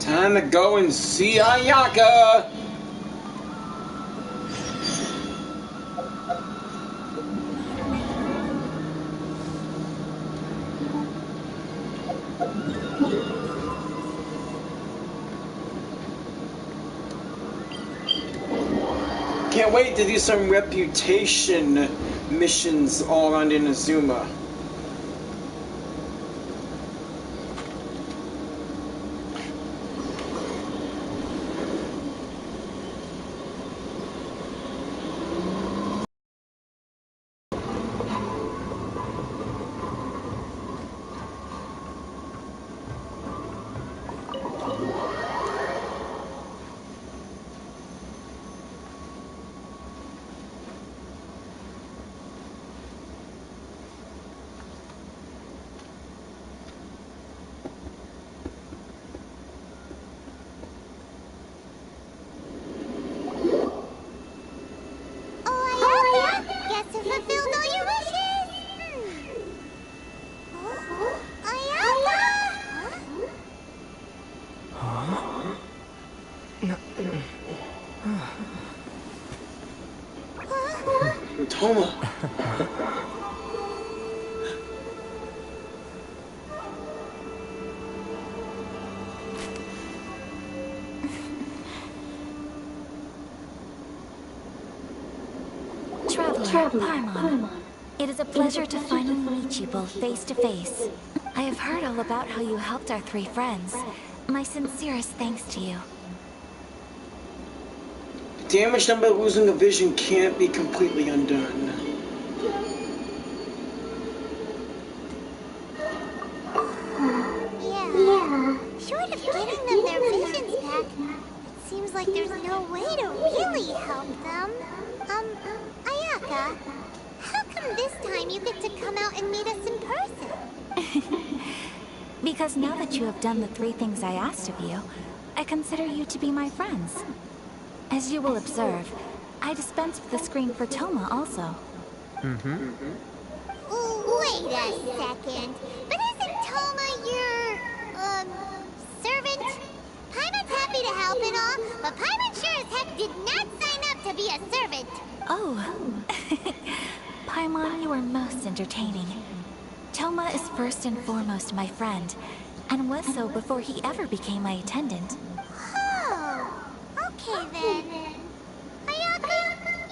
Time to go and see Ayaka! Can't wait to do some reputation missions all around Inazuma. Thoma. Traveler, Paimon. It is a pleasure to finally meet you both face to face. I have heard all about how you helped our three friends. My sincerest thanks to you. Damage done by losing a vision can't be completely undone. Yeah. Short of getting them their visions back, it seems like there's no way to really help them. Ayaka, how come this time you get to come out and meet us in person? Because now that you have done the three things I asked of you, I consider you to be my friends. As you will observe, I dispensed with the screen for Thoma also. Wait a second. But isn't Thoma your, servant? Paimon's happy to help and all, but Paimon sure as heck did not sign up to be a servant. Oh. Paimon, you are most entertaining. Thoma is first and foremost my friend, and was so before he ever became my attendant. Oh, okay then. Ayaka,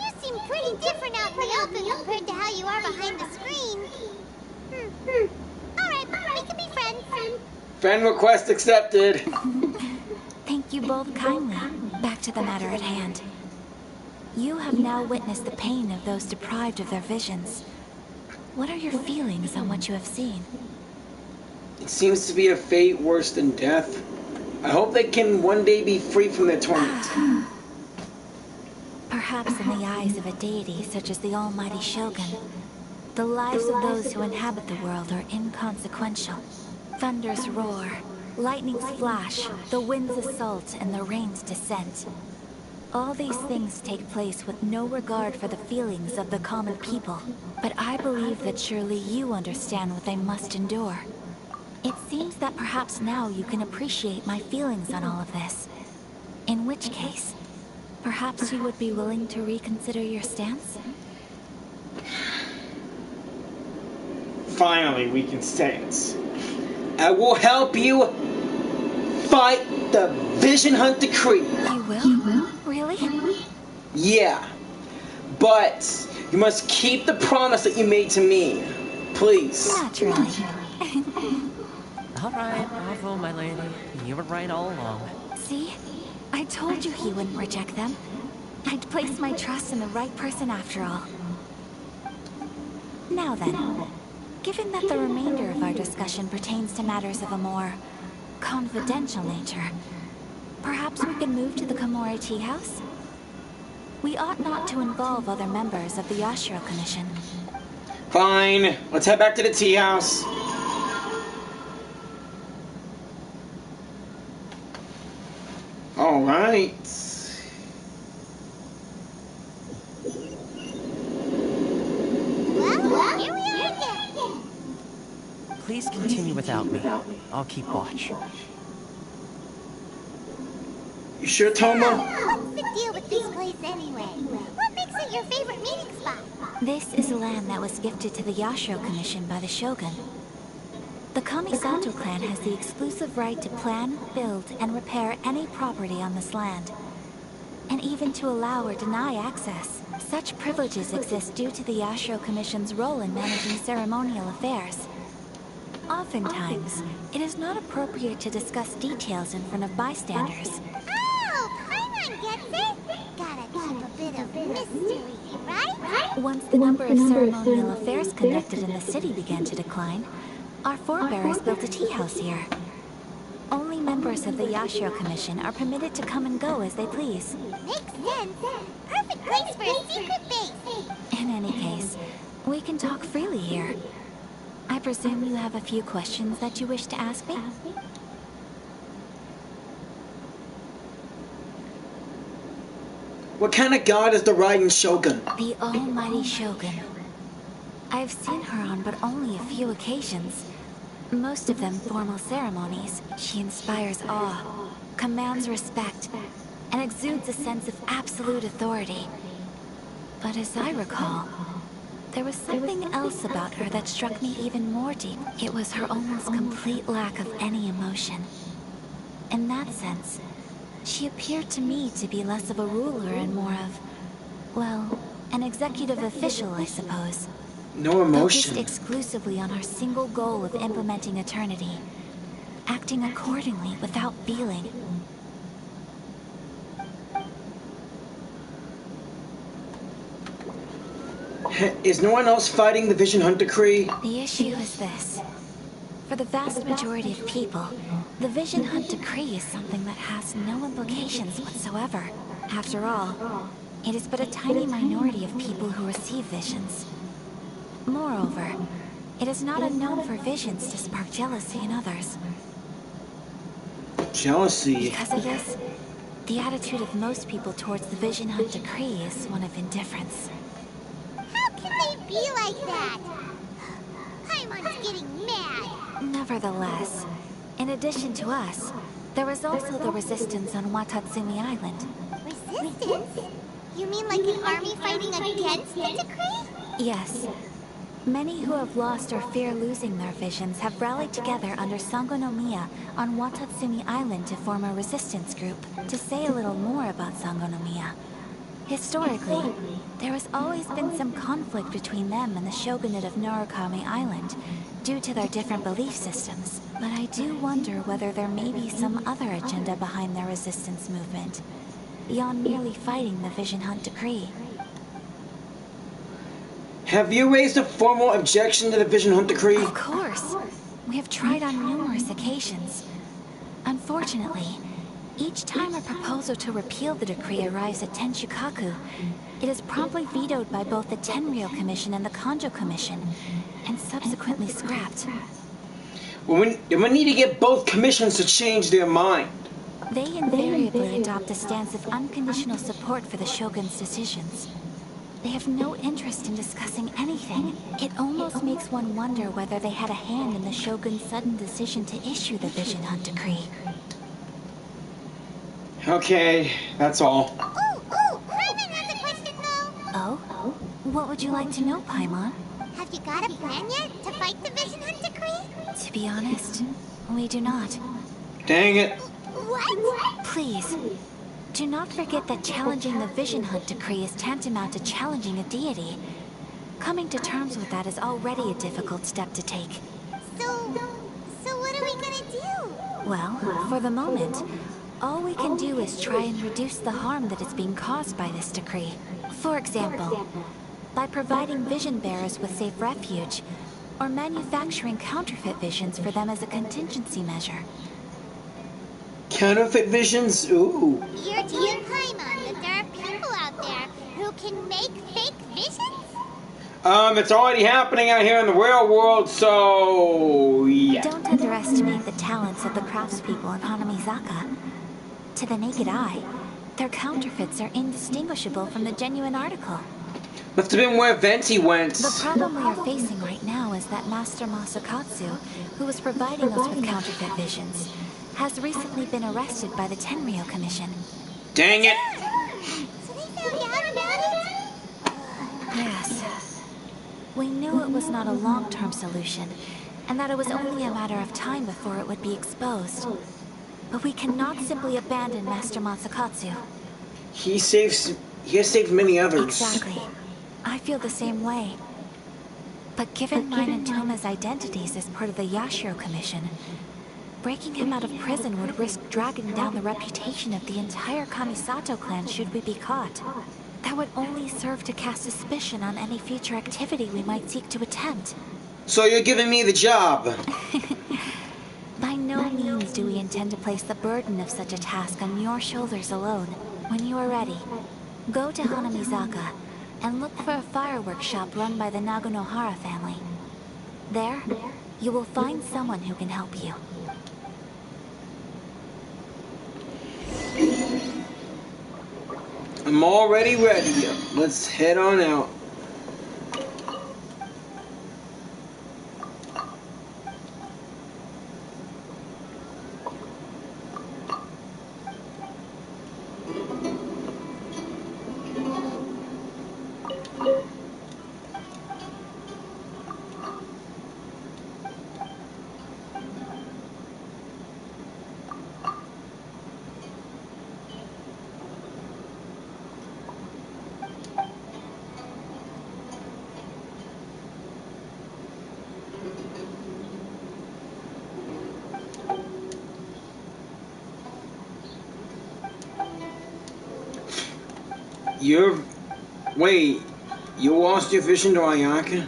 you seem pretty different out in the open compared to how you are behind the screen. Alright, we can be friends. Friend request accepted. Thank you both kindly. Back to the matter at hand. You have now witnessed the pain of those deprived of their visions. What are your feelings on what you have seen? It seems to be a fate worse than death. I hope they can one day be free from their torment. Perhaps in the eyes of a deity such as the almighty Shogun, the lives of those who inhabit the world are inconsequential. Thunders roar, lightnings flash, the winds assault, and the rains descend. All these things take place with no regard for the feelings of the common people. But I believe that surely you understand what they must endure. It seems that perhaps now you can appreciate my feelings on all of this. In which case, perhaps you would be willing to reconsider your stance? Finally, we can say it. I will help you fight the Vision Hunt Decree. You will? Really? Yeah. But you must keep the promise that you made to me. Please. Naturally. All right, bravo, my lady. You were right all along. See? I told you he wouldn't reject them. I'd placed my trust in the right person after all. Now then, given that the remainder of our discussion pertains to matters of a more confidential nature, perhaps we could move to the Komori Tea House? We ought not to involve other members of the Yashiro Commission. Fine. Let's head back to the tea house. All right. Well, here we are again. Please continue without me. I'll keep watch. You sure, Thoma? What's the deal with this place anyway? What makes it your favorite meeting spot? This is land that was gifted to the Yashiro Commission by the Shogun. The Kamisato clan has the exclusive right to plan, build, and repair any property on this land. And even to allow or deny access. Such privileges exist due to the Yashiro Commission's role in managing ceremonial affairs. Oftentimes, it is not appropriate to discuss details in front of bystanders. Oh, Paimon gets it. Gotta keep a bit of mystery, right? Once the number of ceremonial affairs conducted in the city began to decline, our forebears built a tea house here. Only members of the Yashiro Commission are permitted to come and go as they please. Makes sense. Perfect place for a secret base. In any case, we can talk freely here. I presume you have a few questions that you wish to ask me? What kind of god is the riding Shogun? The almighty Shogun. I've seen her on but only a few occasions. Most of them formal ceremonies. She inspires awe, commands respect, and exudes a sense of absolute authority. But as I recall, there was something else about her that struck me even more deep. It was her almost complete lack of any emotion. In that sense, she appeared to me to be less of a ruler and more of, well, an executive official, I suppose. No emotion. Focused exclusively on her single goal of implementing eternity, acting accordingly without feeling. Is no one else fighting the Vision Hunt Decree? The issue is this. For the vast majority of people, the Vision Hunt Decree is something that has no implications whatsoever. After all, it is but a tiny minority of people who receive visions. Moreover, it is not unknown for visions to spark jealousy in others. Jealousy? Because of this, the attitude of most people towards the Vision Hunt Decree is one of indifference. How can they be like that? Paimon's getting mad. Nevertheless, in addition to us, there is also the resistance on Watatsumi Island. Resistance? You mean like an army fighting against the decree? Yes. Many who have lost or fear losing their visions have rallied together under Sangonomiya on Watatsumi Island to form a resistance group. To say a little more about Sangonomiya, historically, there has always been some conflict between them and the shogunate of Narukami Island due to their different belief systems. But I do wonder whether there may be some other agenda behind their resistance movement, beyond merely fighting the Vision Hunt Decree. Have you raised a formal objection to the Vision Hunt Decree? Of course. We have tried on numerous occasions. Unfortunately, each time a proposal to repeal the decree arrives at Tenshukaku, it is promptly vetoed by both the Tenryou Commission and the Kanjo Commission, and subsequently scrapped. Well, we need to get both commissions to change their mind. They invariably adopt a stance of unconditional support for the Shogun's decisions. They have no interest in discussing anything. It almost makes one wonder whether they had a hand in the Shogun's sudden decision to issue the Vision Hunt Decree. Okay, that's all. Paimon has a question though. Oh? What would you like to know, Paimon? Have you got a plan yet to fight the Vision Hunt Decree? To be honest, we do not. Dang it. What? Please, do not forget that challenging the Vision Hunt Decree is tantamount to challenging a deity. Coming to terms with that is already a difficult step to take. So what do are we gonna do? Well, for the moment, all we can do is try and reduce the harm that is being caused by this decree. For example, by providing vision bearers with safe refuge, or manufacturing counterfeit visions for them as a contingency measure. Counterfeit visions? Ooh. You're telling Paimon that there are people out there who can make fake visions? It's already happening out here in the real world, so yeah. Don't underestimate the talents of the craftspeople in Hanamizaka. To the naked eye, their counterfeits are indistinguishable from the genuine article. Must have been where Venti went. The problem we are facing right now is that Master Masakatsu, who was providing us with counterfeit visions, has recently been arrested by the Tenryou Commission. Dang it! So they found out about it? Yes. We knew it was not a long-term solution, and that it was only a matter of time before it would be exposed. But we cannot simply abandon Master Masakatsu. He has saved many others. Exactly. I feel the same way. But given mine and Thoma's identities as part of the Yashiro Commission, breaking him out of prison would risk dragging down the reputation of the entire Kamisato clan should we be caught. That would only serve to cast suspicion on any future activity we might seek to attempt. So you're giving me the job? By no means do we intend to place the burden of such a task on your shoulders alone. When you are ready, go to Hanamizaka and look for a fireworks shop run by the Nagonohara family. There, you will find someone who can help you. I'm already ready. Let's head on out. Wait, you lost your vision to Ayaka?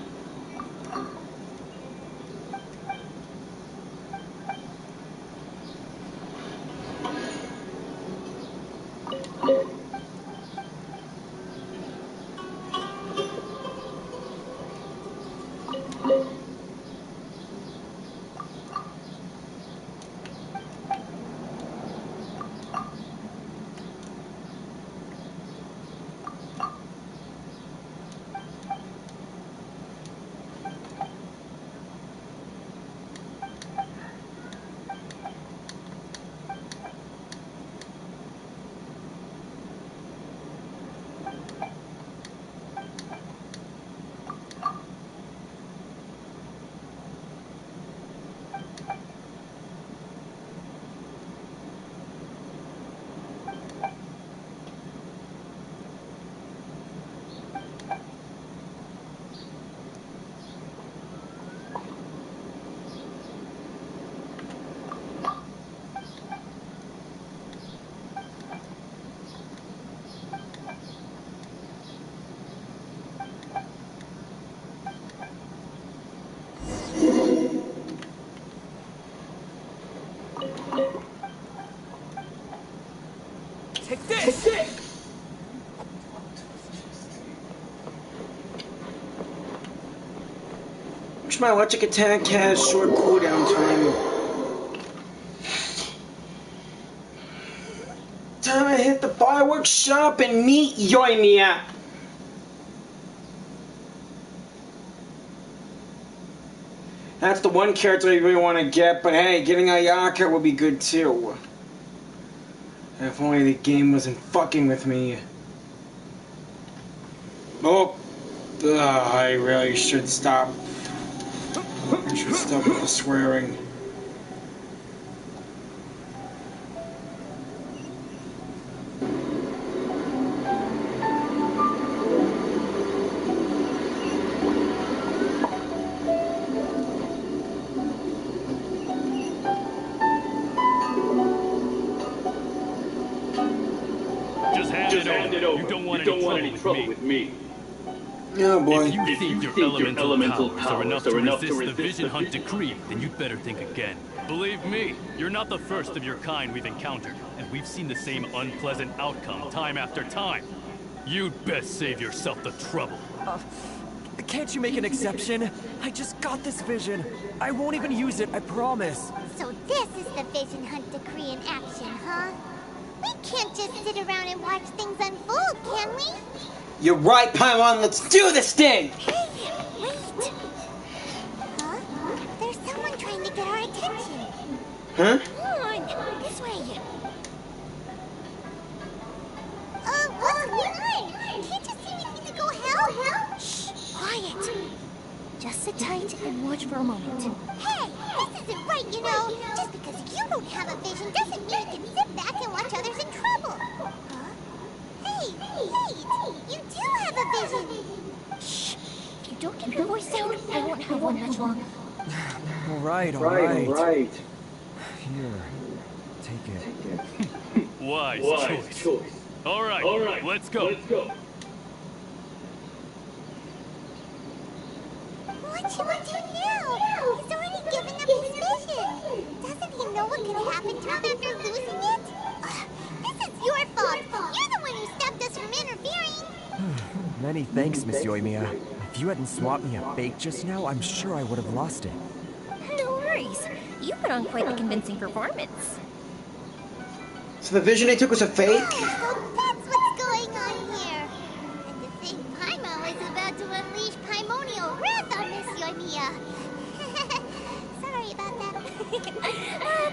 Take this! Which my electric attack has short cooldown time. Time to hit the fireworks shop and meet Yoimiya. That's the one character I really want to get, but hey, getting Ayaka would be good too. If only the game wasn't fucking with me. Oh, I really should stop. I should stop with the swearing. any trouble with me. Oh boy. If you think your elemental powers are enough to resist the Vision Hunt decree, then you'd better think again. Believe me, you're not the first of your kind we've encountered, and we've seen the same unpleasant outcome time after time. You'd best save yourself the trouble. Can't you make an exception? I just got this vision. I won't even use it, I promise. So this is the Vision Hunt decree in action, huh? We can't just sit around and watch things unfold, can we? You're right, Paimon. Let's do this thing! Hey, wait! Huh? There's someone trying to get our attention. Huh? Come on, this way. What's going on? Can't you see we need to go help? Shh, quiet. Just sit tight and watch for a moment. Hey, this isn't right, you know. Just because you don't have a vision doesn't mean you can sit back and watch others in trouble. Huh? Hey, wait! You do have a vision! Shh! If you don't get your voice out, I won't have one much longer. Alright. Here, take it. Wise choice. Alright, let's go. What should we do now? He's already given up his vision. Doesn't he know what can happen to him after losing it? This is your fault. You're the one who stopped us from interfering. Many thanks, Miss Yoimiya. If you hadn't swapped me a fake just now, I'm sure I would have lost it. No worries. You put on quite a convincing performance. So the vision they took was a fake? So that's what's going on here. And to think Paimon was about to unleash Paimonial wrath on Miss Yoimiya. Sorry about that.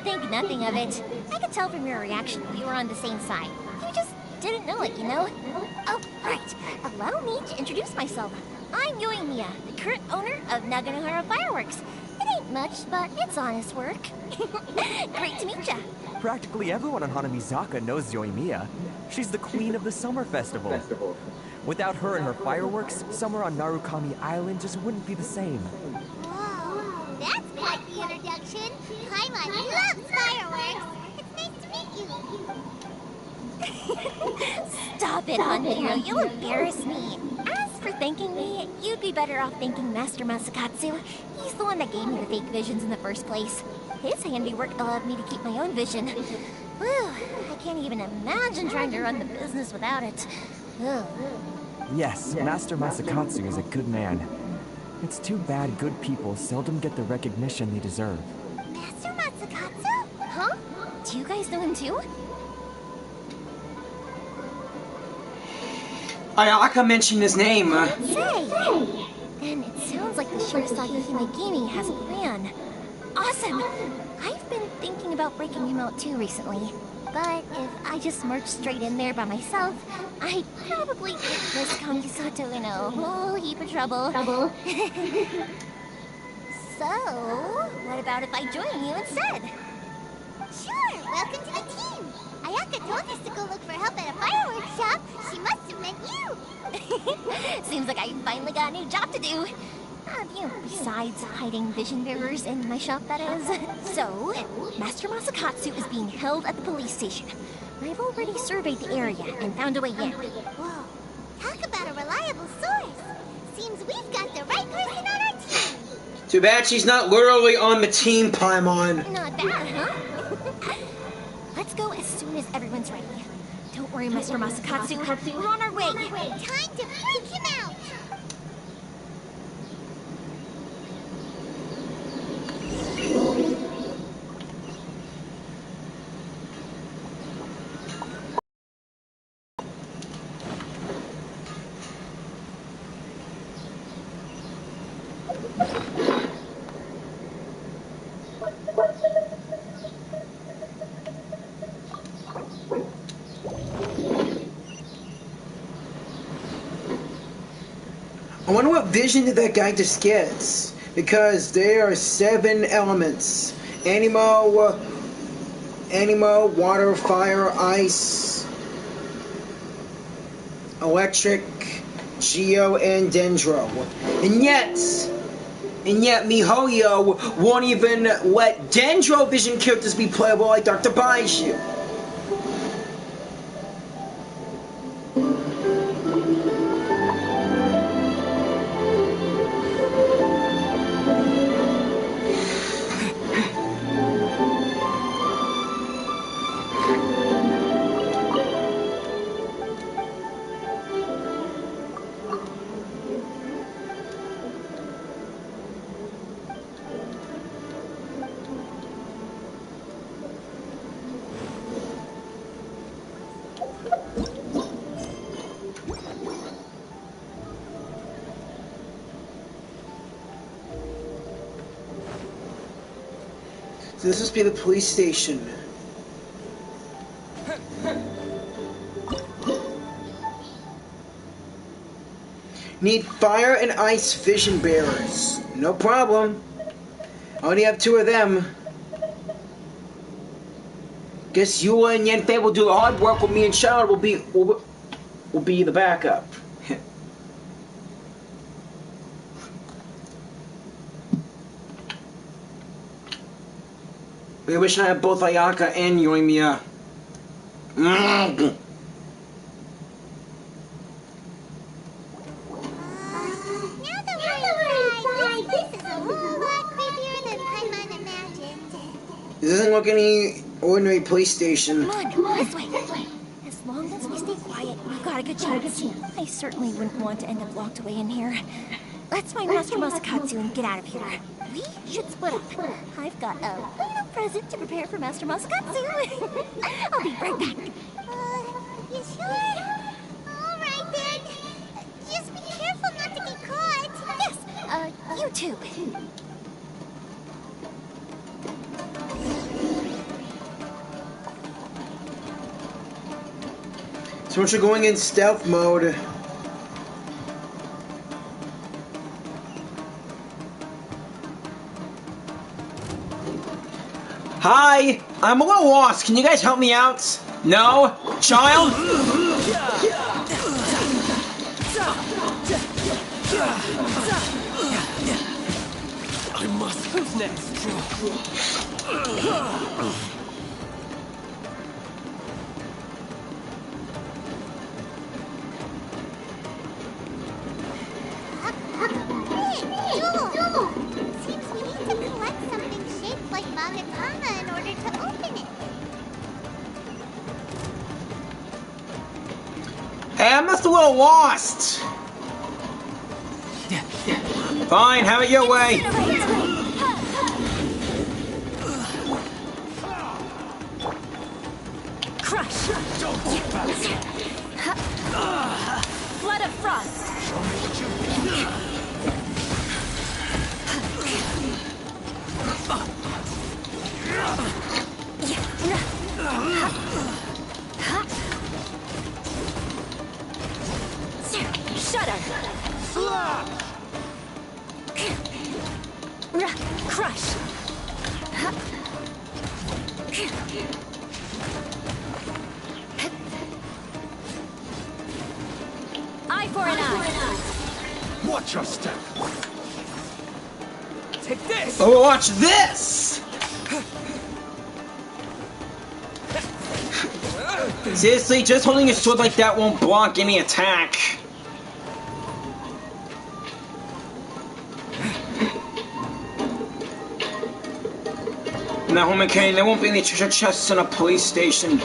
Think nothing of it. I could tell from your reaction we were on the same side. You just didn't know it, you know? Oh, right. Allow me to introduce myself. I'm Yoimiya, the current owner of Naganohara Fireworks. It ain't much, but it's honest work. Great to meet ya. Practically everyone on Hanamizaka knows Yoimiya. She's the queen of the summer festival. Without her and her fireworks, summer on Narukami Island just wouldn't be the same. Whoa, that's quite the introduction. Paimon loves fireworks. It's nice to meet you. Stop it, Hanbiro. You'll embarrass me. As for thanking me, you'd be better off thanking Master Masakatsu. He's the one that gave me the fake visions in the first place. His handiwork allowed me to keep my own vision. Whew, I can't even imagine trying to run the business without it. Ugh. Yes, Master Masakatsu is a good man. It's too bad good people seldom get the recognition they deserve. Master Masakatsu? Huh? Do you guys know him too? Ayaka mentioned his name. Say! Then it sounds like the Shirasagi Himegimi has a plan. Awesome! I've been thinking about breaking him out too recently. But if I just merged straight in there by myself, I'd probably get Miss Kamisato in a whole heap of trouble. So, what about if I join you instead? Sure, welcome to the team. Ayaka told us to go look for help at a fireworks shop. She must have meant you. Seems like I finally got a new job to do. Besides hiding vision bearers in my shop, that is. So, Master Masakatsu is being held at the police station. I've already surveyed the area and found a way in. Whoa, talk about a reliable source. Seems we've got the right person on our team. Too bad she's not literally on the team, Paimon. Not bad, huh? Let's go as soon as everyone's ready. Don't worry, Master Masakatsu. We're on our way. Time to freak him out. I wonder what vision did that guy just get? Because there are 7 elements. Animo, water, fire, ice, electric, Geo, and Dendro. And yet MiHoYo won't even let Dendro vision characters be playable like Dr. Baiju. So this must be the police station. Need fire and ice vision bearers. No problem. I only have 2 of them. Guess Yula and Yanfei will do the hard work, while me and Charlotte will be the backup. I wish I had both Ayaka and Yoimiya. It doesn't look any ordinary police station. Come on, this way. As long as we stay quiet, we've got a good chance. I certainly wouldn't want to end up locked away in here. Let's find Master Masakatsu and get out of here. We should split up. I've got a little present to prepare for Master Masakatsu. I'll be right back. You sure? Alright then. Just be careful not to get caught. Yes, you too. So once you're going in stealth mode, hi, I'm a little lost. Can you guys help me out? No? Child? I must. Who's next? Seems we need to collect something shaped like Magatama in order to open it. Hey, I'm just a little lost. Fine, have it your way. Crush! Flood of frost! Shudder! Crush! Eye for an eye! Watch your step! Take this! Oh, watch this! Seriously, just holding a sword like that won't block any attack. Now, Homie Kane, there won't be any treasure chests in a police station.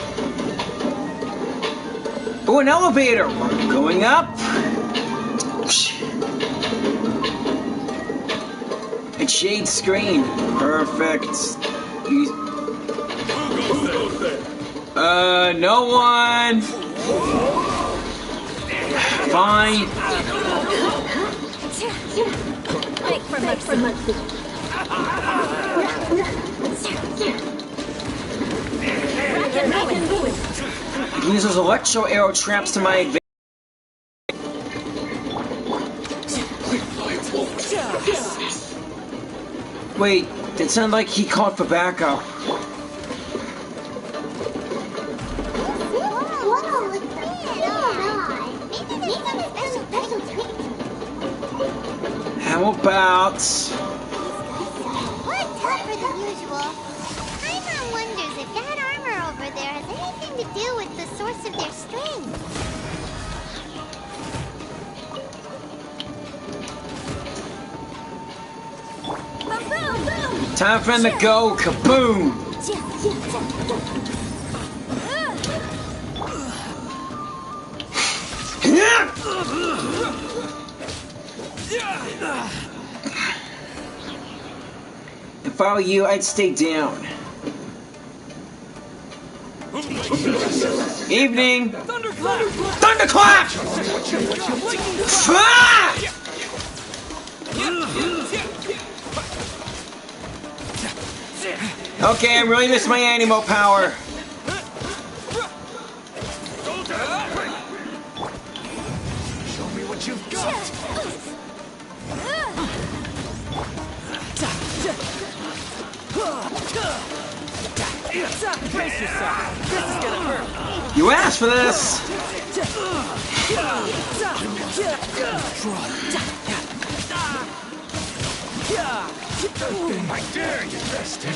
Oh, an elevator! We're going up! A shade screen. Perfect. No one. Fine. Make for mercy. Use those electro arrow traps to my advantage. Wait, it sounded like he called for backup. How about... What tougher than usual? Paimon wonders if that armor over there has anything to do with the source of their strength. Time for him to go kaboom! If I were you, I'd stay down. Evening! Thunderclap! Thunderclap! Okay, I really miss my animo power. Show me what you've got. Brace yourself. This is gonna hurt. You asked for this. I dare you, bastard.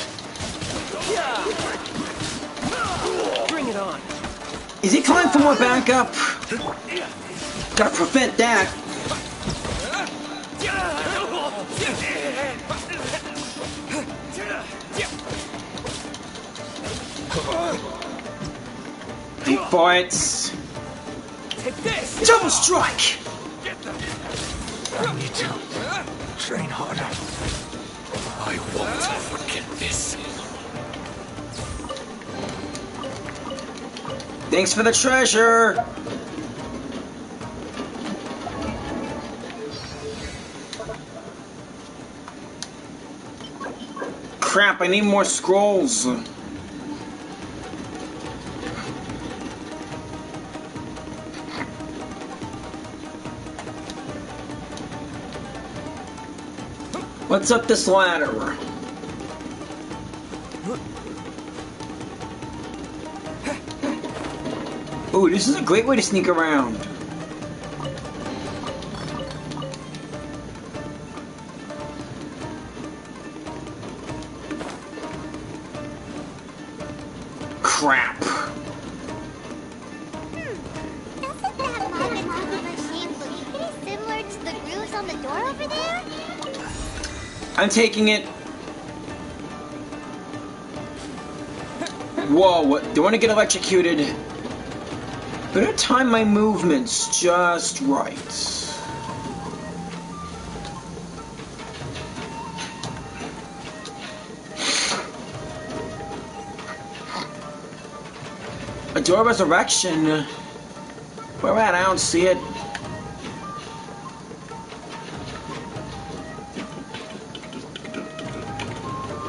Bring it on. Is he calling for more backup? Gotta prevent that. He fights. Take this. Double strike. I need to train harder. I won't forget this. Thanks for the treasure. Crap, I need more scrolls. What's up this ladder? Ooh, this is a great way to sneak around. Crap. Doesn't that monument shape look pretty similar to the grooves on the door over there? I'm taking it. Whoa, what? Do I want to get electrocuted? Better time my movements just right. A door resurrection? Where at? I don't see it.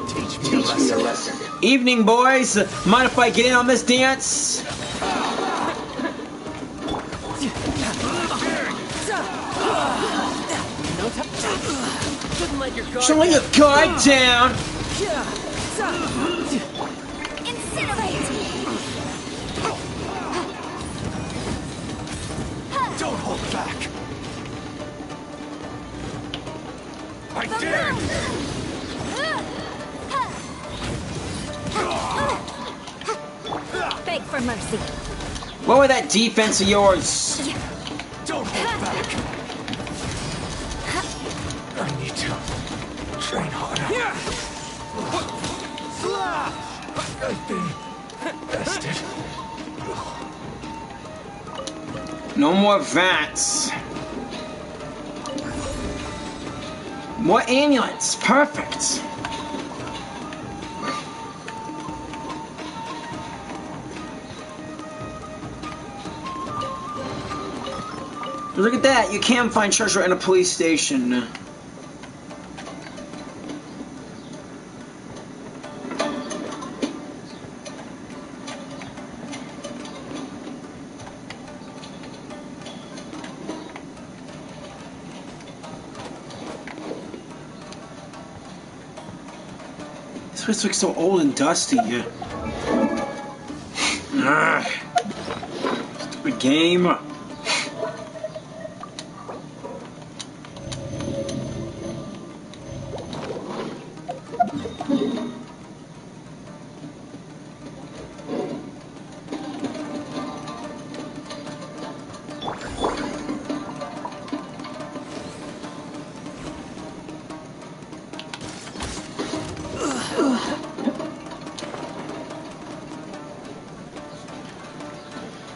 Teach me a lesson. Evening, boys. Mind if I get in on this dance? Should let your guard down. Incinerate! Don't hold back. I dare Beg for mercy. What was that defense of yours? Don't hold back. I need to train harder. I've been bested. No more vats. More amulets. Perfect. Look at that. You can find treasure in a police station. This place looks so old and dusty. Stupid game.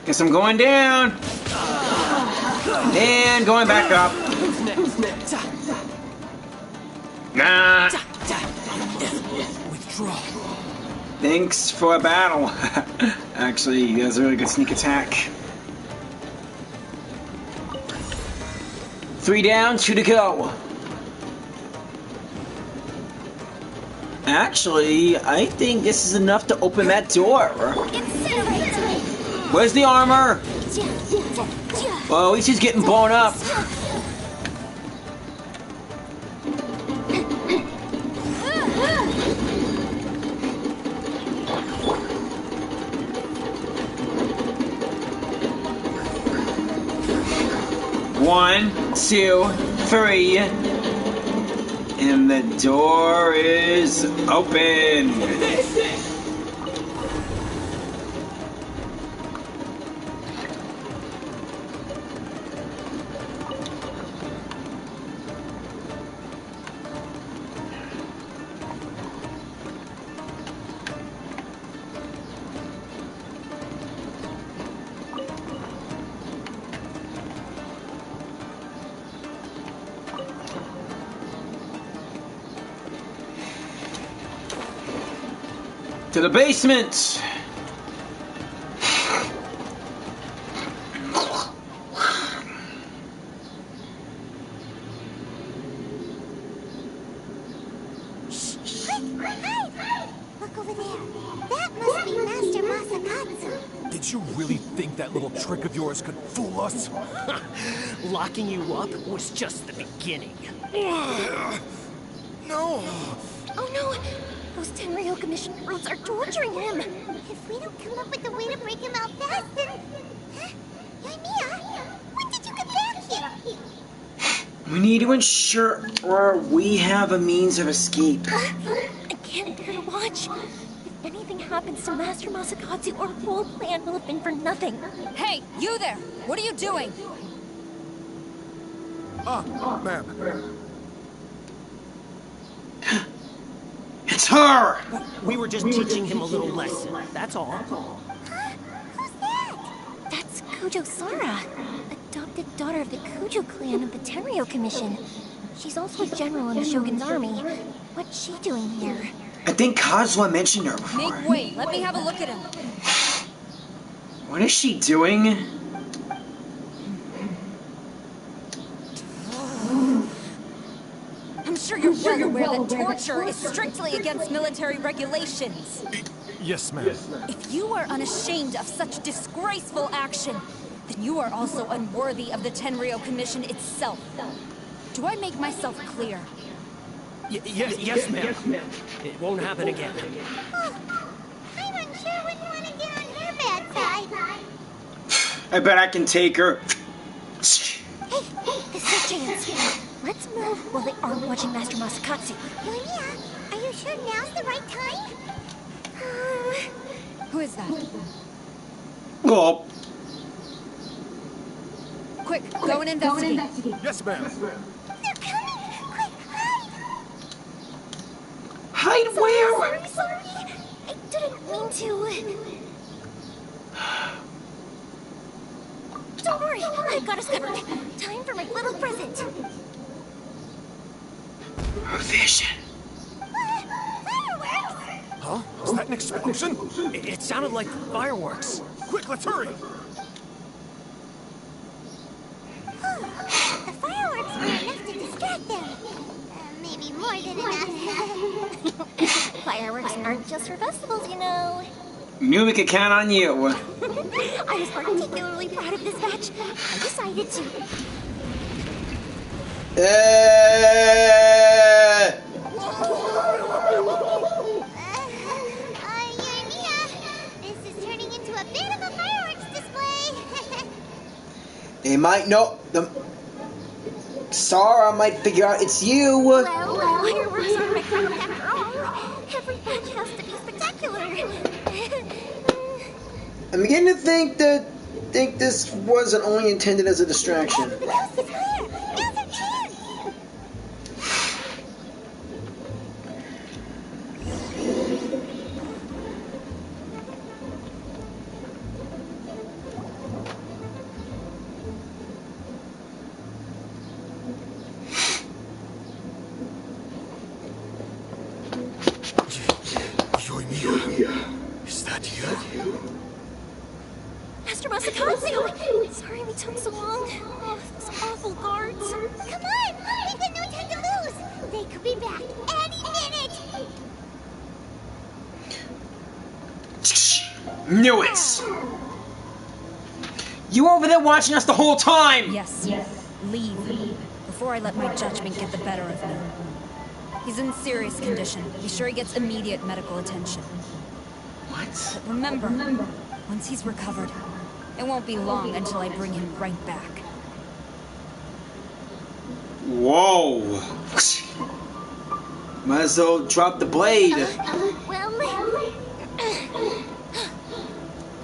Guess I'm going down. And going back up. Nah. Thanks for a battle. Actually, that was a really good sneak attack. 3 down, 2 to go. Actually, I think this is enough to open that door. Where's the armor? Well, at least he's getting blown up. One, two, three. And the door is open. To the basement! Look over there. That must be Master Masakatsu. Did you really think that little trick of yours could fool us? Locking you up was just the beginning. No! Oh no! Those Tenryou Commission brutes are torturing him! If we don't come up with a way to break him out fast, then... Yoimiya, when did you get back here? We need to ensure we have a means of escape. I can't bear to watch. If anything happens to Master Masakatsu, our whole plan will have been for nothing. Hey, you there! What are you doing? Ma'am. It's her! We were just teaching him a little lesson, that's all. Who's that? That's Kujo Sara, adopted daughter of the Kujo clan of the Tenryou Commission. She's also a general in the Shogun's army. What's she doing here? I think Kazuha mentioned her before. Make way, let me have a look at him. What is she doing? I'm sure you're well aware that torture is strictly against military regulations. Yes, ma'am. If you are unashamed of such disgraceful action, then you are also unworthy of the Tenryou Commission itself. Do I make myself clear? Yes, ma'am. It won't happen again. I'm unsure wouldn't want to get on her bad side. I bet I can take her. Hey, this is a chance. Let's move while they aren't watching Master Masakatsu. Yoimiya, are you sure now's the right time? Who is that? Oh. Quick, go and investigate. Yes, ma'am. They're coming! Quick, hide! Hide where? Sorry. I didn't mean to. Don't worry, I got us covered. Time for my little present. Her vision. Fireworks! Huh? Was that an explosion? It sounded like fireworks. Quick, let's hurry! The fireworks were enough to distract them. Maybe more than enough. Fireworks aren't just for festivals, you know. Knew we could count on you. I was particularly proud of this batch. I decided to. Yoimiya, this is turning into a bit of a fireworks display. They might know. Sara might figure out it's you. Well, fireworks are my craft after all. Every batch has to be spectacular. I'm beginning to think this wasn't only intended as a distraction. The coast is clear. Now's our chance. Yoimiya, is that you? Master Masakatsu! Sorry we took so long. Oh, those awful guards. Come on! We've got no time to lose! They could be back any minute! Knew it! You over there watching us the whole time! Yes. Leave. Before I let my judgment get the better of me. He's in serious condition. Be sure he gets immediate medical attention. What? But remember, once he's recovered, it won't be long until I bring him right back. Whoa! Might as well drop the blade. Well,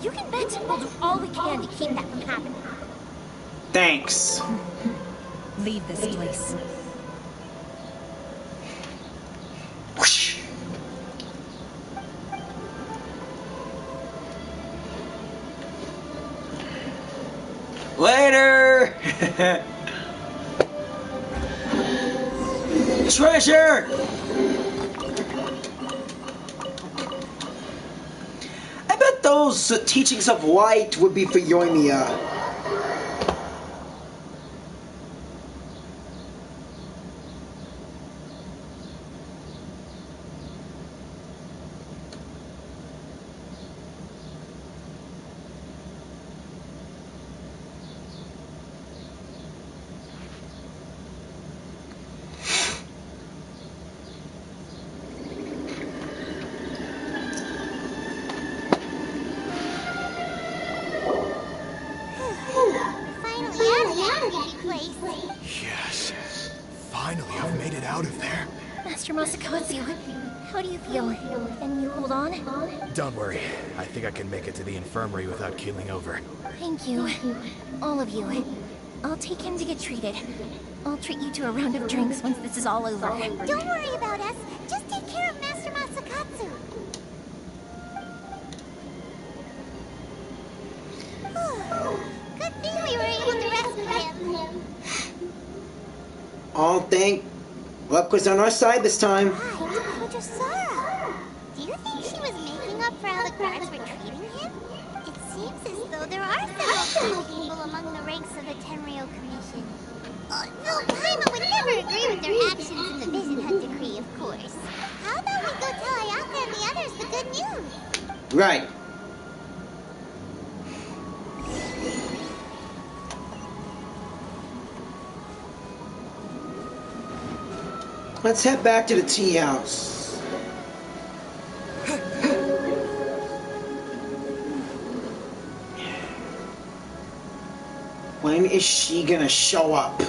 you can bet we'll do all we can to keep that from happening. Thanks. Leave this place. Later! Treasure! I bet those teachings of light would be for Yoimiya. Yes. Finally, I've made it out of there. Master Masakatsu, how do you feel? Can you hold on? Don't worry. I think I can make it to the infirmary without keeling over. Thank you. All of you. I'll take him to get treated. I'll treat you to a round of drinks once this is all over. Don't worry about us. Just take care of Master Masakatsu. Good thing we were able to rescue him. All thank luck was on our side this time. Right, Sara. Do you think she was making up for how the guards were treating him? It seems as though there are several key people among the ranks of the Tenryou Commission. No, Thoma would never agree with their actions in the Vision Hunt Decree, of course. How about we go tell Ayaka and the others the good news? Right. Let's head back to the tea house. When is she gonna show up?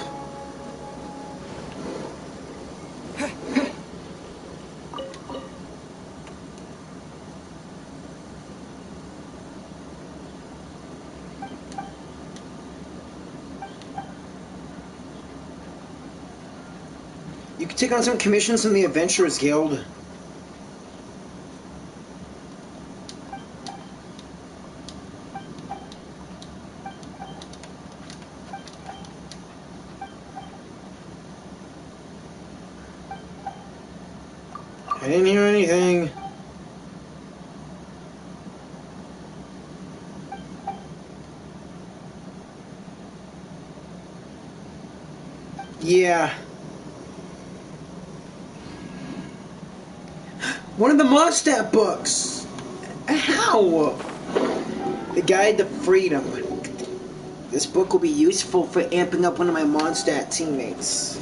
You could take on some commissions in the Adventurers Guild. I didn't hear anything. Yeah. One of the Mondstadt books! How? The Guide to Freedom. This book will be useful for amping up one of my Mondstadt teammates.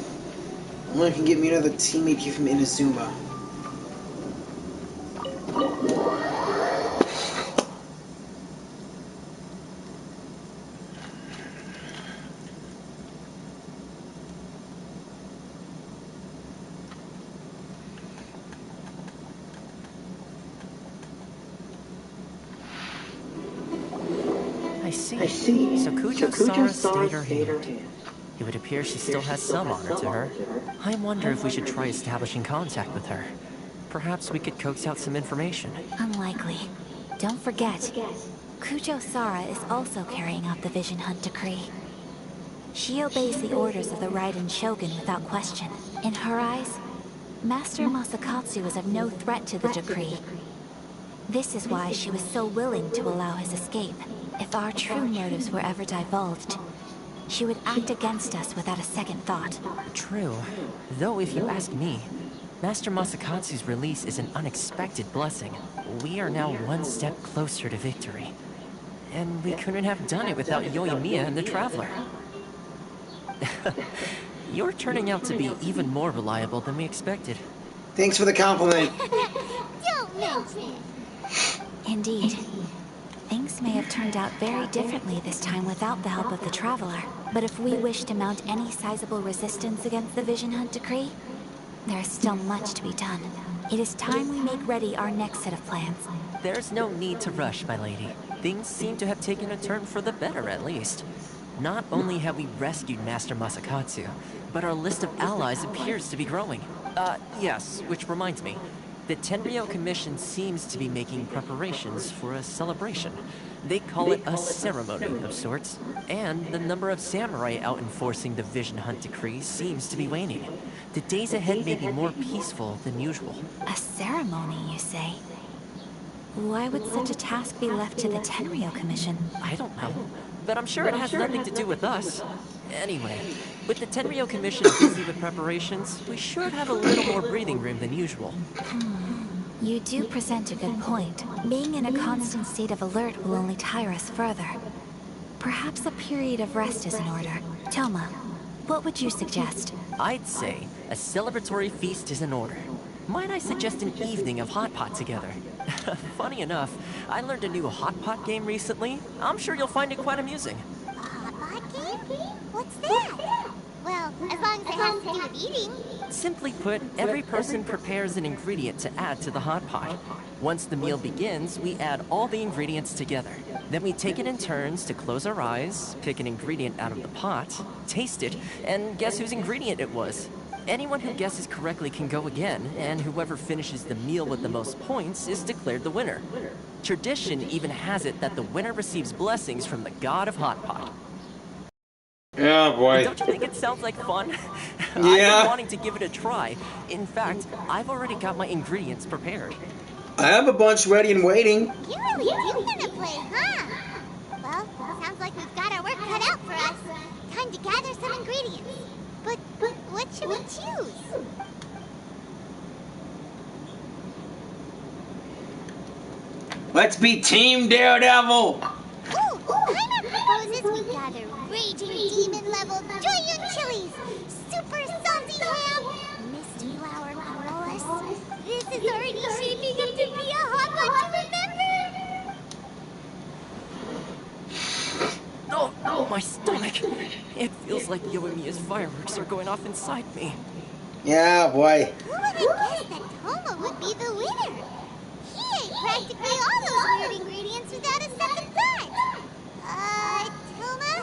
One can give me another teammate here from Inazuma. I see. So Kujo Sara stayed her hand. It would appear she still has some honor to her. I wonder if we should try establishing contact with her. Perhaps we could coax out some information. Unlikely. Don't forget, Kujo Sara is also carrying out the Vision Hunt Decree. She obeys the orders of the Raiden Shogun without question. In her eyes, Master Masakatsu is of no threat to the decree. This is why she was so willing to allow his escape. If our true motives were ever divulged, she would act against us without a second thought. True. Though if you ask me, Master Masakatsu's release is an unexpected blessing. We are now one step closer to victory. And we couldn't have done it without Yoimiya and the Traveler. You're turning out to be even more reliable than we expected. Thanks for the compliment. Don't mention it. Indeed. Things may have turned out very differently this time without the help of the Traveler. But if we wish to mount any sizable resistance against the Vision Hunt Decree, there is still much to be done. It is time we make ready our next set of plans. There's no need to rush, my lady. Things seem to have taken a turn for the better, at least. Not only have we rescued Master Masakatsu, but our list of allies appears to be growing. Yes, which reminds me. The Tenryou Commission seems to be making preparations for a celebration. They call it a ceremony of sorts. And the number of samurai out enforcing the Vision Hunt Decree seems to be waning. The days ahead may be more peaceful than usual. A ceremony, you say? Why would such a task be left to the Tenryou Commission? I don't know, but I'm sure it has nothing to do with us. Anyway, with the Tenryou Commission busy with preparations, we should have a little more breathing room than usual. You do present a good point. Being in a constant state of alert will only tire us further. Perhaps a period of rest is in order. Thoma, what would you suggest? I'd say a celebratory feast is in order. Might I suggest an evening of hot pot together? Funny enough, I learned a new hot pot game recently. I'm sure you'll find it quite amusing. Hot pot game? What's that? Well, as long as it has to do with eating. Simply put, every person prepares an ingredient to add to the hot pot. Once the meal begins, we add all the ingredients together. Then we take it in turns to close our eyes, pick an ingredient out of the pot, taste it, and guess whose ingredient it was. Anyone who guesses correctly can go again, and whoever finishes the meal with the most points is declared the winner. Tradition even has it that the winner receives blessings from the god of hot pot. Yeah, boy. Don't you think it sounds like fun? Yeah. I've been wanting to give it a try. In fact, I've already got my ingredients prepared. I have a bunch ready and waiting. You really do want to play, huh? Well, sounds like we've got our work cut out for us. Time to gather some ingredients. But what should we choose? Let's be Team Daredevil! Ooh, Paimon proposes we gather raging demon-level Jyran chilies, super salty ham, misty flower cannolis. This is already shaping up to be a hot one to remember! Oh, my stomach! It feels like Yoimiya's fireworks are going off inside me. Yeah, boy. Who would have guessed that Thoma would be the winner? He ate practically all those weird ingredients without a second thought. Thoma?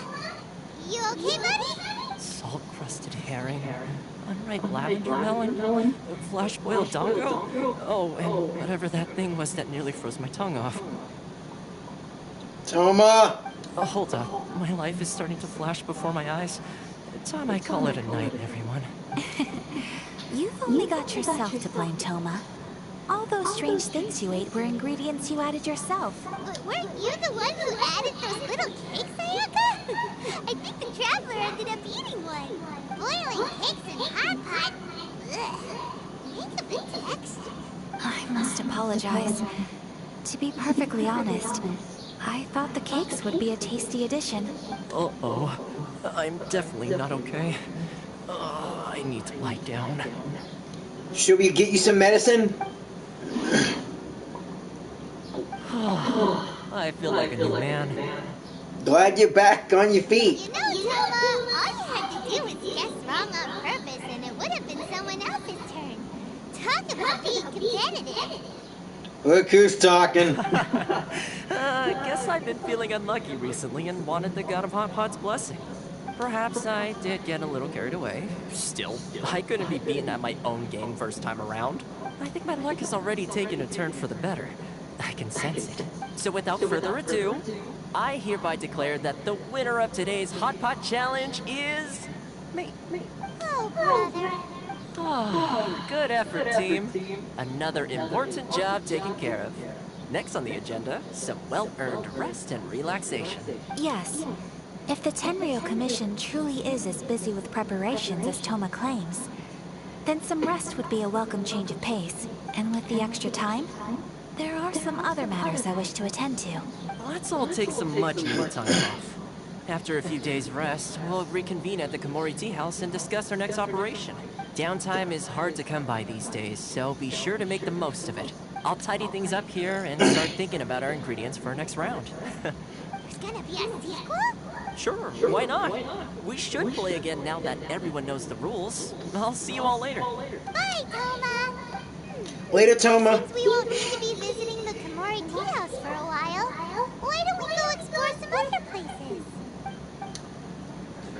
You okay, buddy? Salt-crusted herring, unripe lavender melon, flash-boiled dongo. Oh, and whatever that thing was that nearly froze my tongue off. Thoma! Oh, hold up. My life is starting to flash before my eyes. Time I call it a night, everyone. You've only got yourself to blame, Thoma. All those strange things you ate were ingredients you added yourself. But weren't you the one who added those little cakes, Ayaka? I think the Traveler ended up eating one. Boiling cakes in hot pot. Ugh. Think of the texture. I must apologize. To be perfectly honest, I thought the cakes would be a tasty addition. Uh-oh. I'm definitely not okay. I need to lie down. Should we get you some medicine? I feel like a new man. Glad you're back on your feet. You know, Thoma, all you had to do was guess wrong on purpose and it would have been someone else's turn. Talk about being competitive. Look who's talking. I guess I've been feeling unlucky recently and wanted the god of hot pot's blessing. Perhaps I did get a little carried away. Still, I couldn't be beaten at my own game first time around. I think my luck has already taken a turn for the better. I can sense it. So without further ado, I hereby declare that the winner of today's Hot Pot Challenge is... me. Oh, brother. Oh, good effort, team. Another important job taken care of. Next on the agenda, some well-earned rest and relaxation. Yes. If the Tenryou Commission truly is as busy with preparations as Thoma claims, then some rest would be a welcome change of pace. And with the extra time, there are some other matters I wish to attend to. Let's all take some much-needed time off. After a few days' rest, we'll reconvene at the Komori Tea House and discuss our next operation. Downtime is hard to come by these days, so be sure to make the most of it. I'll tidy things up here and start thinking about our ingredients for our next round. There's gonna be a sequel? Sure, why not? We should play again now that everyone knows the rules. I'll see you all later. Bye, Thoma! Later, Thoma. Since we won't need to be visiting the Komori Tea House for a while, why don't we go explore some other places?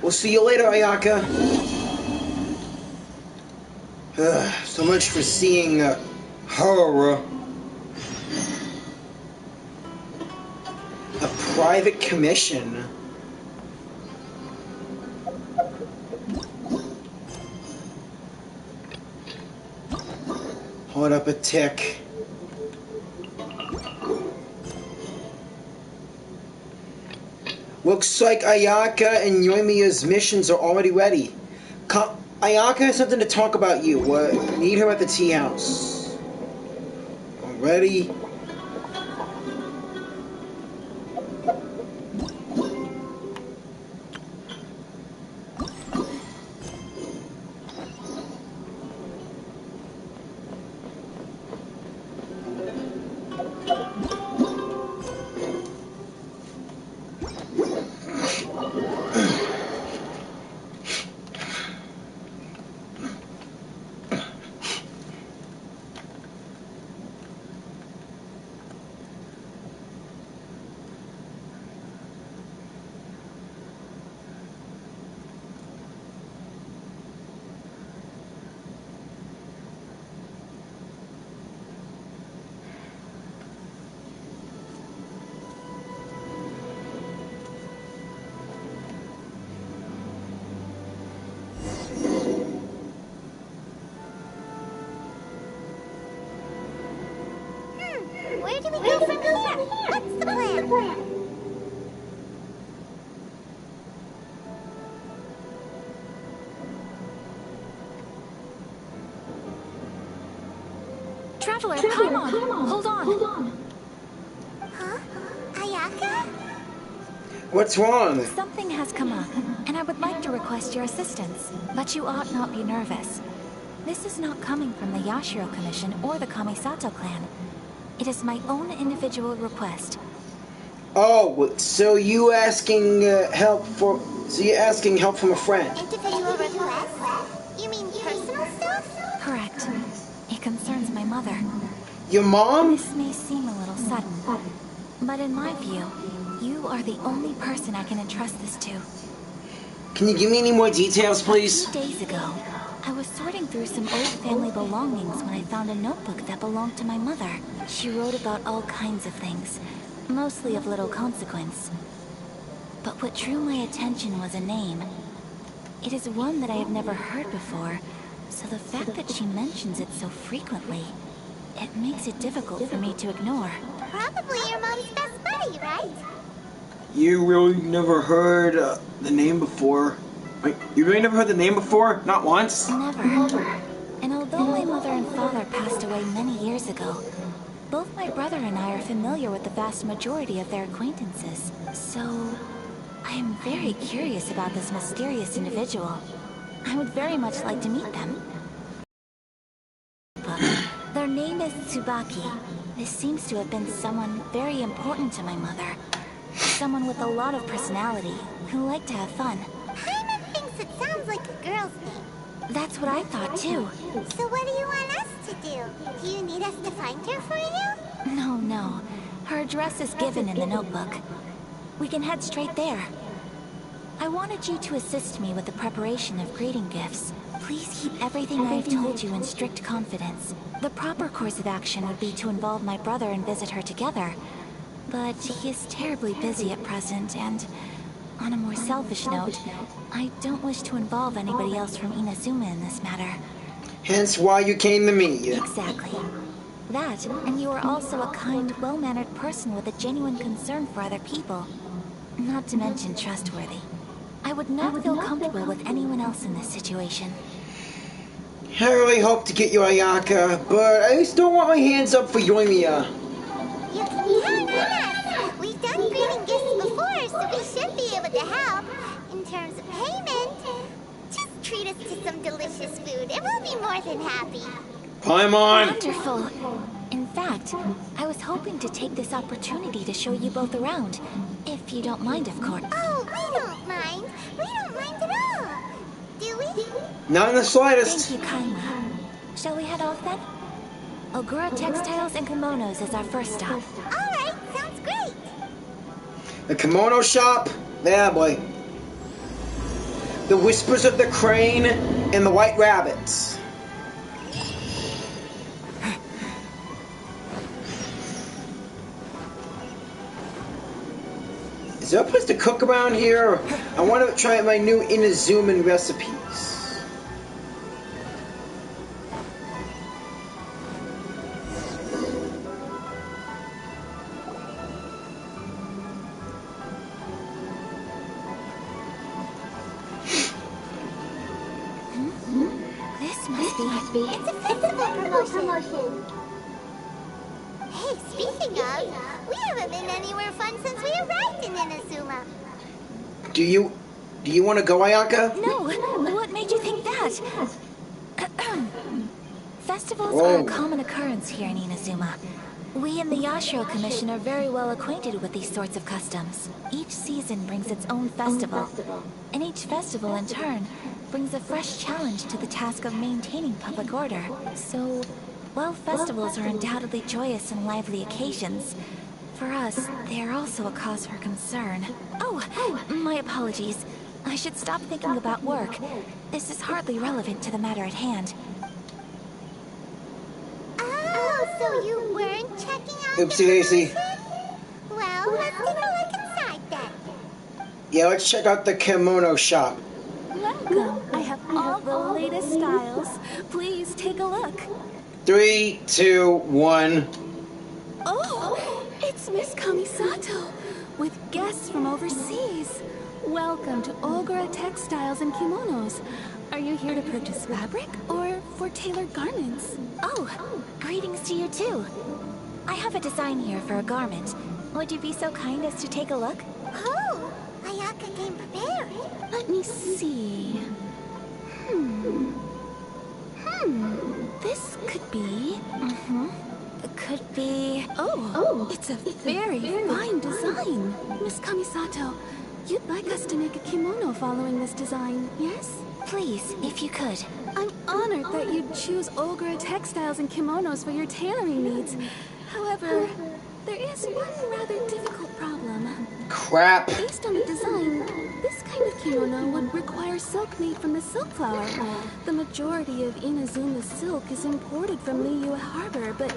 We'll see you later, Ayaka. So much for seeing horror. A private commission. Hold up a tick. Looks like Ayaka and Yoimiya's missions are already ready. Ayaka has something to talk about you. Meet her at the tea house. Already? Where do we go from here? What's the plan? Traveler, Paimon! Hold on! Huh? Ayaka? What's wrong? Something has come up, and I would like to request your assistance. But you ought not be nervous. This is not coming from the Yashiro Commission or the Kamisato clan. It is my own individual request. Oh, so you asking help for? So you're asking help from a friend? Individual request? You mean personal stuff? Correct. It concerns my mother. Your mom? This may seem a little sudden, but in my view, you are the only person I can entrust this to. Can you give me any more details, please? A few days ago, I was sorting through some old family belongings when I found a notebook that belonged to my mother. She wrote about all kinds of things, mostly of little consequence. But what drew my attention was a name. It is one that I have never heard before, so the fact that she mentions it so frequently, it makes it difficult for me to ignore. Probably your mom's best buddy, right? You really never heard the name before? Wait, you really never heard the name before? Not once? Never. And although my mother and father passed away many years ago, both my brother and I are familiar with the vast majority of their acquaintances. So, I am very curious about this mysterious individual. I would very much like to meet them. Their name is Tsubaki. This seems to have been someone very important to my mother. Someone with a lot of personality, who liked to have fun. Paimon thinks it sounds like a girl's name. That's what I thought too. So what do you want us to do? Do you need us to find her for you? No. Her address is given in the notebook. We can head straight there. I wanted you to assist me with the preparation of greeting gifts. Please keep everything I've told you in strict confidence. The proper course of action would be to involve my brother and visit her together. But he is terribly busy at present, and on a more selfish note, I don't wish to involve anybody else from Inazuma in this matter. Hence why you came to me. Exactly. That, and you are also a kind, well-mannered person with a genuine concern for other people. Not to mention trustworthy. I would not feel comfortable with anyone else in this situation. I really hope to get you Ayaka, but I still want my hands up for Yoimiya. You can count on us. We've done greeting gifts before, so we should be able to help. In terms of payment, just treat us to some delicious food and we'll be more than happy. Paimon! Wonderful. In fact, I was hoping to take this opportunity to show you both around. If you don't mind, of course. Oh, we don't mind. We don't mind at all. Do we? Not in the slightest. Thank you kindly. Shall we head off then? Ogura Textiles and Kimonos is our first stop. Alright, sounds great. The kimono shop? Yeah, boy. The Whispers of the Crane and the White Rabbits. Is there a place to cook around here? I want to try my new Inazuma recipes. This must be. It's a festival promotion. Hey, speaking of, we haven't been anywhere fun since we arrived in Inazuma. Do you want to go, Ayaka? No, what made you think that? Festivals Whoa. are a common occurrence here in Inazuma. We in the Yashiro Commission are very well acquainted with these sorts of customs. Each season brings its own festival, and each festival in turn brings a fresh challenge to the task of maintaining public order. So, while festivals are undoubtedly joyous and lively occasions, for us, they are also a cause for concern. Oh, my apologies. I should stop thinking about work. This is hardly relevant to the matter at hand. Oh, so you weren't checking out Oopsie the daisy. promotion? Well, let's take a look inside then. Yeah, let's check out the kimono shop. Welcome. I have all the latest styles. Please take a look. 3, 2, 1. Oh, it's Miss Kamisato with guests from overseas. Welcome to Ogura Textiles and Kimonos. Are you here to purchase fabric or for tailored garments? Oh, greetings to you too. I have a design here for a garment. Would you be so kind as to take a look? Oh, Ayaka came prepared. Let me see. This could be... Could be... Oh, it's a very fine design. Miss Kamisato, you'd like us to make a kimono following this design, yes? Please, if you could. I'm honored that you'd choose Ogura Textiles and Kimonos for your tailoring needs. However, there is one rather difficult problem. Crap. Based on the design, this kind of kimono would require silk made from the silk flower. The majority of Inazuma's silk is imported from Liyue Harbor, but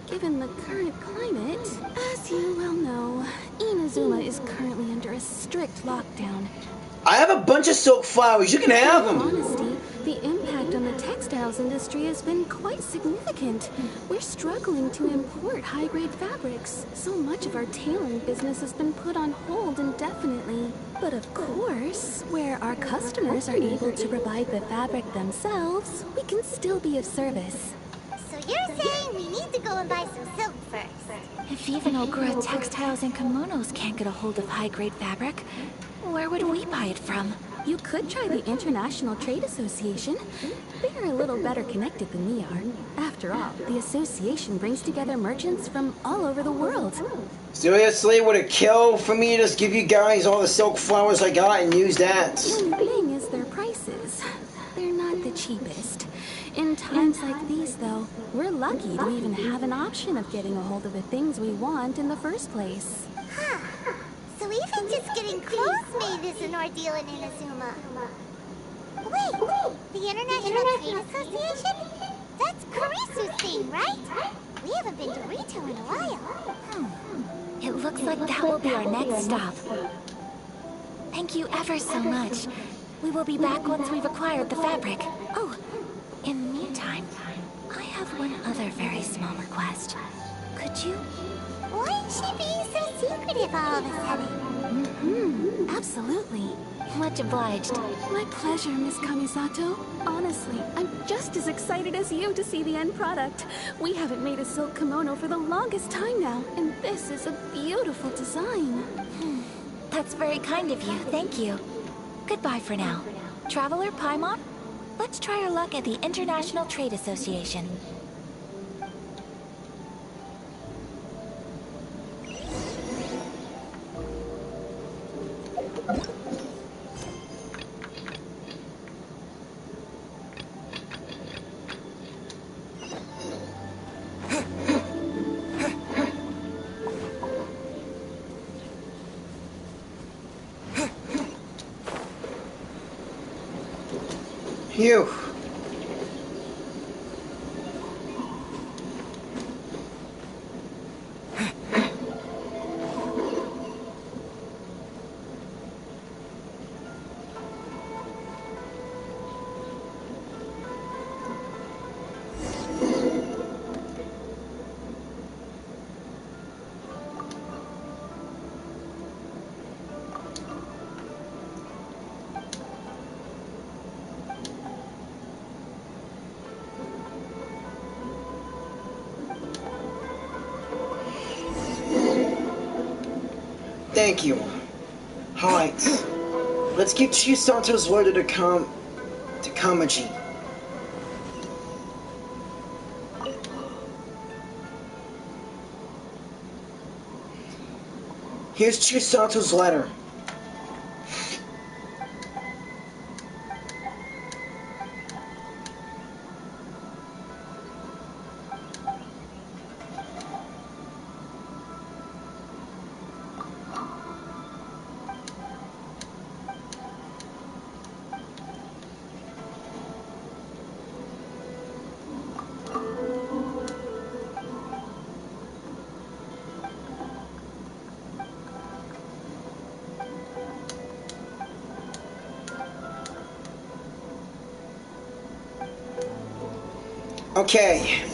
given the current climate, as you well know, Inazuma is currently under a strict lockdown. I have a bunch of silk flowers. You can have them. In honesty, the impact on the textiles industry has been quite significant. We're struggling to import high-grade fabrics. So much of our tailoring business has been put on hold indefinitely. But of course, where our customers are able to provide the fabric themselves, we can still be of service. So you're saying we need to go and buy some silk first? If even Ogura Textiles and Kimonos can't get a hold of high-grade fabric, where would we buy it from? You could try the International Trade Association. They're a little better connected than we are. After all, the association brings together merchants from all over the world. Seriously, would it kill for me to just give you guys all the silk flowers I got and use that? The only thing is their prices. They're not the cheapest. In times like these, though, we're lucky to even have an option of getting a hold of the things we want in the first place. Huh. So even just getting clothes made is an ordeal in Inazuma. Wait, the International Trade Association? That's Kurisu's thing, right? We haven't been to Rito in a while. It looks like that will be our next stop. Thank you ever so much. We will be back once we've acquired the fabric. Oh, in the meantime, I have one other very small request. Could you... Why is she being so secretive all of a sudden? Absolutely. Much obliged. My pleasure, Miss Kamisato. Honestly, I'm just as excited as you to see the end product. We haven't made a silk kimono for the longest time now, and this is a beautiful design. That's very kind of you, thank you. Goodbye for now. Traveler Paimon, let's try our luck at the International Trade Association. Phew. Thank you. Alright. Let's get Chisanto's letter to Kamaji. Here's Chisanto's letter. Okay.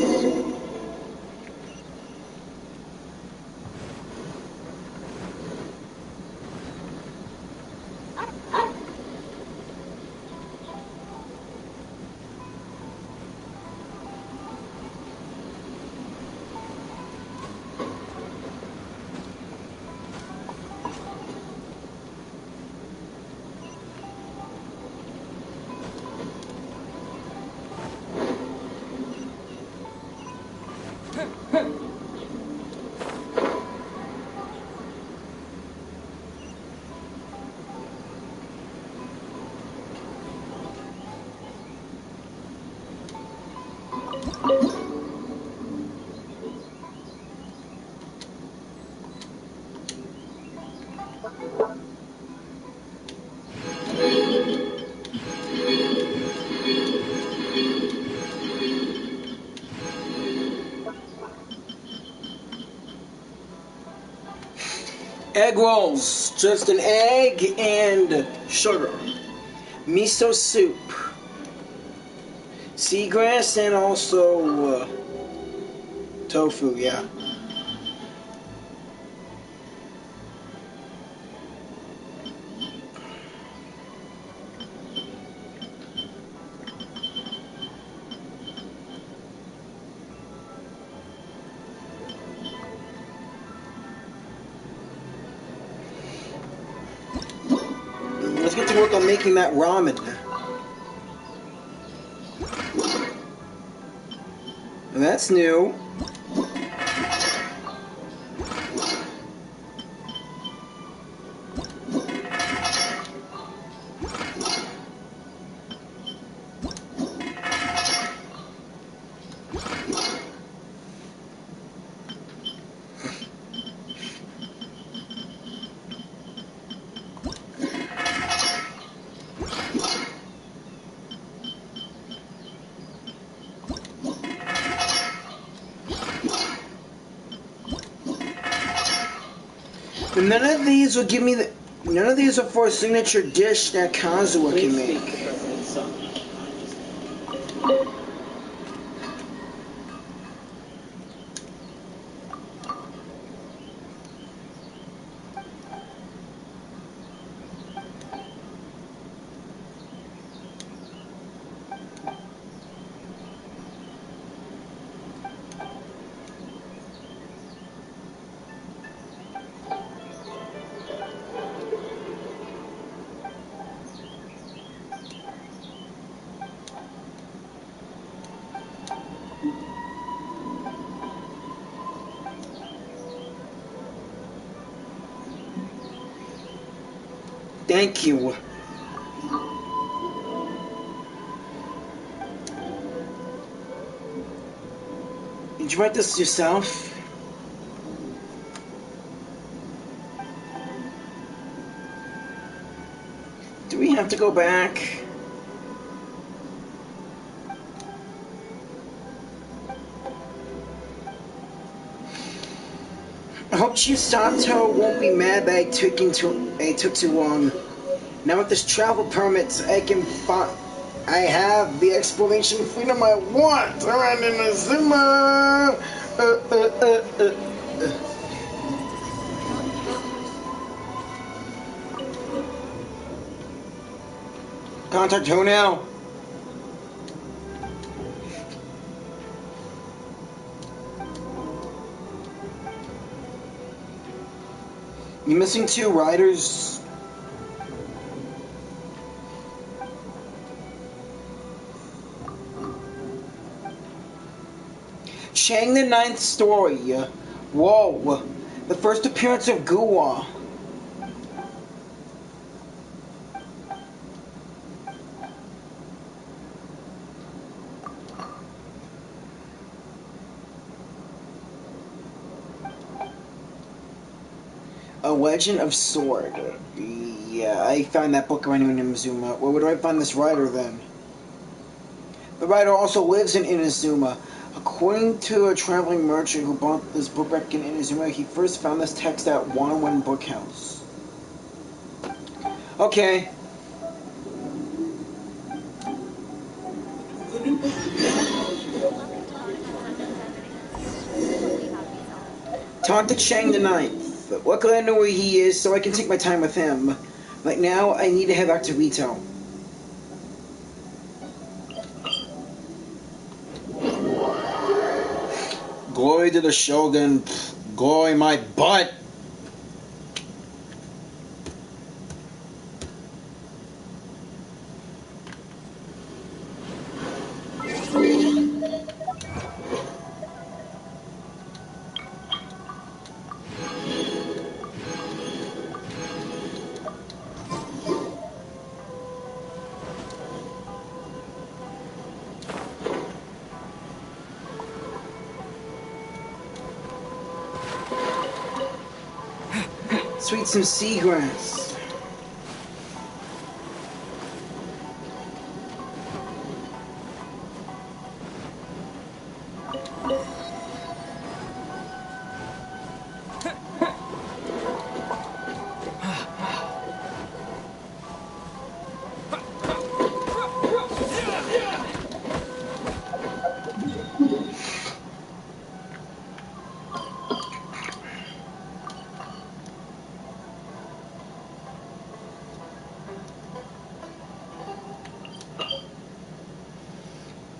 Egg rolls, just an egg and sugar. Miso soup. Seagrass and also tofu, yeah. Let's get to work on making that ramen. That's new. None of these will give me the. None of these are for a signature dish that Kazuha can make. Thank you. Did you write this yourself? Do we have to go back? I hope Chief Sato won't be mad that I took too long. Now with this travel permit, I have the exploration freedom I want around Inazuma. Contact who now? You missing 2 riders? Shang the 9th story. Whoa. The first appearance of Guwa. A Legend of Sword. Yeah, I found that book around in Inazuma. Where would I find this writer then? The writer also lives in Inazuma. According to a traveling merchant who bought this book back in Inazuma, he first found this text at Wanwan Bookhouse. Okay. Talk to Shang the 9th. Luckily I know where he is, so I can take my time with him. Right now, I need to head back to Rito. Glory to the Shogun. Glory my butt. Sweet some seagrass.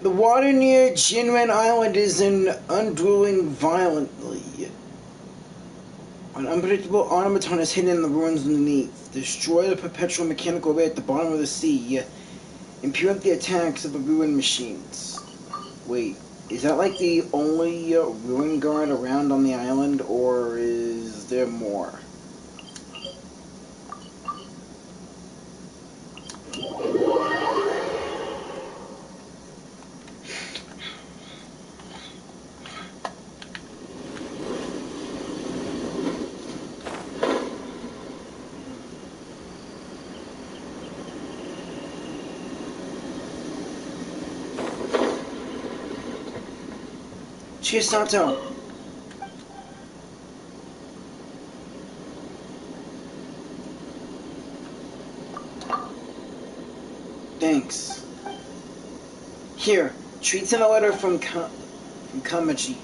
The water near Jyran Island is undulating violently. An unpredictable automaton is hidden in the ruins underneath. Destroy the perpetual mechanical ray at the bottom of the sea. Impure the attacks of the ruined machines. Wait, is that like the only ruin guard around on the island, or is there more? Chisato. Thanks. Here, treats and a letter from Kamaji.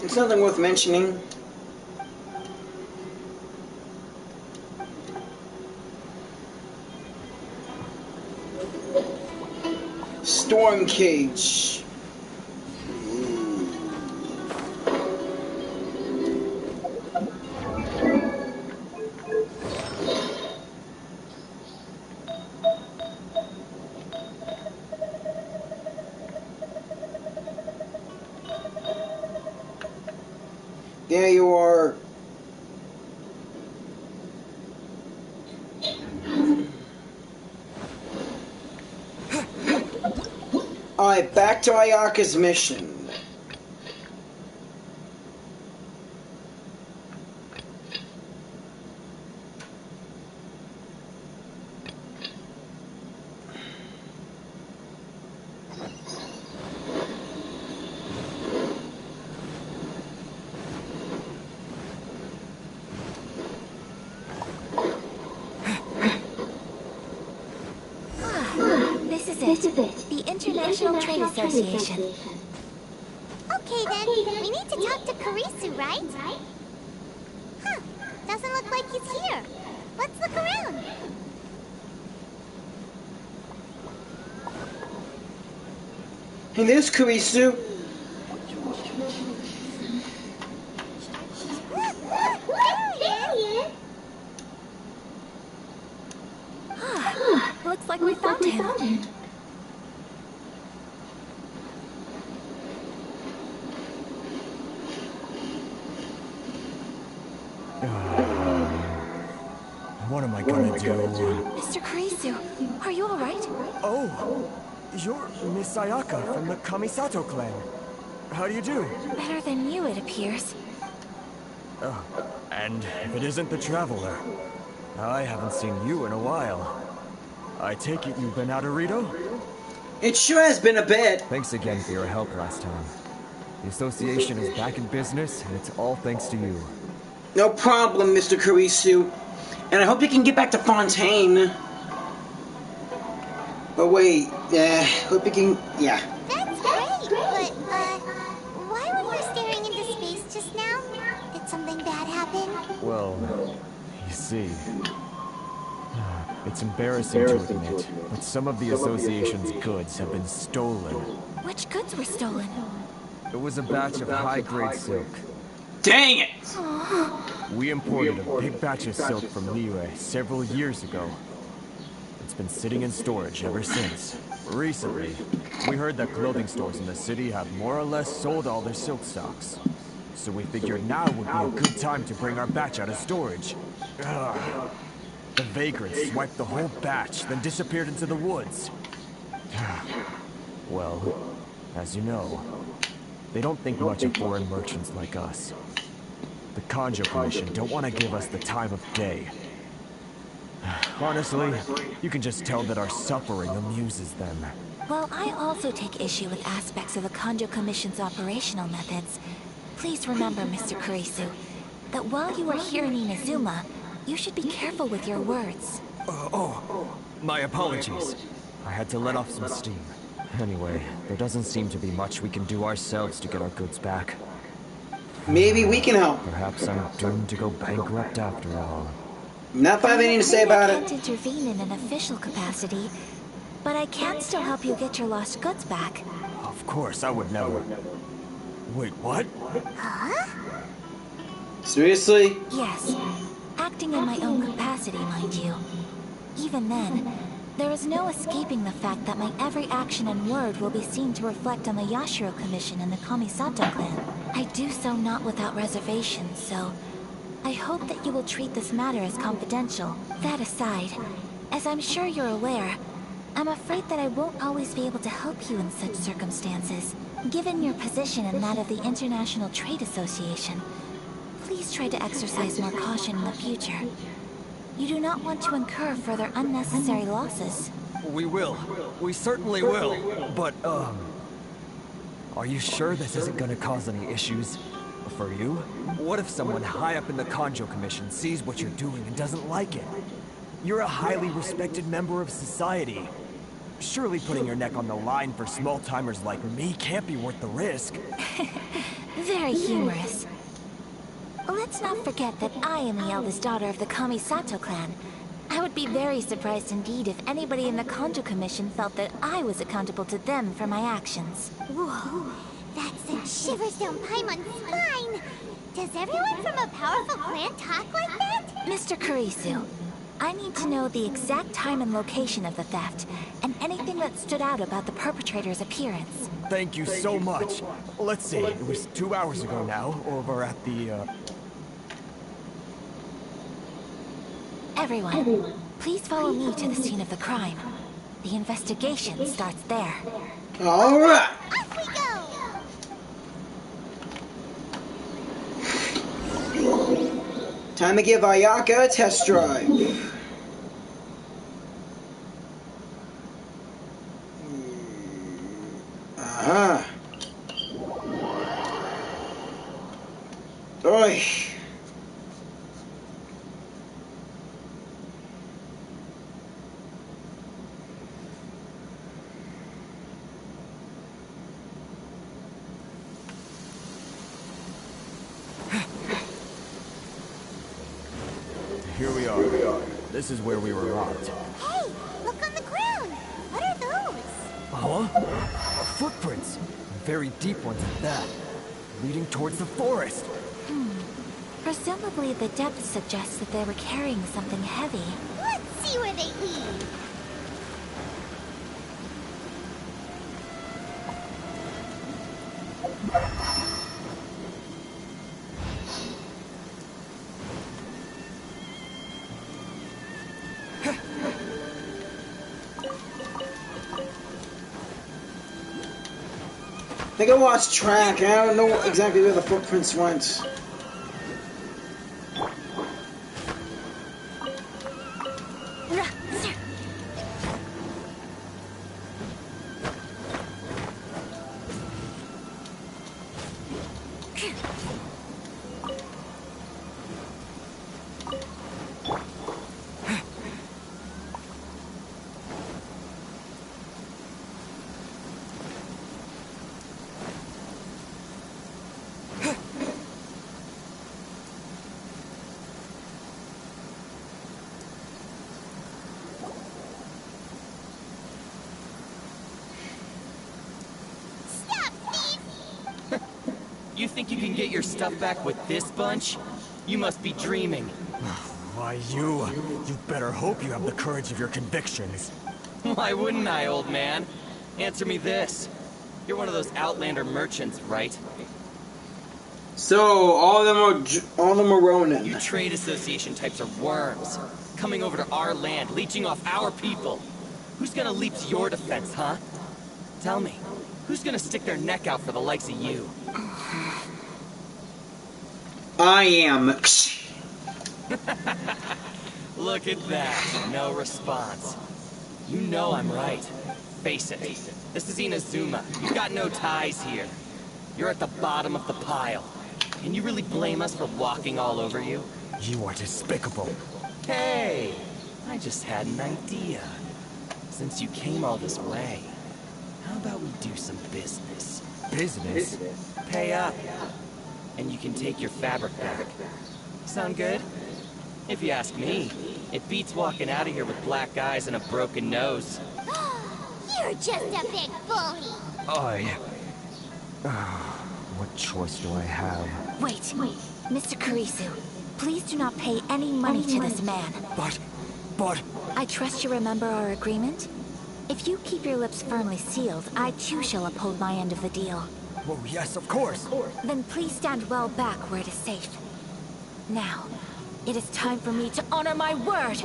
It's nothing worth mentioning. storm cage. There you are. Alright, back to Ayaka's mission. This is it. The International Trade Association. Okay then, we need to talk to Kurisu, right? Huh, doesn't look like he's here. Let's look around. Hey, there's Kurisu. There he is. Looks like we found him. What am I gonna do? Mr. Kurisu, are you alright? Oh, you're Miss Ayaka from the Kamisato clan. How do you do? Better than you, it appears. Oh, and if it isn't the Traveler, I haven't seen you in a while. I take it you've been out of Rito? It sure has been a bit. Thanks again for your help last time. The association is back in business, and it's all thanks to you. No problem, Mr. Kurisu. And I hope you can get back to Fontaine. But wait, hope you can, yeah. That's great, but, why were you staring into space just now? Did something bad happen? Well, you see, it's embarrassing to admit, but some of the association's goods have been stolen. Which goods were stolen? It was a batch of high-grade silk. Dang it! We imported a big batch of silk from Liyue several years ago. It's been sitting in storage ever since. Recently, we heard that clothing stores in the city have more or less sold all their silk stocks. So we figured now would be a good time to bring our batch out of storage. Ugh. The vagrants swiped the whole batch, then disappeared into the woods. Well, as you know, they don't think much of foreign merchants like us. The Kanjo Commission don't want to give us the time of day. Honestly, you can just tell that our suffering amuses them. While I also take issue with aspects of the Kanjo Commission's operational methods, please remember, Mr. Kurisu, that while you are here in Inazuma, you should be careful with your words. My apologies. I had to let off some steam. Anyway, there doesn't seem to be much we can do ourselves to get our goods back. Maybe we can help. Perhaps I'm doomed to go bankrupt after all. Not that I have anything to say about I it. can't intervene in an official capacity, but I can still help you get your lost goods back. Of course, I would never. Wait, what? Huh? Seriously? Yes. Acting in my own capacity, mind you. Even then, there is no escaping the fact that my every action and word will be seen to reflect on the Yashiro Commission and the Kamisato clan. I do so not without reservations, so I hope that you will treat this matter as confidential. That aside, as I'm sure you're aware, I'm afraid that I won't always be able to help you in such circumstances. Given your position and that of the International Trade Association, please try to exercise more caution in the future. You do not want to incur further unnecessary losses. We will. We certainly will. But, are you sure this isn't gonna cause any issues? For you? What if someone high up in the Kanjo Commission sees what you're doing and doesn't like it? You're a highly respected member of society. Surely putting your neck on the line for small-timers like me can't be worth the risk. Very humorous. Let's not forget that I am the eldest daughter of the Kamisato clan, I would be very surprised indeed if anybody in the Kanto Commission felt that I was accountable to them for my actions. Whoa, that sent shivers down Paimon's spine! Does everyone from a powerful clan talk like that? Mr. Kurisu, I need to know the exact time and location of the theft, and anything that stood out about the perpetrator's appearance. Thank you so much. Let's see, it was 2 hours ago now, over at the, Everyone, please follow me to the scene of the crime. The investigation starts there. Alright! Off we go! Time to give Ayaka a test drive. Uh-huh. Oi. Here we are. This is where we were robbed. Hey, look on the ground! What are those? Huh? Footprints. Very deep ones at that. Leading towards the forest. Presumably the depth suggests that they were carrying something heavy. Let's see where they lead. I think I lost track. I don't know exactly where the footprints went. You think you can get your stuff back with this bunch? You must be dreaming. Why, you better hope you have the courage of your convictions. Why wouldn't I, old man? Answer me this. You're one of those Outlander merchants, right? So all of them are Ronin. You trade association types are worms, coming over to our land, leeching off our people. Who's gonna leap to your defense, huh? Tell me, who's gonna stick their neck out for the likes of you? I am. Look at that. No response. You know I'm right. Face it. This is Inazuma. You've got no ties here. You're at the bottom of the pile. Can you really blame us for walking all over you? You are despicable. Hey! I just had an idea. Since you came all this way, how about we do some business? Business? Pay up. And you can take your fabric back. Sound good? If you ask me, it beats walking out of here with black eyes and a broken nose. You're just a big bully! What choice do I have? Wait, Mr. Kurisu, please do not pay any money to this man. But... I trust you remember our agreement? If you keep your lips firmly sealed, I too shall uphold my end of the deal. Oh, yes, of course. Then please stand well back where it is safe. Now, it is time for me to honor my word!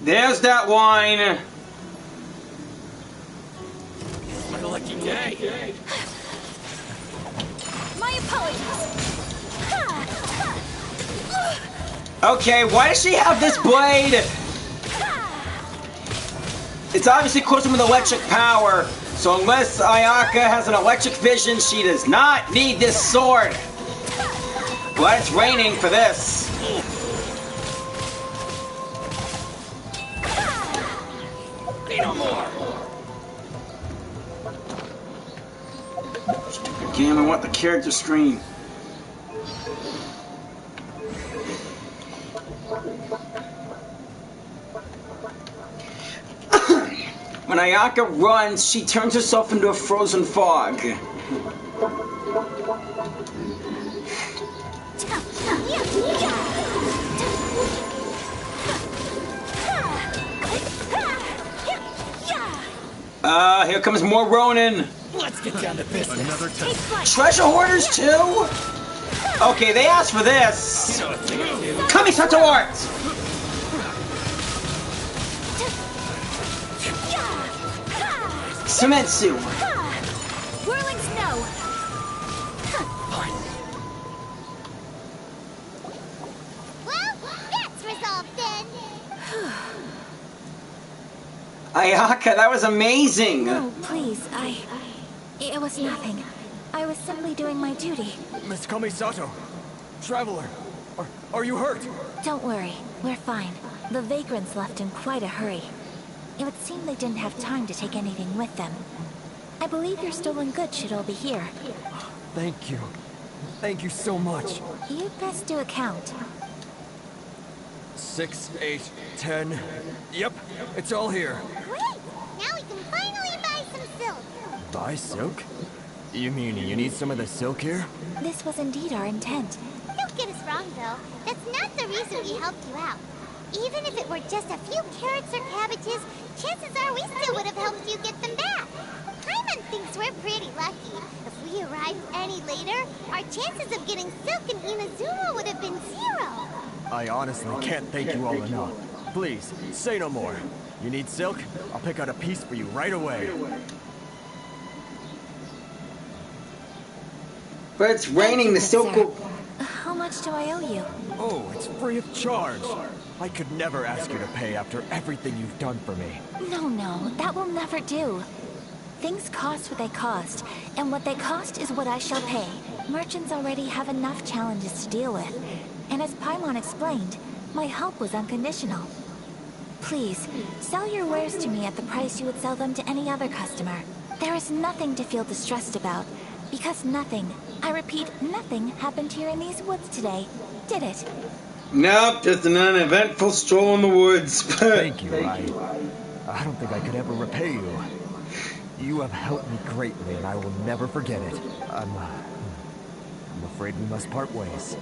There's that wine! My lucky day! My apologies! Okay, why does she have this blade? It's obviously coursing with electric power, so unless Ayaka has an electric vision, she does not need this sword. But it's raining for this. Say no more! Stupid game, I want the character screen. When Ayaka runs, she turns herself into a frozen fog. Here comes more Ronin. Let's get down to business. Another test. Treasure hoarders too? Okay, they asked for this. Kamisato art. Semetsu. Whirling snow. Well, that's resolved then. Ayaka, that was amazing. No, please, it was nothing. I was simply doing my duty. Miss Kamisato, Traveler, are you hurt? Don't worry, we're fine. The vagrants left in quite a hurry. It would seem they didn't have time to take anything with them. I believe your stolen goods should all be here. Thank you. Thank you so much. You'd best do a count. 6, 8, 10. Yep, it's all here. Great! Now we can finally buy some silk. Buy silk? You mean you need some of the silk here? This was indeed our intent. Don't get us wrong, though. That's not the reason we helped you out. Even if it were just a few carrots or cabbages, chances are we still would have helped you get them back. Paimon thinks we're pretty lucky. If we arrived any later, our chances of getting silk in Inazuma would have been 0. I honestly can't thank you all enough. Please, say no more. You need silk? I'll pick out a piece for you right away. But it's raining, the silk will... How much do I owe you? Oh, it's free of charge. I could never ask you to pay after everything you've done for me. No, that will never do. Things cost what they cost, and what they cost is what I shall pay. Merchants already have enough challenges to deal with, and as Paimon explained, my help was unconditional. Please, sell your wares to me at the price you would sell them to any other customer. There is nothing to feel distressed about, because nothing, I repeat, nothing happened here in these woods today, did it? Nope, just an uneventful stroll in the woods. Thank you, I don't think I could ever repay you. You have helped me greatly, and I will never forget it. I'm afraid we must part ways.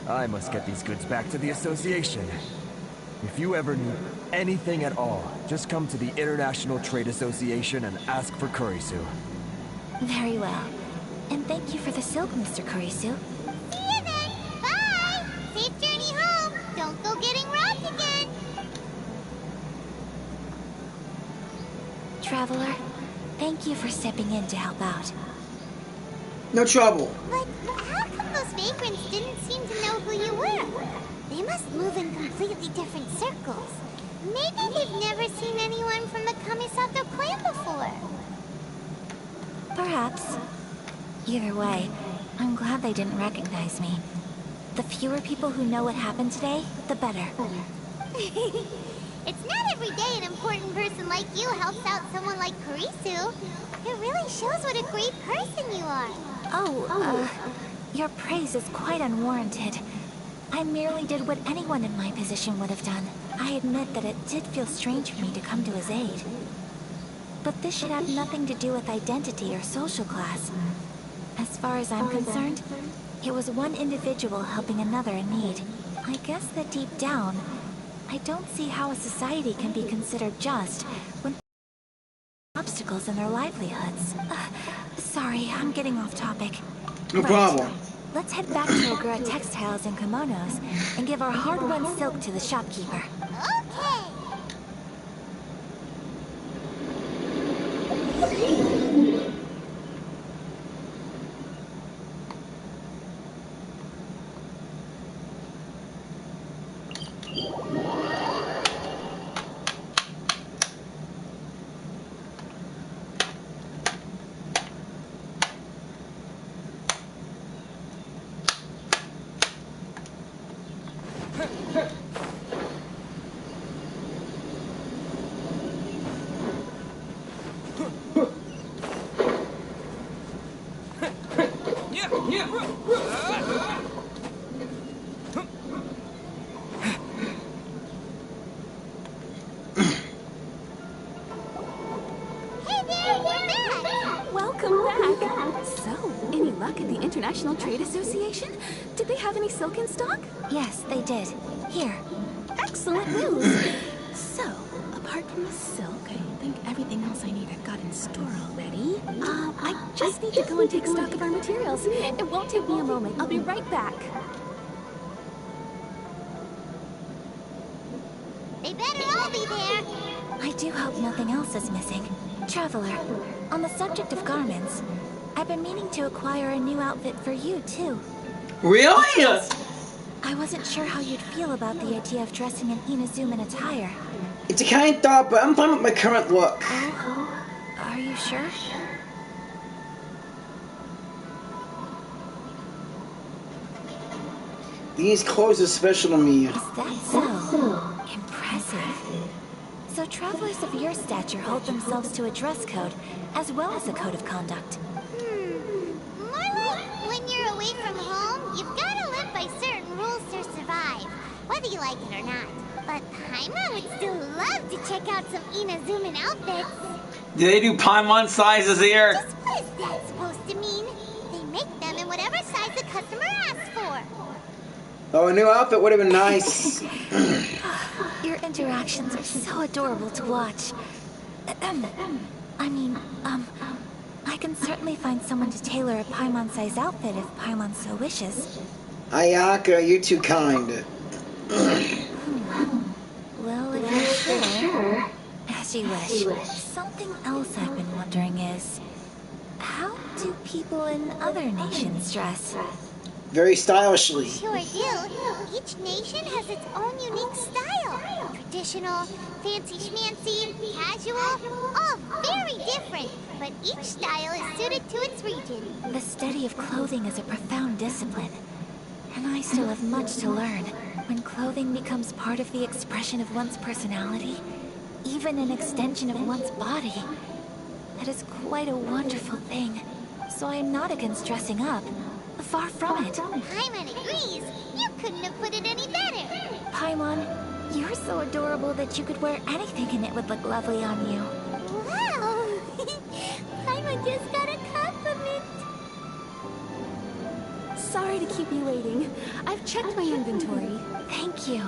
I must get these goods back to the association. If you ever need anything at all, just come to the International Trade Association and ask for Kurisu. Very well. And thank you for the silk, Mr. Kurisu. See you then! Bye! Safe journey home! Don't go getting robbed again! Traveler, thank you for stepping in to help out. No trouble. But how come those vagrants didn't seem to know who you were? They must move in completely different circles. Maybe they've never seen anyone from the Kamisato clan before. Perhaps. Either way, I'm glad they didn't recognize me. The fewer people who know what happened today, the better. It's not every day an important person like you helps out someone like Kurisu. It really shows what a great person you are. Your praise is quite unwarranted. I merely did what anyone in my position would have done. I admit that it did feel strange for me to come to his aid. But this should have nothing to do with identity or social class. As far as I'm concerned, it was one individual helping another in need. I guess that deep down, I don't see how a society can be considered just when obstacles in their livelihoods. Sorry, I'm getting off topic. No problem. Let's head back to Ogura Textiles and Kimonos and give our hard-won silk to the shopkeeper. Okay! International Trade Association? Did they have any silk in stock? Yes, they did. Here. Excellent news! So, apart from the silk, I think everything else I need I've got in store already. I just need to go and take stock of our materials. It won't take me a moment. I'll be right back. They better all be there. I do hope nothing else is missing. Traveler, on the subject of garments, I've been meaning to acquire a new outfit for you, too. Really? I wasn't sure how you'd feel about the idea of dressing in Inazuman attire. It's a kind thought, but I'm fine with my current look. Oh, are you sure? These clothes are special to me. Is that so? Impressive. So travelers of your stature hold themselves to a dress code, as well as a code of conduct. More like when you're away from home, you've got to live by certain rules to survive, whether you like it or not. But Paimon would still love to check out some Inazuman outfits. Do they do Paimon sizes here? Just what is that supposed to mean? They make them in whatever size the customer asks for. Oh, a new outfit would have been nice. Your interactions are so adorable to watch. I can certainly find someone to tailor a Paimon-sized outfit if Paimon so wishes. Ayaka, you're too kind. Well, if you're sure, as you wish. Something else I've been wondering is, how do people in other nations dress? Very stylishly. Sure do. Each nation has its own unique style. Traditional, fancy schmancy, casual, all very different. But each style is suited to its region. The study of clothing is a profound discipline. And I still have much to learn. When clothing becomes part of the expression of one's personality, even an extension of one's body, that is quite a wonderful thing. So I am not against dressing up. Far from it. Paimon agrees. You couldn't have put it any better. Paimon, you're so adorable that you could wear anything and it would look lovely on you. Wow! Paimon just got a compliment. Sorry to keep you waiting. I've checked my inventory. Thank you.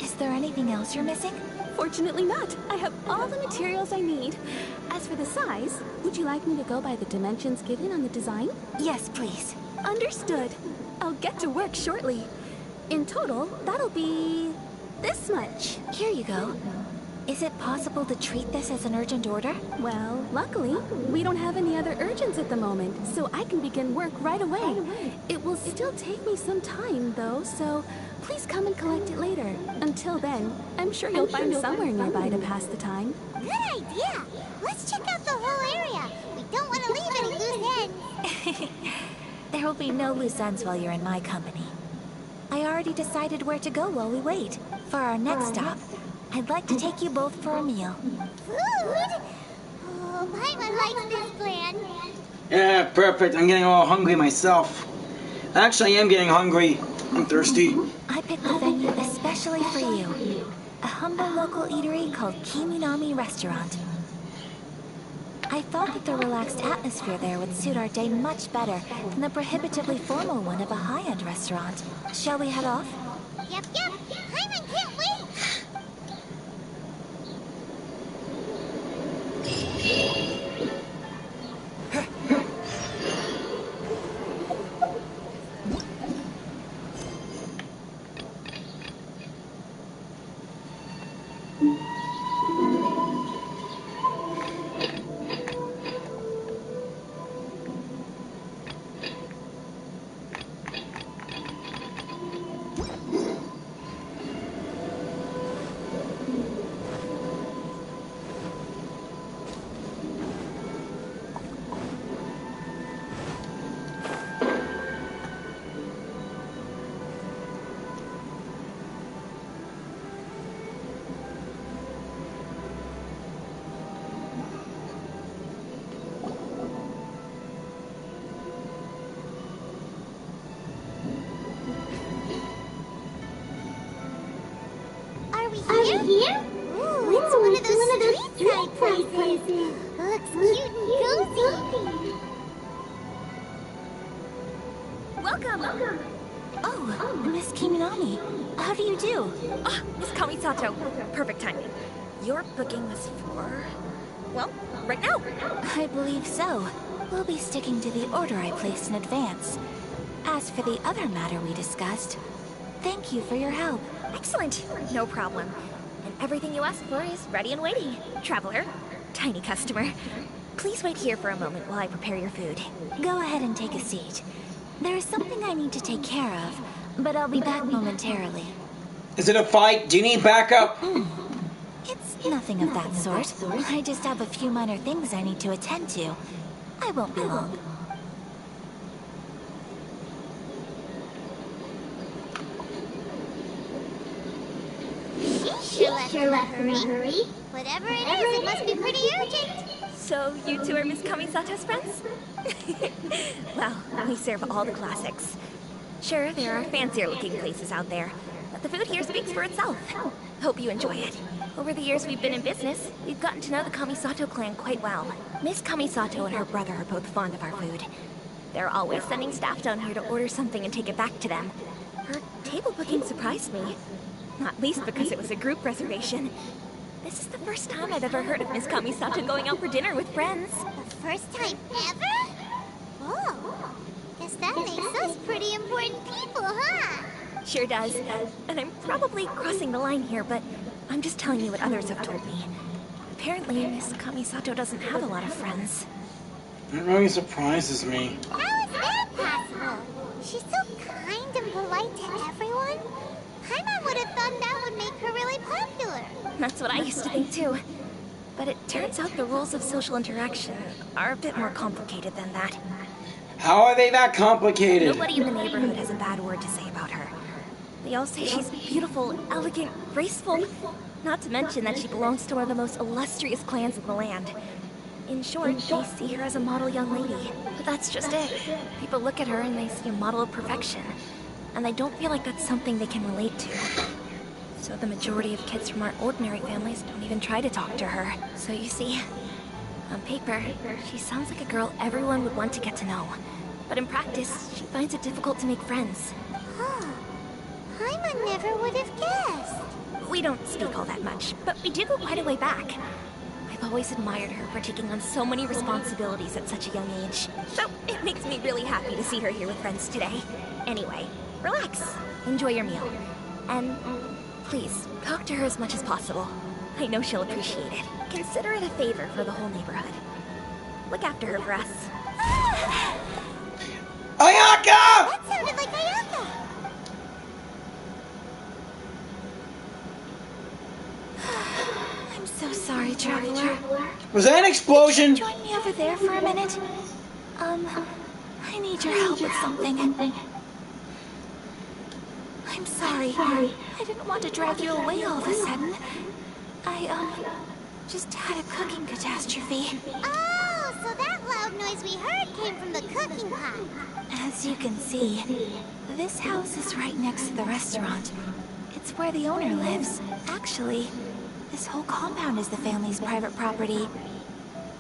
Is there anything else you're missing? Fortunately not. I have all the materials I need. As for the size, would you like me to go by the dimensions given on the design? Yes, please. Understood. I'll get to work shortly. In total, that'll be this much. Here you go. Is it possible to treat this as an urgent order? Well, luckily, we don't have any other urgents at the moment, so I can begin work right away. It will still take me some time, though, so please come and collect it later. Until then, I'm sure you'll find somewhere nearby to pass the time. Good idea. Let's check out the whole area. We don't want to leave any loose ends. There will be no loose ends while you're in my company. I already decided where to go while we wait. For our next stop, I'd like to take you both for a meal. Food? Oh, Paimon likes this plan. Yeah, perfect. I'm getting all hungry myself. Actually, I am getting hungry. I'm thirsty. I picked the venue especially for you. A humble local eatery called Kiminami Restaurant. I thought that the relaxed atmosphere there would suit our day much better than the prohibitively formal one of a high-end restaurant. Shall we head off? Yep. Paimon can't wait. Are we here? Ooh, it's one of those street-side places. Looks cute and cozy. Welcome! Oh, Miss Kiminami. How do you do? Ah, Miss Kamisato. Perfect timing. Your booking was for... well, right now. I believe so. We'll be sticking to the order I placed in advance. As for the other matter we discussed, thank you for your help. Excellent. No problem. And everything you asked for is ready and waiting. Traveler, tiny customer, please wait here for a moment while I prepare your food. Go ahead and take a seat. There is something I need to take care of, but I'll be back momentarily. Is it a fight? Do you need backup? It's nothing of that sort. I just have a few minor things I need to attend to. I won't be long. Sure left in a hurry. Whatever it is, it must be pretty urgent. So, you two are Miss Kamisato's friends? Well, we serve all the classics. Sure, there are fancier-looking places out there, but the food here speaks for itself. Hope you enjoy it. Over the years we've been in business, we've gotten to know the Kamisato clan quite well. Miss Kamisato and her brother are both fond of our food. They're always sending staff down here to order something and take it back to them. Her table booking surprised me. Not least because it was a group reservation. This is the first time I've ever heard of Miss Kamisato going out for dinner with friends. The first time ever? Whoa. Guess that makes us pretty important people, huh? Sure does. And I'm probably crossing the line here, but I'm just telling you what others have told me. Apparently, Miss Kamisato doesn't have a lot of friends. It really surprises me. How is that possible? She's so kind and polite to everyone. Paimon would have thought that would make her really popular. That's what I used to think too. But it turns out the rules of social interaction are a bit more complicated than that. How are they that complicated? Nobody in the neighborhood has a bad word to say about her. They all say she's beautiful, elegant, graceful. Not to mention that she belongs to one of the most illustrious clans in the land. In short, they see her as a model young lady. But that's just it. People look at her and they see a model of perfection. And they don't feel like that's something they can relate to. So the majority of kids from our ordinary families don't even try to talk to her. So you see, on paper, she sounds like a girl everyone would want to get to know. But in practice, she finds it difficult to make friends. Huh. Paimon never would have guessed. We don't speak all that much, but we do go quite a way back. I've always admired her for taking on so many responsibilities at such a young age. So it makes me really happy to see her here with friends today. Anyway, relax. Enjoy your meal. And please, talk to her as much as possible. I know she'll appreciate it. Consider it a favor for the whole neighborhood. Look after her for us. Ayaka! That sounded like Ayaka! I'm so sorry, Traveler. Was that an explosion? Join me over there for a minute. I need your help with something. I'm sorry. I didn't want to drag you away all of a sudden. I just had a cooking catastrophe. Oh, so that loud noise we heard came from the cooking pot. As you can see, this house is right next to the restaurant. It's where the owner lives. Actually, this whole compound is the family's private property.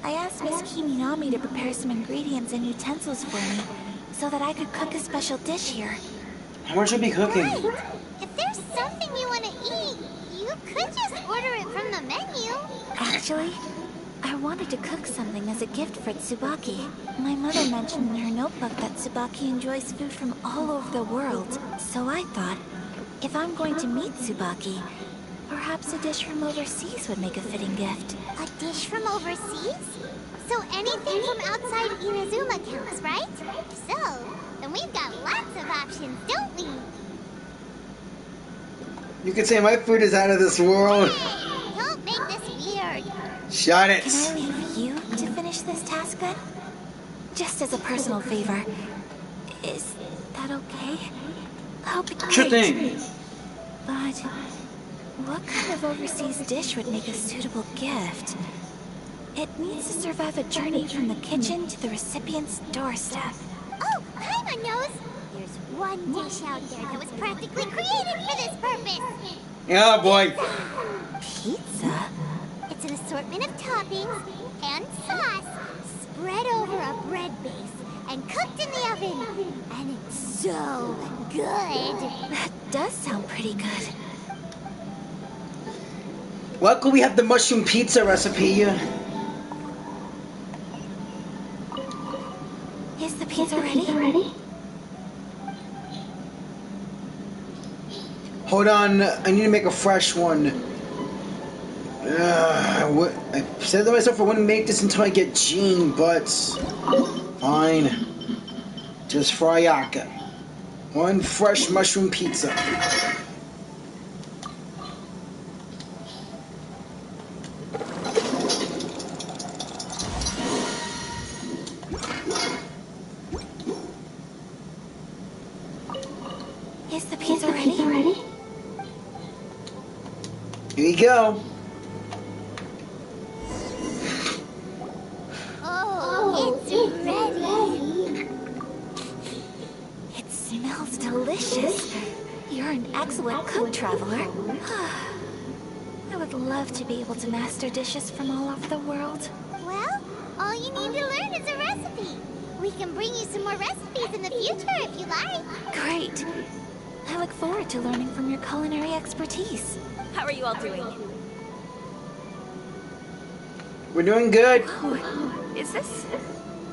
I asked Miss Kiminami to prepare some ingredients and utensils for me, so that I could cook a special dish here. What should be cooking? Right. If there's something you want to eat, you could just order it from the menu. Actually, I wanted to cook something as a gift for Tsubaki. My mother mentioned in her notebook that Tsubaki enjoys food from all over the world. So I thought, if I'm going to meet Tsubaki, perhaps a dish from overseas would make a fitting gift. A dish from overseas? So anything from outside Inazuma counts, right? So, then we've got lots of options, don't we? You could say my food is out of this world. Hey, don't make this weird. Shut it. Can I leave you to finish this task then? Just as a personal favor. Is that okay? I'll be great. Sure thing. But what kind of overseas dish would make a suitable gift? It needs to survive a journey from the kitchen to the recipient's doorstep. Oh, Paimon knows. There's one dish out there that was practically created for this purpose. Yeah, boy. Pizza? It's an assortment of toppings and sauce spread over a bread base and cooked in the oven. And it's so good. That does sound pretty good. Luckily, we have the mushroom pizza recipe. Is the pizza ready? Hold on, I need to make a fresh one. I said to myself I wouldn't make this until I get Jean, but fine. Just for Ayaka. One fresh mushroom pizza. Is the pizza ready? Here you go. Oh, it's ready. It smells delicious. You're an excellent cook, Traveler. I would love to be able to master dishes from all over the world. Well, all you need to learn is a recipe. We can bring you some more recipes in the future if you like. Great. I look forward to learning from your culinary expertise. How are you all doing? We're doing good. Oh, is this...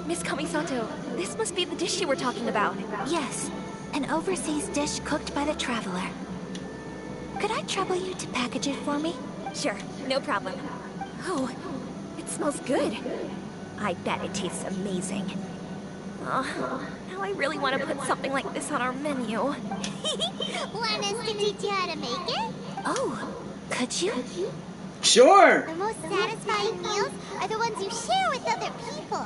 Miss Kamisato, this must be the dish you were talking about. Yes, an overseas dish cooked by the Traveler. Could I trouble you to package it for me? Sure, no problem. Oh, it smells good. I bet it tastes amazing. Oh, now I really want to put something like this on our menu. Want us to teach you how to make it? Oh, could you? Sure! The most satisfying meals are the ones you share with other people.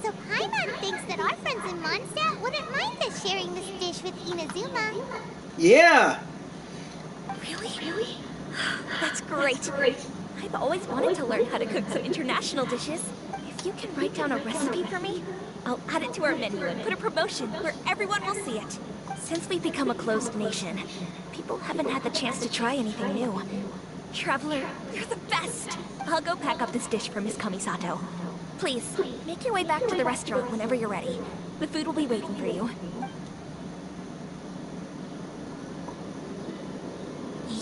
So Paimon thinks that our friends in Mondstadt wouldn't mind us sharing this dish with Inazuma. Yeah! Really? That's great. I've always wanted to learn how to cook some international dishes. If you can write down a recipe for me, I'll add it to our menu and put a promotion where everyone will see it. Since we've become a closed nation, people haven't had the chance to try anything new. Traveler, you're the best! I'll go pack up this dish for Miss Kamisato. Please, make your way back to the restaurant whenever you're ready. The food will be waiting for you.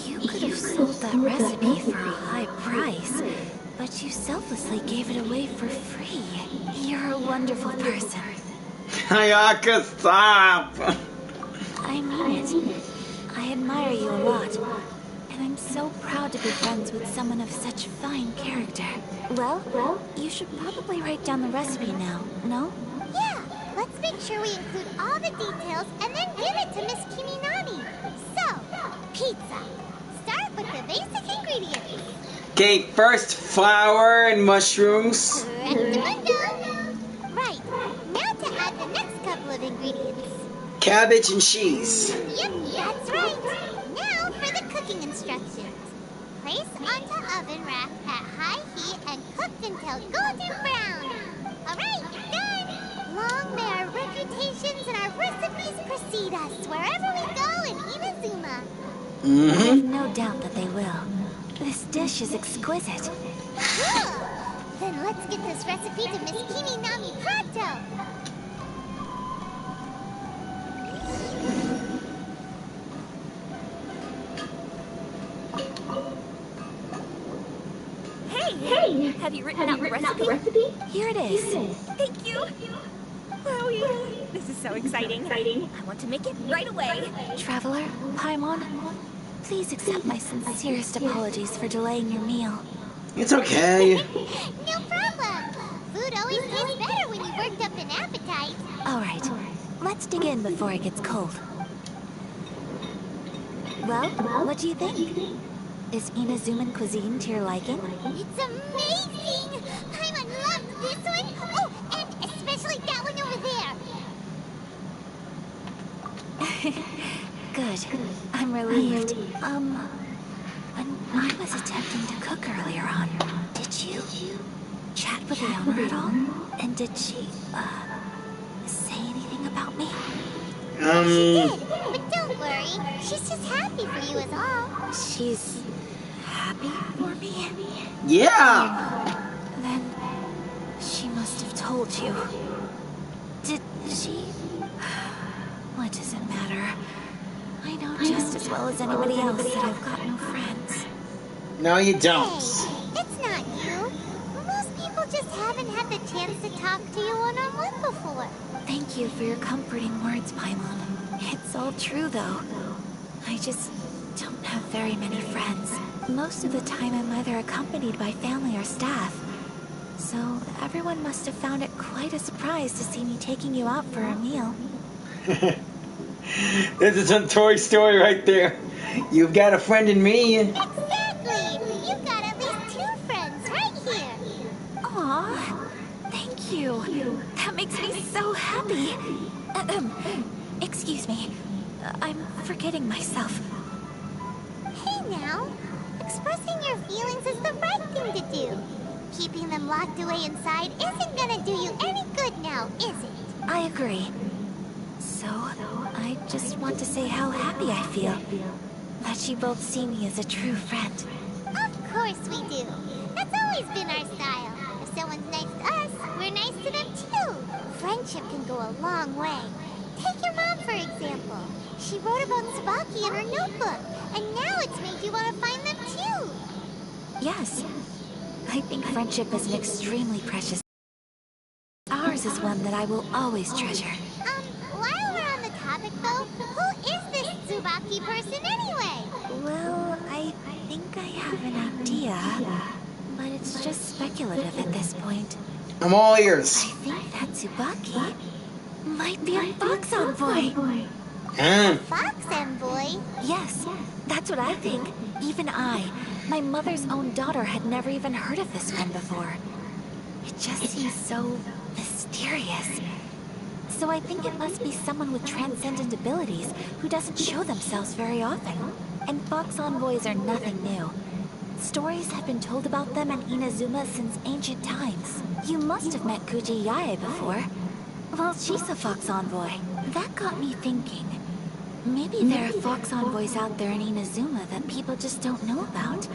You could have sold that recipe for a high price, but you selflessly gave it away for free. You're a wonderful person. Ayaka, stop! I mean it. I admire you a lot, and I'm so proud to be friends with someone of such fine character. Well, you should probably write down the recipe now, no? Yeah, let's make sure we include all the details and then give it to Miss Kiminami. So, pizza. Start with the basic ingredients. Okay, first flour and mushrooms. Right, now to add the next couple of ingredients. Cabbage and cheese. Yep, that's right. Now for the cooking instructions. Place onto oven rack at high heat and cooked until golden brown. Alright, you're done. Long may our reputations and our recipes precede us wherever we go in Inazuma. I have no doubt that they will. This dish is exquisite. Cool. Then let's get this recipe to Miss Kiminami pronto. Hey! Have you written out the recipe? Here it is. Thank you! Wowie! This is so exciting. I want to make it right away. Traveler, Paimon, please accept my sincerest apologies for delaying your meal. It's okay. No problem. Food always tastes better when you worked up an appetite. All right, let's dig in before it gets cold. Well, what do you think? Is Inazuman cuisine to your liking? It's amazing! Paimon loved this one! Oh, and especially that one over there! Good. I'm relieved. When I was attempting to cook earlier on, did you chat with the owner at all? And did she, say anything about me? She did, but don't worry. She's just happy for you is all. She's happy for me? Yeah! Then she must have told you. Did she... What does it matter? I know just as well as anybody else that I've got no friends. No, you don't. Hey, it's not you. Most people just haven't had the chance to talk to you one-on-one before. Thank you for your comforting words, Paimon. It's all true, though. I just don't have very many friends. Most of the time I'm either accompanied by family or staff. So everyone must have found it quite a surprise to see me taking you out for a meal. This is some Toy Story right there. You've got a friend in me. Exactly! You've got at least 2 friends right here. Aw, thank you. That makes me so happy. Excuse me. I'm forgetting myself. Hey now, expressing your feelings is the right thing to do. Keeping them locked away inside isn't gonna do you any good now, is it? I agree. So, I just want to say how happy I feel that you both see me as a true friend. Of course we do. That's always been our style. If someone's nice to us, we're nice to them too. Friendship can go a long way. Take your mom, for example. She wrote about Tsubaki in her notebook, and now it's made you want to find them too. Yes, I think friendship is an extremely precious. Ours is one that I will always treasure. While we're on the topic though, who is this Tsubaki person anyway? Well, I think I have an idea, but it's just speculative at this point. I'm all ears. I think that Tsubaki might be a Fox Envoy. Fox Envoy? Yes, that's what I think. Even I, my mother's own daughter, had never even heard of this one before. It just seems so mysterious. So I think it must be someone with transcendent abilities who doesn't show themselves very often. And Fox Envoys are nothing new. Stories have been told about them in Inazuma since ancient times. You must have met Kuji Yae before. Well, she's a Fox Envoy. That got me thinking. Maybe there are Fox Envoys out there in Inazuma that people just don't know about.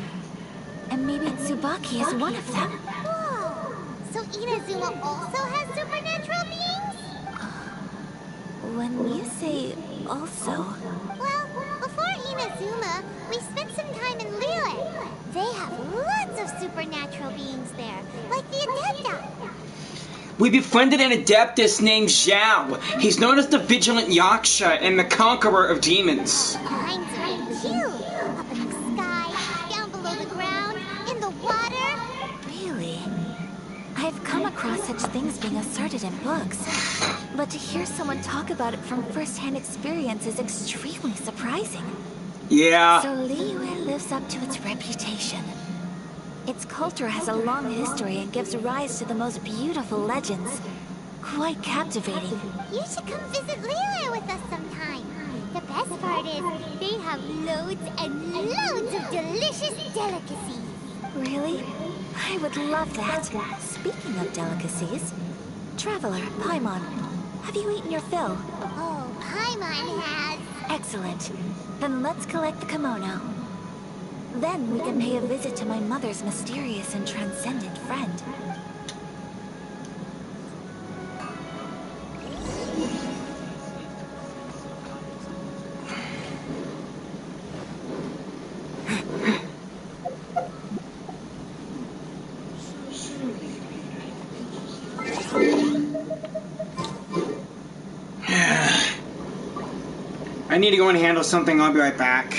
And maybe Tsubaki is one of them. Whoa! So Inazuma also has supernatural beings? When you say also... Well, before Inazuma, we spent some time in Liyue. They have lots of supernatural beings there, like the Adepta. We befriended an Adeptus named Zhao. He's known as the Vigilant Yaksha and the Conqueror of Demons. Kinds of them too. Up in the sky, down below the ground, in the water. Really? I've come across such things being asserted in books. But to hear someone talk about it from first-hand experience is extremely surprising. Yeah. So Liyue lives up to its reputation. Its culture has a long history and gives rise to the most beautiful legends. Quite captivating. You should come visit Liyue with us sometime. The best part is, they have loads and loads of delicious delicacies. Really? I would love that. Speaking of delicacies, Traveler, Paimon, have you eaten your fill? Oh, Paimon has. Excellent. Then let's collect the kimono. Then we can pay a visit to my mother's mysterious and transcendent friend. I need to go and handle something. I'll be right back.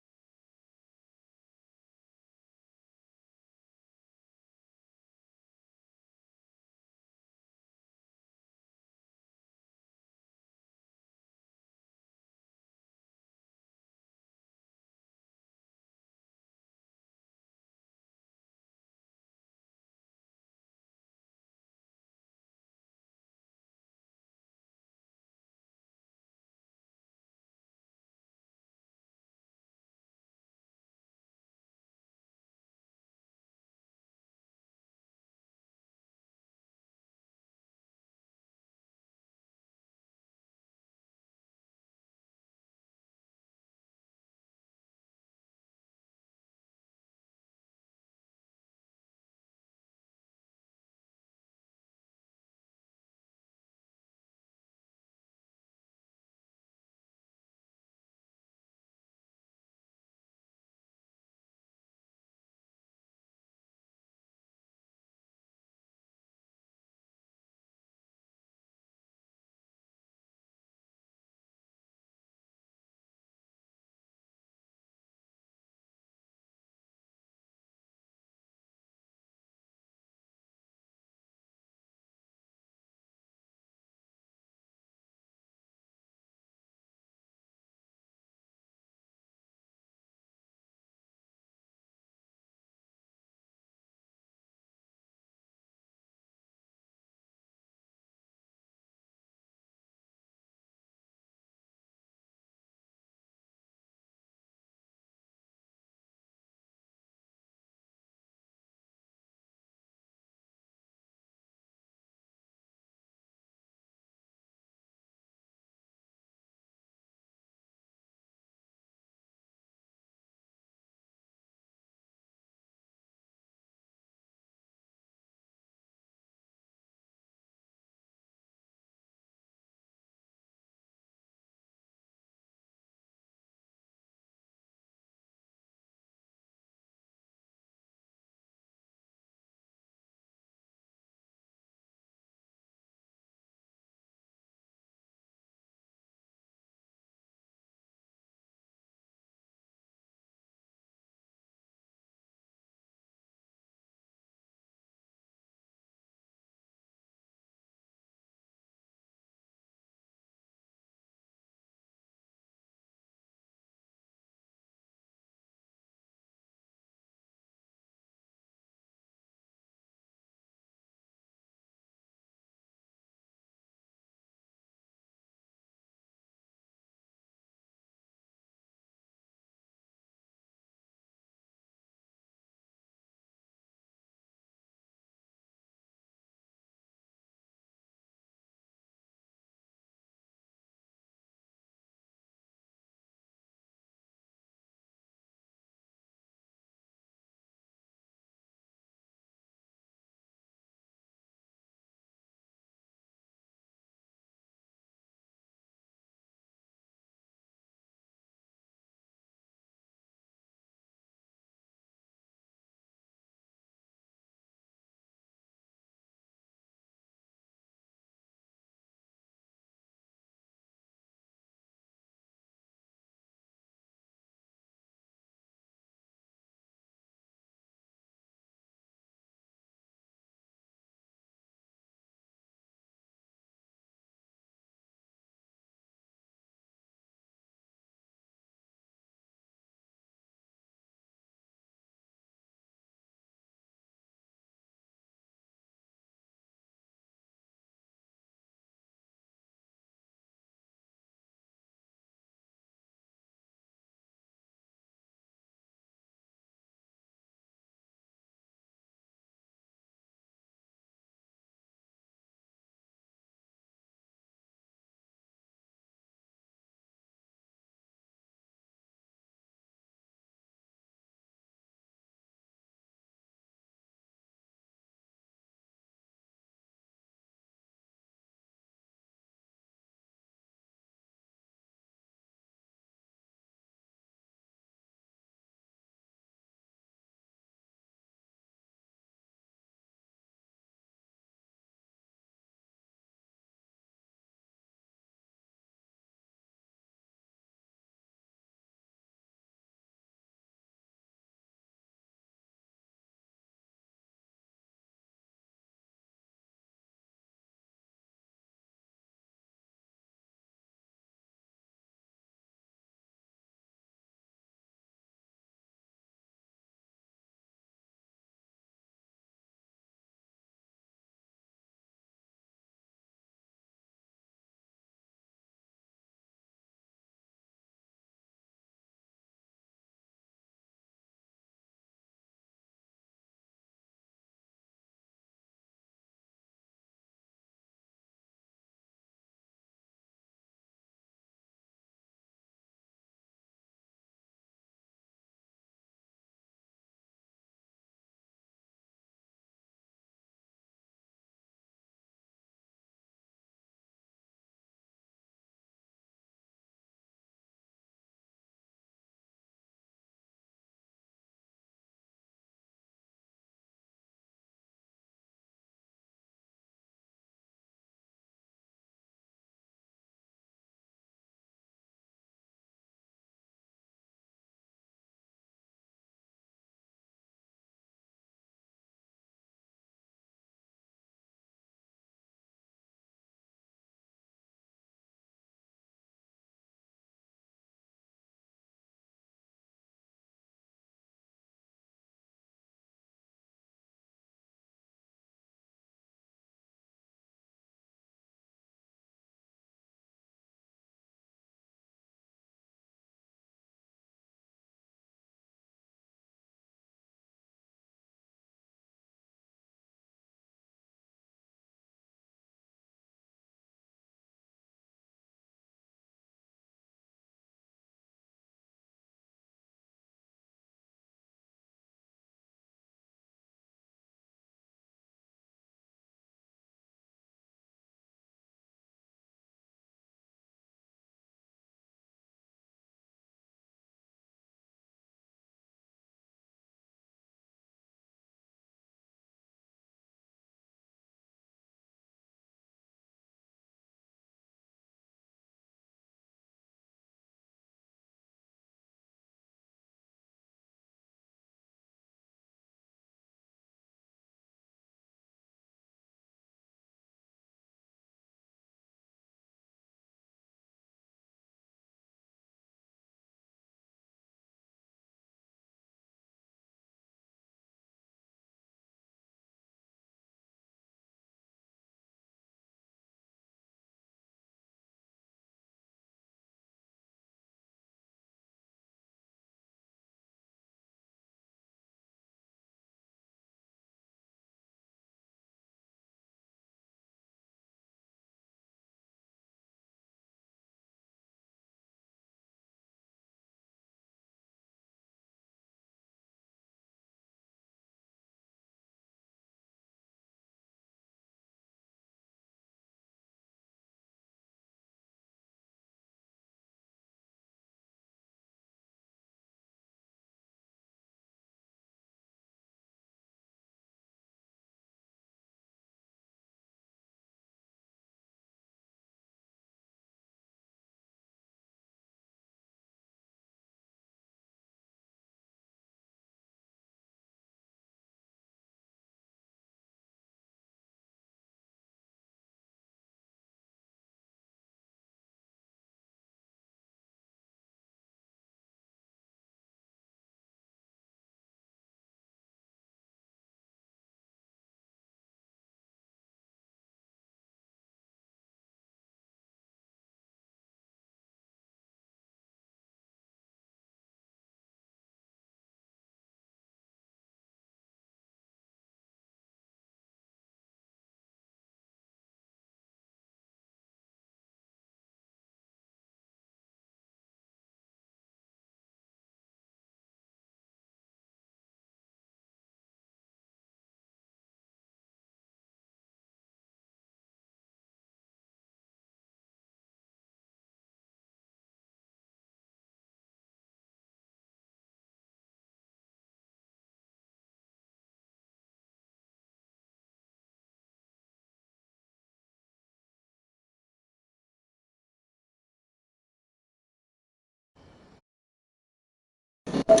Okay,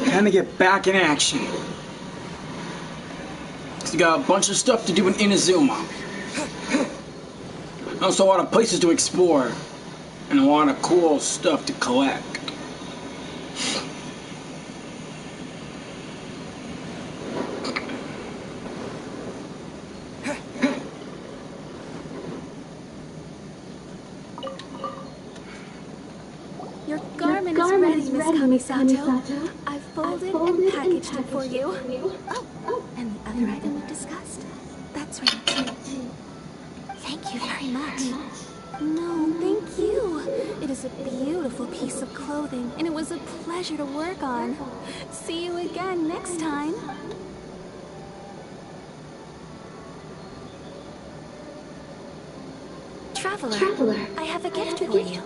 time to get back in action. We got a bunch of stuff to do in Inazuma. Also a lot of places to explore. And a lot of cool stuff to collect. Your garment is ready, Miss Kamisato. I've folded and packaged it for you. Oh, and the other item we discussed? That's ready too. Thank you very much. No, thank you. It is a beautiful piece of clothing, and it was a pleasure to work on. See you again next time. Traveler, I have a gift for you.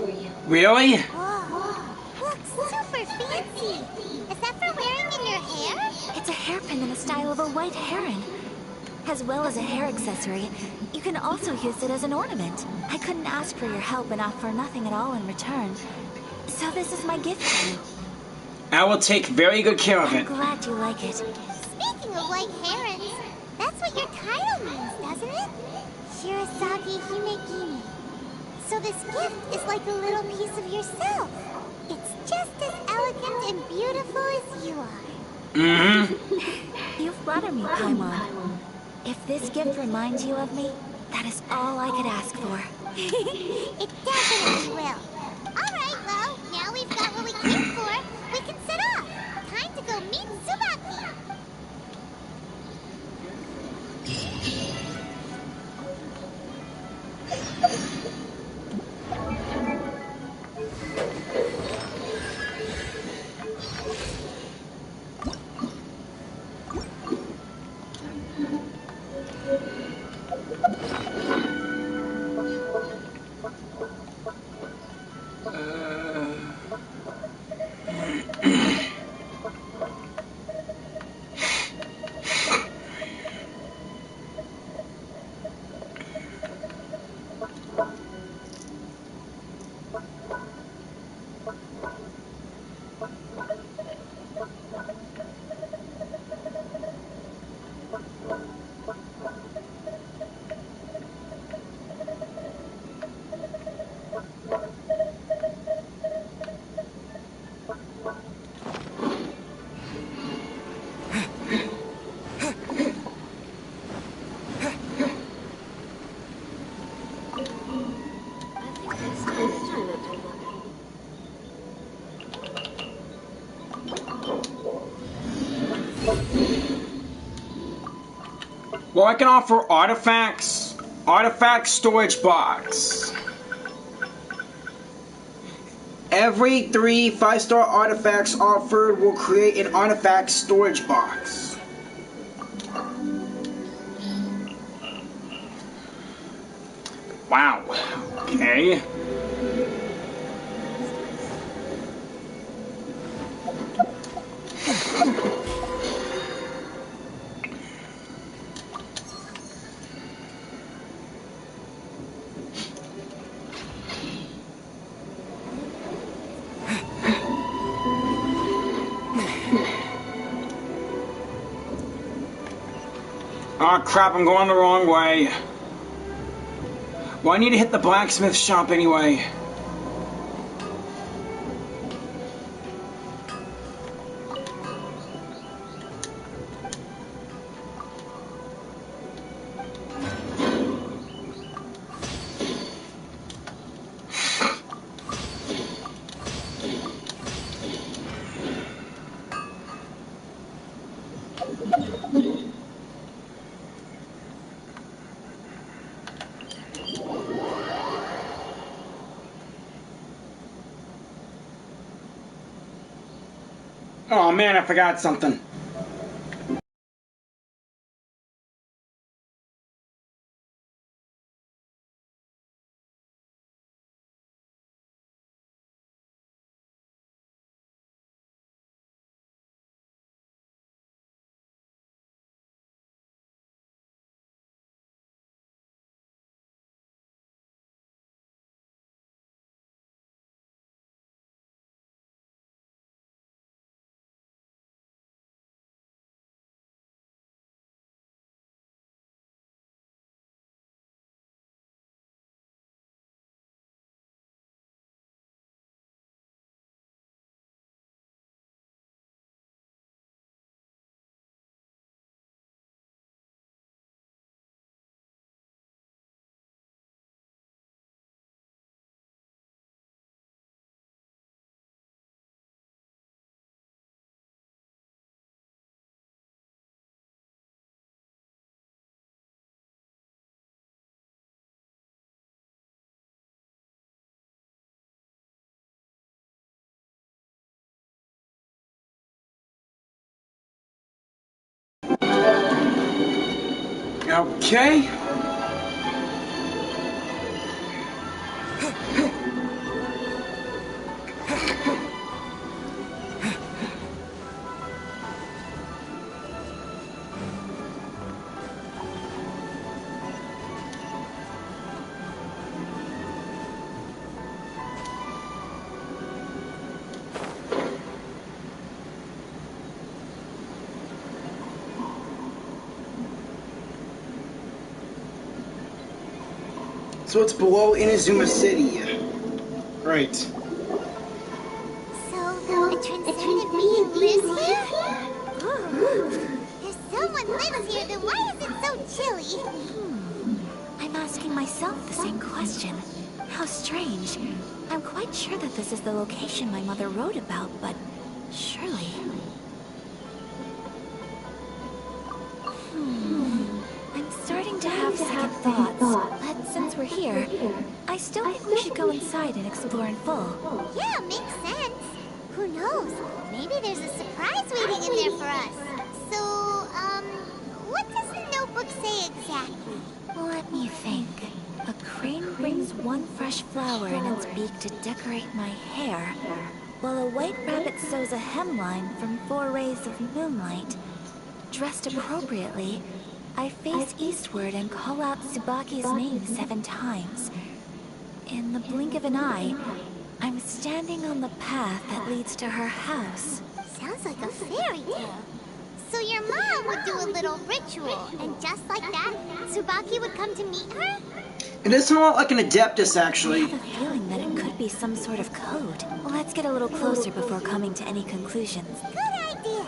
Really? Whoa, looks super fancy. Is that for wearing in your hair? It's a hairpin in the style of a white heron. As well as a hair accessory, you can also use it as an ornament. I couldn't ask for your help and offer nothing at all in return. So this is my gift to you. I will take very good care of I'm it. glad you like it. Speaking of white herons, that's what your title means, doesn't it? Shirasagi Himegimi. So this gift is like a little piece of yourself. It's just as elegant and beautiful as you are. You flatter me, Paimon. If this gift reminds you of me, that is all I could ask for. It definitely will. Alright, well, now we've got what we came for. We can set off. Time to go meet Tsubaki. Well, I can offer artifacts. Artifact storage box. Every 3 5-star artifacts offered will create an artifact storage box. Wow. Okay. Oh crap, I'm going the wrong way. Well, I need to hit the blacksmith shop anyway. Oh man, I forgot something. Okay. So it's below Inazuma City. Right. So, a transcendent being lives here? If someone lives here, then why is it so chilly? I'm asking myself the same question. How strange. I'm quite sure that this is the location my mother wrote about, but surely... I'm starting to have second thoughts, but since we're here, I still think we should go inside and explore in full. Yeah, makes sense. Who knows? Maybe there's a surprise waiting in there for us. So, what does the notebook say exactly? Let me think. A crane brings one fresh flower in its beak to decorate my hair, while a white rabbit sews a hemline from 4 rays of moonlight. Dressed appropriately, I face eastward and call out Tsubaki's name 7 times. In the blink of an eye, I'm standing on the path that leads to her house. Sounds like a fairy tale. So your mom would do a little ritual, and just like that, Tsubaki would come to meet her? It does sound a lot like an Adeptus, actually. I have a feeling that it could be some sort of code. Let's get a little closer before coming to any conclusions. Good idea.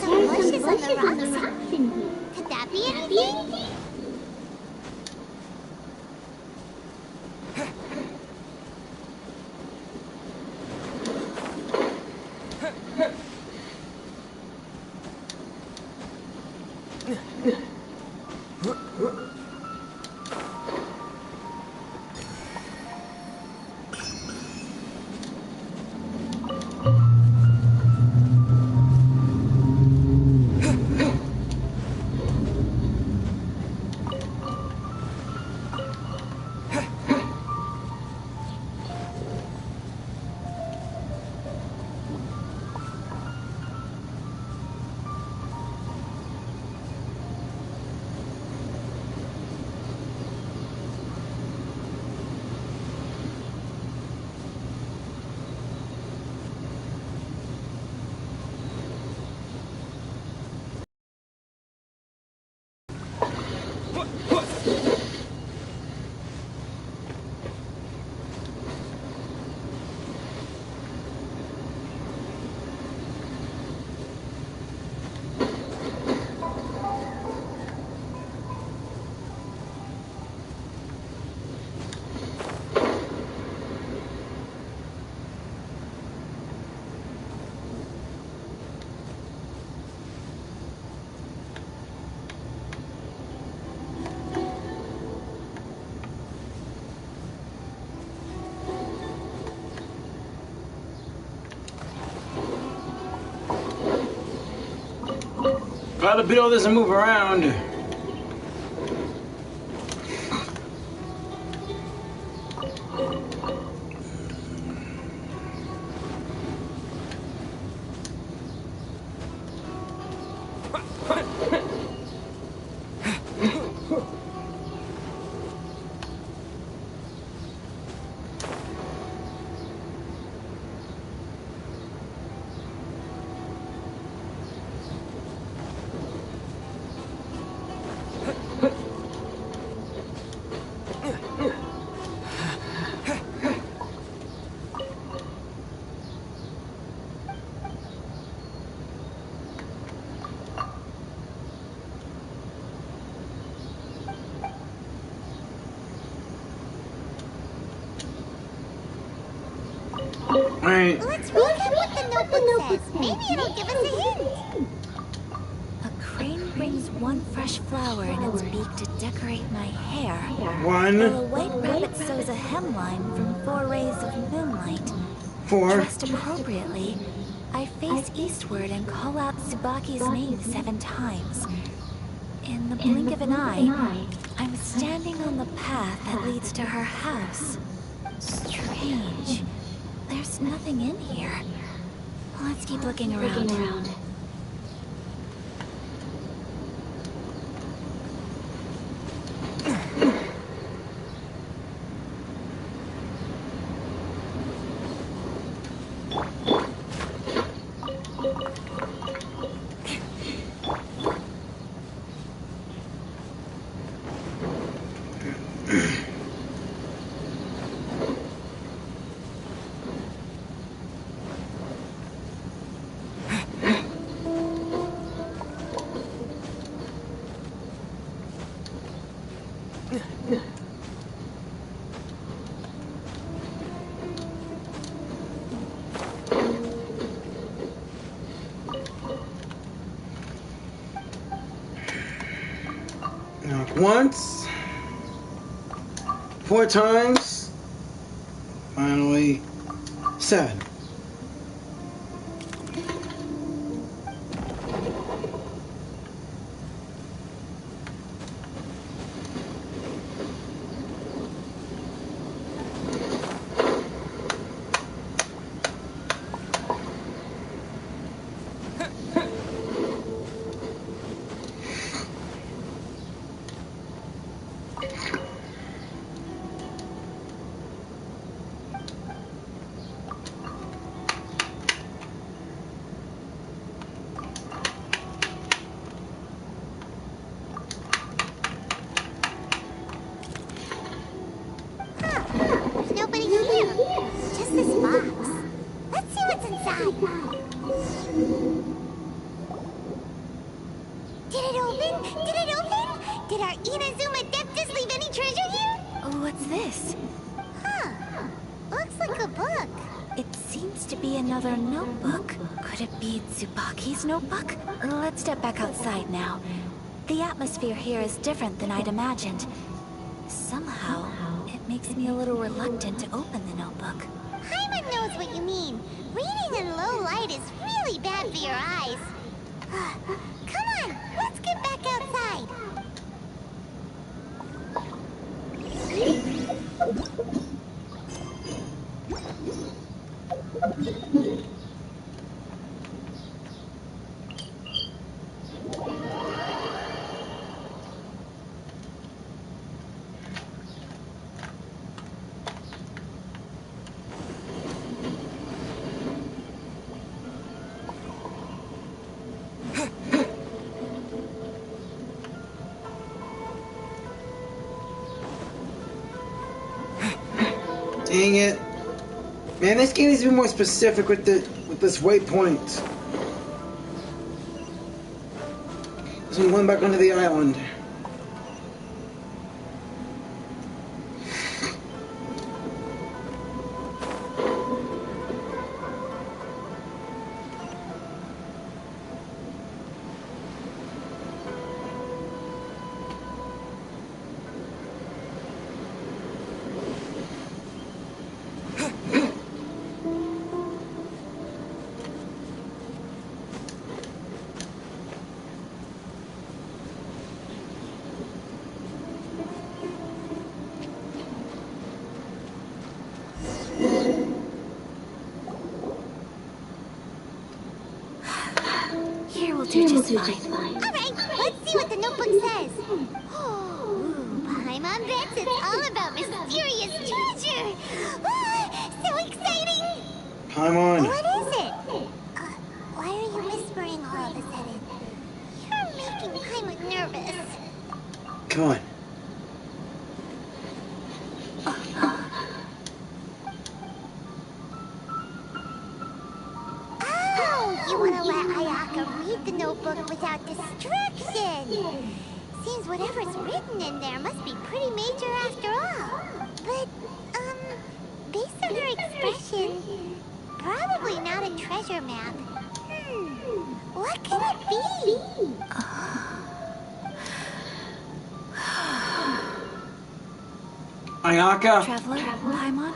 Bushes on the rocks. Could that be anything? Glad the bill doesn't move around. point. Let's recap what the notebook says. Maybe it'll give us a hint. A crane brings one fresh flower in its beak to decorate my hair. One. While a white rabbit sews a hemline from 4 rays of moonlight. 4. Dressed appropriately, I face eastward and call out Tsubaki's name 7 times. In the blink of an eye, I'm standing on the path that leads to her house. Strange. There's nothing in here. Let's keep looking around. Knock once. 4 times. Finally, 7. There's nobody here. Just this box. Let's see what's inside. Did it open? Did it open? Did our Inazuma Deptus leave any treasure here? Oh, what's this? Huh. Looks like a book. It seems to be another notebook. Could it be Tsubaki's notebook? Let's step back outside now. The atmosphere here is different than I'd imagined. Somehow, it makes me a little reluctant to open the notebook. Paimon knows what you mean. Reading in low light is really bad for your eyes. Come on, let's get back outside. Dang it. Man, this game needs to be more specific with this waypoint. So I'm going back onto the island. Here will do just fine. Alright, let's see what the notebook says. Ooh, Paimon bets it's all about mysterious treasure. So exciting! Paimon. What is it? Why are you whispering all of a sudden? You're making Paimon nervous. Come on. Oh, you want to let Ayaka read the notebook without distraction. Seems whatever's written in there must be pretty major after all. But, based on her expression, Probably not a treasure map. What could it be? Ayaka? Traveler, Paimon?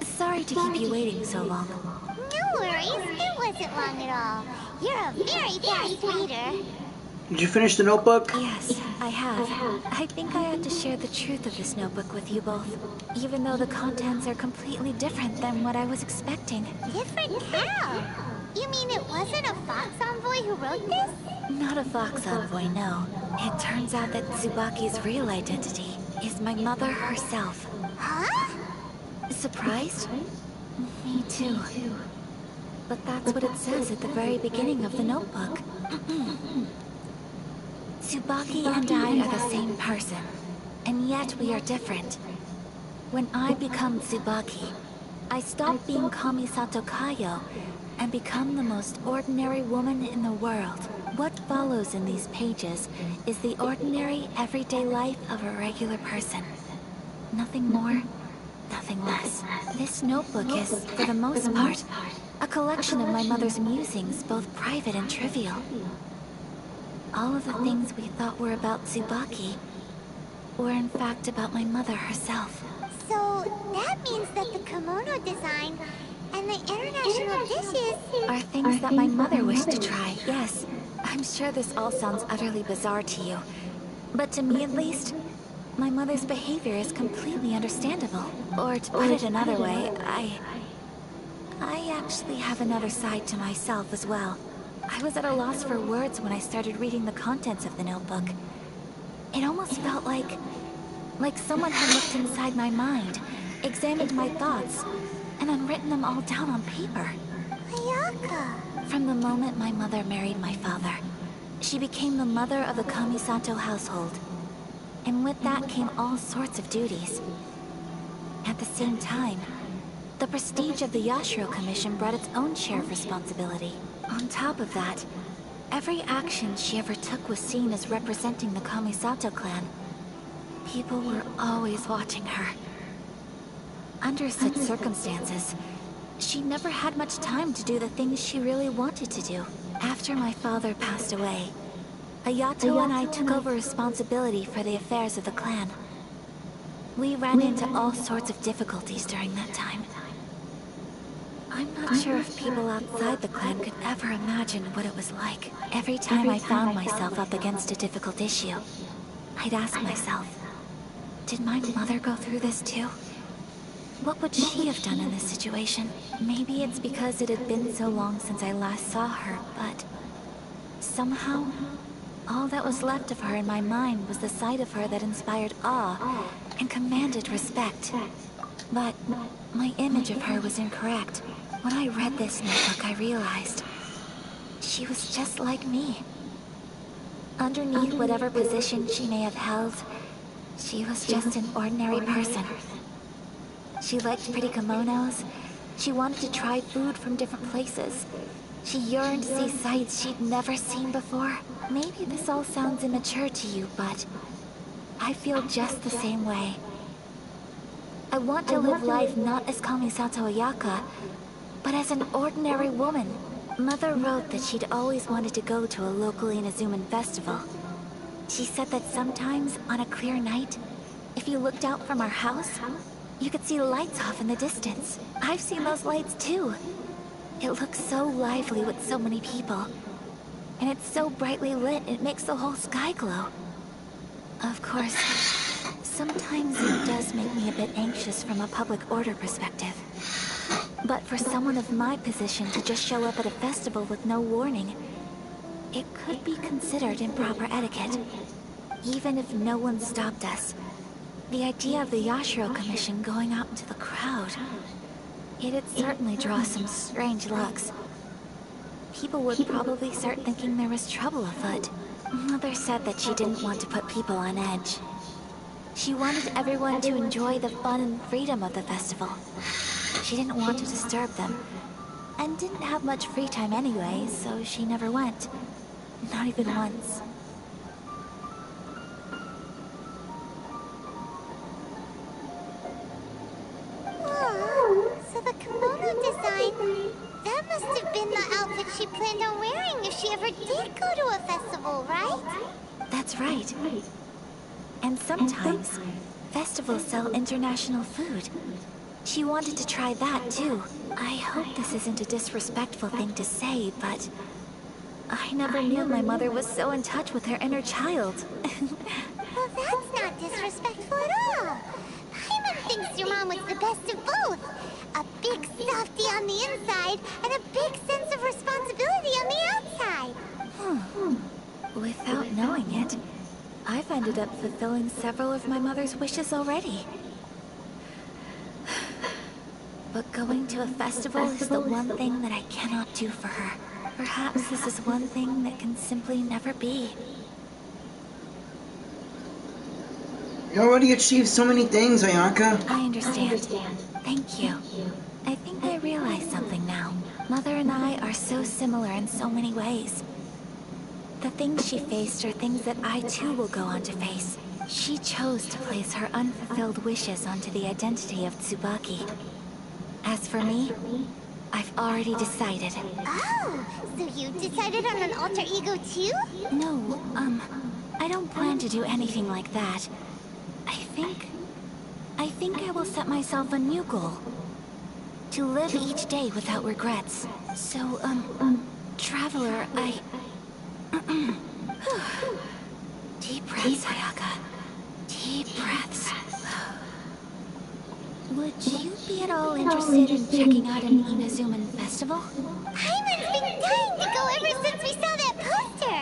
Sorry to keep you waiting so long. No worries, it wasn't long at all. You're a very fast reader. Did you finish the notebook? Yes, I have. I think I ought to share the truth of this notebook with you both, even though the contents are completely different than what I was expecting. Different how? You mean it wasn't a Fox Envoy who wrote this? Not a Fox Envoy, no. It turns out that Tsubaki's real identity is my mother herself. Huh? Surprised? Me too. But that's what it says at the very beginning of the notebook. Tsubaki and I are the same person, and yet we are different. When I become Tsubaki, I stop being Kamisato Kayo and become the most ordinary woman in the world. What follows in these pages is the ordinary, everyday life of a regular person. Nothing more, nothing less. This notebook is, for the most part, a collection of my mother's musings, both private and trivial. All of the things we thought were about Tsubaki were in fact about my mother herself. So that means that the kimono design and the international dishes are things that my mother wished to try, yes. I'm sure this all sounds utterly bizarre to you, but to me at least, my mother's behavior is completely understandable. Or to put it another way, I actually have another side to myself as well. I was at a loss for words when I started reading the contents of the notebook. It almost felt like someone had looked inside my mind, examined my thoughts, and then written them all down on paper. Ayaka! From the moment my mother married my father, she became the mother of the Kamisato household. And with that came all sorts of duties. At the same time, the prestige of the Yashiro Commission brought its own share of responsibility. On top of that, every action she ever took was seen as representing the Kamisato clan. People were always watching her. Under such circumstances, she never had much time to do the things she really wanted to do. After my father passed away, Ayato and I took over responsibility for the affairs of the clan. We ran into all sorts of difficulties during that time. I'm not sure if people outside the clan could ever imagine what it was like. Every time I found myself up against a difficult issue, I'd ask myself, did my mother go through this too? What would she have done in this situation? Maybe it's because it had been so long since I last saw her, but somehow, all that was left of her in my mind was the side of her that inspired awe and commanded respect. But my image of her was incorrect. When I read this notebook, I realized she was just like me. Underneath whatever position she may have held, she was just an ordinary person. She liked pretty kimonos. She wanted to try food from different places. She yearned to see sights she'd never seen before. Maybe this all sounds immature to you, but I feel just the same way. I want to live life not as Kamisato Ayaka, but as an ordinary woman. Mother wrote that she'd always wanted to go to a local Inazuman festival. She said that sometimes, on a clear night, if you looked out from our house, you could see lights off in the distance. I've seen those lights too. It looks so lively with so many people. And it's so brightly lit, it makes the whole sky glow. Of course, sometimes it does make me a bit anxious from a public order perspective. But for someone of my position to just show up at a festival with no warning, it could be considered improper etiquette. Even if no one stopped us, the idea of the Yashiro Commission going out into the crowd, it'd certainly draw some strange looks. People would probably start thinking there was trouble afoot. Mother said that she didn't want to put people on edge. She wanted everyone to enjoy the fun and freedom of the festival. She didn't want to disturb them, and didn't have much free time anyway, so she never went. Not even once. Oh, so the kimono design never did go to a festival, right? That's right. And sometimes, festivals sell international food. She wanted to try that too. I hope this isn't a disrespectful thing to say, but I never knew my mother was so in touch with her inner child. Well, that's not disrespectful at all. Paimon thinks your mom was the best of both. A big softy on the inside, and a big sense of responsibility on the outside. Without knowing it, I've ended up fulfilling several of my mother's wishes already. But going to a festival is the one thing that I cannot do for her. Perhaps this is one thing that can simply never be. You already achieved so many things, Ayaka. I understand. Thank you. I think I realize something now. Mother and I are so similar in so many ways. The things she faced are things that I too will go on to face. She chose to place her unfulfilled wishes onto the identity of Tsubaki. As for me, I've already decided. Oh, so you decided on an alter ego too? No, I don't plan to do anything like that. I think I will set myself a new goal. To live each day without regrets. So, Traveler, Deep breaths, Ayaka. Deep breaths. Would you be at all interested in checking out an Inazuman festival? Paimon's been dying to go ever since we saw that poster.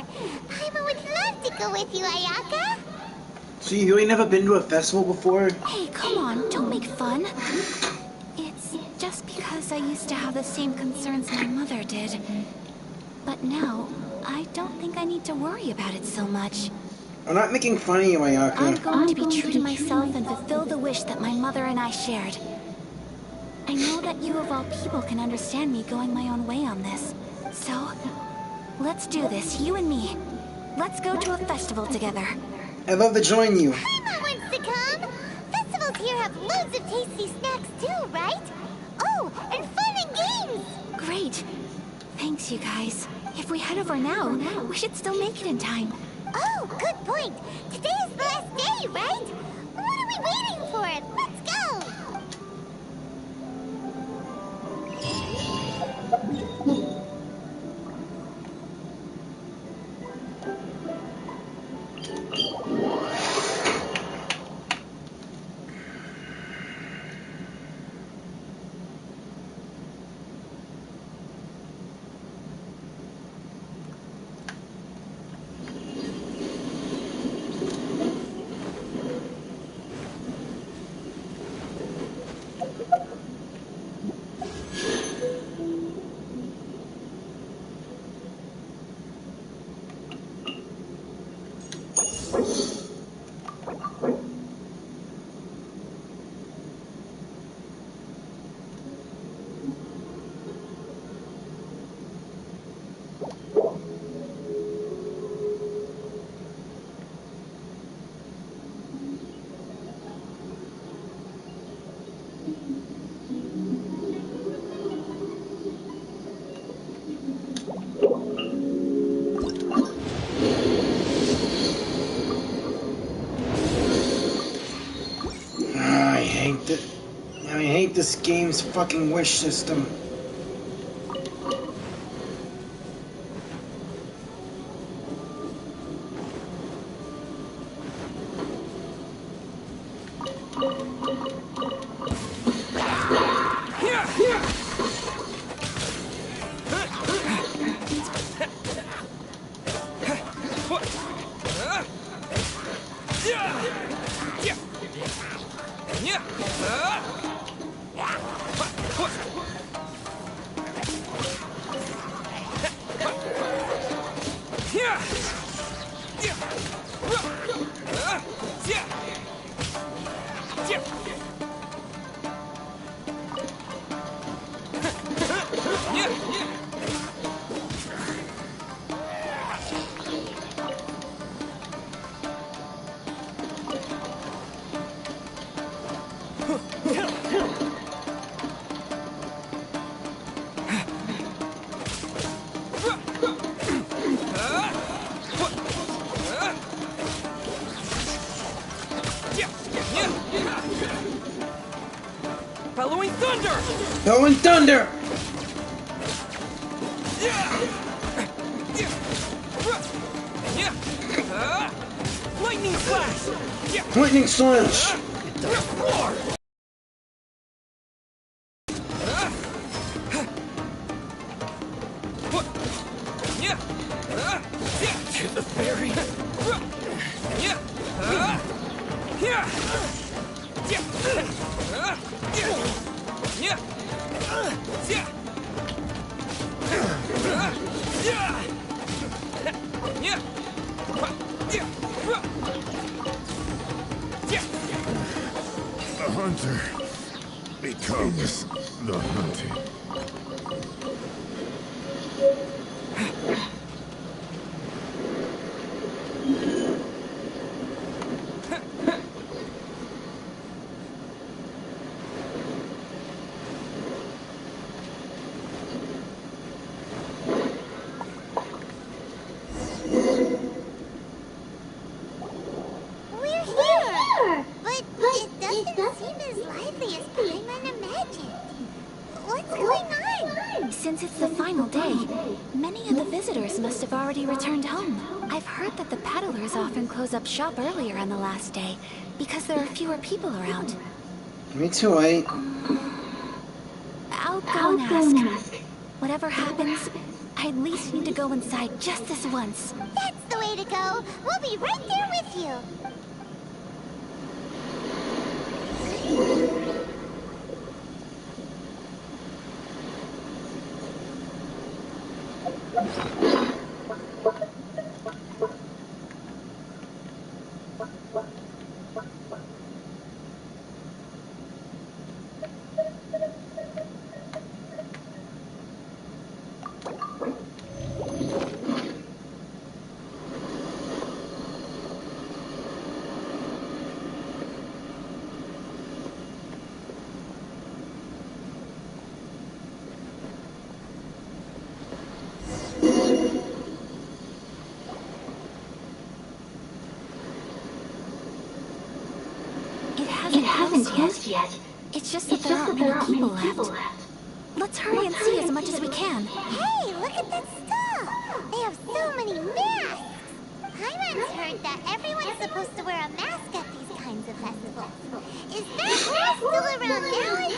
Paimon would love to go with you, Ayaka. So you really never been to a festival before? Hey, come on, don't make fun. It's just because I used to have the same concerns my mother did. But now, I don't think I need to worry about it so much. I'm not making fun of you, Ayaka. I'm going to be true to myself and fulfill the wish that my mother and I shared. I know that you of all people can understand me going my own way on this. So, let's do this, you and me. Let's go to a festival together. I'd love to join you. Paimon wants to come. Festivals here have loads of tasty snacks too, right? Oh, and fun and games. Great. Thanks, you guys. If we head over now, we should still make it in time. Oh, good point. Today is the last day, right? What are we waiting for? Let's go! I hate this game's fucking wish system. Going thunder! Lightning flash! Lightning slash! To the fairy. The hunter becomes the hunted. Since it's the final day, many of the visitors must have already returned home. I've heard that the peddlers often close up shop earlier on the last day, because there are fewer people around. Me too, eh? I'll go and ask. Whatever happens, I at least need to go inside just this once. That's the way to go. We'll be right there with you. It hasn't closed yet. It's just that there aren't many people left. Let's hurry and see as much as we can. Hey, look at that stuff! They have so many masks! I once heard that everyone's supposed to wear a mask at these kinds of festivals. Is that still around nowadays,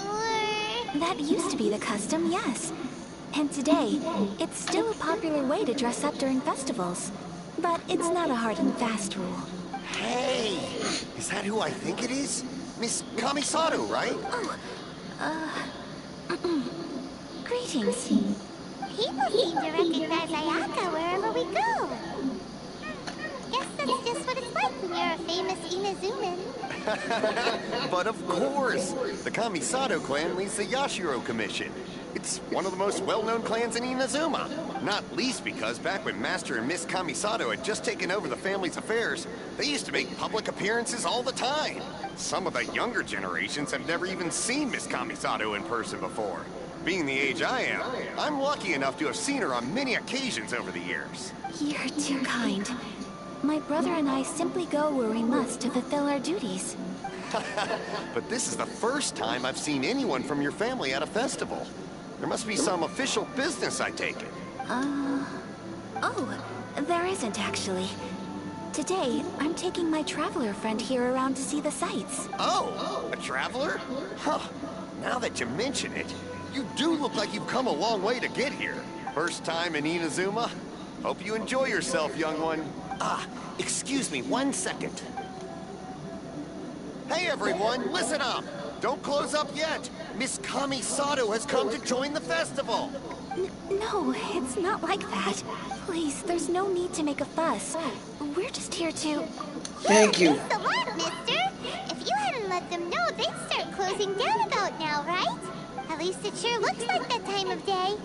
or...? That used to be the custom, yes. And today, it's still a popular way to dress up during festivals. But it's not a hard and fast rule. Hey! Is that who I think it is? Miss Kamisato, right? Greetings. People seem to recognize Ayaka wherever we go. Guess that's just what it's like when you're a famous Inazuman. But of course! The Kamisato clan leads the Yashiro Commission. It's one of the most well-known clans in Inazuma. Not least because back when Master and Miss Kamisato had just taken over the family's affairs, they used to make public appearances all the time. Some of the younger generations have never even seen Miss Kamisato in person before. Being the age I am, I'm lucky enough to have seen her on many occasions over the years. You're too kind. My brother and I simply go where we must to fulfill our duties. But this is the first time I've seen anyone from your family at a festival. There must be some official business, I take it. Oh, there isn't actually. Today, I'm taking my traveler friend here around to see the sights. Oh, a traveler? Huh. Now that you mention it, you do look like you've come a long way to get here. First time in Inazuma? Hope you enjoy yourself, young one. Excuse me 1 second. Hey everyone, listen up! Don't close up yet! Miss Kamisato has come to join the festival! No, it's not like that. Please, there's no need to make a fuss. We're just here to... Thank you. Thanks a lot, mister! If you hadn't let them know, they'd start closing down about now, right? At least it sure looks like that time of day.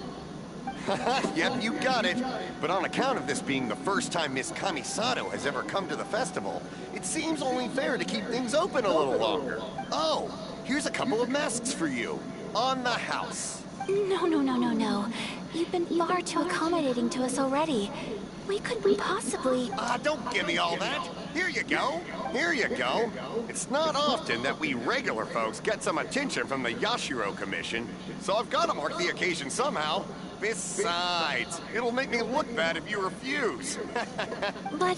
Yep, you got it. But on account of this being the first time Miss Kamisato has ever come to the festival, it seems only fair to keep things open a little longer. Oh, here's a couple of masks for you. On the house. No. You've been far too accommodating to us already. We couldn't possibly... Don't give me all that. Here you go. Here you go. It's not often that we regular folks get some attention from the Yashiro Commission, so I've got to mark the occasion somehow. Besides, it'll make me look bad if you refuse. But...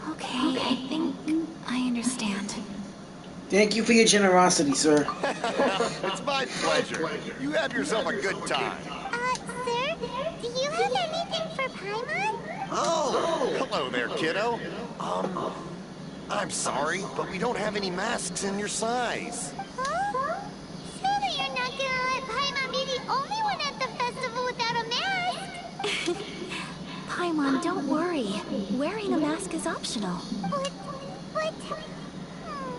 Okay, I think I understand. Thank you for your generosity, sir. It's my pleasure. You have yourself a good time. Sir, do you have anything for Paimon? Oh, hello there, kiddo. I'm sorry, but we don't have any masks in your size. Huh? Surely you're not gonna let Paimon be the only one at the festival without a mask? Paimon, don't worry. Wearing a mask is optional. But...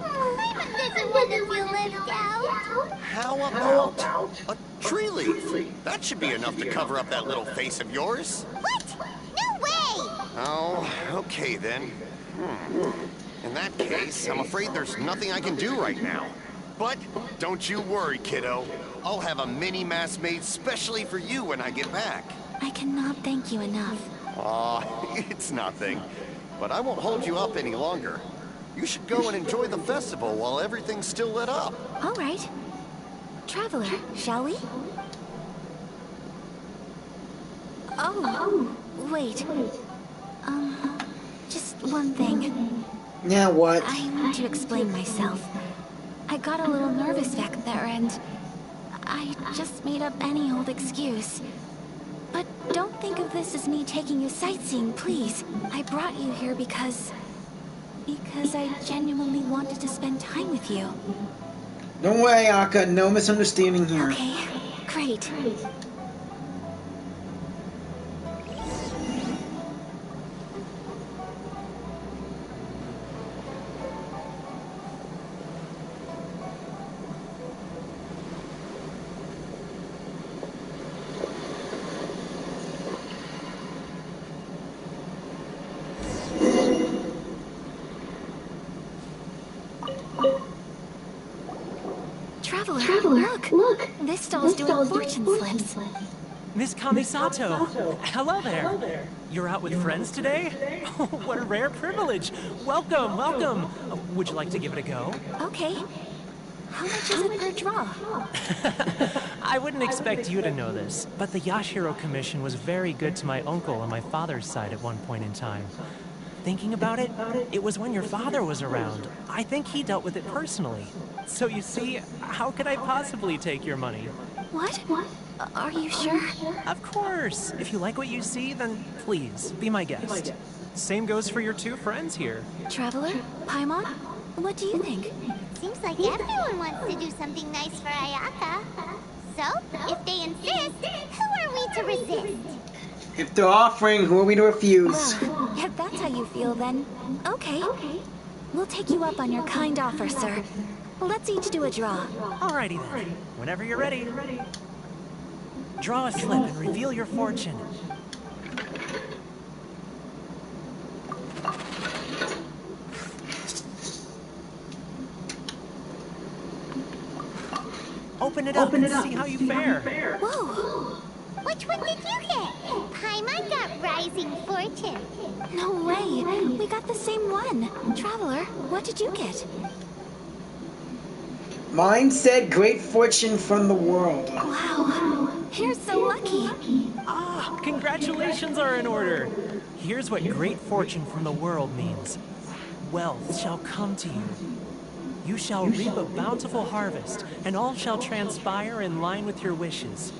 Paimon doesn't want to feel left out. How about a tree leaf? That should be enough to cover up that little face of yours. What? No way! Oh, okay then. In that case, I'm afraid there's nothing I can do right now. But don't you worry, kiddo. I'll have a mini mask made specially for you when I get back. I cannot thank you enough. Aw, it's nothing. But I won't hold you up any longer. You should go and enjoy the festival while everything's still lit up. All right. Traveler, shall we? Oh, wait. Just one thing. Now what? I need to explain myself. I got a little nervous back there and I just made up any old excuse. But don't think of this as me taking you sightseeing, please. I brought you here because I genuinely wanted to spend time with you. Don't worry, Ayaka. No misunderstanding here. Okay, great. Traveler, look! This stall's doing fortune slips. Miss Kamisato! Hello there! You're out with friends today? Oh, what a rare privilege! Welcome, welcome! Would you like to give it a go? Okay. How much is it per draw? I wouldn't expect you to know this, but the Yashiro Commission was very good to my uncle on my father's side at one point in time. Thinking about it, it was when your father was around. I think he dealt with it personally. So you see, how could I possibly take your money? What? Are you sure? Of course! If you like what you see, then please, be my guest. Same goes for your two friends here. Traveler? Paimon? What do you think? Seems like everyone wants to do something nice for Ayaka. So, if they insist, who are we to resist? If they're offering, who are we to refuse? Well, if that's how you feel, then okay. We'll take you up on your kind offer, sir. Let's each do a draw. Alrighty then. Whenever you're ready. Draw a slip and reveal your fortune. Open it up and see how you fare. Whoa! Which one did you get? Paimon got Rising Fortune. No way! We got the same one. Traveler, what did you get? Mine said great fortune from the world. Wow, you're so lucky. Ah, congratulations are in order. Here's what great fortune from the world means. Wealth shall come to you. You shall reap a bountiful harvest, and all shall transpire in line with your wishes.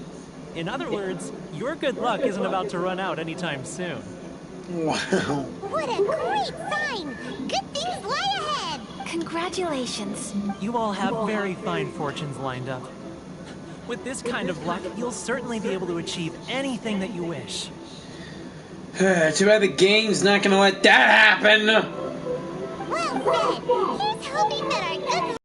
In other words, your good luck isn't about to run out anytime soon. Wow. What a great sign! Good things lie ahead! Congratulations. You all have very fine fortunes lined up. With this kind of luck, you'll certainly be able to achieve anything that you wish. Too bad the game's not gonna let that happen! Well said! Here's hoping that our good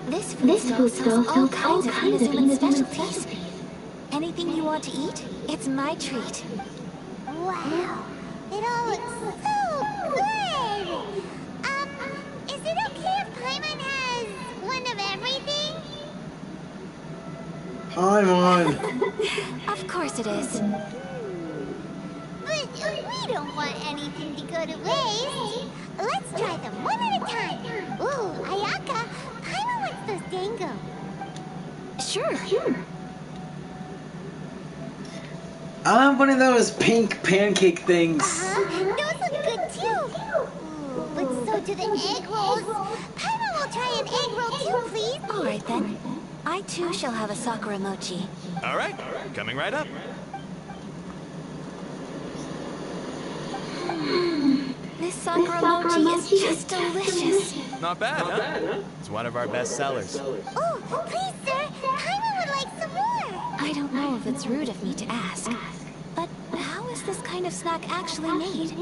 This food stall sells all kinds of Inazuman specialties. Anything you want to eat, it's my treat. Wow, it all looks so good! Is it okay if Paimon has one of everything? Paimon! Of course it is. But we don't want anything to go to waste. Let's try them one at a time. Ooh, Ayaka, Paimon wants those dango. Sure. I have one of those pink pancake things. Those look good too. Ooh, but so do the egg rolls. Paimon will try an egg roll too, please. All right then. I too shall have a sakura mochi. All right, coming right up. This sakura mochi is just delicious. Not bad, huh? It's one of our best sellers. Oh, please, sir. Paimon would like some more. I don't know if it's rude of me to ask, but how is this kind of snack actually made?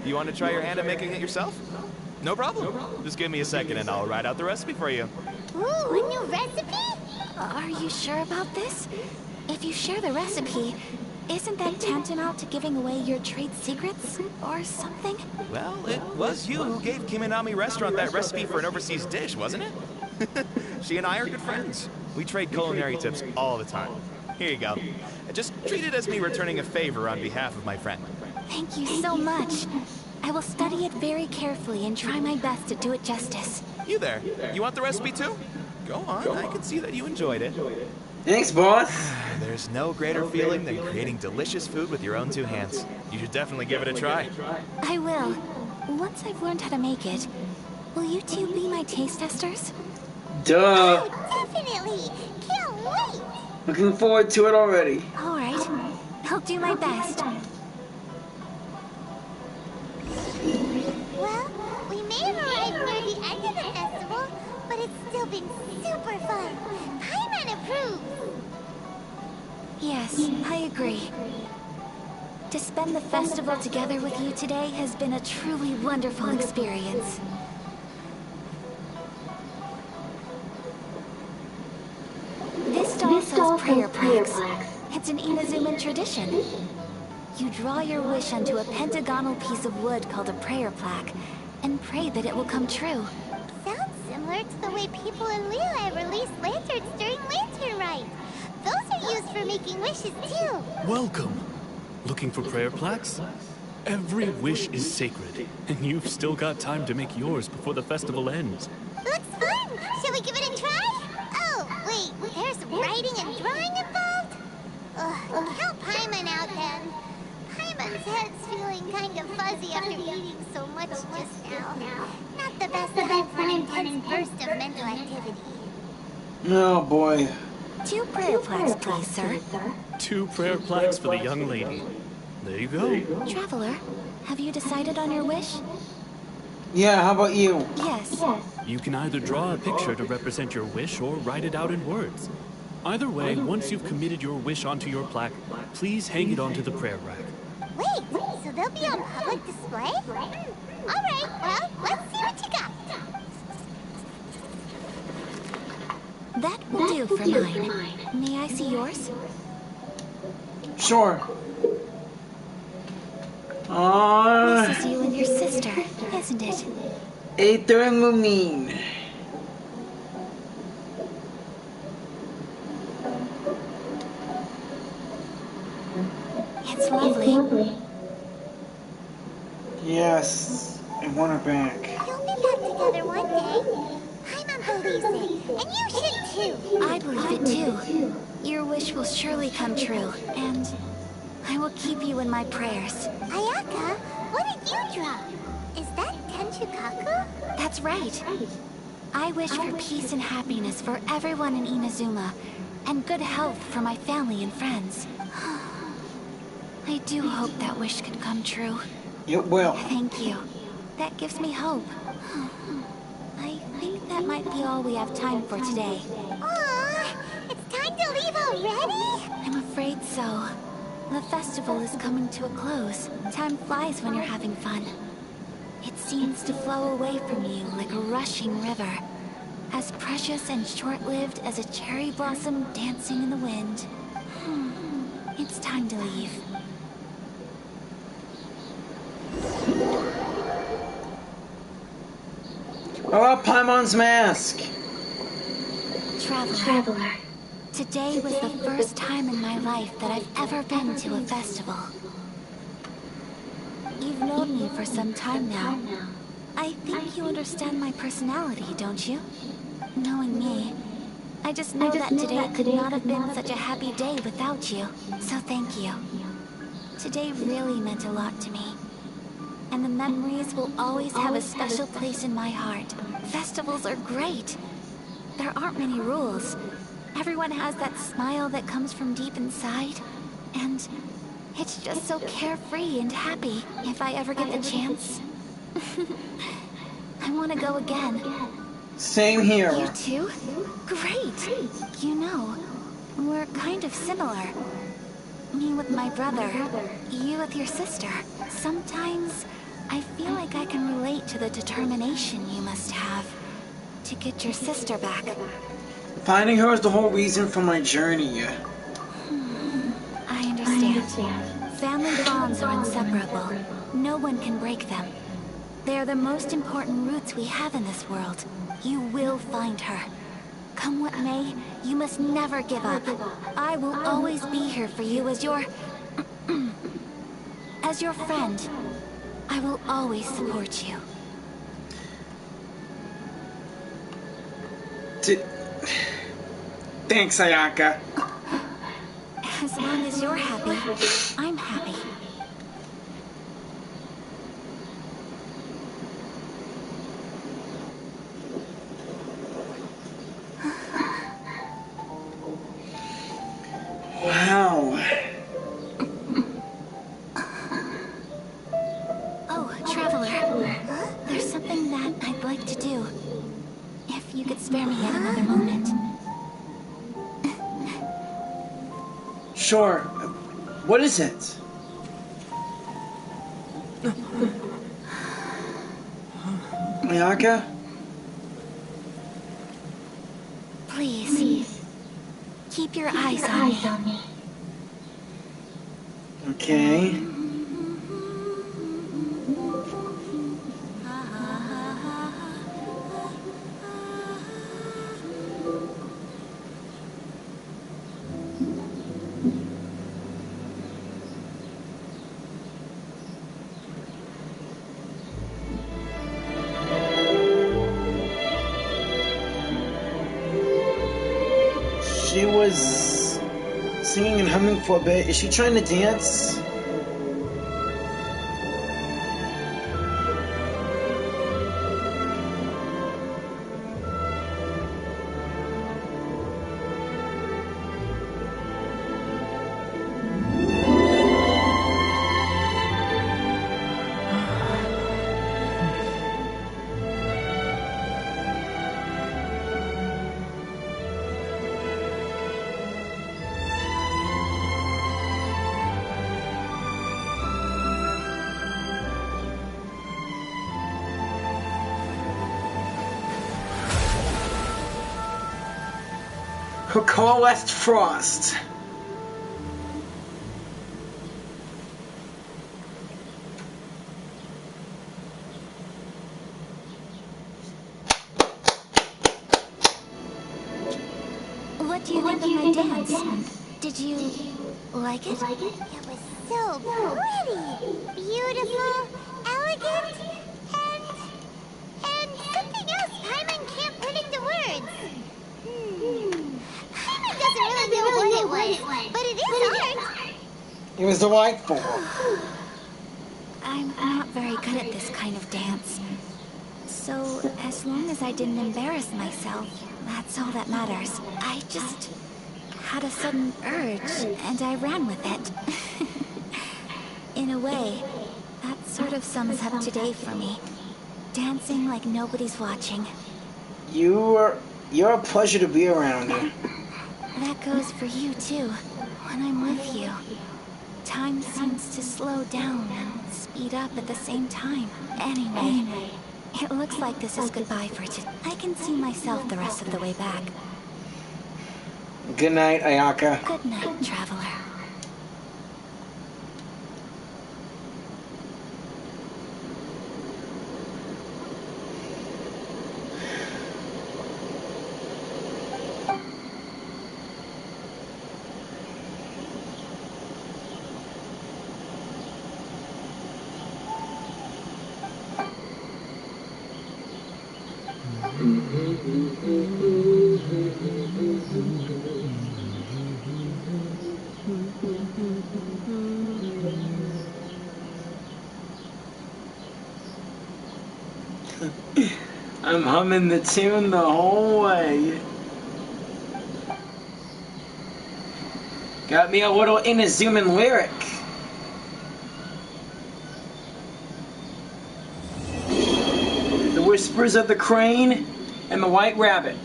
You want to try your hand at making it yourself? No problem. Just give me a second and I'll write out the recipe for you. Ooh, a new recipe? Are you sure about this? If you share the recipe, isn't that tantamount to giving away your trade secrets or something? Well, it was you who gave Kiminami Restaurant that recipe for an overseas dish, wasn't it? She and I are good friends. We trade culinary tips all the time. Here you go. Just treat it as me returning a favor on behalf of my friend. Thank you so much. I will study it very carefully and try my best to do it justice. You there. You want the recipe too? Go on, I can see that you enjoyed it. Thanks, boss. There's no greater feeling than creating delicious food with your own two hands. You should definitely give it a try. I will. Once I've learned how to make it, will you two be my taste testers? Duh. Oh, definitely. Can't wait. Looking forward to it already. All right. I'll do my best. Well, we may have arrived near the end of the festival, but it's still been super fun. Paimon approves. Yes, I agree. To spend the festival together with you today has been a truly wonderful experience. This stall sells prayer plaques. It's an Inazuman tradition. You draw your wish onto a pentagonal piece of wood called a prayer plaque, and pray that it will come true. Sounds similar to the way people in Liyue release lanterns during Lantern Rite. Those are used for making wishes too. Welcome. Looking for prayer plaques? Every wish is sacred, and you've still got time to make yours before the festival ends. Looks fun! Shall we give it a try? Oh, wait, there's writing and drawing involved? Ugh, count Paimon out then. Paimon's head's feeling kind of fuzzy after eating so much just now. Not the best time for an intense burst of mental activity. Oh boy. 2 prayer plaques, please, sir. 2 prayer plaques for the young lady. There you go. Traveler, have you decided on your wish? Yeah, how about you? Yes. You can either draw a picture to represent your wish or write it out in words. Either way, once you've committed your wish onto your plaque, please hang it onto the prayer rack. Wait, so they'll be on public display? Alright, well, let's see what you got. That will do for mine. May I see yours? Sure. This is you and your sister, isn't it? Aether and Lumine. It's lovely. Yes, I want her back. You'll be back together one day. Paimon believes it, and you should too. I believe it too. Your wish will surely come true, and I will keep you in my prayers. Ayaka, what did you draw? Is that Tenchukaku? That's right. I wish for peace and happiness for everyone in Inazuma, and good health for my family and friends. I do hope that wish can come true. It will. Thank you. That gives me hope. I think that might be all we have time for today. Aww, it's time to leave already? I'm afraid so. The festival is coming to a close. Time flies when you're having fun. It seems to flow away from you like a rushing river. as precious and short-lived as a cherry blossom dancing in the wind. It's time to leave. Oh, Paimon's mask! Traveler. Today was the first time in my life that I've ever been to a festival. You've known me for some time now. I think you understand my personality, don't you? Knowing me, I just know that today could not have been such a happy day without you. So thank you. Today really meant a lot to me. And the memories will always have a special place in my heart. Festivals are great. There aren't many rules. Everyone has that smile that comes from deep inside. And it's just so carefree and happy if I ever get the chance. I want to go again. Same here. You too? Great! You know, we're kind of similar. Me with my brother, you with your sister. Sometimes I feel like I can relate to the determination you must have to get your sister back. Finding her is the whole reason for my journey. I understand. Family bonds are inseparable. No one can break them. They are the most important roots we have in this world. You will find her. Come what may, you must never give up. I will always be here for you as your... as your friend. I will always support you. Thanks, Ayaka. As long as you're happy, I'm happy. Wow. Oh, Traveler. There's something that I'd like to do. If you could spare me yet another moment. Sure. What is it? Ayaka? Please. Keep your eyes on me. Okay. She was singing and humming for a bit. Is she trying to dance? Her coalesced frost. What do you think of my dance? Did you like it? It was so pretty, beautiful, elegant, and something else Paimon can't put into words. Paimon doesn't really know what it was, but it is art. It was delightful. I'm not very good at this kind of dance. So, as long as I didn't embarrass myself, that's all that matters. I just had a sudden urge, and I ran with it. In a way, that sort of sums up today for me. Dancing like nobody's watching. You're a pleasure to be around. That goes for you too, when I'm with you. Time seems to slow down and speed up at the same time. Anyway, It looks like this is goodbye for today. I can see myself the rest of the way back. Good night, Ayaka. Good night, traveler. I'm humming the tune the whole way. Got me a little Inazuma lyric. The whispers of the crane and the white rabbit.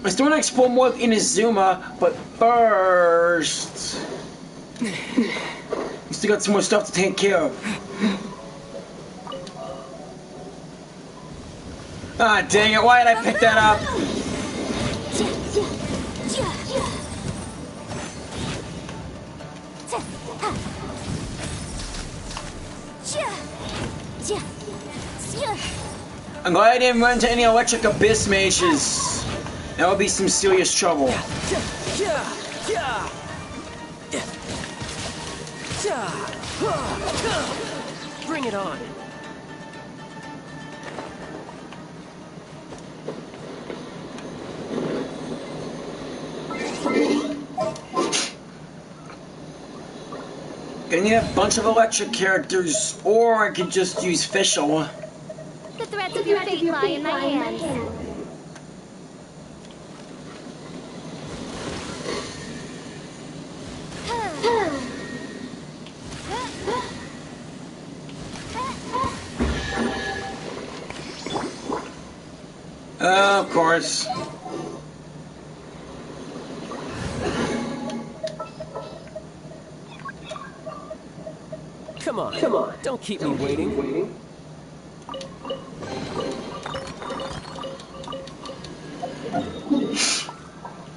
I still want to explore more of Inazuma, but first... we still got some more stuff to take care of. Ah, dang it, why did I pick that up? I'm glad I didn't run into any electric abyss mages. That would be some serious trouble. Bring it on. Gonna need a bunch of electric characters, or I could just use Fischl. The threads of your fate lie in my hands. Of course. Come on. Don't keep me waiting.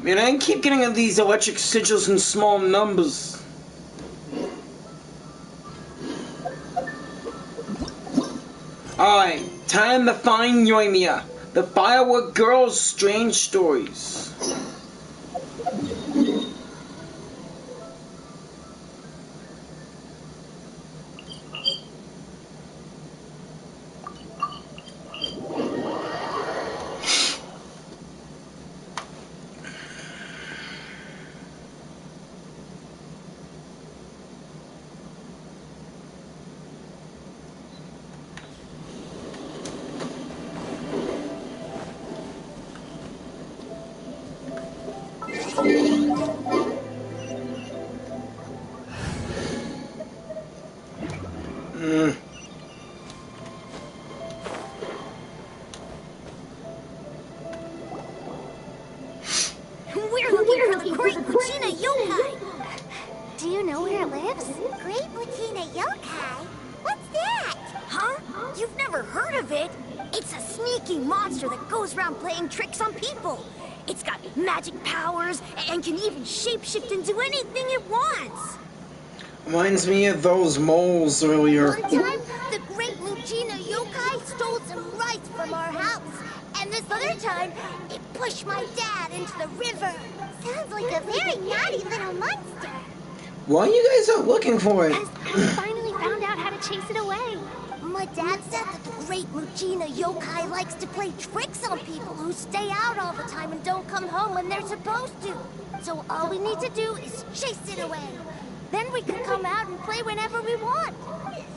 Man, I keep getting these electric sigils in small numbers. Alright, time to find Yoimiya, the firework girl's strange stories. We're looking for the Great Muchina Yokai! Do you know where it lives? Great Muchina Yokai? What's that? Huh? You've never heard of it? It's a sneaky monster that goes around playing tricks on people. It's got magic powers and can even shapeshift into anything it wants. Reminds me of those moles earlier. One time, the Great Muchina Yokai stole some rice from our house. And this other time, it pushed my dad into the river. Sounds like a very naughty little monster. Why you guys are looking for it? I finally found out how to chase it away. My dad said that the Great Muchina Yokai likes to play tricks on people who stay out all the time and don't come home when they're supposed to. So all we need to do is chase it away. Then we can come out and play whenever we want.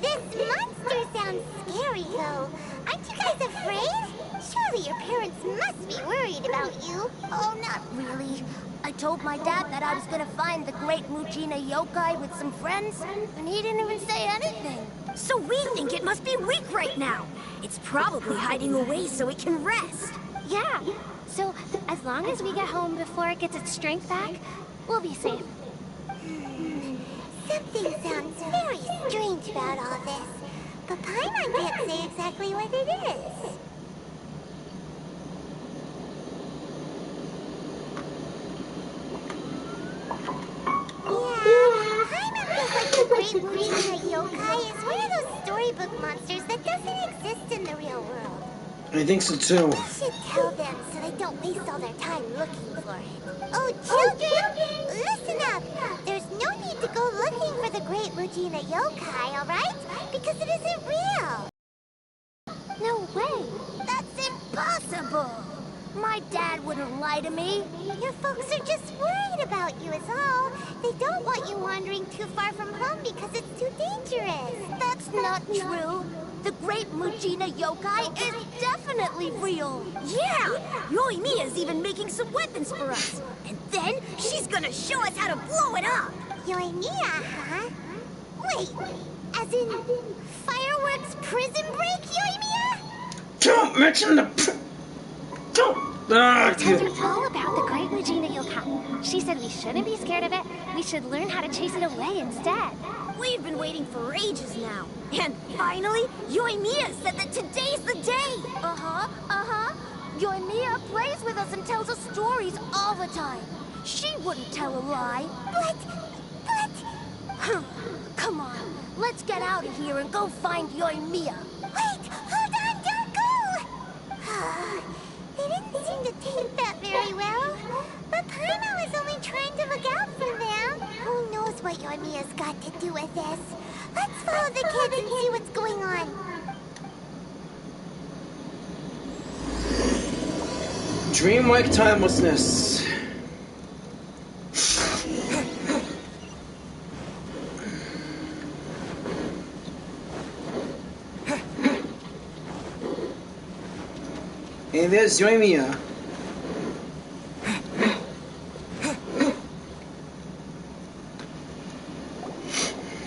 This monster sounds scary, though. Aren't you guys afraid? Surely your parents must be worried about you. Oh, not really. I told my dad that I was gonna find the Great Muchina Yokai with some friends, and he didn't even say anything. So we think it must be weak right now. It's probably hiding away so it can rest. Yeah. So, as long as we get home before it gets its strength back, we'll be safe. Something sounds very strange about all this, but Paimon can't say exactly what it is. Yeah, Paimon feels like the Great Mujina Yokai is one of those storybook monsters that doesn't exist in the real world. I think so too. We should tell them so they don't waste all their time looking for it. Oh, children, listen up. There's no need to go looking for the Great Mujina Yokai, alright? Because it isn't real. No way. That's impossible. My dad wouldn't lie to me. Your folks are just worried about you is all. They don't want you wandering too far from home because it's too dangerous. That's not true. The Great Mujina Yokai is definitely real. Yeah! Yoimiya's even making some weapons for us. And then she's gonna show us how to blow it up. Yoimiya, huh? Wait, as in fireworks prison break, Yoimiya? Don't mention the... Don't... I told her all about the Great Mujina Yokai. She said we shouldn't be scared of it. We should learn how to chase it away instead. We've been waiting for ages now. And finally, Yoimiya said that today's the day. Yoimiya plays with us and tells us stories all the time. She wouldn't tell a lie. But... Come on, let's get out of here and go find Yoimiya. Wait, hold on, don't go! They didn't seem to take that very well. But Paimon was only trying to look out for them. Who knows what Yoimiya's got to do with this? Let's follow the kids and see what's going on. Dreamlike timelessness. Hey, there's Yoimiya.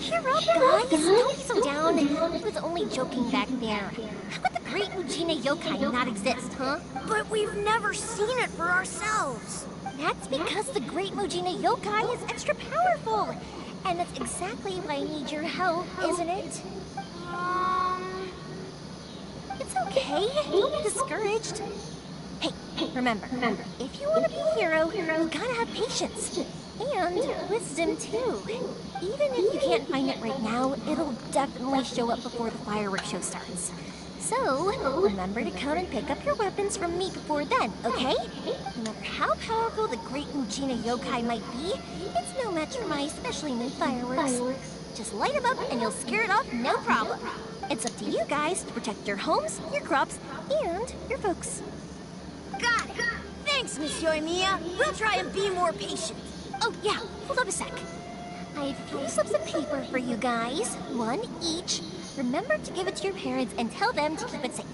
Cheer up, guys. Don't be so down. I was only joking back there. How could the Great Mujina Yokai not exist, huh? But we've never seen it for ourselves. That's because the Great Mujina Yokai is extra powerful. And that's exactly why I need your help, isn't it? It's okay. Don't be discouraged. Hey, remember, if you want to be a hero, you gotta have patience. And wisdom, too. Even if you can't find it right now, it'll definitely show up before the fireworks show starts. So, remember to come and pick up your weapons from me before then, okay? No matter how powerful the Great Mujina Yokai might be, it's no match for my especially new fireworks. Just light them up and you'll scare it off no problem. It's up to you guys to protect your homes, your crops, and your folks. Got it! Thanks, Miss Yoimiya. We'll try and be more patient. Oh, yeah, hold up a sec. I have 3 slips of paper for you guys, 1 each. Remember to give it to your parents and tell them to keep it safe.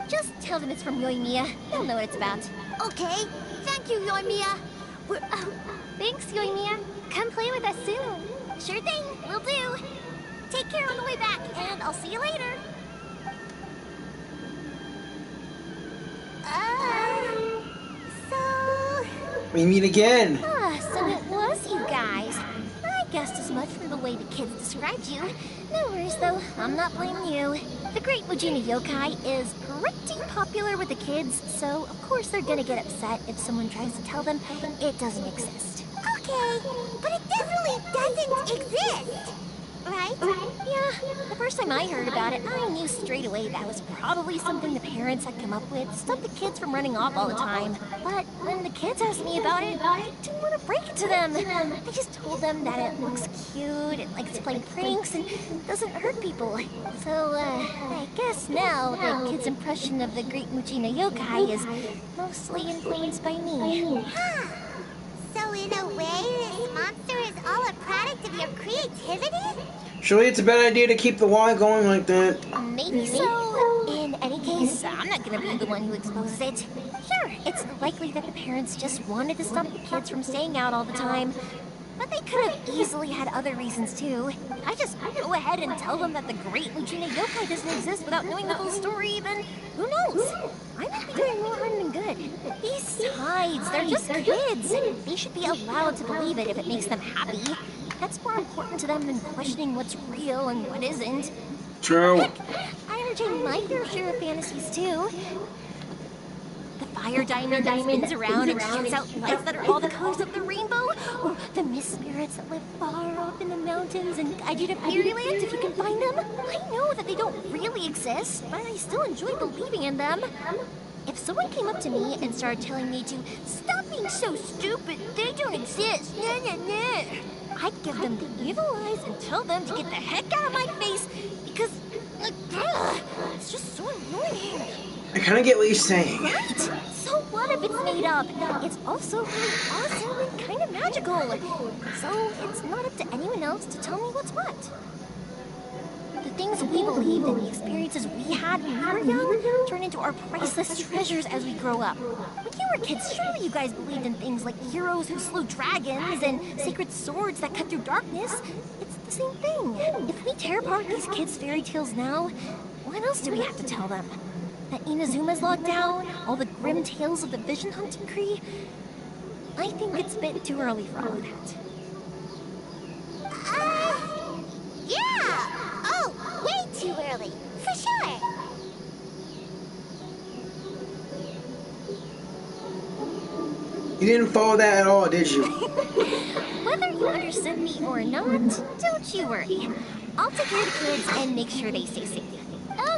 Just tell them it's from Yoimiya. They'll know what it's about. Okay, thank you, Yoimiya. Thanks, Yoimiya. Come play with us soon. Sure thing, will do. Take care on the way back, and I'll see you later. We meet again. So it was you guys. I guessed as much from the way the kids described you. No worries, though. I'm not blaming you. The Great Mujina Yokai is pretty popular with the kids, so of course they're gonna get upset if someone tries to tell them it doesn't exist. Okay, but it definitely doesn't exist, right? Yeah, the first time I heard about it, I knew straight away that was probably something the parents had come up with to stop the kids from running off all the time. But when the kids asked me about it, I didn't want to break it to them. I just told them that it looks cute, it likes to play pranks, and doesn't hurt people. So, I guess now the kids' impression of the Great Mujina Yokai is mostly influenced by me. So in a way, this monster is all a product of your creativity? Surely it's a bad idea to keep the lie going like that. Maybe so. In any case, I'm not gonna be the one who exposes it. Sure, it's likely that the parents just wanted to stop the kids from staying out all the time. But they could have easily had other reasons too. If I just go ahead and tell them that the great Mujina yokai doesn't exist without knowing the full story, then who knows? I might be doing more harm than good. Besides, they're just kids. They should be allowed to believe it if it makes them happy. That's more important to them than questioning what's real and what isn't. True. Heck, I entertain my fair share of fantasies too. The fire diamond that spins around and shoots out lights that are all the colors of the rainbow. Or the mist spirits that live far up in the mountains and guide you to fairyland if you can find them. I know that they don't really exist, but I still enjoy believing in them. If someone came up to me and started telling me to stop being so stupid, they don't exist, nah, nah, nah, I'd give them the evil eyes and tell them to get the heck out of my face because it's just so annoying. I kind of get what you're saying. Right? So what if it's made up? It's also really awesome and kind of magical. So it's not up to anyone else to tell me what's what. The things we believed and the experiences we had when we were young turn into our priceless treasures as we grow up. When you were kids, surely you guys believed in things like heroes who slew dragons and sacred swords that cut through darkness. It's the same thing. If we tear apart these kids' fairy tales now, what else do we have to tell them? That Inazuma's locked down? All the grim tales of the Vision Hunting Cree? I think it's a bit too early for all of that. Yeah! Oh, way too early. For sure. You didn't follow that at all, did you? Whether you understood me or not, don't you worry. I'll take care of the kids and make sure they stay safe.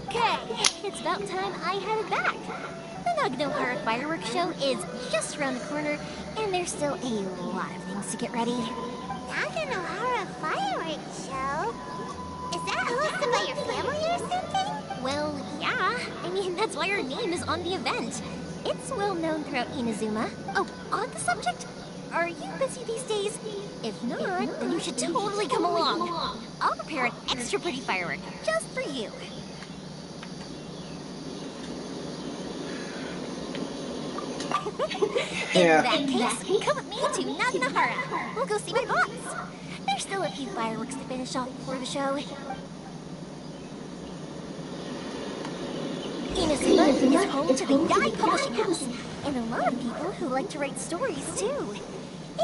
Okay, it's about time I headed back. The Naganohara fireworks show is just around the corner, and there's still a lot of things to get ready. Naganohara fireworks show? Is that hosted by your family or something? Well, yeah. I mean, that's why our name is on the event. It's well known throughout Inazuma. Oh, on the subject, are you busy these days? If not, then you should totally come along. I'll prepare an extra pretty firework just for you. In that case, come with me to Naganohara. We'll go see my boss. There's still a few fireworks to finish off before the show. Inazuma is home to the Yai Publishing House, and a lot of people who like to write stories too.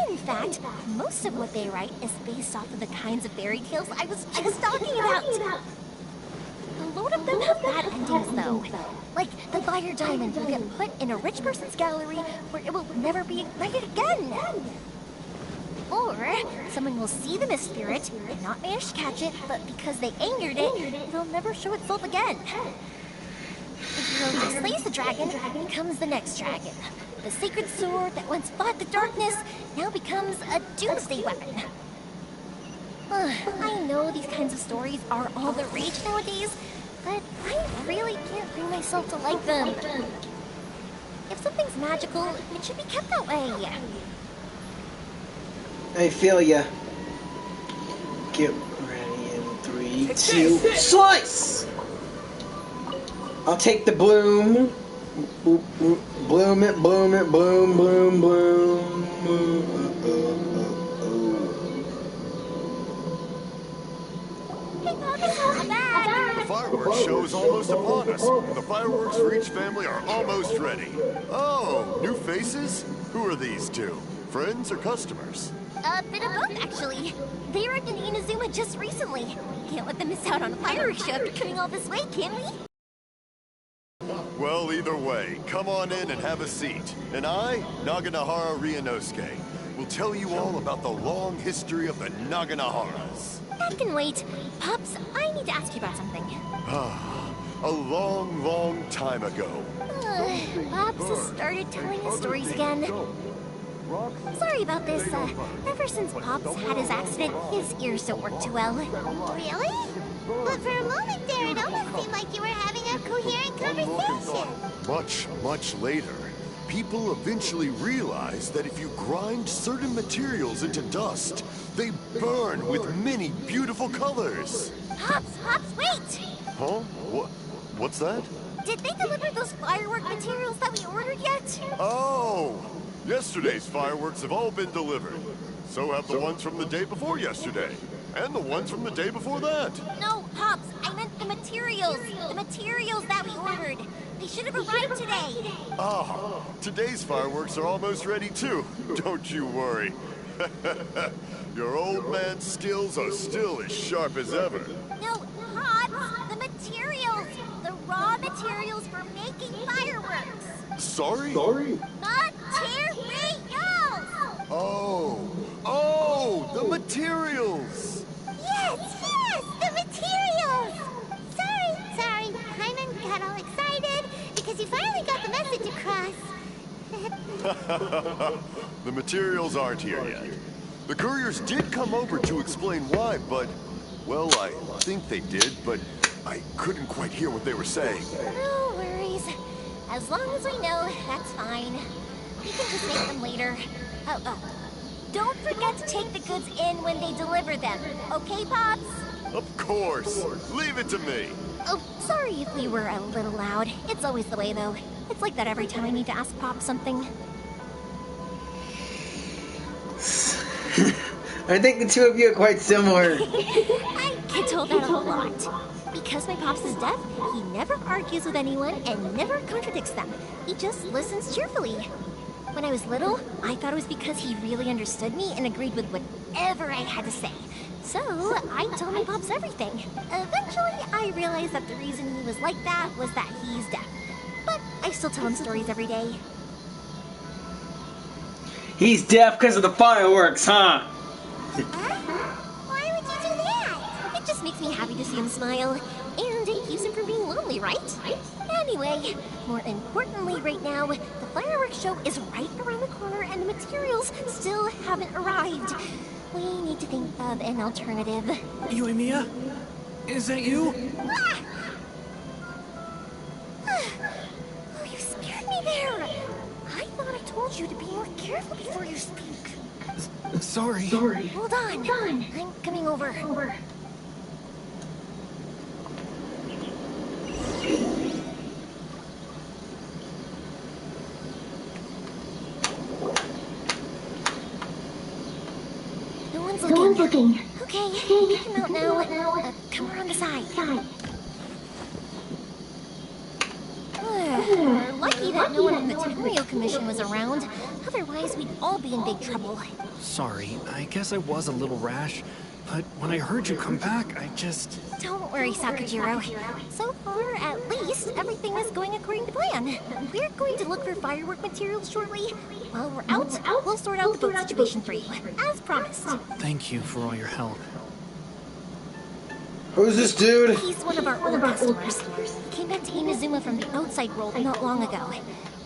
In fact, most of what they write is based off of the kinds of fairy tales I was just talking about. A lot of them have bad endings though. Like the fire diamond will get put in a rich person's gallery where it will never be ignited again. Or someone will see the mist spirit and not manage to catch it, but because they angered it, it'll never show itself again. The hero who slays the dragon becomes the next dragon. The sacred sword that once fought the darkness now becomes a doomsday weapon. I know these kinds of stories are all the rage nowadays, but I really can't bring myself to like them. If something's magical, it should be kept that way. I feel ya. Get ready in 3, 2, slice! I'll take the bloom. Bloom it, bloom it, bloom, bloom, bloom. The fireworks show is almost upon us. The fireworks for each family are almost ready. Oh, new faces? Who are these two? Friends or customers? A bit of both, actually. They arrived in Inazuma just recently. Can't let them miss out on a fireworks show after coming all this way, can we? Well, either way, come on in and have a seat. And I, Naganohara Ryunosuke, will tell you all about the long history of the Naganoharas. That can wait. Pops, I need to ask you about something. A long, long time ago. Pops has started telling his stories again. Sorry about this. Ever since Pops had his accident, his ears don't work too well. Really? But for a moment there, it almost seemed like you were having a coherent conversation. Much later, people eventually realized that if you grind certain materials into dust, they burn with many beautiful colors. Pops, wait! Huh? What's that? Did they deliver those firework materials that we ordered yet? Oh! Yesterday's fireworks have all been delivered. So have the ones from the day before yesterday. And the ones from the day before that. No, Pops, I meant the materials. The materials that we ordered. They should have arrived today. Ah, today's fireworks are almost ready too. Don't you worry. Your old man's skills are still as sharp as ever. No, Pops, the materials. The raw materials for making fireworks. Sorry? Materials! Oh, the materials! Yes, the materials! Sorry, Hyman got all excited because he finally got the message across. The materials aren't here yet. The couriers did come over to explain why, but, well, I think they did, but I couldn't quite hear what they were saying. No worries. As long as we know, that's fine. We can just make them later. Don't forget to take the goods in when they deliver them. Okay, Pops? Of course. Leave it to me. Oh, sorry if we were a little loud. It's always the way, though. It's like that every time I need to ask Pop something. I think the two of you are quite similar. I get told that a lot. Because my Pops is deaf, he never argues with anyone and never contradicts them. He just listens cheerfully. When I was little, I thought it was because he really understood me and agreed with whatever I had to say. So, I told my Pops everything. Eventually, I realized that the reason he was like that was that he's deaf. But I still tell him stories every day. He's deaf because of the fireworks, huh? Why would you do that? It just makes me happy to see him smile. And it keeps him from being lonely, right? Anyway, more importantly right now, the fireworks show is right around the corner and the materials still haven't arrived. We need to think of an alternative. Yoimiya? Is that you? Oh, you scared me there. I thought I told you to be more careful before you speak. Sorry. Hold on. I'm coming over. No one's looking. Okay, we can come out now. Come around the side. We're lucky that no one from the Tenryo Commission was around. Otherwise, we'd all be in big trouble. Sorry, I guess I was a little rash. But when I heard you come back, I just... Don't worry, Sakujiro. So far, at least, everything is going according to plan. We're going to look for firework materials shortly. While we're out, we'll sort out the boat situation for you, as promised. Thank you for all your help. Who's this dude? He's one of our old customers. He came back to Inazuma from the outside world not long ago.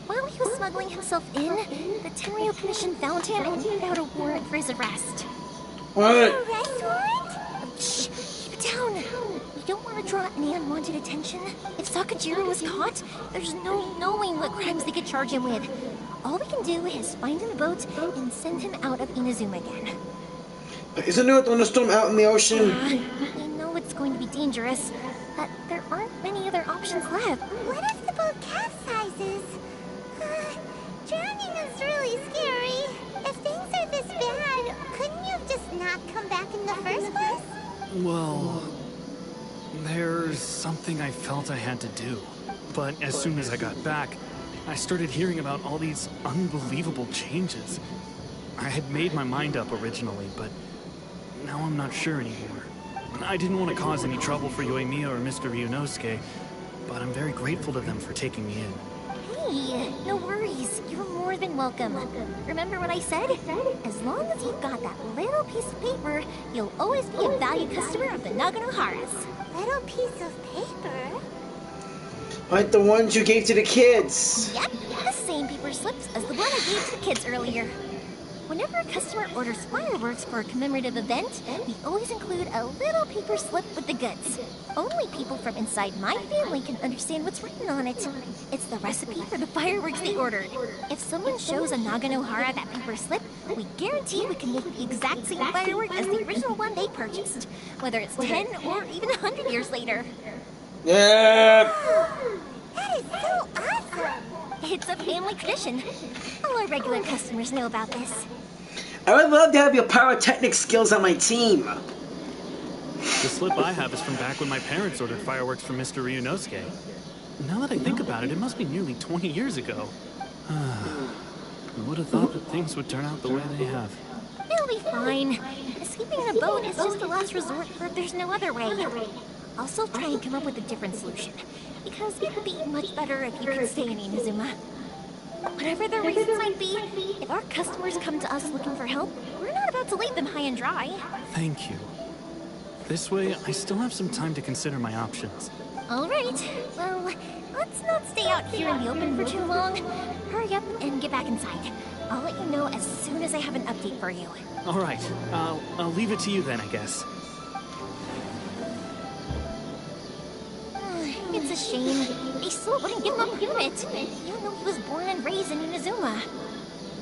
While he was smuggling himself in, the Tenryo Commission found him and put out a warrant for his arrest. What? Arrest warrant? Shh, keep it down. We don't want to draw any unwanted attention. If Sakujiro was caught, there's no knowing what crimes they could charge him with. All we can do is find him a boat and send him out of Inazuma again. Isn't there a thunderstorm out in the ocean? We know it's going to be dangerous, but there aren't many other options left. What if the boat capsizes? Drowning is really scary. If things are this bad, couldn't you have just not come back in the first place? Well, there's something I felt I had to do. But as soon as I got back, I started hearing about all these unbelievable changes. I had made my mind up originally, but now I'm not sure anymore. I didn't want to cause any trouble for Yoimiya or Mr. Ryunosuke, but I'm very grateful to them for taking me in. Hey, no worries. You're more than welcome. Remember what I said? As long as you've got that little piece of paper, you'll always be a valued customer of the Naganoharas. Little piece of paper? Like the ones you gave to the kids. Yep, the same paper slips as the one I gave to the kids earlier. Whenever a customer orders fireworks for a commemorative event, we always include a little paper slip with the goods. Only people from inside my family can understand what's written on it. It's the recipe for the fireworks they ordered. If someone shows a Naganohara that paper slip, we guarantee we can make the exact same firework as the original one they purchased, whether it's 10 or even 100 years later. Yeah. That is so awesome! It's a family tradition. All our regular customers know about this. I would love to have your pyrotechnic skills on my team. The slip I have is from back when my parents ordered fireworks from Mr. Ryunosuke. Now that I think about it, it must be nearly 20 years ago. Who would have thought that things would turn out the way they have? It'll be fine. Escaping in a boat is just the last resort for if there's no other way. I'll still try and come up with a different solution, because it would be much better if you could stay in Inazuma. Whatever the reasons might be, if our customers come to us looking for help, we're not about to leave them high and dry. Thank you. This way, I still have some time to consider my options. All right. Well, let's not stay out here in the open for too long. Hurry up and get back inside. I'll let you know as soon as I have an update for you. All right. I'll leave it to you then, I guess. It's a shame. They still wouldn't give him a permit, even though he was born and raised in Inazuma.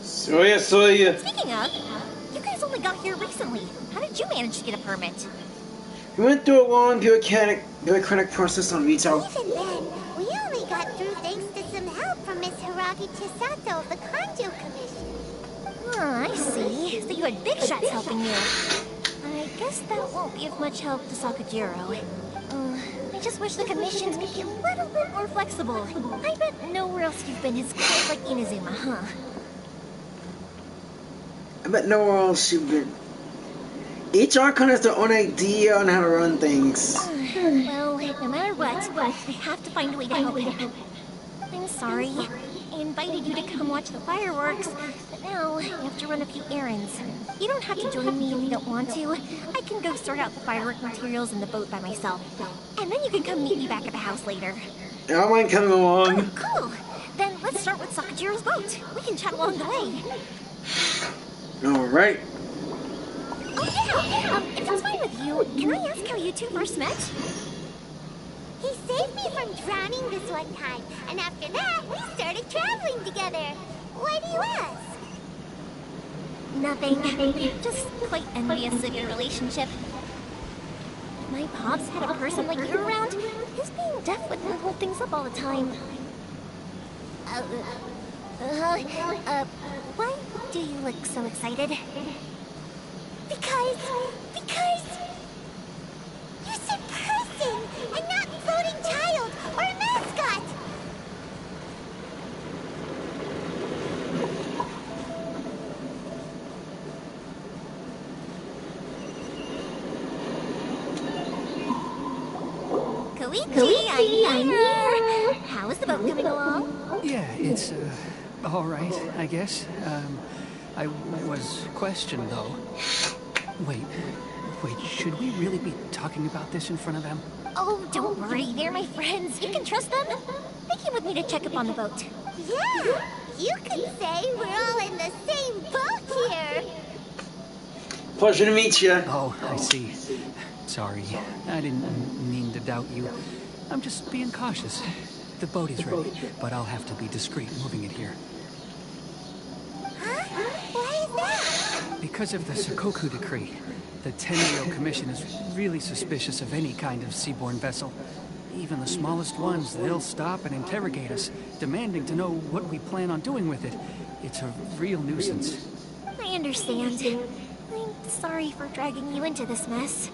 Soya. Speaking of, you guys only got here recently. How did you manage to get a permit? We went through a long bureaucratic process on Rito. Even then, we only got through thanks to some help from Miss Hiragi Chisato of the Kanjo Commission. Oh, I see. So you had big shots helping you. I guess that won't be of much help to Sakajiro. I just wish the commissions could be a little bit more flexible. I bet nowhere else you've been is quite like Inazuma, huh? I bet nowhere else you've been. Each Archon has their own idea on how to run things. Well, no matter what, I have to find a way to help him. I'm sorry. I invited you to come watch the fireworks, but now you have to run a few errands. You don't have to join me if you don't want to. I can go sort out the firework materials in the boat by myself. And then you can come meet me back at the house later. I don't mind coming along. Oh, cool. Then let's start with Sakajiro's boat. We can chat along the way. Alright. Oh yeah, if it's fine with you, can I ask how you two first met? He saved me from drowning this one time, and after that, we started traveling together. Why do you ask? Nothing. Just quite envious of your relationship. If my pops had a person like you around, his being deaf would hold things up all the time. Why do you look so excited? Because you said person and not floating child or mascot. Koichi, I'm here. How is the boat coming along? Yeah, it's, all right, I guess. I was questioned, though. Wait, should we really be talking about this in front of them? Oh, don't worry, they're my friends. You can trust them. They came with me to check up on the boat. Yeah, you could say we're all in the same boat here. Pleasure to meet you. Oh, I see. Sorry, I didn't mean to doubt you. I'm just being cautious. The boat is ready, but I'll have to be discreet moving it here. Huh? Why is that? Because of the Sakoku decree, the Tenryo Commission is really suspicious of any kind of seaborne vessel. Even the smallest ones, they'll stop and interrogate us, demanding to know what we plan on doing with it. It's a real nuisance. I understand. I'm sorry for dragging you into this mess.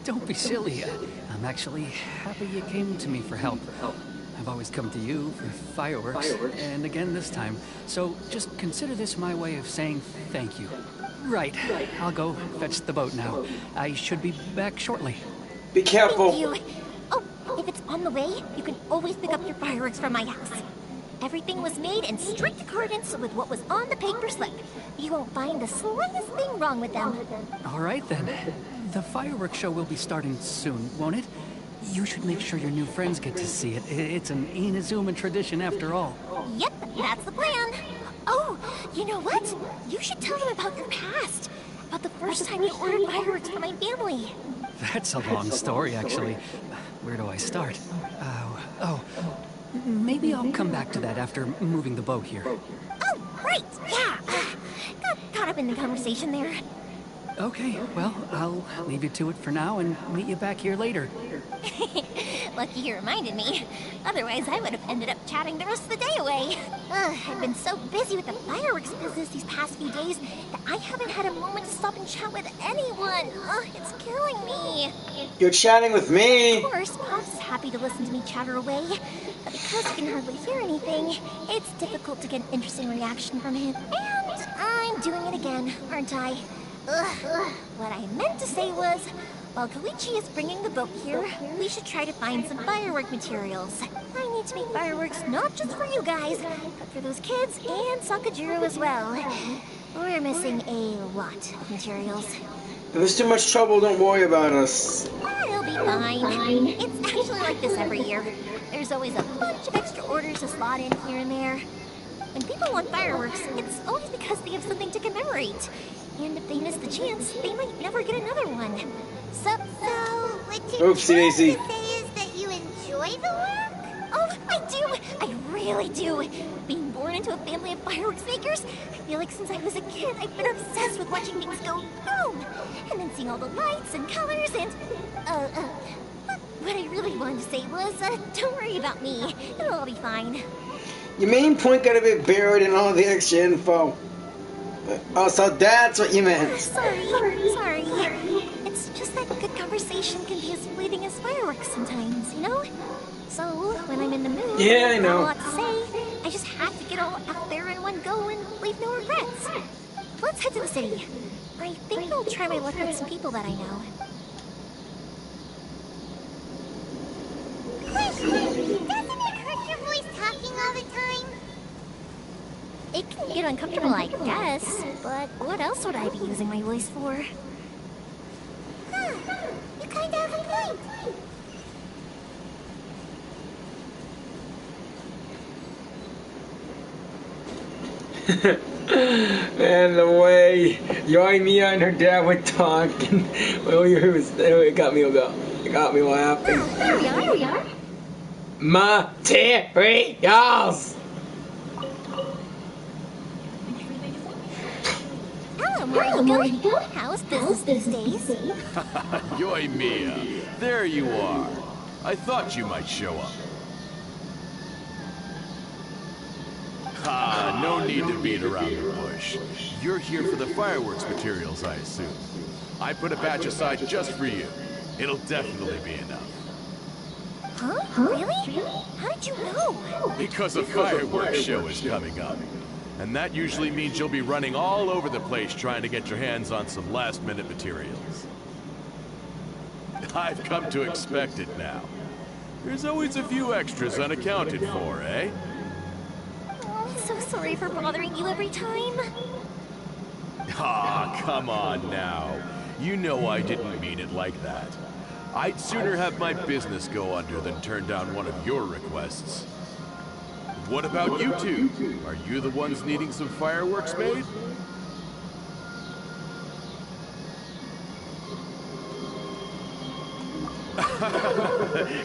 Don't be silly. I'm actually happy you came to me for help. I've always come to you for fireworks, and again this time. So just consider this my way of saying thank you. Right, I'll go fetch the boat now. I should be back shortly. Be careful. Thank you. Oh, if it's on the way, you can always pick up your fireworks from my house. Everything was made in strict accordance with what was on the paper slip. You won't find the slightest thing wrong with them. All right then. The fireworks show will be starting soon, won't it? You should make sure your new friends get to see it. It's an Inazuma tradition after all. Yep, that's the plan. Oh, you know what? You should tell them about your past. About the first time you ordered fireworks for my family. That's a long story, actually. Where do I start? Maybe I'll come back to that after moving the boat here. Oh, right, yeah. Got caught up in the conversation there. Okay, well, I'll leave you to it for now and meet you back here later. Lucky you reminded me. Otherwise, I would have ended up chatting the rest of the day away. I've been so busy with the fireworks business these past few days that I haven't had a moment to stop and chat with anyone. It's killing me. You're chatting with me. Of course, Pops is happy to listen to me chatter away, but because he can hardly hear anything, it's difficult to get an interesting reaction from him. And I'm doing it again, aren't I? What I meant to say was, while Koichi is bringing the boat here, we should try to find some firework materials. I need to make fireworks not just for you guys, but for those kids and Sakajiro as well. We're missing a lot of materials. If there's too much trouble, don't worry about us. It'll be fine. It's actually like this every year. There's always a bunch of extra orders to slot in here and there. When people want fireworks, it's always because they have something to commemorate. And if they miss the chance, they might never get another one. So what you're trying to say is that you enjoy the work? Oh, I do! I really do! Being born into a family of fireworks makers, I feel like since I was a kid, I've been obsessed with watching things go boom! And then seeing all the lights and colors and... What I really wanted to say was, don't worry about me. It'll all be fine. Your main point got a bit buried in all the extra info. Oh, so that's what you meant. Sorry. It's just that good conversation can be as fleeting as fireworks sometimes, you know? So, when I'm in the mood, yeah, I know. A lot to say, I just have to get all out there in one go and leave no regrets. Let's head to the city. I think I'll try my luck with some people that I know. Question, doesn't it hurt your voice talking all the time? It can get uncomfortable, I guess, but what else would I be using my voice for? You kind of have a point. And the way Yoimiya and her dad were talking, it got me laughing. Here we are. Materials! Moriko, how's business these days? Yoimiya, there you are. I thought you might show up. No need to beat around the bush. You're here for the fireworks materials, I assume. I put a batch aside just for you. It'll definitely be enough. Huh? Really? How did you know? Because a fireworks show is coming up. And that usually means you'll be running all over the place trying to get your hands on some last-minute materials. I've come to expect it now. There's always a few extras unaccounted for, eh? Oh, I'm so sorry for bothering you every time. Come on now. You know I didn't mean it like that. I'd sooner have my business go under than turn down one of your requests. What about you two? Are you the ones needing some fireworks made?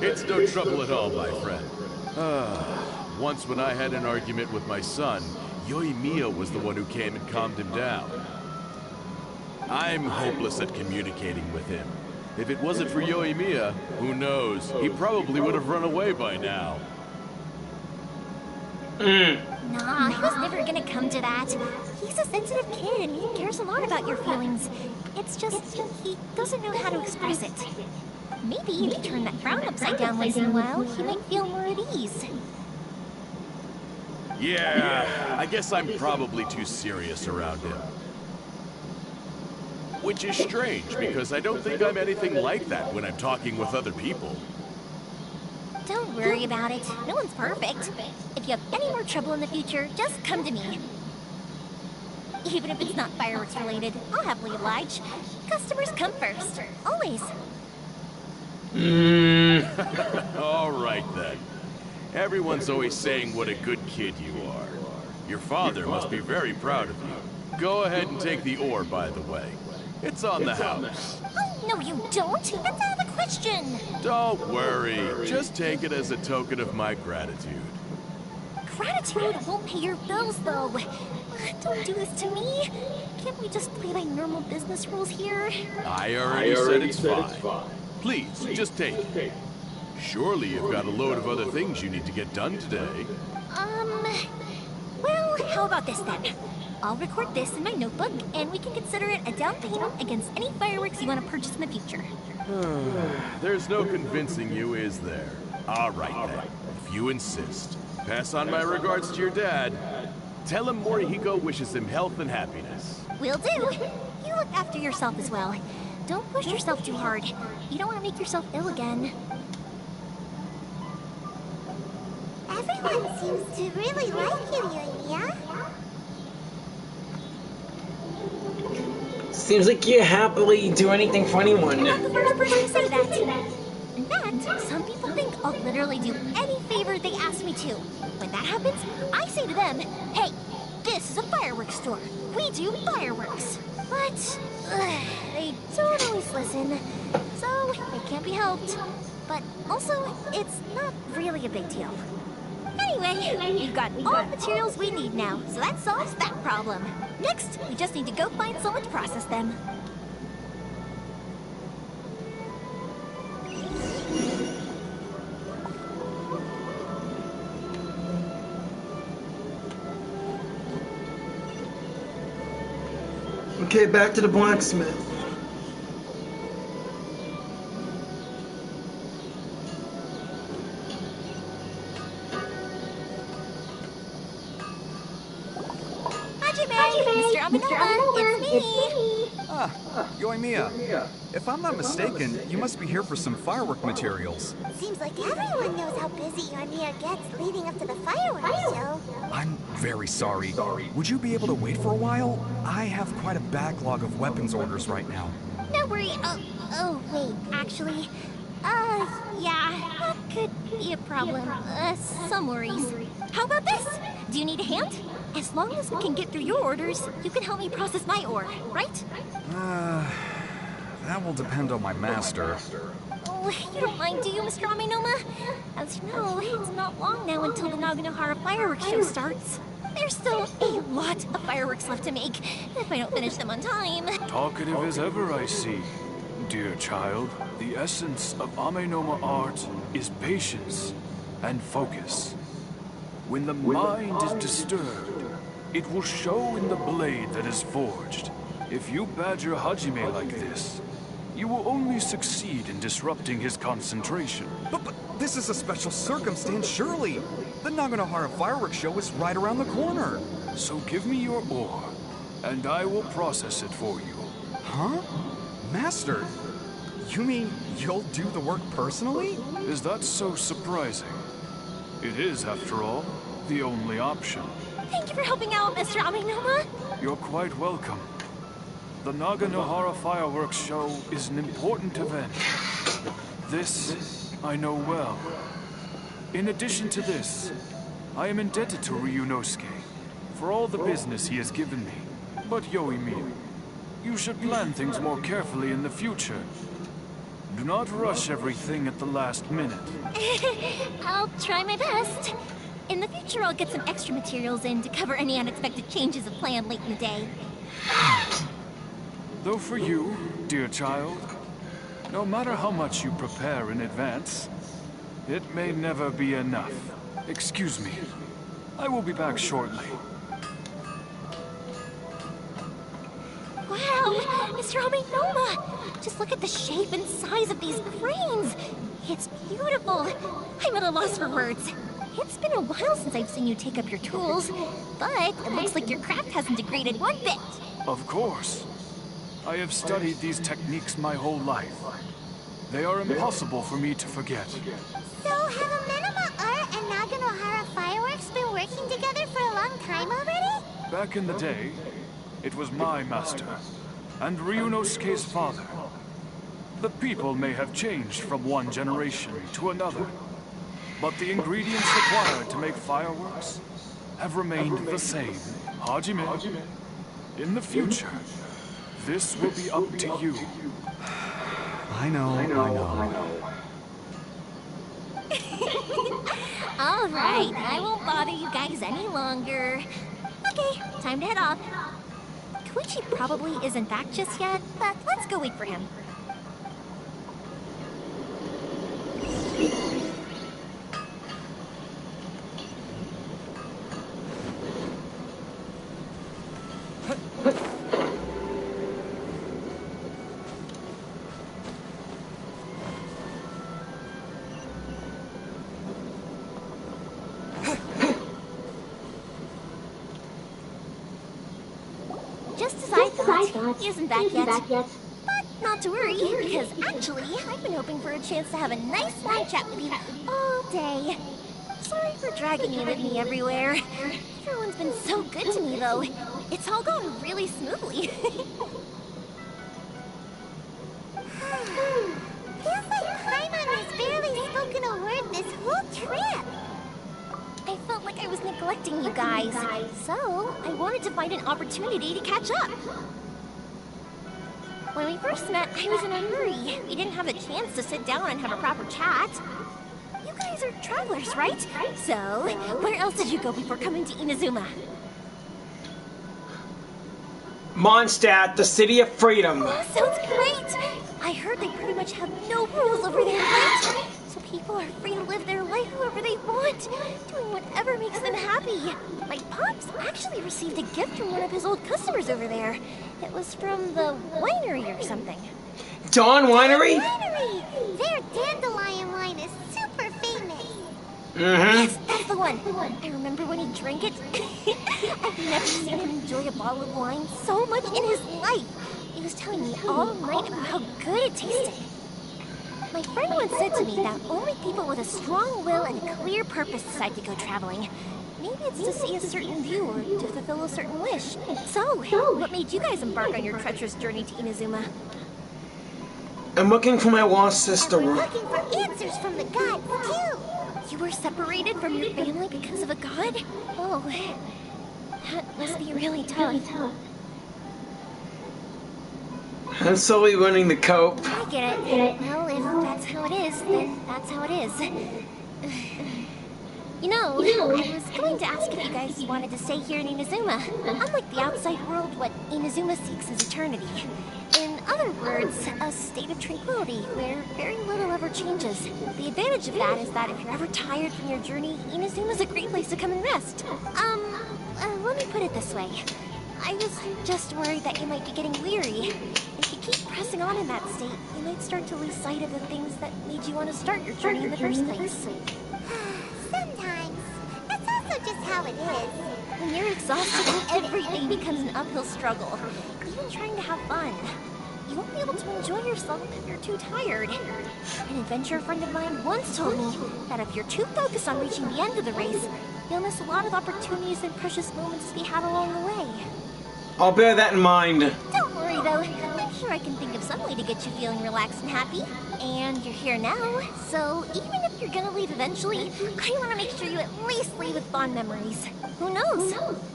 It's no trouble at all, my friend. Once when I had an argument with my son, Yoimiya was the one who came and calmed him down. I'm hopeless at communicating with him. If it wasn't for Yoimiya, who knows? He probably would have run away by now. Nah, he was never gonna come to that. He's a sensitive kid and he cares a lot about your feelings. It's just, he doesn't know how to express it. Maybe if you turn that frown upside down once in a while, he might feel more at ease. Yeah, I guess I'm probably too serious around him. Which is strange, because I don't think I'm anything like that when I'm talking with other people. Don't worry about it. No one's perfect. If you have any more trouble in the future, just come to me. Even if it's not fireworks related, I'll happily oblige. Customers come first. Always. All right then. Everyone's always saying what a good kid you are. Your father must be very proud of you. Go ahead and take the ore, by the way. It's on the house. Oh, no you don't. That's out of the question. Don't worry. Just take it as a token of my gratitude. Gratitude won't pay your bills, though. Don't do this to me. Can't we just play by normal business rules here? I already said it's fine. Please, just take it. Surely you've got a load of other things you need to get done today. Well, how about this then? I'll record this in my notebook, and we can consider it a down payment against any fireworks you want to purchase in the future. There's no convincing you, is there? All right then, if you insist. Pass on my regards to your dad. Tell him Morihiko wishes him health and happiness. Will do. You look after yourself as well. Don't push yourself too hard. You don't want to make yourself ill again. Everyone seems to really like you, Yoimiya. Seems like you happily do anything for anyone. You're not the first person to say that. In fact, some people think I'll literally do any favor they ask me to. When that happens, I say to them, hey, this is a fireworks store. We do fireworks. But they don't always listen, so it can't be helped. But also, it's not really a big deal. Anyway, we've got all the materials we need now, so that solves that problem. Next, we just need to go find someone to process them. Okay, back to the blacksmith. Mr. Aminova, it's me! Yoimiya. If I'm not mistaken, you must be here for some firework materials. Seems like everyone knows how busy Yoimiya gets leading up to the fireworks show. I'm very sorry. Would you be able to wait for a while? I have quite a backlog of weapons orders right now. Don't worry. Oh, wait, actually, yeah, that could be a problem. Some worries. How about this? Do you need a hand? As long as we can get through your orders, you can help me process my ore, right? That will depend on my master. Oh, you don't mind, do you, Mr. Aminoma? As you know, it's not long now until the Naganohara fireworks show starts. There's still a lot of fireworks left to make, if I don't finish them on time. Talkative as ever, I see. Dear child, the essence of Amenoma art is patience and focus. When the mind is disturbed, it will show in the blade that is forged. If you badger Hajime like this, you will only succeed in disrupting his concentration. But this is a special circumstance, surely. The Naganohara fireworks show is right around the corner. So give me your ore, and I will process it for you. Huh? Master, you mean you'll do the work personally? Is that so surprising? It is, after all, the only option. Thank you for helping out, Mr. Aminoma. You're quite welcome. The Naganohara fireworks show is an important event. This, I know well. In addition to this, I am indebted to Ryunosuke for all the business he has given me. But Yoimiya, you should plan things more carefully in the future. Do not rush everything at the last minute. I'll try my best. In the future, I'll get some extra materials in to cover any unexpected changes of plan late in the day. Though for you, dear child, no matter how much you prepare in advance, it may never be enough. Excuse me. I will be back shortly. Wow, Mr. Aminoma! Just look at the shape and size of these cranes! It's beautiful! I'm at a loss for words. It's been a while since I've seen you take up your tools, but it looks like your craft hasn't degraded one bit. Of course. I have studied these techniques my whole life. They are impossible for me to forget. So, have Amenoma Art and Naganohara Fireworks been working together for a long time already? Back in the day, it was my master, and Ryunosuke's father. The people may have changed from one generation to another, but the ingredients required to make fireworks have remained the same. Hajime, in the future, this will be up to you. I know. All right, I won't bother you guys any longer. Okay, time to head off. Twitchy probably isn't back just yet, but let's go wait for him. Just as I thought, he isn't back yet. But not to worry, because actually, I've been hoping for a chance to have a nice long chat with you all day. Sorry for dragging you with me everywhere. Everyone's been so good to me, though. It's all gone really smoothly. Feels like Paimon has barely spoken a word this whole trip. I felt like I was neglecting you guys, so I wanted to find an opportunity to catch up. When we first met, I was in a hurry. We didn't have the chance to sit down and have a proper chat. You guys are travelers, right? So, where else did you go before coming to Inazuma? Mondstadt, the City of Freedom. Oh, sounds great! I heard they pretty much have no rules over there, right? So people are free to live their life however they want, doing whatever makes them happy. My pops actually received a gift from one of his old customers over there. It was from the winery or something. Dawn Winery? Winery! Their dandelion wine is super famous. Yes, that's the one. I remember when he drank it. I've never seen him enjoy a bottle of wine so much in his life. He was telling me all night about how good it tasted. My friend once said to me that only people with a strong will and a clear purpose decide to go traveling. Maybe it's to see a certain view or to fulfill a certain wish. So, what made you guys embark on your treacherous journey to Inazuma? I'm looking for my lost sister. And we're looking for answers from the gods, too. You were separated from your family because of a god? Oh, that must be really tough. I'm slowly learning to cope. I get it. Well, if that's how it is, then that's how it is. You know, I was going to ask if you guys wanted to stay here in Inazuma. Unlike the outside world, what Inazuma seeks is eternity. In other words, a state of tranquility where very little ever changes. The advantage of that is that if you're ever tired from your journey, Inazuma's a great place to come and rest. Let me put it this way. I was just worried that you might be getting weary. If you keep pressing on in that state, you might start to lose sight of the things that made you want to start your journey in the first place. Sometimes. That's also just how it is. When you're exhausted, everything becomes an uphill struggle. Even trying to have fun. You won't be able to enjoy yourself if you're too tired. An adventure friend of mine once told me that if you're too focused on reaching the end of the race, you'll miss a lot of opportunities and precious moments to be had along the way. I'll bear that in mind. Don't worry though, I'm sure I can think of some way to get you feeling relaxed and happy. And you're here now, so even if you're gonna leave eventually, I want to make sure you at least leave with fond memories. Who knows?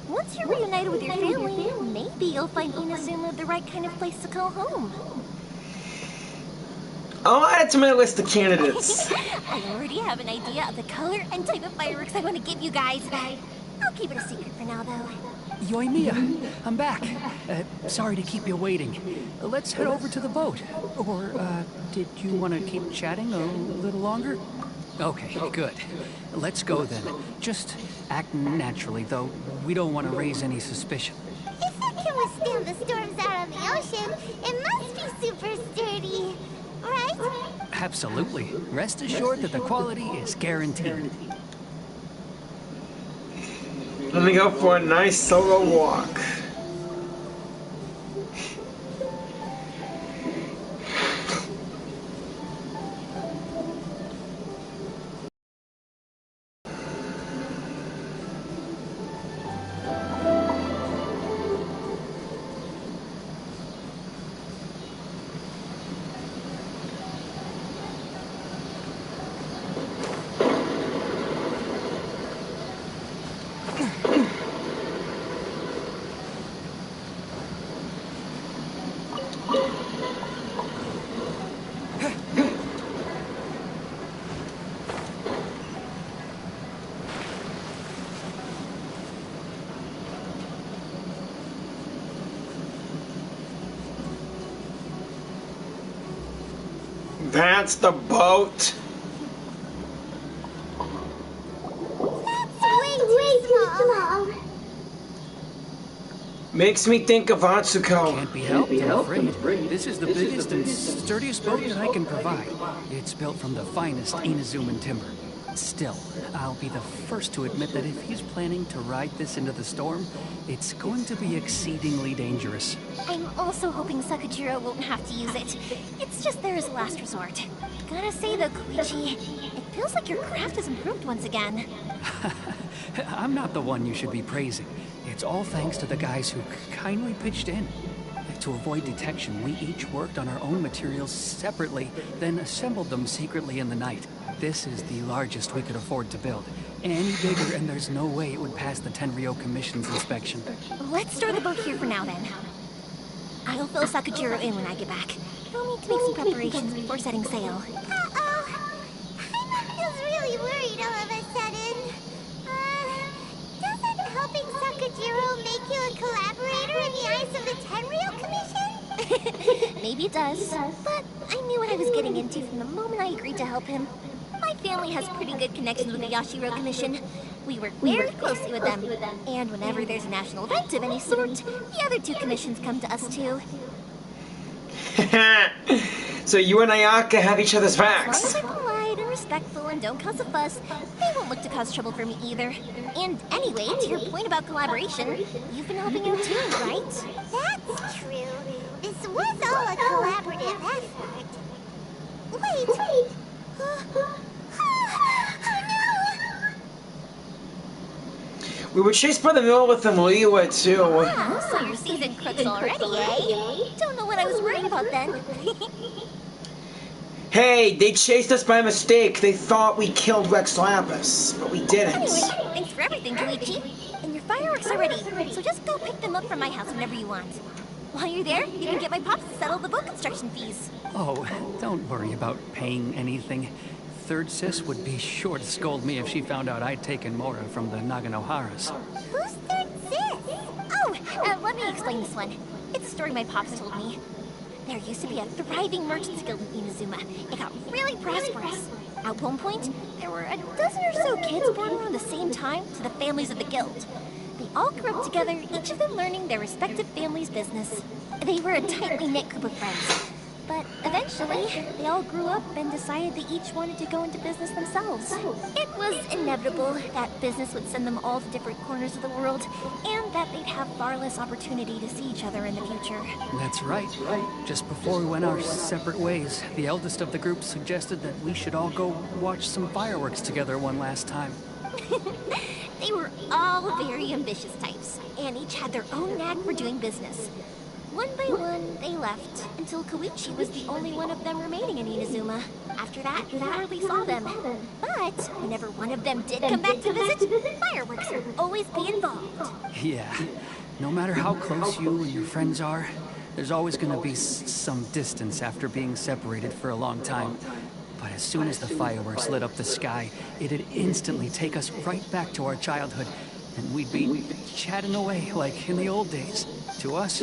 Once you're reunited with your family, maybe you'll find Inazuma the right kind of place to call home. I'll add it to my list of candidates. I already have an idea of the color and type of fireworks I want to give you guys. I'll keep it a secret for now, though. Yoimiya, I'm back. Sorry to keep you waiting. Let's head over to the boat. Or, did you want to keep chatting a little longer? Okay, good. Let's go then. Just act naturally, though. We don't want to raise any suspicion. If it can withstand the storms out on the ocean, it must be super sturdy, right? Absolutely. Rest assured that the quality is guaranteed. Let me go for a nice solo walk. That's the boat. Way too small. Makes me think of Atsuko. Can't be helped, I'm afraid. This is the biggest and sturdiest boat that I can provide. It's built from the finest Inazuman timber. Still, I'll be the first to admit that if he's planning to ride this into the storm, it's going to be exceedingly dangerous. I'm also hoping Sakajiro won't have to use it. It's just there as a last resort. Gotta say though, Koichi, it feels like your craft has improved once again. I'm not the one you should be praising. It's all thanks to the guys who kindly pitched in. To avoid detection, we each worked on our own materials separately, then assembled them secretly in the night. This is the largest we could afford to build. Any bigger, and there's no way it would pass the Tenryou Commission's inspection. Let's store the boat here for now then. I'll fill Sakajiro in when I get back. We'll need to make some preparations before setting sail. Uh-oh. I feels really worried all of a sudden. Doesn't helping Sakajiro make you a collaborator in the eyes of the Tenryou Commission? Maybe it does, but I knew what I was getting into from the moment I agreed to help him. My family has pretty good connections with the Yashiro Commission. We work very closely with them, and whenever there's a national event of any sort, the other two commissions come to us too. So you and Ayaka have each other's backs. As long as I'm polite and respectful and don't cause a fuss, they won't look to cause trouble for me either. And anyway, to your point about collaboration, you've been helping out too, right? That's true. This was all a collaborative effort. Wait. We were chased by the Millith and Liyue too. Wow, so you're seasoned crooks already, eh? Don't know what I was worried about then. Hey, they chased us by mistake. They thought we killed Rex Lapis, but we didn't. Anyway, thanks for everything, Koichi. And your fireworks are ready, so just go pick them up from my house whenever you want. While you're there, you can get my pops to settle the boat construction fees. Oh, don't worry about paying anything. Third Sis would be sure to scold me if she found out I'd taken Mora from the Naganoharas. Who's Third Sis? Oh, let me explain this one. It's a story my pops told me. There used to be a thriving merchants guild in Inazuma. It got really prosperous. At one point, there were a dozen or so kids born around the same time to the families of the guild. They all grew up together, each of them learning their respective family's business. They were a tightly knit group of friends. But eventually, they all grew up and decided they each wanted to go into business themselves. It was inevitable that business would send them all to different corners of the world, and that they'd have far less opportunity to see each other in the future. That's right. Just before we went our separate ways, the eldest of the group suggested that we should all go watch some fireworks together one last time. They were all very ambitious types, and each had their own knack for doing business. One by one, they left, until Koichi was the only one of them remaining in Inazuma. After that, we hardly saw them. But whenever one of them did come back to visit, fireworks would always be involved. Yeah. No matter how close you and your friends are, there's always going to be some distance after being separated for a long time. But as soon as the fireworks lit up the sky, it'd instantly take us right back to our childhood, and we'd be chatting away like in the old days. To us,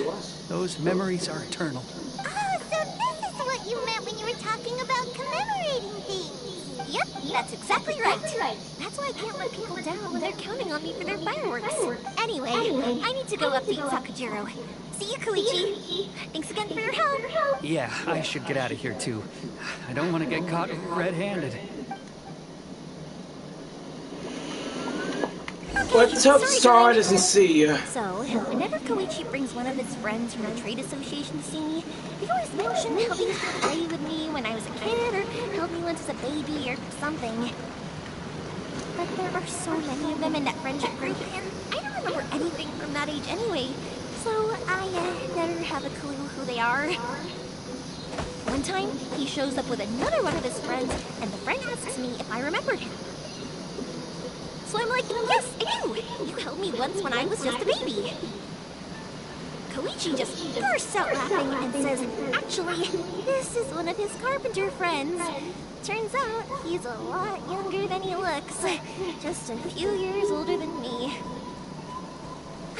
those memories are eternal. Oh, so this is what you meant when you were talking about commemorating things. Yep, that's exactly right. That's why I can't let people down when they're counting on me for their fireworks. Anyway, I need to go update Sakajiro. See you, Koichi. Thanks again for your help. Yeah, I should get out of here too. I don't want to get caught red-handed. Let's hope Star doesn't see you. So, whenever Koichi brings one of his friends from the trade association to see me, they always mention how they used to play with me when I was a kid, or held me once as a baby, or something. But there are so many of them in that friendship group, and I don't remember anything from that age anyway, so I never have a clue who they are. One time, he shows up with another one of his friends, and the friend asks me if I remembered him. So I'm like, yes, I do! You held me once when I was just a baby. Koichi just bursts out laughing and says, actually, this is one of his carpenter friends. Turns out, he's a lot younger than he looks. Just a few years older than me.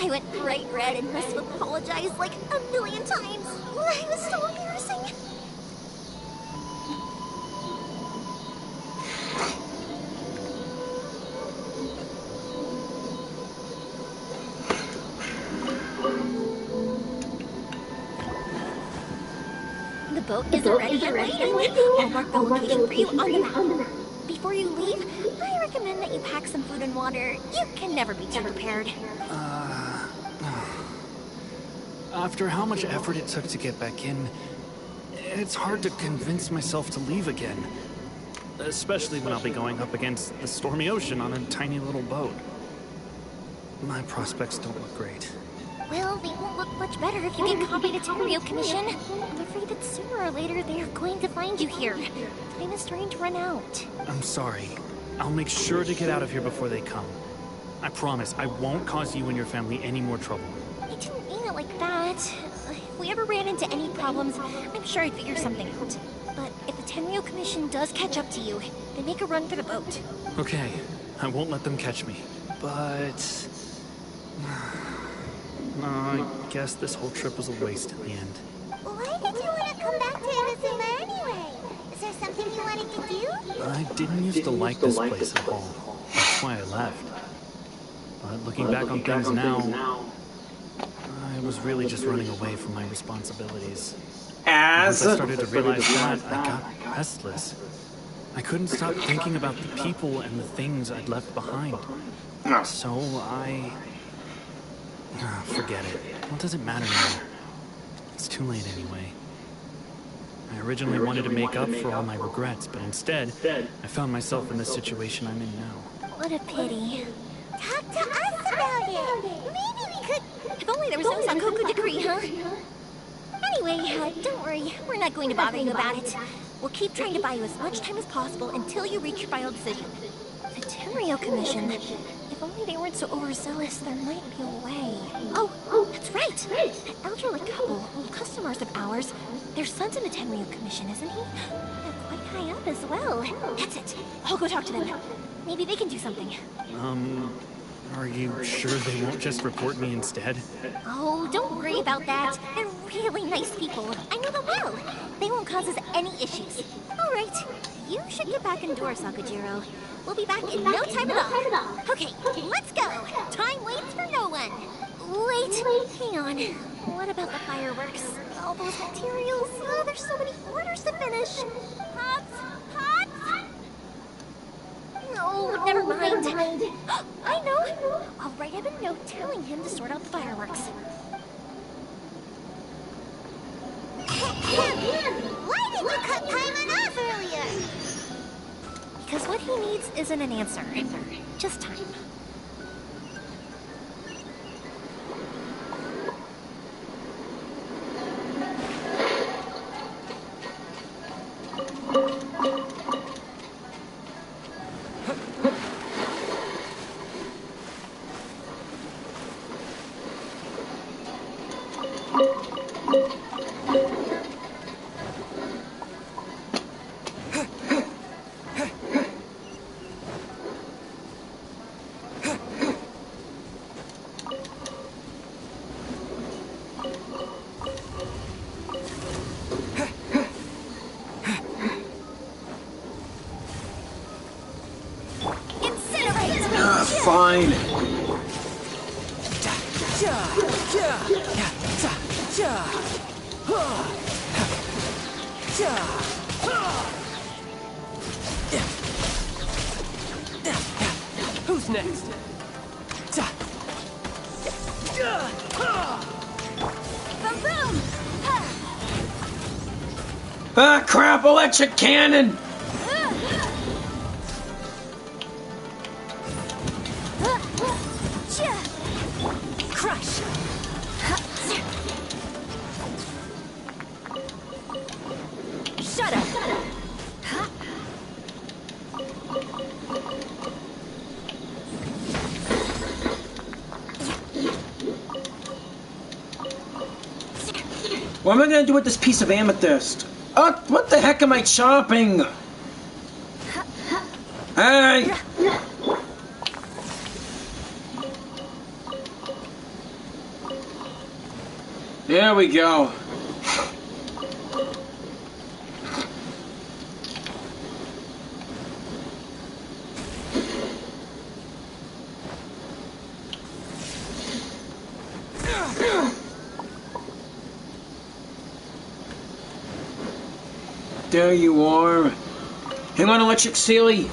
I went bright red and must have apologized like a million times. It was so embarrassing. boat is ready and waiting. I'll mark the location for you on the map. Before you leave, I recommend that you pack some food and water. You can never be too prepared. After how much effort it took to get back in, it's hard to convince myself to leave again. Especially when I'll be going up against the stormy ocean on a tiny little boat. My prospects don't look great. Well, they won't look much better if you get caught by the Tenryou Commission. I'm afraid that sooner or later they're going to find you here. Time is starting to run out. I'm sorry. I'll make sure to get out of here before they come. I promise I won't cause you and your family any more trouble. I didn't mean it like that. If we ever ran into any problems, I'm sure I'd figure something out. But if the Tenryou Commission does catch up to you, then make a run for the boat. Okay, I won't let them catch me. But... I guess this whole trip was a waste in the end. Why did you want to come back to Inazuma anyway? Is there something you wanted to do? I didn't used to like this place at all. That's why I left. But looking back on things now, I was really just running away from my responsibilities. Once I started to realize that, I got restless. I couldn't stop thinking about the people and the things I'd left behind. So I... forget it. What does it matter now? It's too late anyway. I originally wanted to make up for all my regrets, but instead, I found myself in the situation I'm in now. What a pity. Talk to us about it. Maybe we could... If only there was no Sankoku decree, huh? Anyway, don't worry. We're not going to bother you about it. We'll keep trying to buy you as much time as possible until you reach your final decision. The Tenryou Commission. If only they weren't so overzealous, there might be a way. Oh, that's right! That elderly couple, customers of ours, their son's in the Tenryou Commission, isn't he? They're quite high up as well. That's it. I'll go talk to them. Maybe they can do something. Are you sure they won't just report me instead? Oh, don't worry about that. They're really nice people. I know them well. They won't cause us any issues. All right. You should get back indoors, Sakujiro. We'll be back in no time at all. Okay, let's go. Time waits for no one. Wait, hang on. What about the fireworks? All those materials? Oh, there's so many orders to finish. Pots? No, never mind. I know. I'll write him a note telling him to sort out the fireworks. Why did you cut Paimon off earlier? Because what he needs isn't an answer. Just time. Fine. Who's next? Boom, boom! Ah, crap! Electric cannon! Crush! Shut up! What am I gonna do with this piece of amethyst? Oh, what the heck am I chopping? Hey! There we go. There you are. Hang on, Electric Sealy.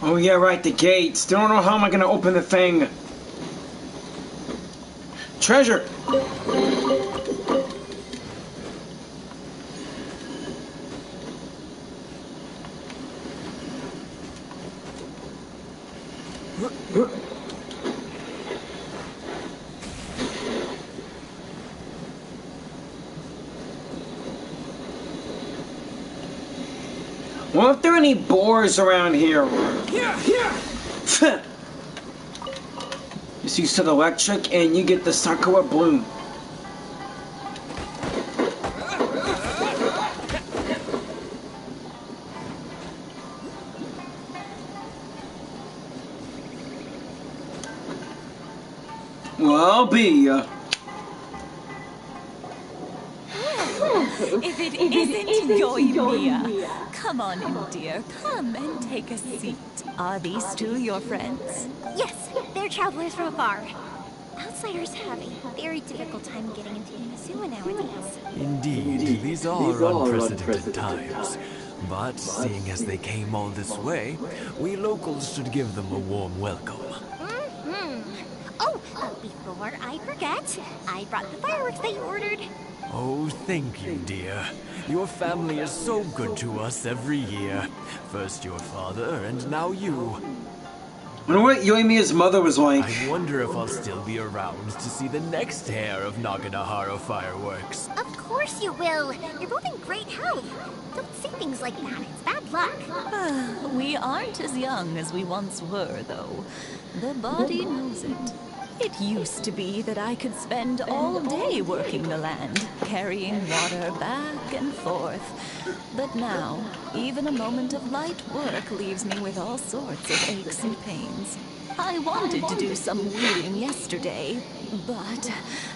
Oh yeah, right, the gates. Don't know how am I gonna open the thing. Treasure! Well, if there are any boars around here. Just use the electric and you get the Sakura bloom. Well, I'll be If it isn't Yoimiya. Come on in, dear. Come and take a seat. Are these two your friends? Yes, they're travelers from afar. Outsiders have a very difficult time getting into Inazuma nowadays. Indeed, these are unprecedented times. But seeing as they came all this way, we locals should give them a warm welcome. Oh, before I forget, I brought the fireworks that you ordered. Oh, thank you, dear. Your family is so good to us every year. First your father, and now you. I wonder what Yoimiya's mother was like. I wonder if I'll still be around to see the next hair of Naganahara fireworks. Of course you will. You're both in great health. Don't say things like that. It's bad luck. We aren't as young as we once were, though. The body knows it. It used to be that I could spend all day working the land, carrying water back and forth. But now, even a moment of light work leaves me with all sorts of aches and pains. I wanted to do some weeding yesterday, but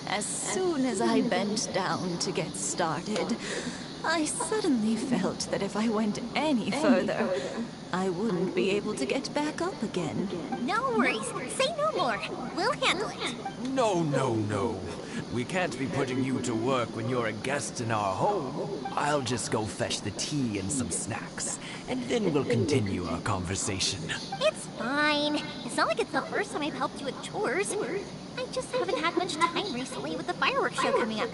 as soon as I bent down to get started, I suddenly felt that if I went any further, I wouldn't be able to get back up again. No worries. Say no more. We'll handle it. No. We can't be putting you to work when you're a guest in our home. I'll just go fetch the tea and some snacks, and then we'll continue our conversation. It's fine. It's not like it's the first time I've helped you with chores. I just haven't had much time recently with the fireworks show coming up.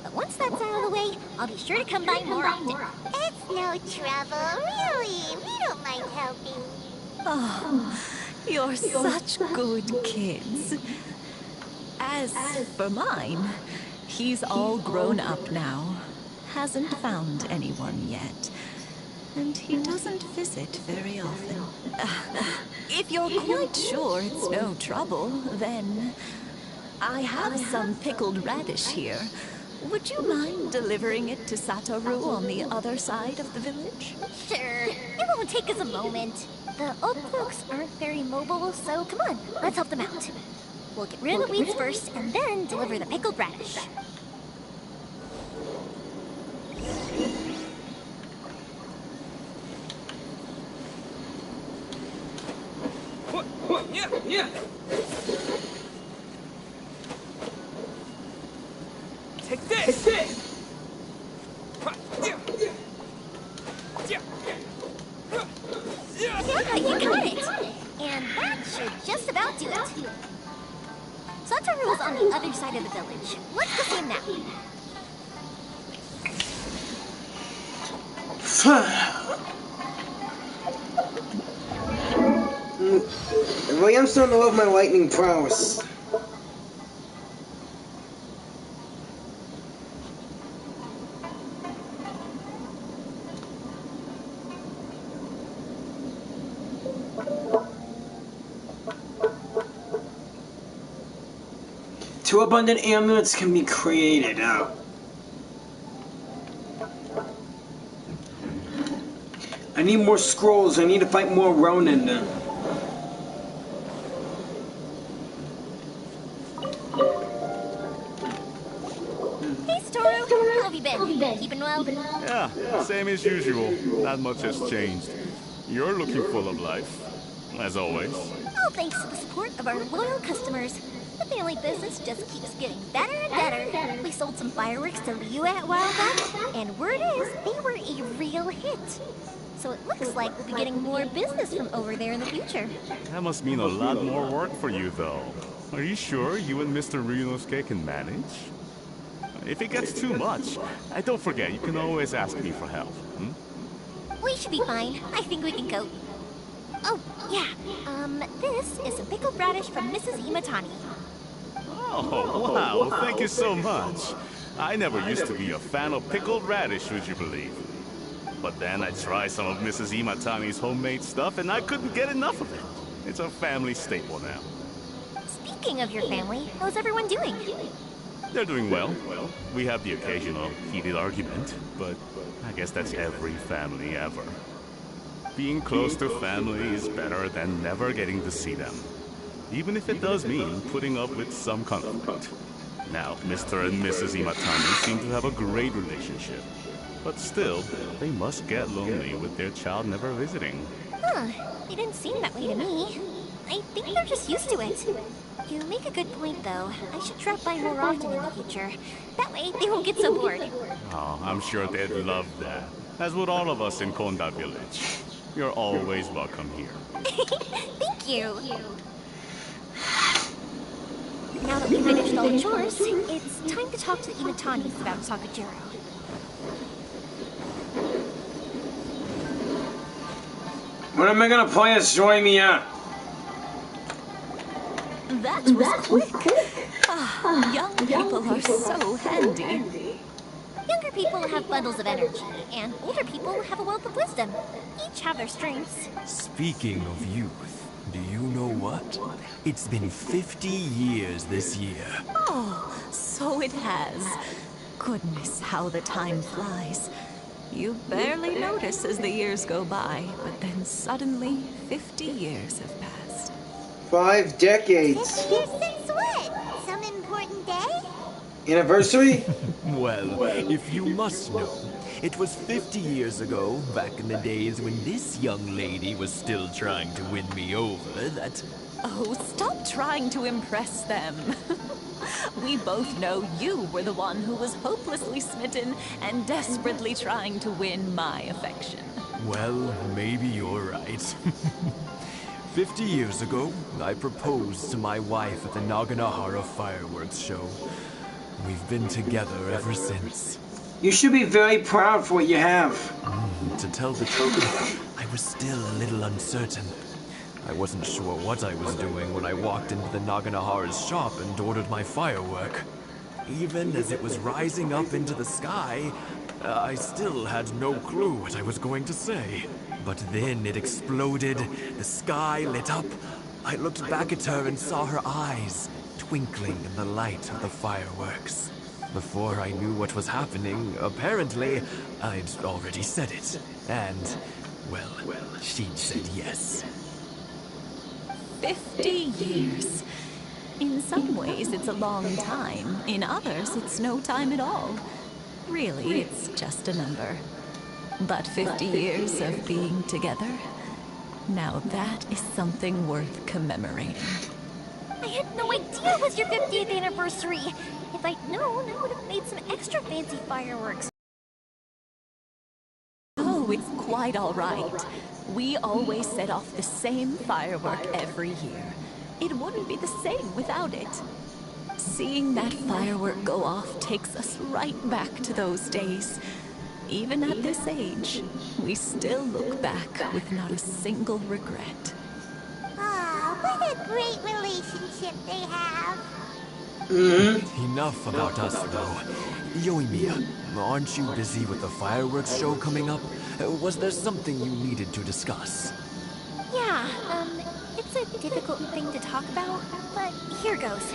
But once that's out of the way, I'll be sure to come by more often. It's no trouble, really. We don't mind helping. Oh, you're such good kids. As for mine, he's all grown up now. Hasn't found anyone yet. And he doesn't visit very often. If you're quite sure it's no trouble, then I have some pickled radish here. Would you mind delivering it to Satoru on the other side of the village? Sure. It won't take us a moment. The old folks aren't very mobile, so come on, let's help them out. We'll get rid of the weeds first, and then deliver the pickled radish. Yeah. Take this! Yeah, you got it! And that should just about do it. So that's our rules on the other side of the village. Let's go see him now. Really, I'm starting to love my lightning prowess. Two abundant amulets can be created out. I need more scrolls. I need to fight more Ronin. Hey, Storu. How have you been? Keeping well? Yeah, same as usual. Not much has changed. You're looking full of life, as always. All thanks to the support of our loyal customers. The family business just keeps getting better and better. We sold some fireworks to Liu a while back, and word is they were a real hit. So it looks like we'll be getting more business from over there in the future. That must mean a lot more work for you, though. Are you sure you and Mr. Ryunosuke can manage? If it gets too much, don't forget, you can always ask me for help. We should be fine. I think we can cope. Oh, yeah. This is a pickled radish from Mrs. Imatani. Oh, wow, thank you so much. I never used to be a fan of pickled radish, would you believe? But then I tried some of Mrs. Imatani's homemade stuff, and I couldn't get enough of it. It's a family staple now. Speaking of your family, how's everyone doing? They're doing well. We have the occasional heated argument, but I guess that's every family ever. Being close to family is better than never getting to see them, even if it does mean putting up with some conflict. Now, Mr. and Mrs. Imatani seem to have a great relationship, but still, they must get lonely with their child never visiting. Huh, it didn't seem that way to me. I think they're just used to it. You make a good point, though. I should drop by more often in the future. That way, they won't get so bored. Oh, I'm sure they'd love that, as would all of us in Konda Village. You're always welcome here. Thank you. Now that we've finished all the chores, it's time to talk to the Imatanis about Sakajiro. When am I gonna play as Yoimiya? That was quick. Young people are so handy. Younger people have bundles of energy, and older people have a wealth of wisdom. Each have their strengths. Speaking of youth, do you know what? It's been 50 years this year. Oh, so it has. Goodness, how the time flies. You barely notice as the years go by, but then suddenly 50 years have passed. 5 decades. 50 years since what? Some important day? Anniversary? Well, if you must know, it was 50 years ago, back in the days when this young lady was still trying to win me over, that... Oh, stop trying to impress them. We both know you were the one who was hopelessly smitten and desperately trying to win my affection. Well, maybe you're right. 50 years ago, I proposed to my wife at the Naganahara fireworks show. We've been together ever since. You should be very proud for what you have. To tell the truth, I was still a little uncertain. I wasn't sure what I was doing when I walked into the Naganahara's shop and ordered my firework. Even as it was rising up into the sky, I still had no clue what I was going to say. But then it exploded, the sky lit up. I looked back at her and saw her eyes twinkling in the light of the fireworks. Before I knew what was happening, apparently, I'd already said it. And, well, she'd said yes. 50 years. In some ways, it's a long time. In others, it's no time at all. Really, it's just a number. But 50 years of being together, now that is something worth commemorating. I had no idea it was your 50th anniversary. If I'd known, I would have made some extra fancy fireworks. Oh, it's quite all right. We always set off the same firework every year. It wouldn't be the same without it. Seeing that firework go off takes us right back to those days. Even at this age, we still look back with not a single regret. Aw, what a great relationship they have. Enough about us, though. Yoimiya, aren't you busy with the fireworks show coming up? Was there something you needed to discuss? Yeah, it's a difficult thing to talk about, but here goes.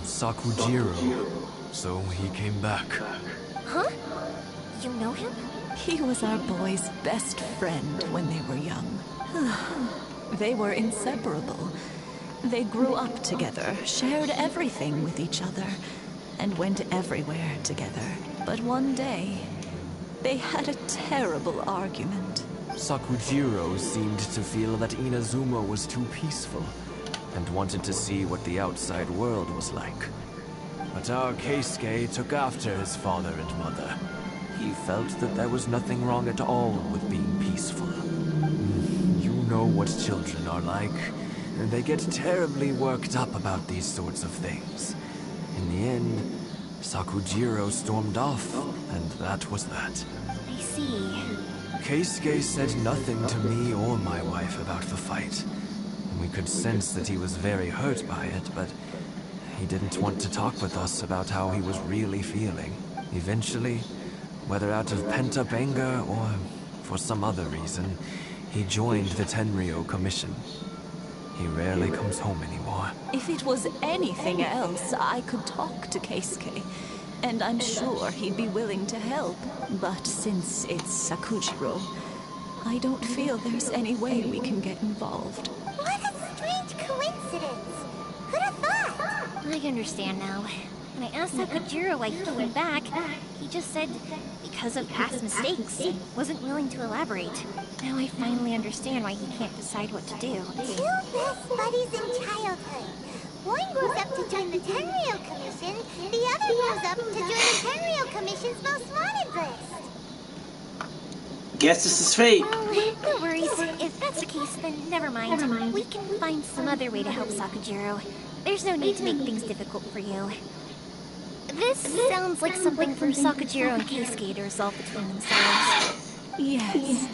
Sakujiro. So he came back. Huh? You know him? He was our boys' best friend when they were young. They were inseparable. They grew up together, shared everything with each other, and went everywhere together. But one day, they had a terrible argument. Sakujiro seemed to feel that Inazuma was too peaceful, and wanted to see what the outside world was like. But our Keisuke took after his father and mother. He felt that there was nothing wrong at all with being peaceful. You know what children are like. They get terribly worked up about these sorts of things. In the end, Sakujiro stormed off, and that was that. I see. Keisuke said nothing to me or my wife about the fight. We could sense that he was very hurt by it, but he didn't want to talk with us about how he was really feeling. Eventually, whether out of pent-up anger or for some other reason, he joined the Tenryou Commission. He rarely comes home anymore. If it was anything else, I could talk to Keisuke, and I'm sure he'd be willing to help. But since it's Sakujiro, I don't feel there's any way we can get involved. What a strange coincidence. Who'd have thought? I understand now. When I asked Sakujiro why he came back, he just said because of past mistakes. He wasn't willing to elaborate. Now I finally understand why he can't decide what to do. Two best buddies in childhood. One grows up to join the Tenryou Commission, the other grows up to join the Tenryou Commission's most wanted list. Guess this is fate. Oh, no worries. If that's the case, then never mind. We can find some other way to help Sakujiro. There's no need to make things difficult for you. This sounds like something for Sakujiro and Keisuke to resolve between themselves. Yes.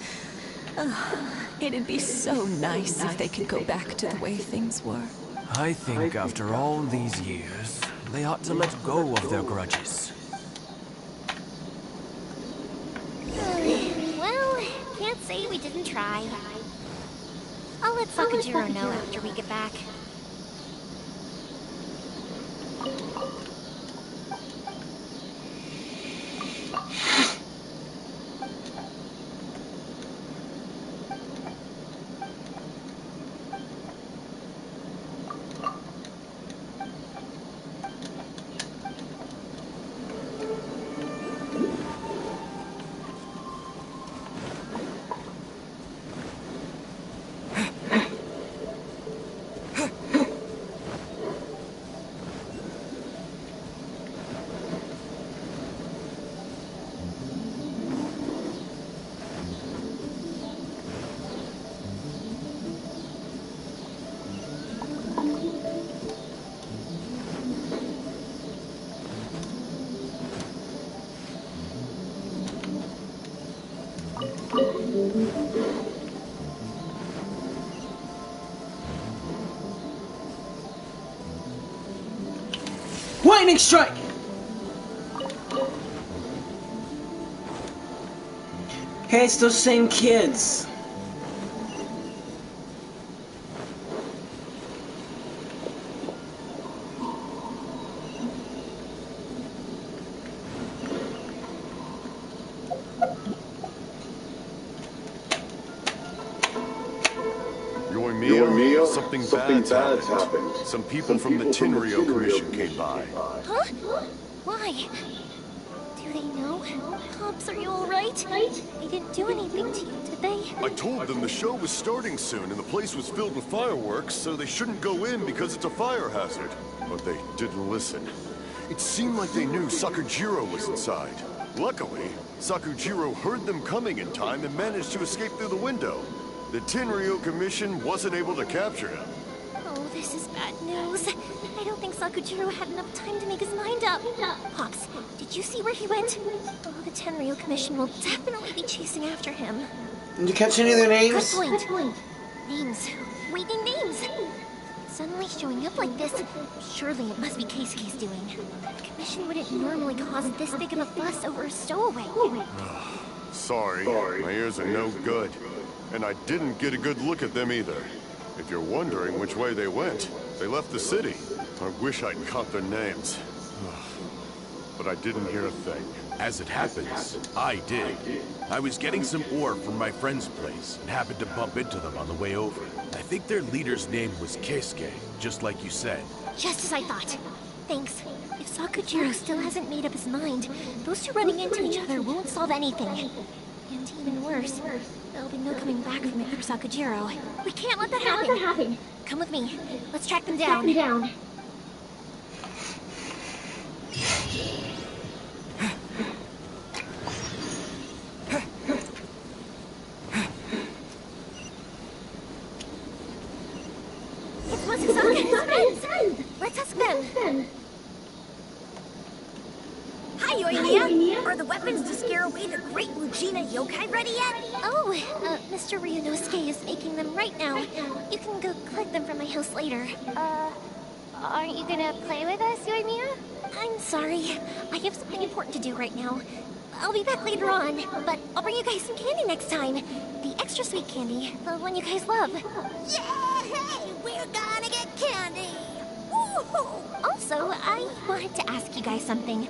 It'd be so nice if they could go back to the way things were. I think after all these years, they ought to let go of their grudges. Well, can't say we didn't try. I'll let Sakujiro know after we get back. Lightning strike! Hey, it's those same kids. Yoimiya, something bad's happened. Some people from the Tenryou Commission came by. Huh? Why? Do they know? Pops, are you alright? They didn't do anything to you, did they? I told them the show was starting soon and the place was filled with fireworks, so they shouldn't go in because it's a fire hazard. But they didn't listen. It seemed like they knew Sakujiro was inside. Luckily, Sakujiro heard them coming in time and managed to escape through the window. The Tenryou Commission wasn't able to capture him. Oh, this is bad news. I don't think Sakujiro had enough time to make his mind up. Hawks, did you see where he went? Oh, the Tenryou Commission will definitely be chasing after him. Did you catch any of their names? Good point. Names. Waiting names. Suddenly showing up like this, surely it must be Keisuke's doing. The commission wouldn't normally cause this big of a fuss over a stowaway. Sorry, my ears are no good. And I didn't get a good look at them either. If you're wondering which way they went, they left the city. I wish I'd caught their names. But I didn't hear a thing. As it happens, I did. I was getting some ore from my friend's place and happened to bump into them on the way over. I think their leader's name was Keisuke, just like you said. Just as I thought. Thanks. If Sakujiro still hasn't made up his mind, those two running into each other won't solve anything. And even worse, there'll be no coming back from it for Sakujiro. We can't let that happen. Come with me. Let's track them down. It's Matsusaka. Let's ask them. Hi, Yoimiya. Are the weapons to scare away the great Mujina yokai ready yet? Oh, Mr. Ryunosuke is making them right now. You can go collect them from my house later. Aren't you gonna play with us, Yoimiya? I'm sorry. I have something important to do right now. I'll be back later on, but I'll bring you guys some candy next time. The extra sweet candy, the one you guys love. Yay! We're gonna get candy! Woohoo! Also, I wanted to ask you guys something.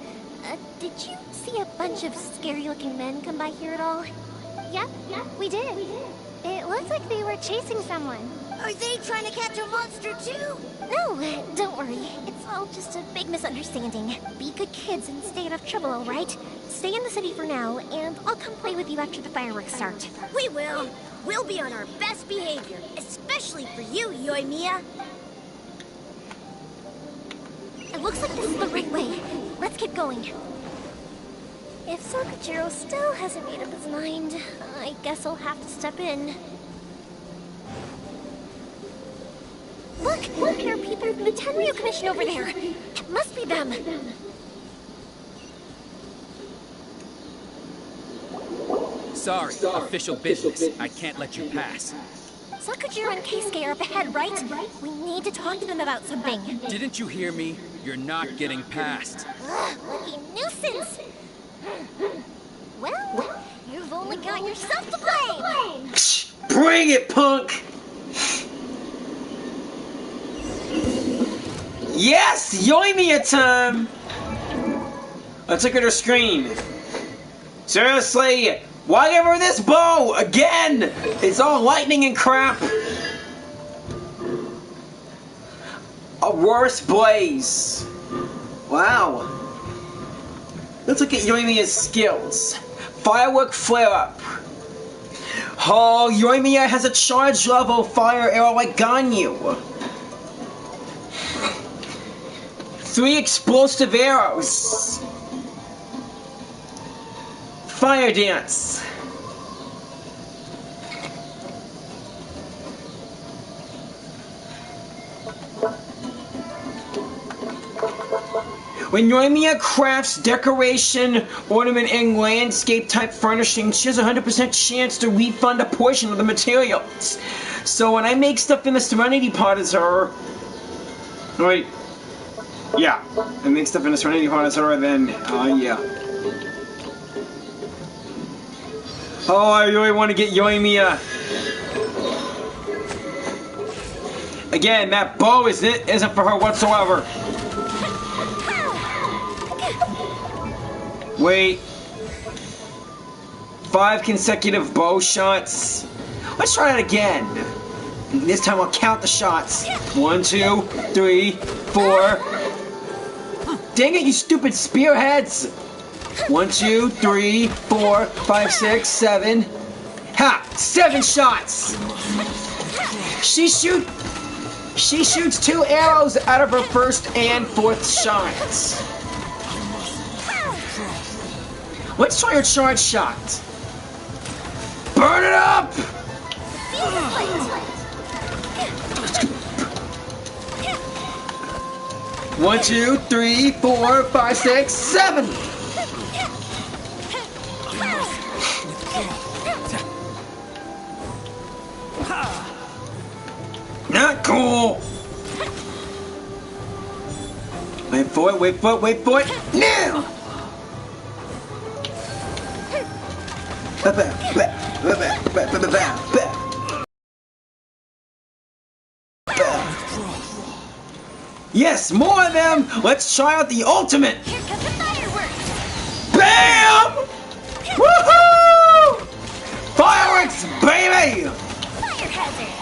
Did you see a bunch of scary-looking men come by here at all? Yep, we did. It looked like they were chasing someone. Are they trying to catch a monster too? No, don't worry. It's all just a big misunderstanding. Be good kids and stay out of trouble, all right? Stay in the city for now, and I'll come play with you after the fireworks start. We will. We'll be on our best behavior, especially for you, Yoimiya. It looks like this is the right way. Let's get going. If Sakujiro still hasn't made up his mind, I guess I'll have to step in. Look! There are people from the Tenryou Commission over there! It must be them! Sorry, official business. I can't let you pass. Sakujiro and Keisuke are up ahead, right? We need to talk to them about something. Didn't you hear me? You're not getting past. Ugh, lucky nuisance! Well, you've only got yourself to blame! Bring it, punk! Yes! Yoimiya time! Let's look at her screen. Seriously, why give her this bow? Again! It's all lightning and crap. A worse blaze. Wow. Let's look at Yoimiya's skills. Firework flare-up. Oh, Yoimiya has a charge level fire arrow like Ganyu. 3 explosive arrows. Fire dance. When Yoimiya crafts decoration, ornament, and landscape type furnishings, she has a 100% chance to refund a portion of the materials. So when I make stuff in the Serenity Pot as her... Wait. Yeah. I make stuff in the Serenity Pot as her, then... yeah. Oh, I really want to get Yoimiya. Again, that bow isn't for her whatsoever. Wait. 5 consecutive bow shots. Let's try it again. This time I'll count the shots. 1, 2, 3, 4. Dang it, you stupid spearheads! 1, 2, 3, 4, 5, 6, 7. Ha! 7 shots! She shoots 2 arrows out of her first and 4th shots. Let's try a charge shot. Burn it up! One, 2, 3, 4, 5, 6, 7. Not cool. Wait for it, wait for it, wait for it. Now! Yes, more of them! Let's try out the ultimate! Here comes the fireworks! BAM! Woohoo! Fireworks, baby! Fire hazard!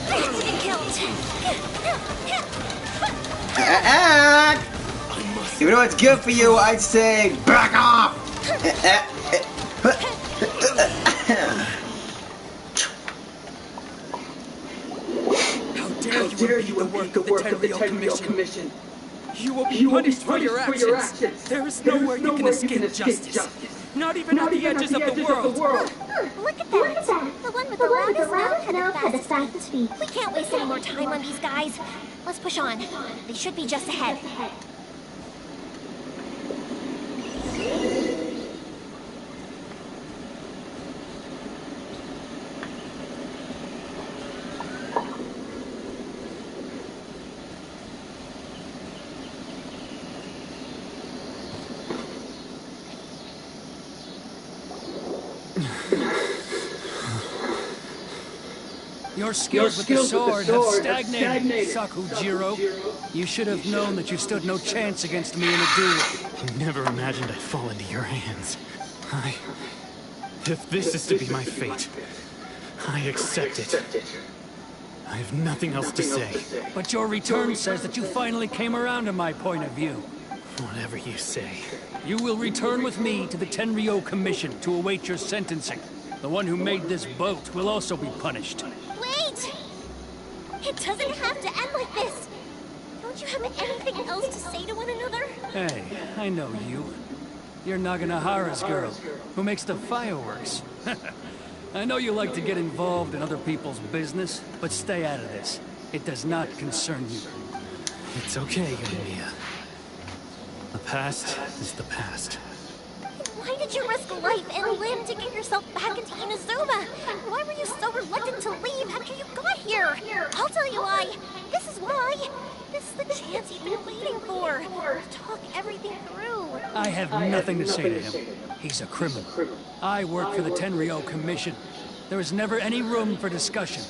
First to be killed! Even though it's good for you, I'd say back off! How dare you impede the work of the Tenryou Commission? You will be punished for your actions. There is nowhere you can escape justice. Not even at the edges of the world. Look at that! The one with the loudest mouth had the fastest feet. We can't waste any more time on these guys. Let's push on. They should be just ahead. Your skills with the sword have stagnated, Sakujiro. You should have known that you stood no chance against me in a duel. I never imagined I'd fall into your hands. If this is to be my fate, I accept it. I have nothing else to say. But your return says that you finally came around to my point of view. Whatever you say. You will return with me to the Tenryou Commission to await your sentencing. The one who made this boat will also be punished. Wait! It doesn't have to end like this. Don't you have anything else to say to one another? Hey, I know you. You're Naganohara's girl, who makes the fireworks. I know you like to get involved in other people's business, but stay out of this. It does not concern you. It's okay, Yoimiya. The past is the past. Why did you risk life and limb to get yourself back into Inazuma? Why were you so reluctant to leave after you got here? I'll tell you why. This is why. This is the chance you've been waiting for. To talk everything through. I have nothing to say to him. He's a criminal. I work for the Tenryou Commission. There is never any room for discussion.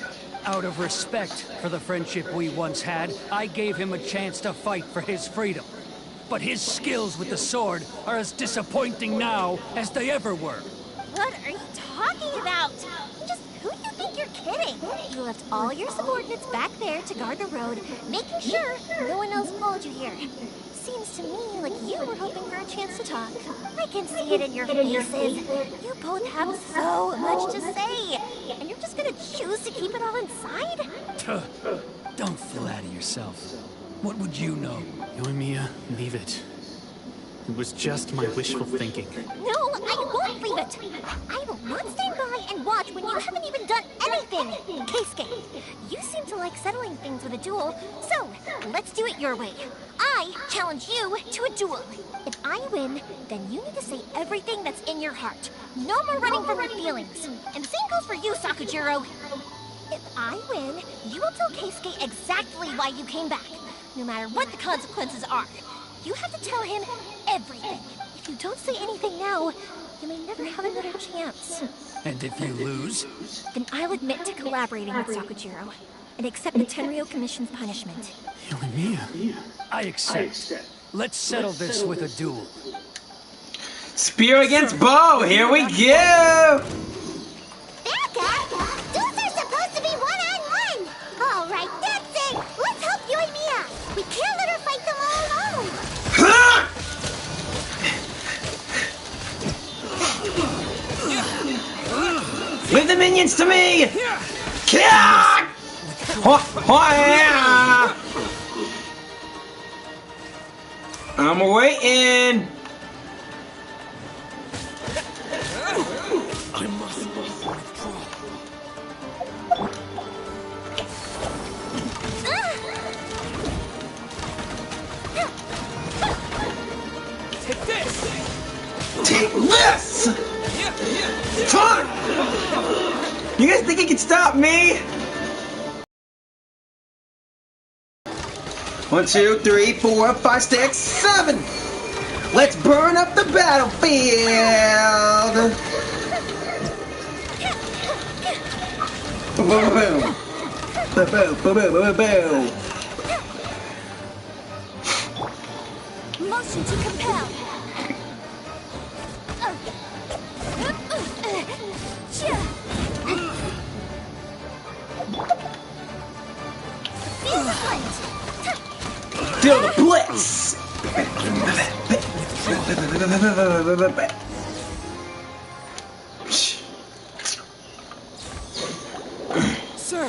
Out of respect for the friendship we once had, I gave him a chance to fight for his freedom. But his skills with the sword are as disappointing now as they ever were. What are you talking about? Just who do you think you're kidding? You left all your subordinates back there to guard the road, making sure no one else followed you here. Seems to me like you were hoping for a chance to talk. I can see it in your faces. You both have so much to say, and you're just gonna choose to keep it all inside? Don't flatter yourself. What would you know? Yoimiya, leave it. It was just my wishful thinking. No, I won't leave it. I will not stand by and watch when you haven't even done anything. Keisuke, you seem to like settling things with a duel, so let's do it your way. I challenge you to a duel. If I win, then you need to say everything that's in your heart. No more running from your feelings. And the same goes for you, Sakujiro. If I win, you will tell Keisuke exactly why you came back, no matter what the consequences are. You have to tell him everything. If you don't say anything now, you may never have another chance. And if you lose? Then I'll admit to collaborating with Sakujiro and accept the Tenryou Commission's punishment. Yoimiya. I accept. Let's settle this with a duel. Spear against bow, here we go! Ayaka! Duels are supposed to be one-on-one! Alright, that's it! Let's help Yoimiya! We can't let her fight them all alone! Leave the minions to me! I'm waiting! I must withdraw. Take this! Take this! Fuck! You guys think you can stop me? 1, 2, 3, 4, 5, 6, 7! Let's burn up the battlefield! Boom, boom, boom. Boom, boom, boom, boom, boom, boom. Motion to compel. Feel the blitz!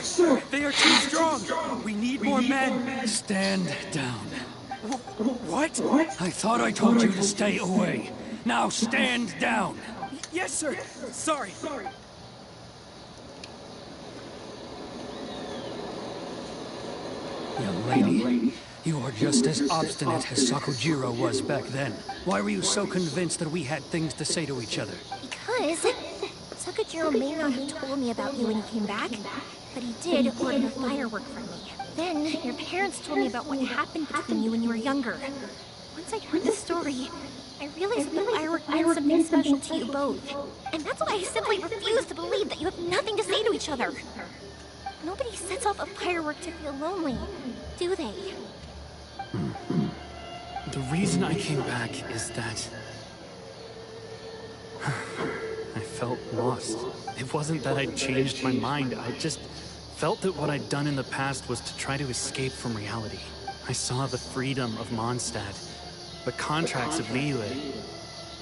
Sir, they are too strong. We need more men. Stand down. What? I thought I told you to stay away. Now stand down. Yes, sir. Sorry. Young lady, you are just as obstinate as Sakujiro was back then. Why were you so convinced that we had things to say to each other? Because Sakujiro may not have told me about you when he came back, but he did order a firework from me. Then your parents told me about what happened between you when you were younger. Once I heard the story, I realized that the firework meant something special to you both. And that's why I simply refuse to believe that you have nothing to say to each other. Nobody sets off a firework to feel lonely, do they? The reason I came back is that I felt lost. It wasn't that I'd changed my mind, I just felt that what I'd done in the past was to try to escape from reality. I saw the freedom of Mondstadt, the contracts of Lille,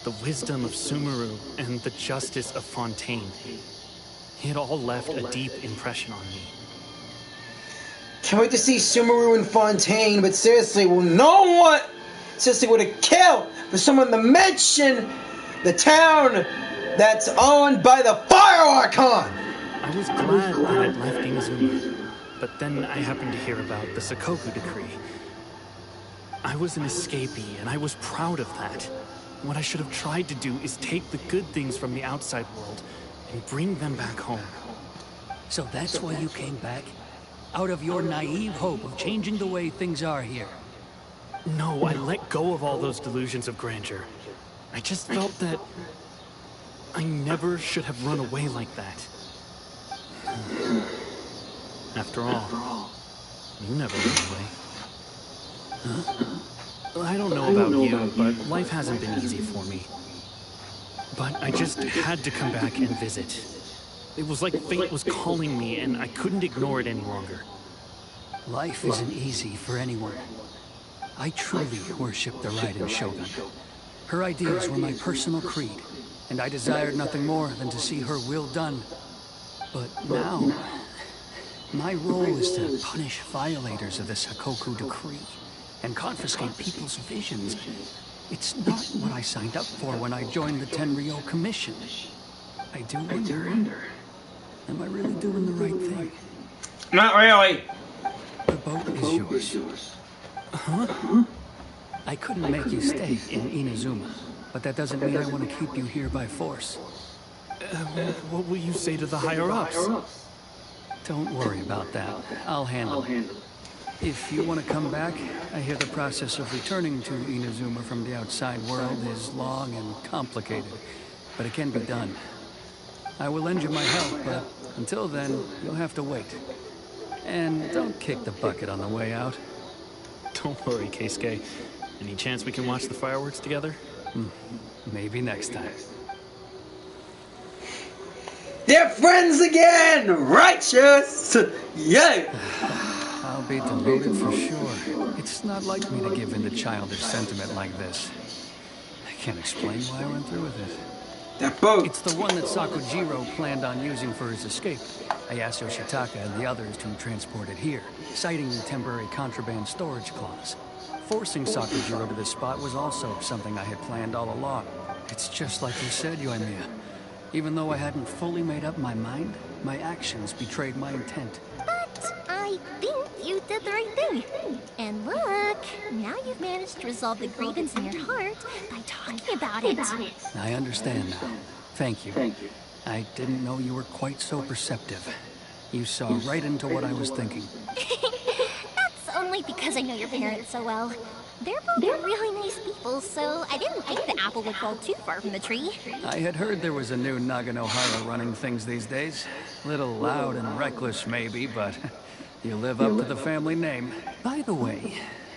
the wisdom of Sumeru, and the justice of Fontaine. It all left a deep impression on me. Can't wait to see Sumeru and Fontaine, but seriously, will no one seriously would have killed for someone to mention the town that's owned by the Fire Archon? I was glad that I'd left Inazuma, but then I happened to hear about the Sakoku decree. I was an escapee, and I was proud of that. What I should have tried to do is take the good things from the outside world and bring them back home. So that's why you came back? Out of your naive hope of changing the way things are here? No, I let go of all those delusions of grandeur. I just felt that I never should have run away like that. After all, you never ran away. Huh? I don't know about you, but life hasn't been easy for me. But I just had to come back and visit. It was like fate was calling me, and I couldn't ignore it any longer. Life isn't easy for anyone. I truly worship the Raiden Shogun. Her ideas were my personal creed, and I desired nothing more than to see her will done. But now, my role is to punish violators of the Sakoku decree and confiscate people's visions. It's not what I signed up for when I joined the Tenryo Commission. I do wonder, am I really doing the right thing? Not really. The boat is yours. Huh? I couldn't make you stay in Inazuma, but that doesn't mean I want to keep you here by force. What will you say to the higher-ups? Don't worry about that. I'll handle it. If you want to come back, I hear the process of returning to Inazuma from the outside world is long and complicated, but it can be done. I will lend you my help, but until then, you'll have to wait. And don't kick the bucket on the way out. Don't worry, Keisuke. Any chance we can watch the fireworks together? Maybe next time. They're friends again! Righteous! Yay! I'll be demoted for sure. It's not like me to give in to childish sentiment like this. I can't explain why I went through with it. That boat! It's the one that Sakujiro planned on using for his escape. I asked Yoshitaka and the others to transport it here, citing the temporary contraband storage clause. Forcing Sakujiro to this spot was also something I had planned all along. It's just like you said, Yoimiya. Even though I hadn't fully made up my mind, my actions betrayed my intent. But I think you did the right thing. And look, now you've managed to resolve the grievance in your heart by talking about it. I understand now. Thank you. I didn't know you were quite so perceptive. You saw right into what I was thinking. That's only because I know your parents so well. They're both really nice people, so I didn't think the apple would fall too far from the tree. I had heard there was a new Naganohara running things these days. Little loud and reckless, maybe, but you live up to the family name. By the way,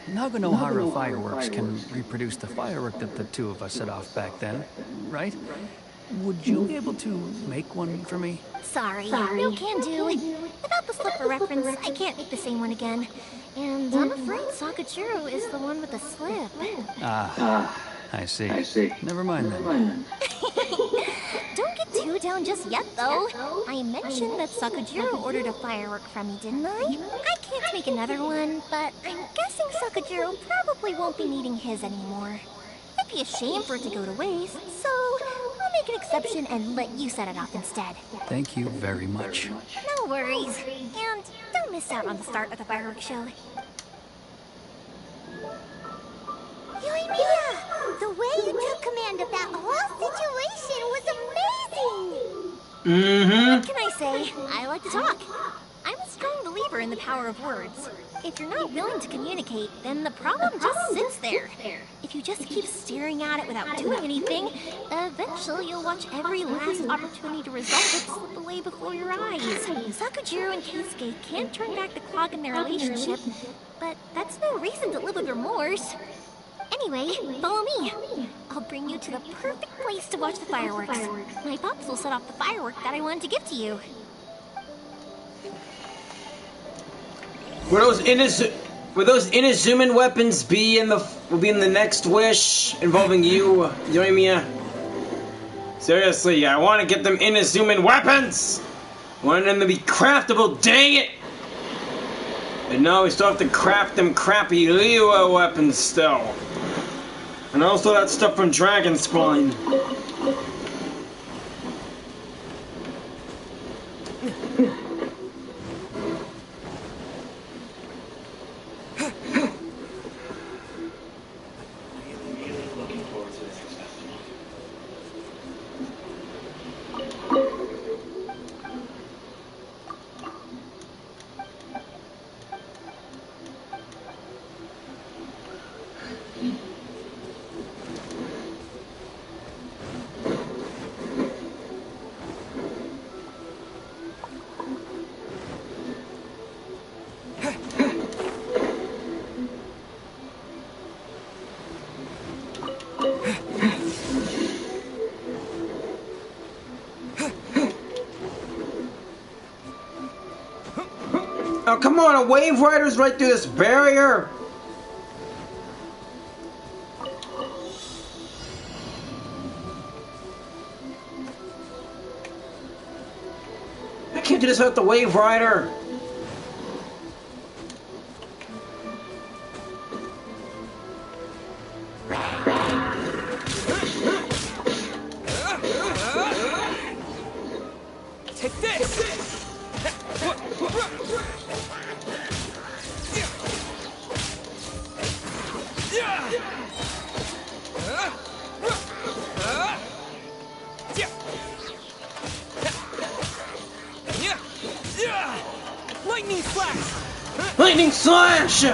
Naganohara fireworks can reproduce the firework that the two of us set off back then, right? Would you be able to make one for me? Sorry, no can do. Without the slipper reference, I can't make the same one again. And I'm afraid Sakajiro is the one with the slip. Ah, I see. Never mind then. Don't get too down just yet, though. I mentioned that Sakajiro ordered a firework from me, didn't I? I can't make another one, but I'm guessing Sakajiro probably won't be needing his anymore. It'd be a shame for it to go to waste, so I'll make an exception and let you set it off instead. Thank you very much. No worries. And don't miss out on the start of the fireworks show. Yoimiya! The way you took command of that whole situation was amazing! What can I say? I like to talk. I'm a strong believer in the power of words. If you're not willing to communicate, then the problem just sits there. If you just keep staring at it without doing anything, eventually you'll watch every last opportunity to resolve it slip away before your eyes. Sakujiro and Keisuke can't turn back the clock in their relationship, but that's no reason to live with remorse. Anyway, follow me. I'll bring you to the perfect place to watch the fireworks. My pops will set off the firework that I wanted to give to you. Will those Inazuman weapons be in the next wish involving you, Yoimiya? Seriously, I want to get them Inazuman weapons! I want them to be craftable, dang it! But no, we still have to craft them crappy Liyue weapons still. And also that stuff from Dragon Spine. Oh, come on, a wave rider's right through this barrier! I can't do this without the wave rider! Take this! Lightning slash! Lightning slash!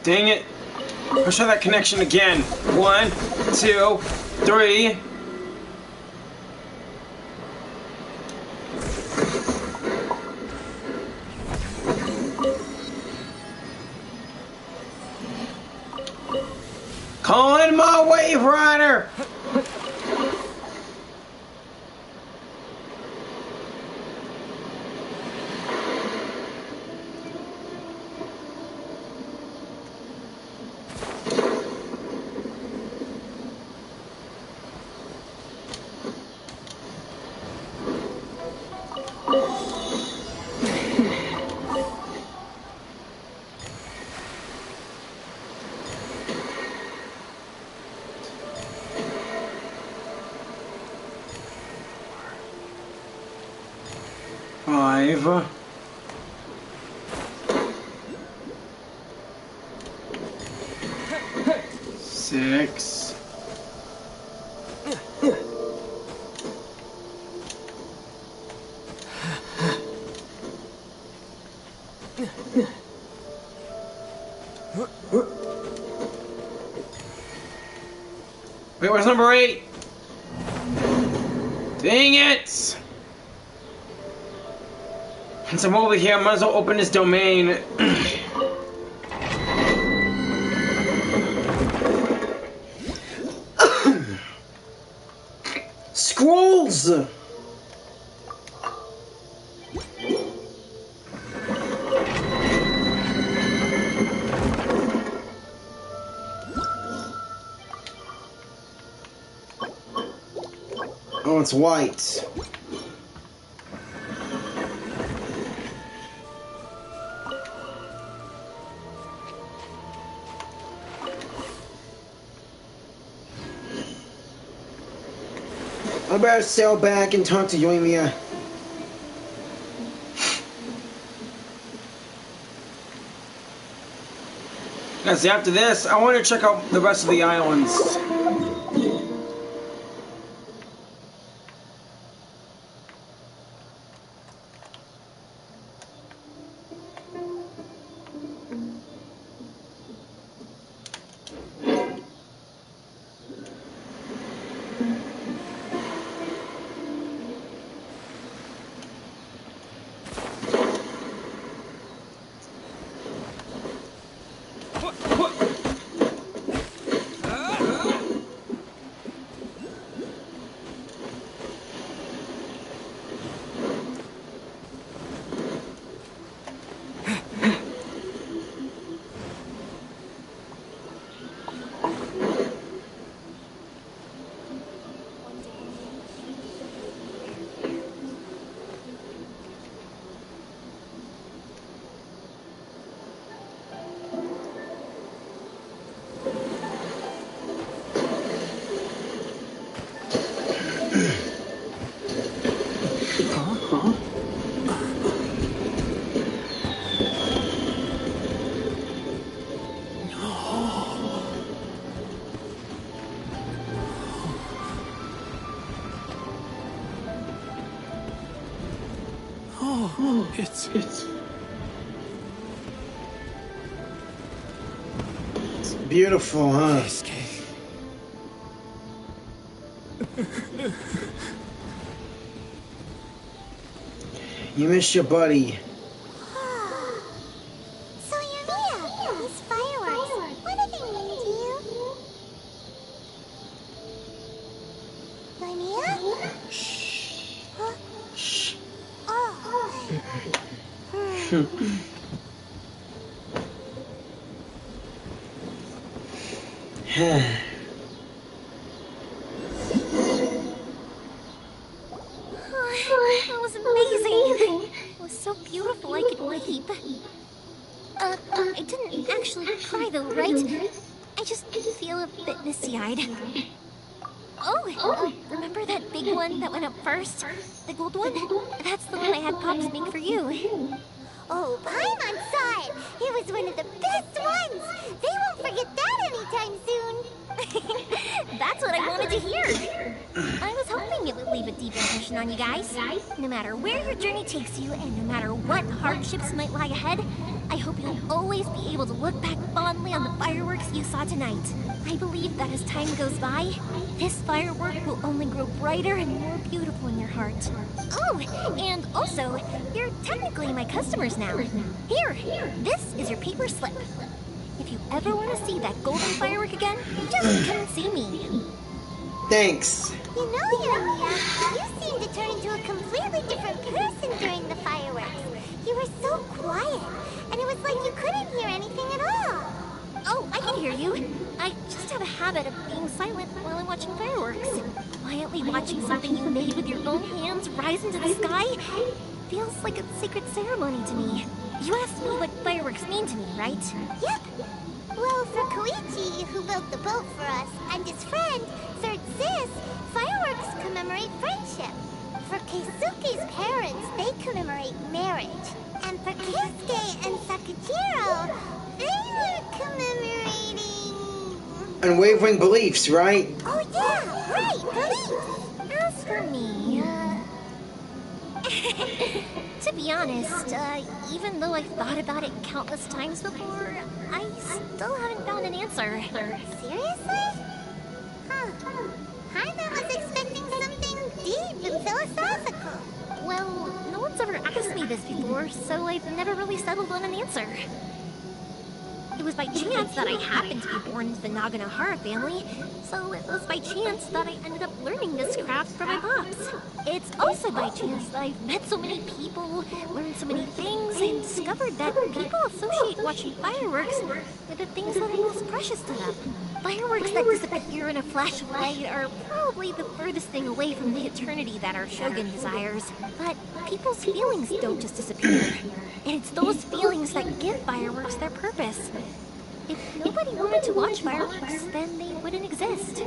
Dang it. Let's try that connection again. 1, 2, 3. Wave Rider! Five. 6. Wait, where's number 8? Dang it! Since I'm over here, I might as well open this domain. Scrolls! Oh, it's white. I better sail back and talk to Yoimiya. Now, see, after this, I want to check out the rest of the islands. It's beautiful, huh? You miss your buddy. So Yoimiya, these fireworks, what do they mean to you? Yoimiya? Shh. Huh? Shh. Oh. That was amazing. It was so beautiful I could weep. I didn't actually cry though, right? I just feel a bit misty-eyed. Oh, remember that big one that went up first? The gold one? That's the one I had Pops make for you. Oh, Paimon saw it! It was one of the best ones! They won't forget that anytime soon! That's what I wanted to hear! I was hoping it would leave a deep impression on you guys. No matter where your journey takes you, and no matter what hardships might lie ahead, I hope you'll always be able to look back fondly on the fireworks you saw tonight. I believe that as time goes by, this firework will only grow brighter and more beautiful in your heart. Oh, and also, you're technically my customers now. Here, this is your paper slip. If you ever want to see that golden firework again, just come and see me. Thanks. You know, Yoimiya, you seem to turn into a completely different person during the fireworks. You were so quiet, and it was like you couldn't hear anything at all. Oh, I can hear you. I just have a habit of being silent while I'm watching fireworks. Quietly watching something you made with your own hands rise into the sky feels like a sacred ceremony to me. You asked me what fireworks mean to me, right? Yep. Well, for Koichi, who built the boat for us, and his friend, Third Sis, fireworks commemorate friendship. For Keisuke's parents, they commemorate marriage. And for Kisuke and Sakajiro, they were commemorating... Unwavering beliefs, right? Oh yeah, right, beliefs! As for me, to be honest, even though I've thought about it countless times before, I still haven't found an answer. Seriously? Huh. Paimon was expecting something deep and philosophical. Well, no one's ever asked me this before, so I've never really settled on an answer. It was by chance that I happened to be born into the Naganohara family, so it was by chance that I ended up learning this craft from my pops. It's also by chance that I've met so many people, learned so many things, and discovered that people associate watching fireworks with the things that are most precious to them. Fireworks that disappear in a flash of light are probably the furthest thing away from the eternity that our shogun desires. But people's feelings don't just disappear. And it's those feelings that give fireworks their purpose. If nobody wanted to watch fireworks, then they wouldn't exist.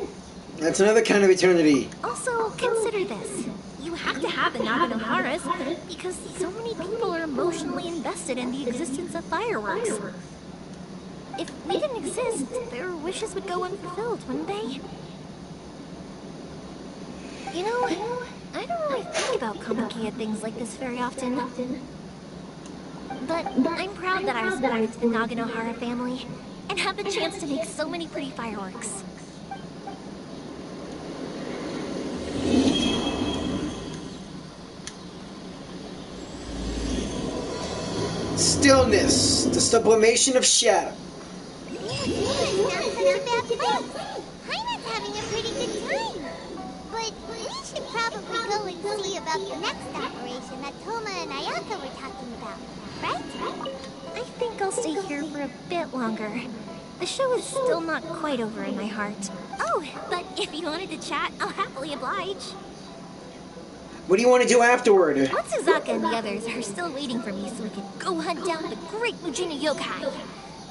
That's another kind of eternity. Also, consider this. You have to have the Naganoharas because so many people are emotionally invested in the existence of fireworks. If we didn't exist, their wishes would go unfulfilled, wouldn't they? You know, I don't really think about complicated things like this very often. But I'm proud that I was born into the Naganohara family and have the chance to make so many pretty fireworks. Stillness, the sublimation of shadow. Paimon's having a pretty good time. But we should probably go and see about the next operation that Thoma and Ayaka were talking about, right? I think I'll stay here for a bit longer. The show is still not quite over in my heart. Oh, but if you wanted to chat, I'll happily oblige. What do you want to do afterward? Matsuzaka and the others are still waiting for me so we can go hunt down the great Mujina yokai.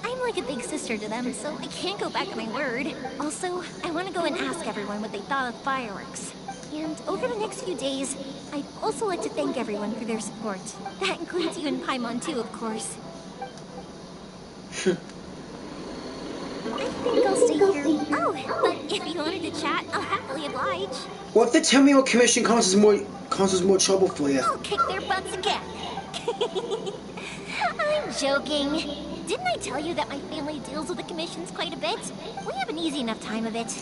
I'm like a big sister to them, so I can't go back on my word. Also, I want to go and ask everyone what they thought of fireworks. And over the next few days, I'd also like to thank everyone for their support. That includes you and Paimon too, of course. I think I'll stay here. Oh, but if you wanted to chat, I'll happily oblige. What if the Temio Commission causes more trouble for you? I'll kick their butts again. I'm joking. Didn't I tell you that my family deals with the commissions quite a bit? We have an easy enough time of it.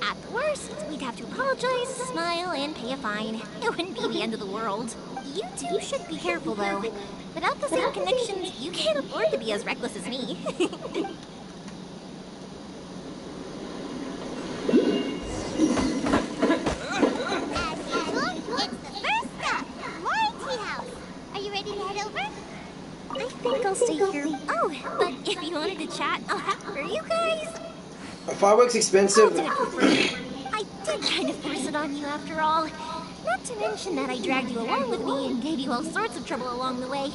At the worst, we'd have to apologize, smile, and pay a fine. It wouldn't be the end of the world. You two should be careful, though. Without the same connections, you can't afford to be as reckless as me. I think I'll stay here. Oh, but if you wanted to chat, I'll have for you guys. Are fireworks expensive? I did kind of force it on you after all. Not to mention that I dragged you along with me and gave you all sorts of trouble along the way.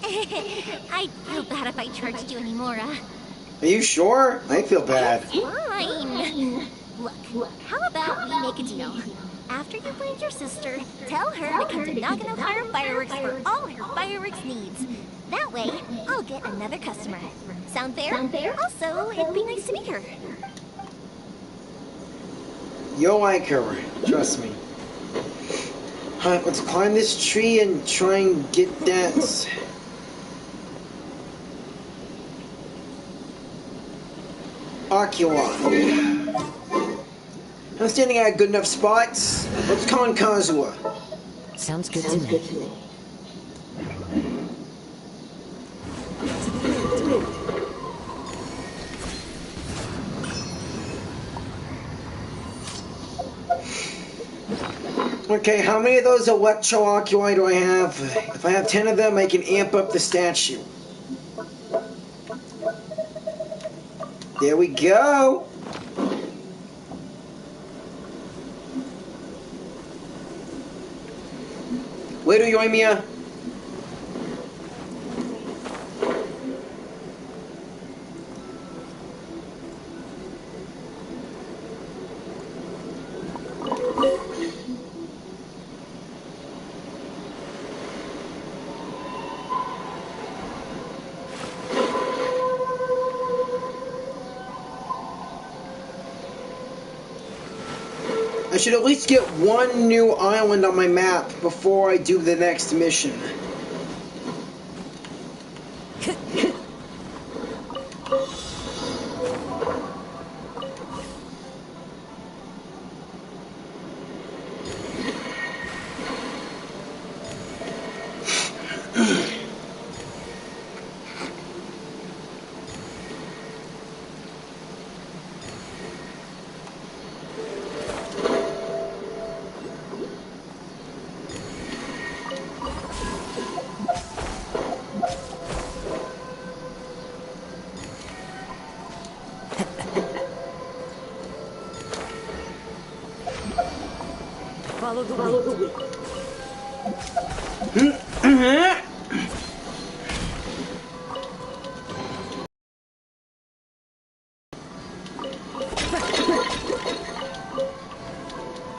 I'd feel bad if I charged you any more, Are you sure? I feel bad. Fine. Look, how about we make a deal? After you find your sister, tell her to come to Naganohara Fireworks for all her fireworks needs. That way, I'll get another customer. Sound fair? Also, it'd be nice to meet her. You'll like her, trust me. Alright, let's climb this tree and try and get that. Oculon. I'm standing at good enough spots. Let's call in Kazuha. Sounds good to me. Okay, how many of those electro-oculi do I have? If I have 10 of them, I can amp up the statue. There we go! Later, Yoimiya. I should at least get one new island on my map before I do the next mission. Follow the wind.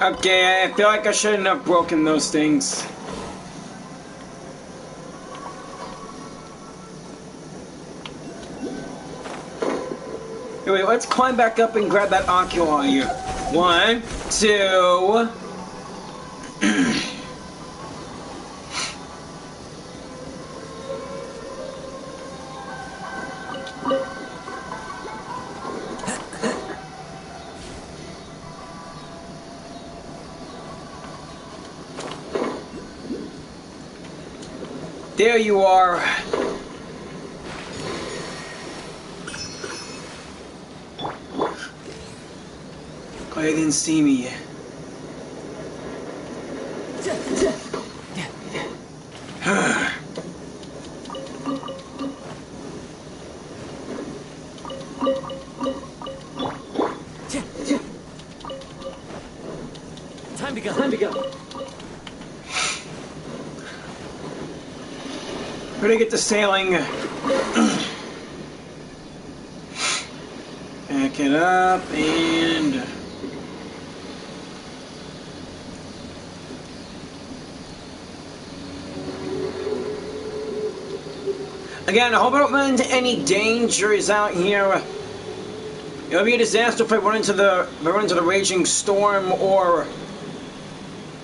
Okay, I feel like I shouldn't have broken those things. Anyway, let's climb back up and grab that oculi. 1, 2... There you are. Glad you didn't see me. Time to go. Time to go. Better get to sailing. Back it up and... Again, I hope I don't run into any dangers out here. It'll be a disaster if I run into the raging storm or...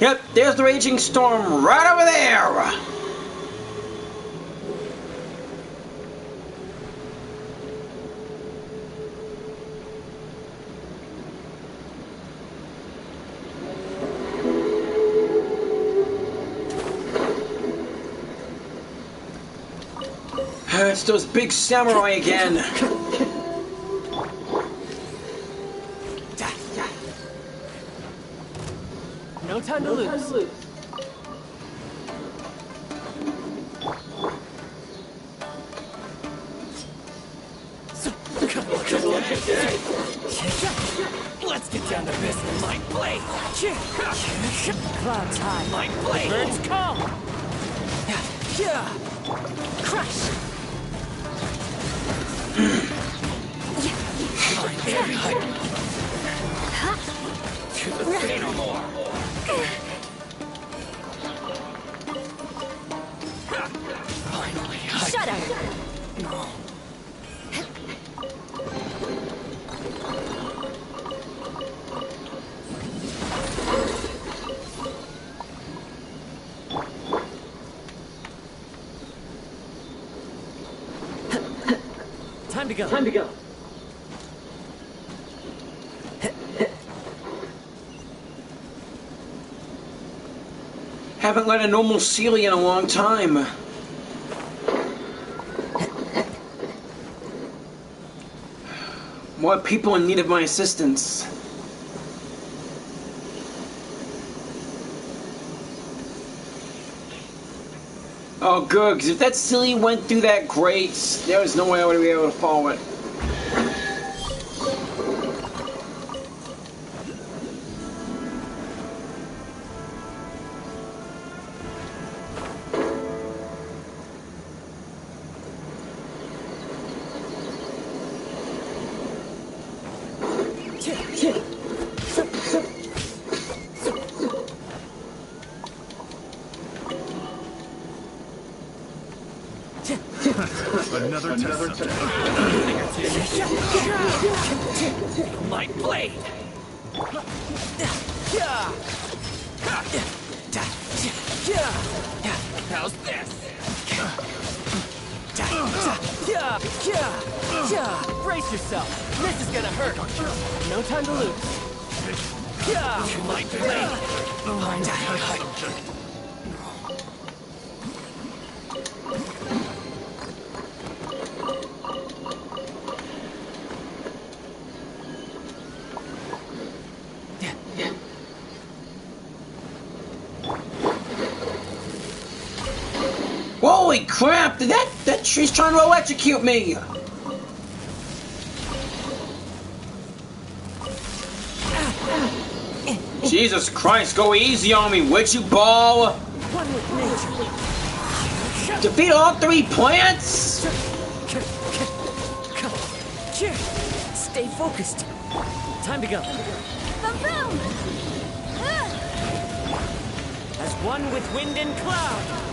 Yep, there's the raging storm right over there! It's those big samurai again. No time to lose. Let's get down to business. Mind blade. Clouds high. Mind blade. Birds come. Crush. To the sea no more. Shut up. Time to go. Time to go. Haven't let a normal Sealy in a long time. More people in need of my assistance. Oh, good, because if that silly went through that grate, there was no way I would be able to follow it. Another test subject. My blade! How's this? Brace yourself. This is gonna hurt. No time to lose. My blade! Holy crap! That tree's trying to electrocute me! Jesus Christ, go easy on me, would you, Baal? Defeat all 3 plants? Stay focused. Time to go. Boom! As one with wind and cloud.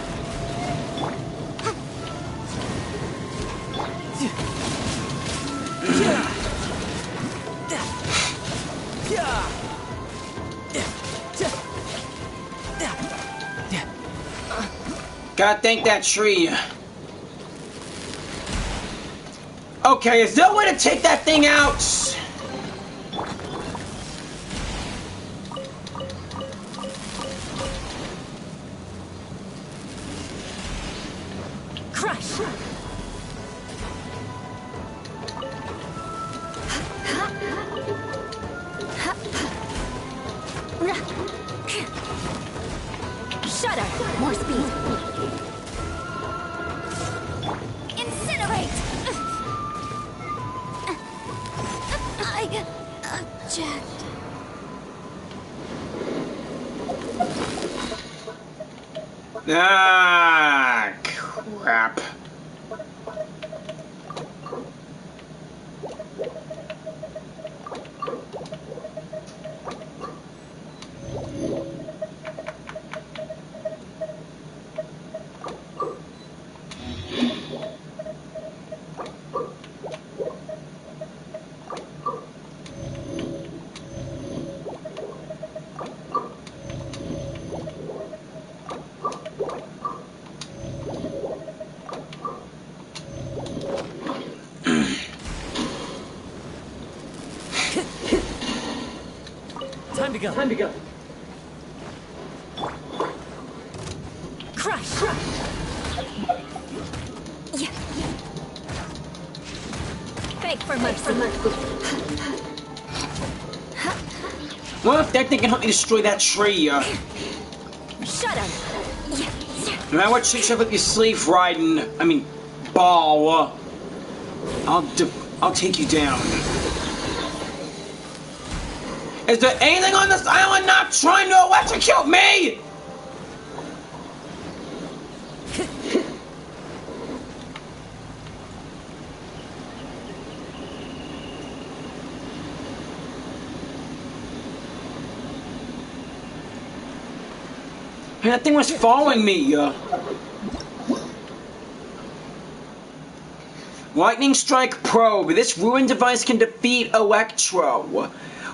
Gotta thank that tree. Okay, is there a way to take that thing out? Crush! Shudder! More speed! Incinerate! I object. Ah, crap. Time to go. Time to go. Crush! Yeah. Beg for mercy. Well, if that thing can help me destroy that tree, Shut up. no matter what tricks you have up your sleeve, Baal, I'll take you down. Is there anything on this island not trying to electrocute me? Man, that thing was following me. Lightning Strike Probe. This ruined device can defeat Electro.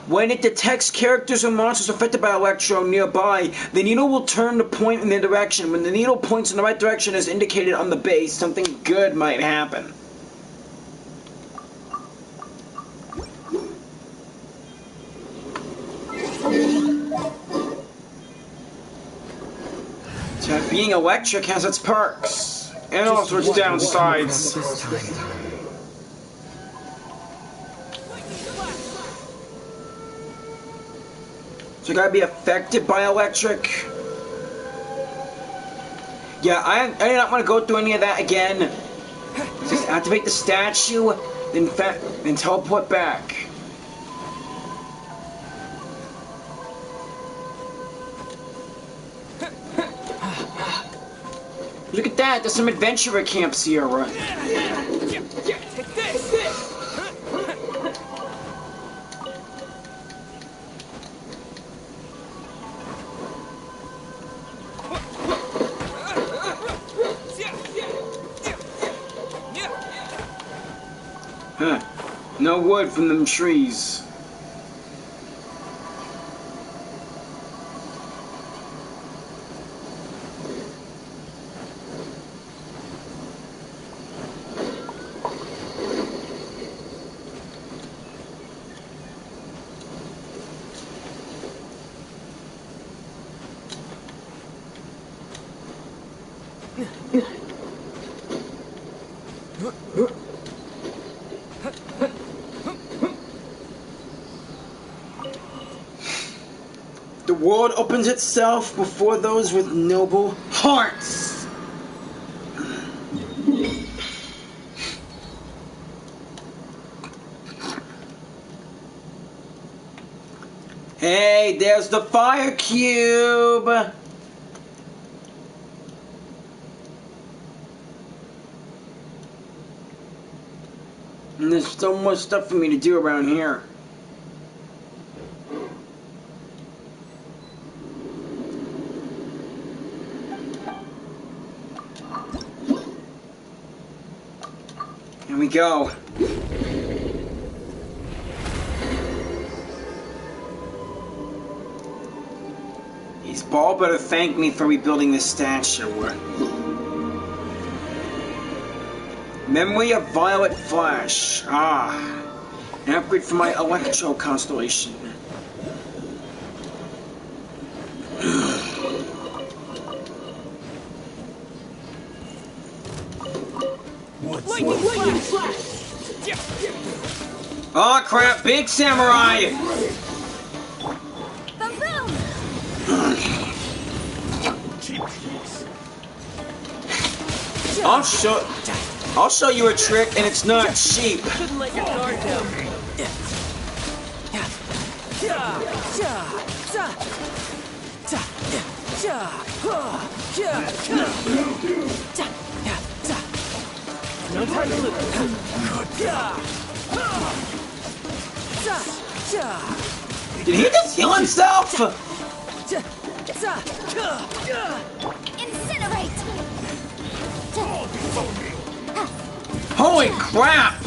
When it detects characters or monsters affected by Electro nearby, the needle will turn to point in their direction. When the needle points in the right direction as indicated on the base, something good might happen. So being electric has its perks, and also its downsides. So you gotta be affected by electric. Yeah, I do not want to go through any of that again. Just activate the statue, then teleport back. Look at that, there's some adventurer camps here. Huh. No wood from them trees. The world opens itself before those with noble hearts. Hey, there's the fire cube. And there's so much stuff for me to do around here. Here we go. Baal better thank me for rebuilding this statue. Memory of Violet Flash. Ah. An upgrade for my Electro constellation. Lightning flash! Oh crap, big samurai! Boom boom! I'll show you a trick, and it's not cheap. Shouldn't let your guard down. No time to lose. Did he just heal himself? Incinerate! Holy crap!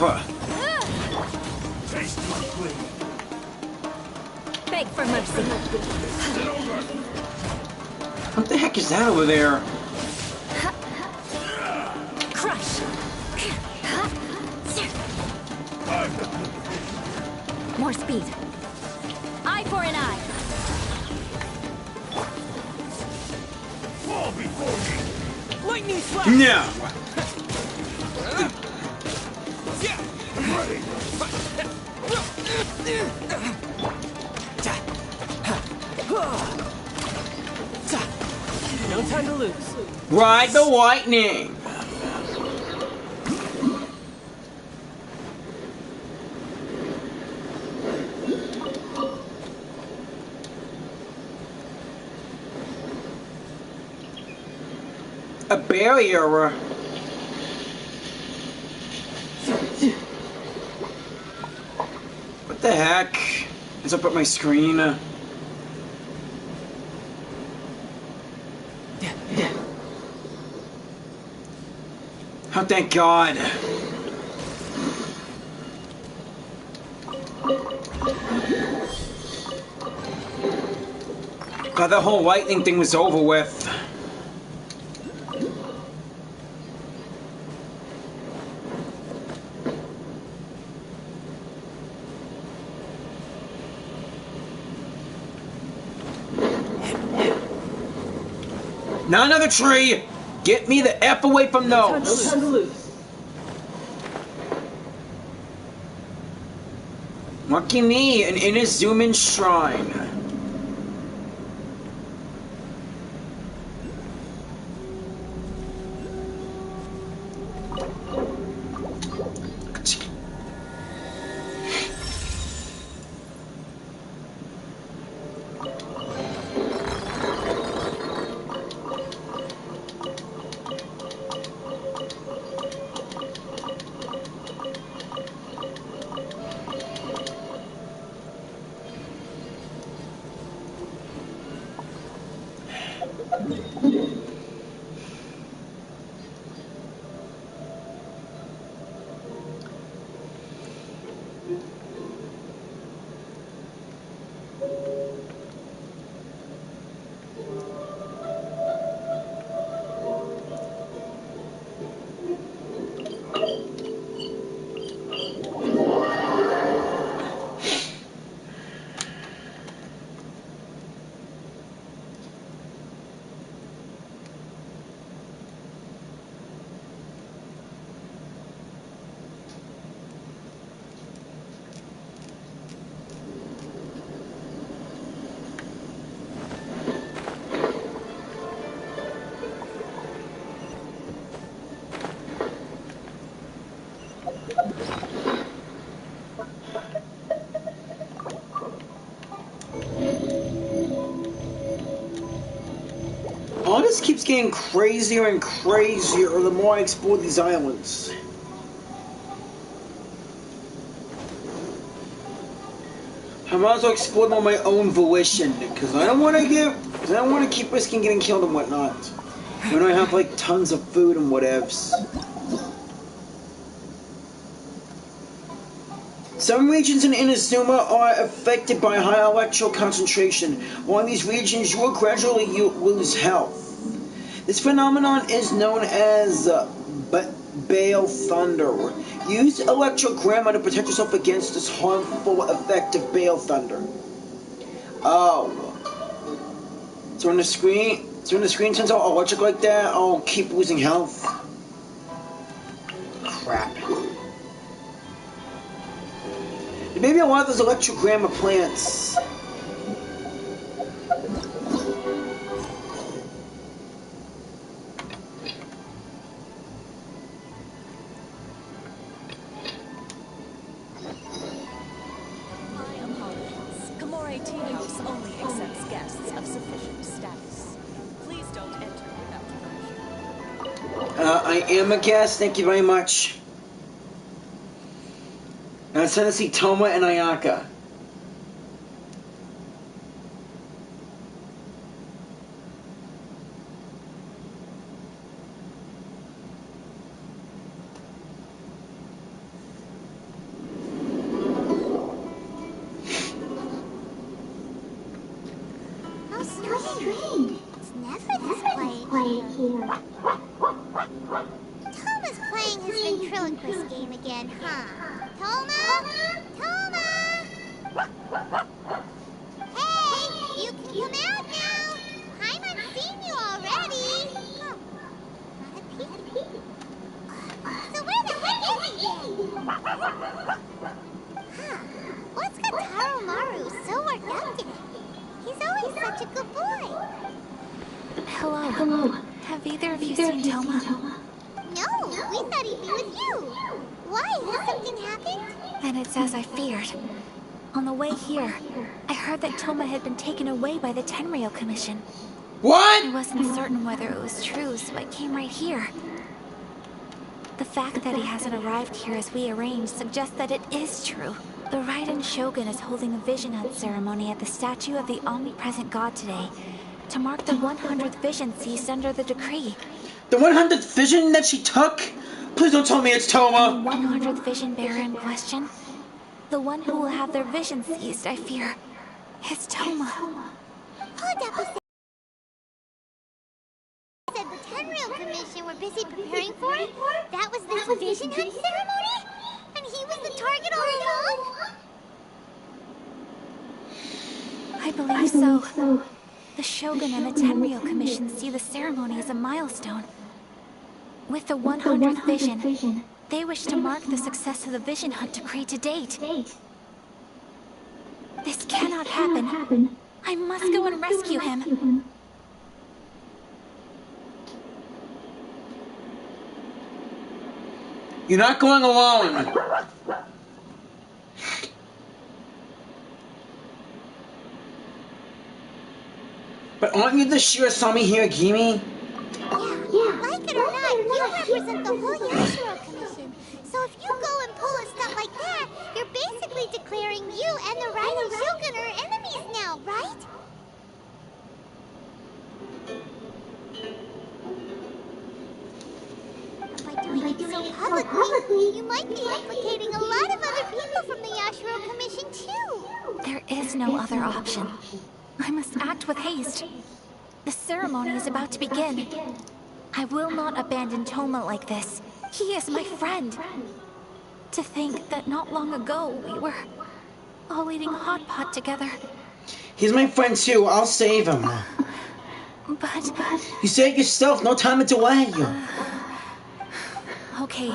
Beg for mercy. What the heck is that over there? Crush! More speed. Eye for an eye. Fall before me. Lightning flash! No! No time to lose. Ride the lightning! A barrier. What the heck? Is up at my screen? Oh, thank God. God, that whole lightning thing was over with. Not another tree! Get me the F away from those! Lucky me, an Inazuma shrine. All this keeps getting crazier and crazier the more I explore these islands. I might as well explore them on my own volition, because I don't want to keep risking getting killed and whatnot. When I have like tons of food and whatevs. Some regions in Inazuma are affected by high electrical concentration, while in these regions you will gradually lose health. This phenomenon is known as Baal thunder. Use electrogramma to protect yourself against this harmful effect of Baal thunder. Oh. So when the screen turns out electric like that, I'll keep losing health. Crap. Maybe a lot of those electrogramma plants. Only accepts guests of sufficient status. Please don't enter without permission. I am a guest, thank you very much. Now it's time to see Thoma and Ayaka. It's never this quiet here. Thoma's playing his ventriloquist game again, huh? Thoma? Thoma! Hey, you can come out now. Paimon's seen you already. Oh, not a peek. So where the heck is he then? Huh, what's got Taromaru so worked up today? He's always such a good boy. Hello. Have either of you seen Thoma? No, we thought he'd be with you. Why? Has something happened? And it's as I feared. On the way here, I heard that Thoma had been taken away by the Tenryou Commission. What? I wasn't certain whether it was true, so I came right here. The fact that he hasn't arrived here as we arranged suggests that it is true. The Raiden Shogun is holding a vision hunt ceremony at the statue of the omnipresent god today, to mark the 100th vision seized under the decree. The 100th vision that she took? Please don't tell me it's Thoma! The 100th vision bearer in question? The one who will have their vision seized, I fear, is Thoma. Hold up a second. Said the Tenryou Commission were busy preparing for it? That was this vision hunt ceremony? And he was the target all along? I believe so. The Shogun and the Tenryou Commission see the ceremony as a milestone. With the 100th vision, they wish to mark the success of the vision hunt decree to date. This cannot happen. I must go and rescue him. You're not going alone. But aren't you the Shirasami Hiragimi? Yeah, like it or not, you represent the whole Yashiro Commission. So if you go and pull a stunt like that, you're basically declaring you and the Raiden Shogun are enemies now, right? publicly, you might be implicating a lot of other people from the Yashiro Commission too. There is no other option. I must act with haste. The ceremony is about to begin. I will not abandon Thoma like this. He is my friend. To think that not long ago we were all eating hot pot together. He's my friend too. I'll save him. But... You said it yourself. No time to delay. Okay,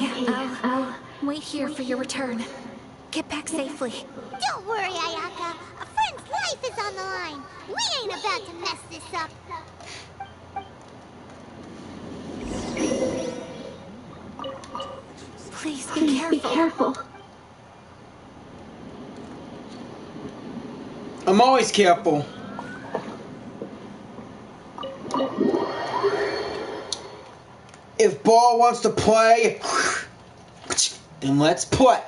I'll wait here for your return. Get back safely. Don't worry, Ayaka. A friend's life is on the line. We ain't about to mess this up. Please be careful. I'm always careful. If Baal wants to play, then let's play.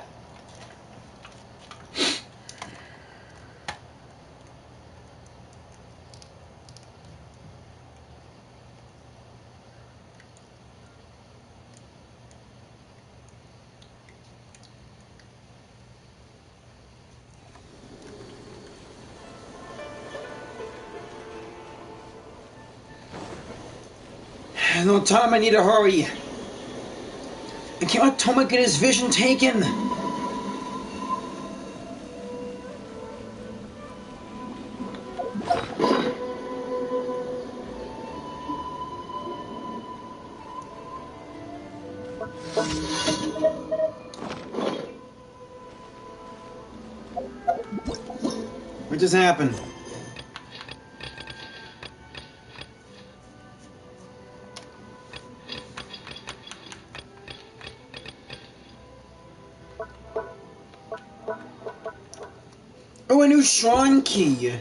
No time, I need to hurry. I can't let Thoma get his vision taken. What just happened? Oh, a new shrine key.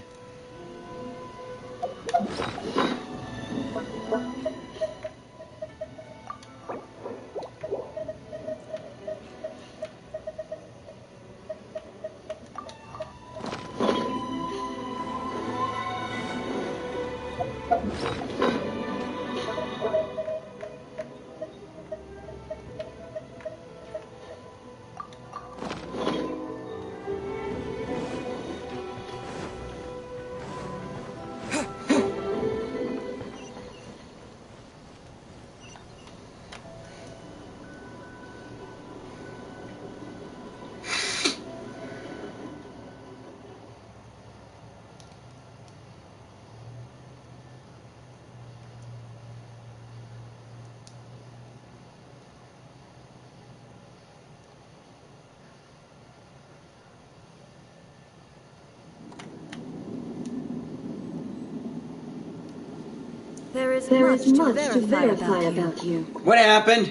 There is much to verify about you. What happened?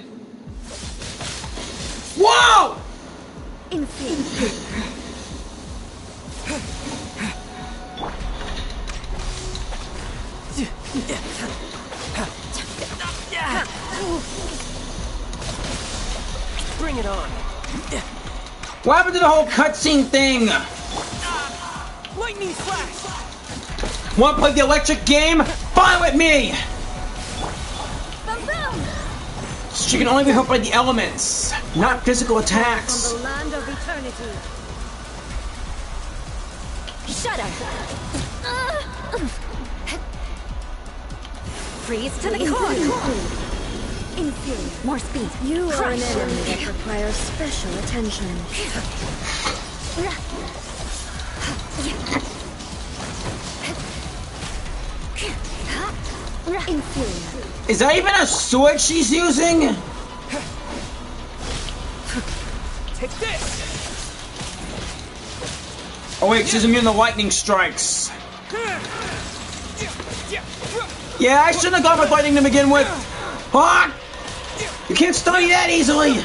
Whoa! Bring it on. What happened to the whole cutscene thing? Lightning flash! Want to play the electric game? Fine with me! Boom, boom. She can only be hurt by the elements, not physical attacks. From the land of eternity. Shut up. Freeze to the core. Inferior. More speed. You are Crush. an enemy that requires special attention. Inferior. Is that even a sword she's using? Take this! Oh wait, she's immune to lightning strikes. Yeah, I shouldn't have gone with lightning to begin with. Ah! You can't study that easily.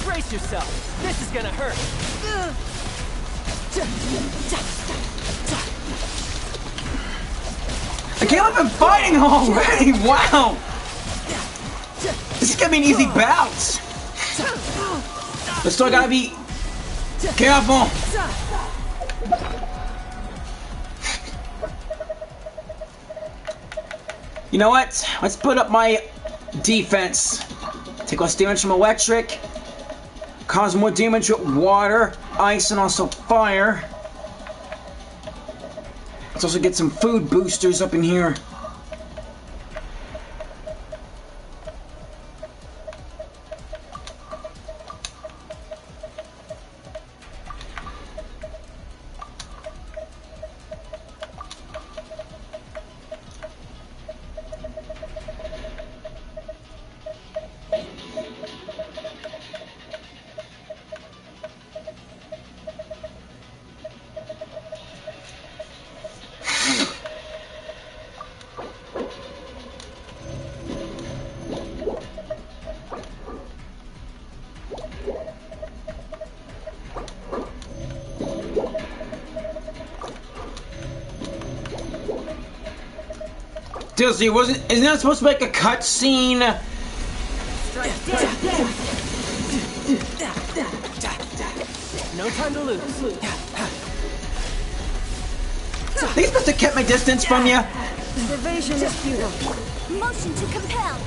Brace yourself. This is gonna hurt. I can't believe I'm fighting already. Wow. This is gonna be an easy bout. But still, I gotta be careful. You know what? Let's put up my defense. Take less damage from electric. Cause more damage with water, ice, and also fire. Let's also get some food boosters up in here. Seriously, isn't that supposed to be like a cutscene? No time to lose. Are you supposed to keep my distance from you? Evasion is futile. Motion to compel.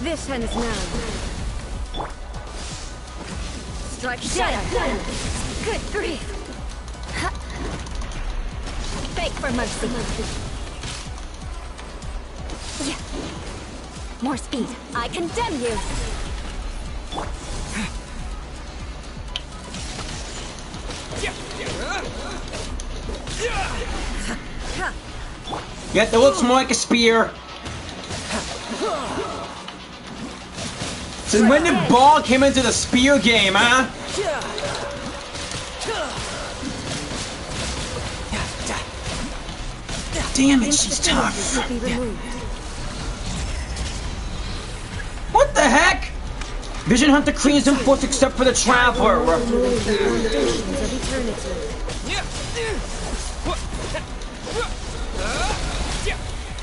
This ends now. Strike shadow. Good grief. Beg for mercy. More speed. I condemn you. Yeah, that looks more like a spear. Since when did Baal came into the spear game, huh? Damn it, she's tough. What the heck? Vision Hunter Kree is in force except for the Traveler.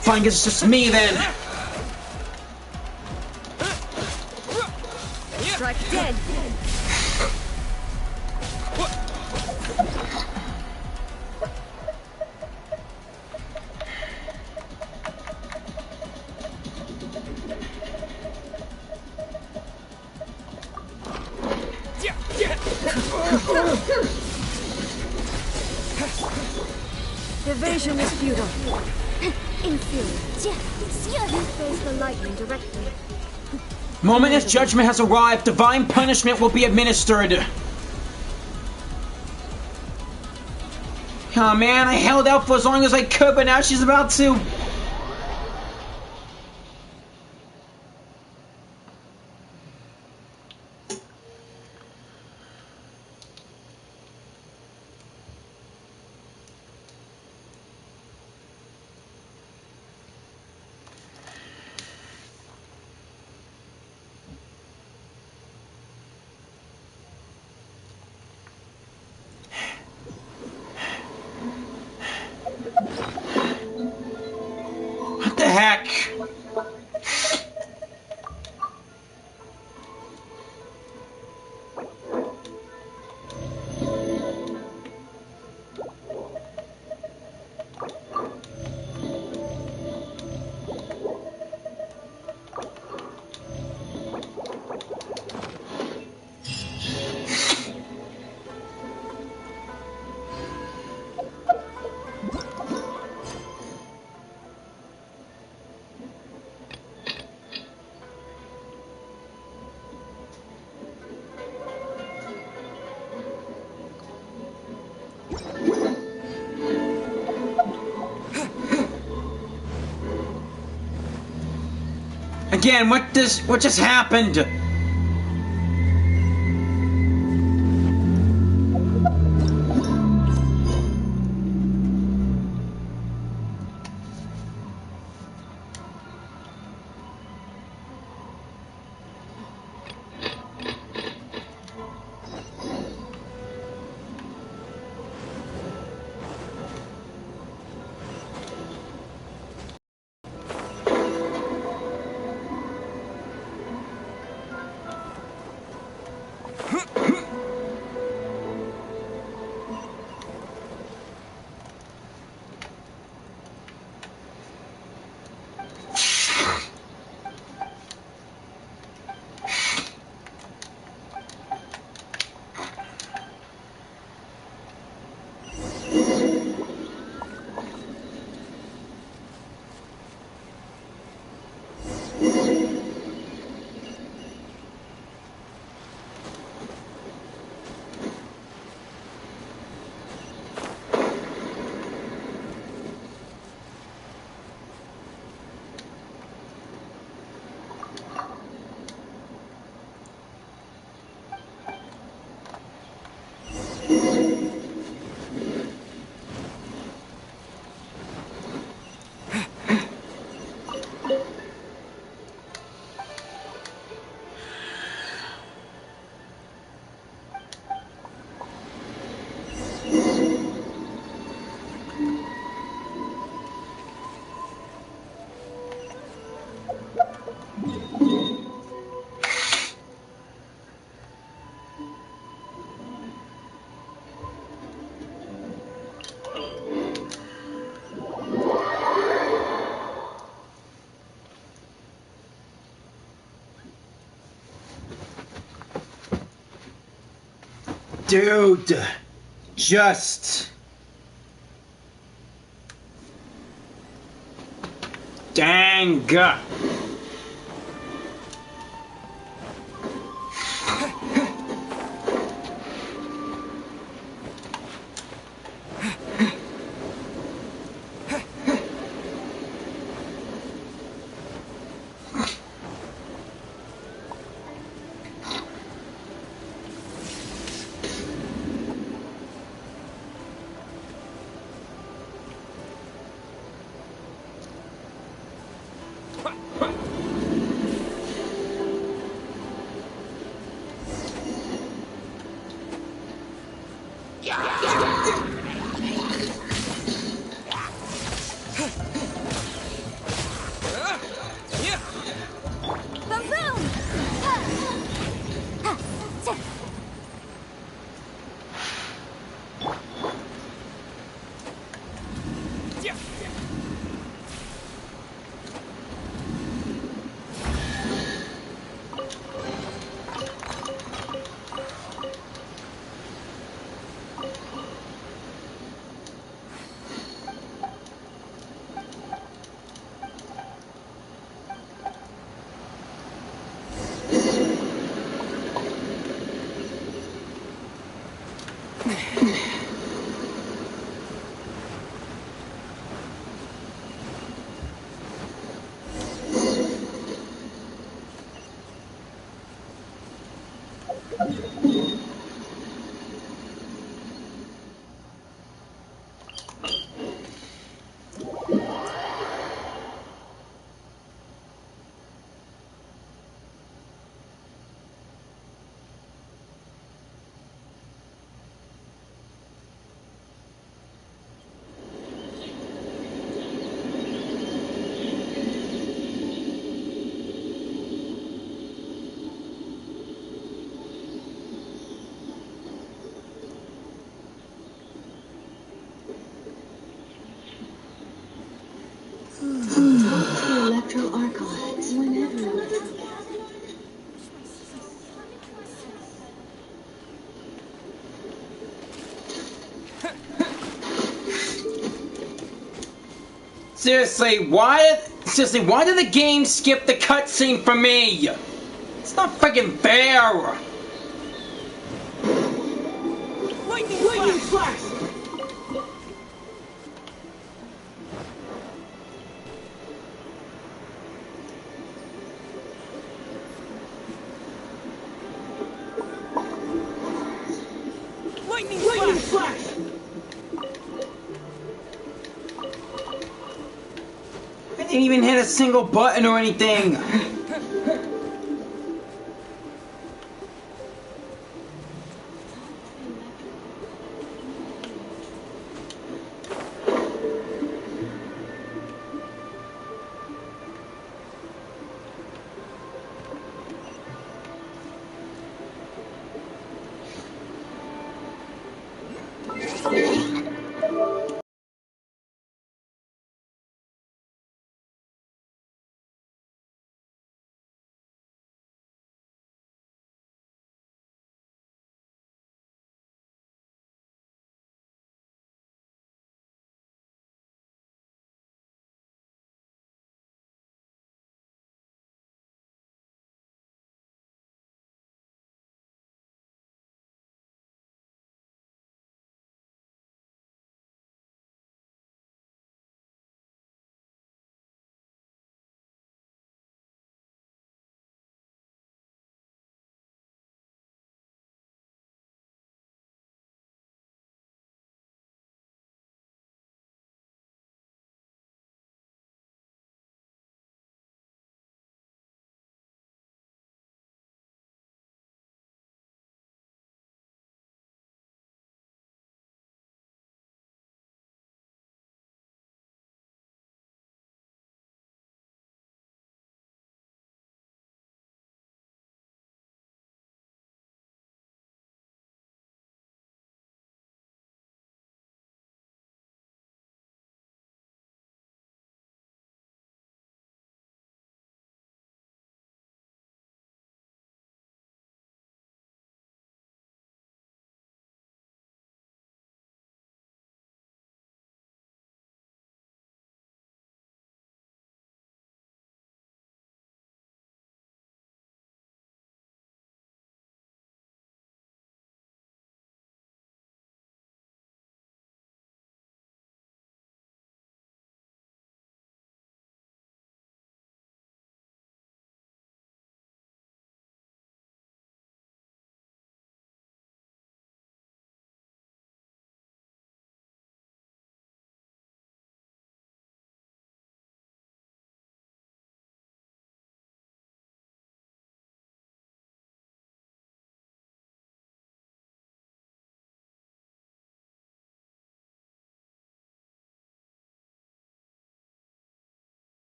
Fine, guess it's just me then. Strike dead. Evasion is futile. Inferior. You face the lightning directly. Moment his judgment has arrived, divine punishment will be administered. Oh man, I held out for as long as I could, but now she's about to... What the heck? Again, what just happened? Dude, just... Dang. Seriously, why did the game skip the cutscene for me? It's not freaking fair! Lightning flash! Lightning flash! I didn't even hit a single button or anything!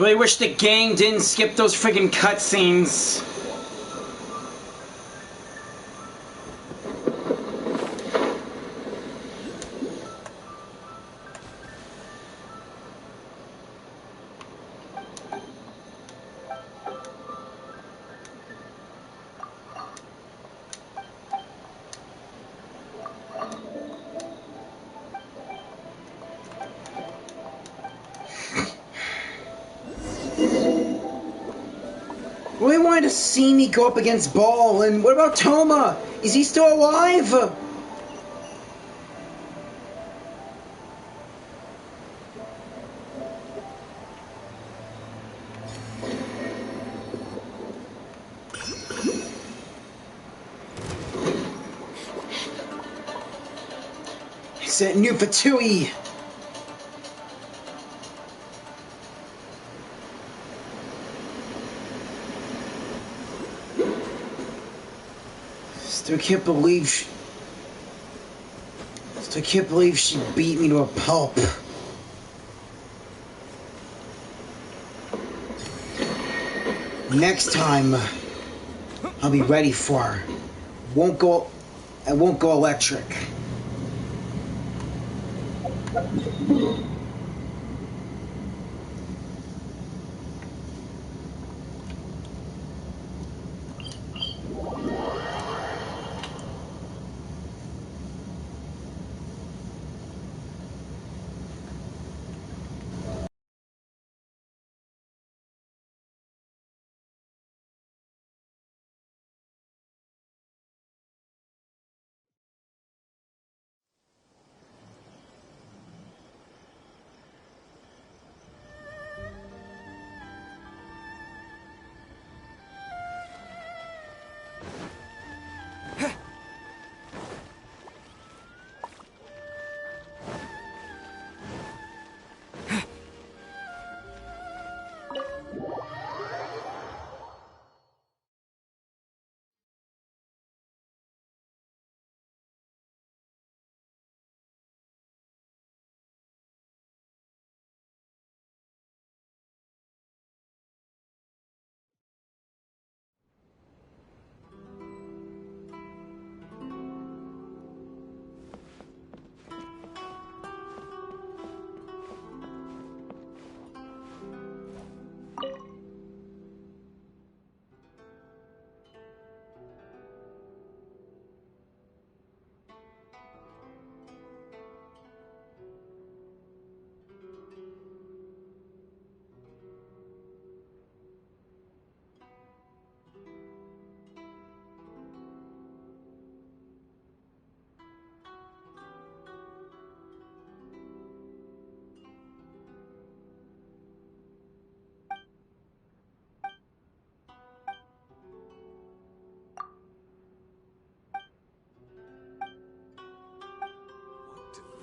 Really wish the game didn't skip those friggin' cutscenes. Really wanted to see me go up against Baal, and what about Thoma? Is he still alive? It's that new Fatui. Still can't believe she beat me to a pulp. Next time, I'll be ready for her. I won't go electric.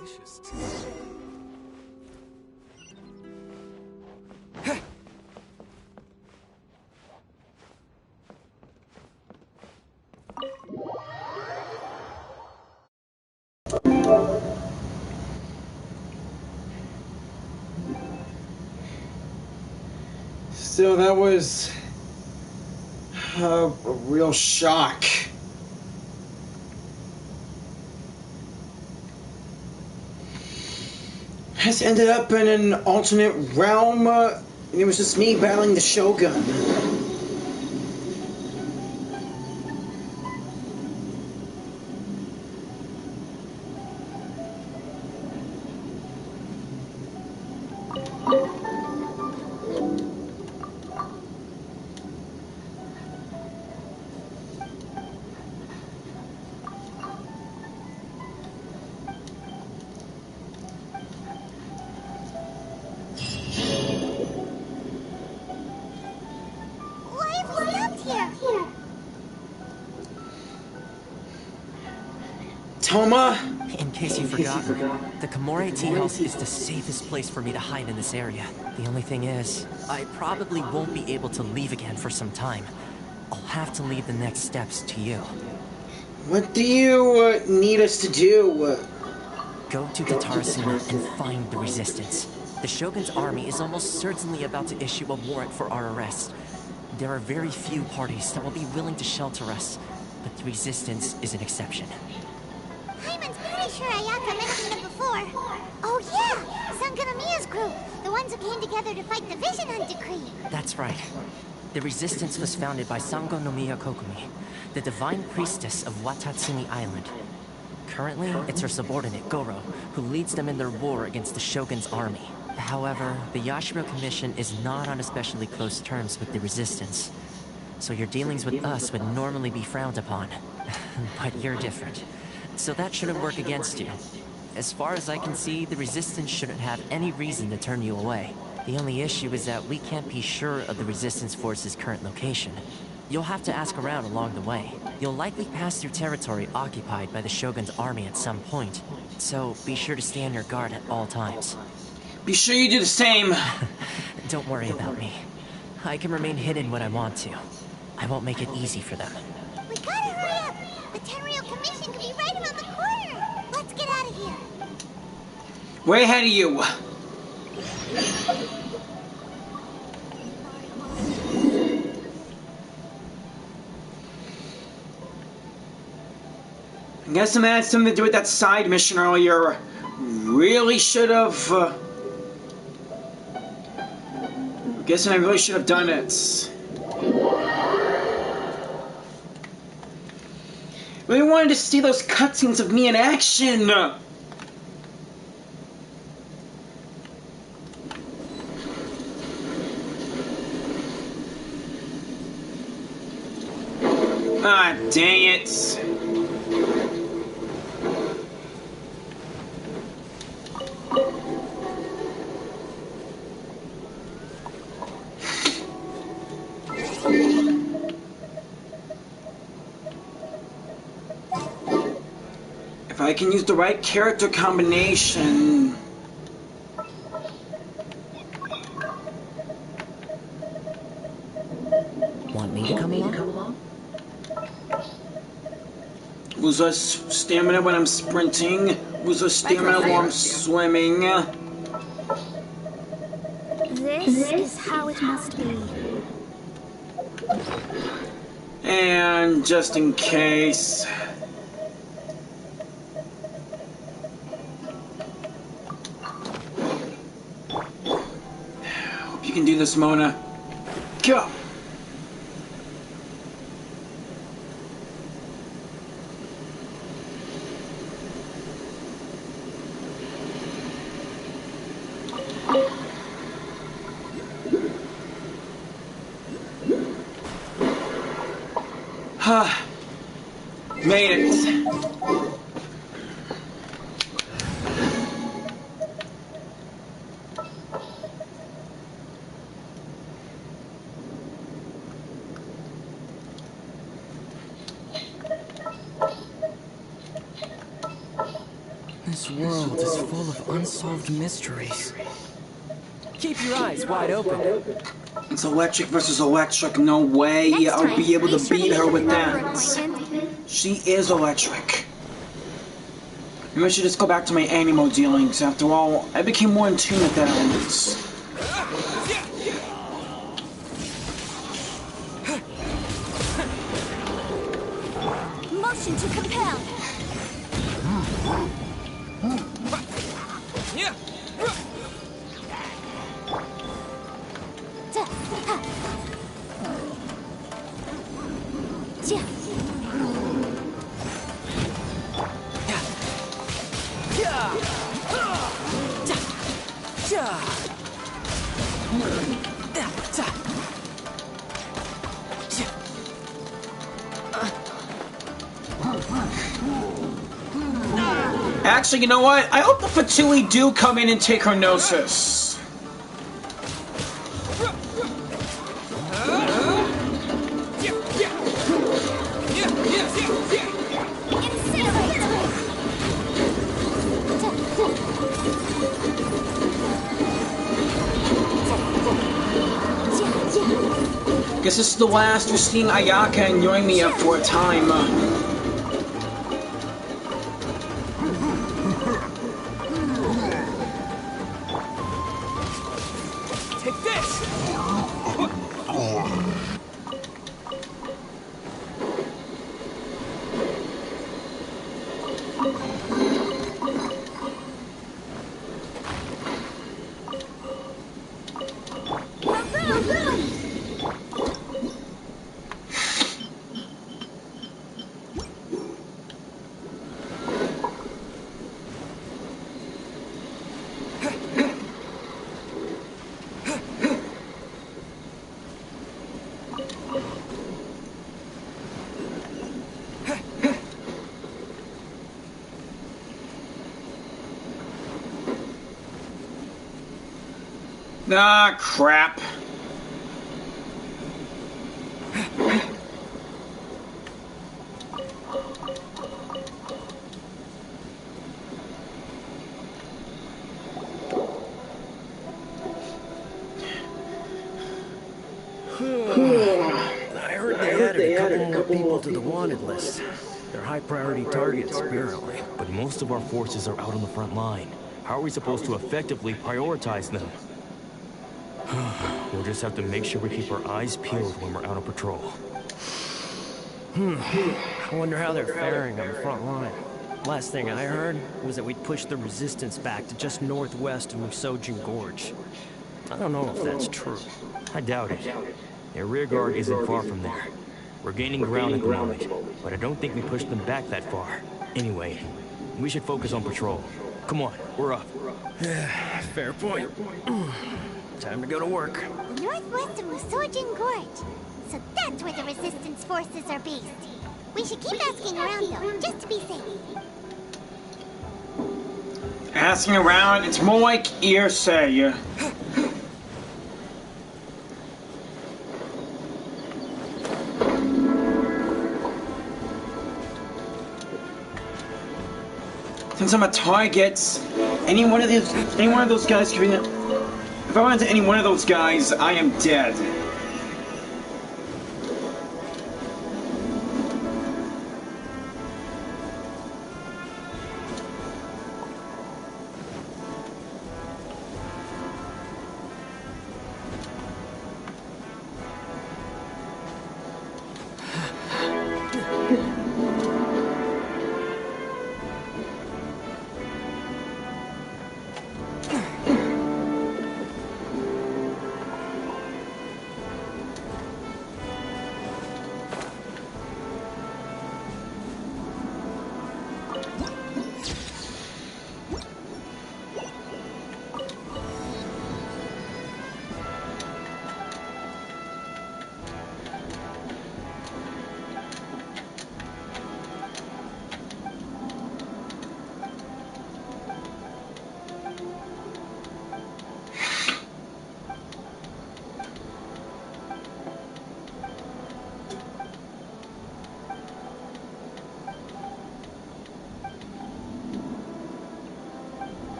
Delicious tea. So that was a real shock. Has ended up in an alternate realm. It was just me battling the Shogun. Thoma? In case you forgot, the Kamore tea house is the safest place for me to hide in this area. The only thing is, I probably won't be able to leave again for some time. I'll have to leave the next steps to you. What do you need us to do? Go to Tatarasuna and find the resistance. The Shogun's army is almost certainly about to issue a warrant for our arrest. There are very few parties that will be willing to shelter us, but the Resistance is an exception. Hyman's pretty sure Ayaka mentioned it before. Oh yeah! Sangonomiya's group! The ones who came together to fight the Vision Hunt Decree! That's right. The Resistance was founded by Sangonomiya Kokumi, the divine priestess of Watatsumi Island. Currently, it's her subordinate, Goro, who leads them in their war against the Shogun's army. However, the Yashiro Commission is not on especially close terms with the Resistance, so your dealings with us would normally be frowned upon. But you're different, so that shouldn't work against you. As far as I can see, the Resistance shouldn't have any reason to turn you away. The only issue is that we can't be sure of the Resistance force's current location. You'll have to ask around along the way. You'll likely pass through territory occupied by the Shogun's army at some point, so be sure to stay on your guard at all times. Be sure you do the same. Don't worry about me. I can remain hidden when I want to. I won't make it easy for them. We gotta hurry up! The Tenryou Commission could be right around the corner! Let's get out of here! Way ahead of you! I guess it had something to do with that side mission earlier. Really should have... Guessing I really should have done it. Really wanted to see those cutscenes of me in action. Ah, dang it. If I can use the right character combination... Want me to come along? Lose our stamina when I'm sprinting. Lose our stamina while I'm swimming. This is how it must be. And just in case... Hope you can do this, Mona. Go! Made it. This world is full of unsolved mysteries. Keep your eyes wide open. It's electric versus electric. No way I'll be able to beat her with that. She is electric. Maybe I should just go back to my animo dealings. After all, I became more in tune with that end. Motion to compel. Actually, you know what? I hope the Fatui do come in and take her Gnosis. Guess this is the last we're seeing Ayaka and Yoimiya for a time. Ah, crap. I heard they added a couple more people to the wanted list. They're high-priority targets, apparently. But most of our forces are out on the front line. How are we supposed to effectively prioritize them? We'll just have to make sure we keep our eyes peeled when we're out on patrol. I wonder how they're faring on the front line. Last thing I heard was that we'd pushed the resistance back to just northwest of Musojin Gorge. I don't know if that's true. I doubt it. Their rear guard isn't far from there. We're gaining ground at the moment, but I don't think we pushed them back that far. Anyway, we should focus on patrol. Come on, we're up. Fair point. Time to go to work. Northwest of Musojin Gorge. So that's where the resistance forces are based. We should keep asking around though, just to be safe. Asking around, it's more like hearsay. Since I'm a target, any one of those guys could be. If I run into any one of those guys, I am dead.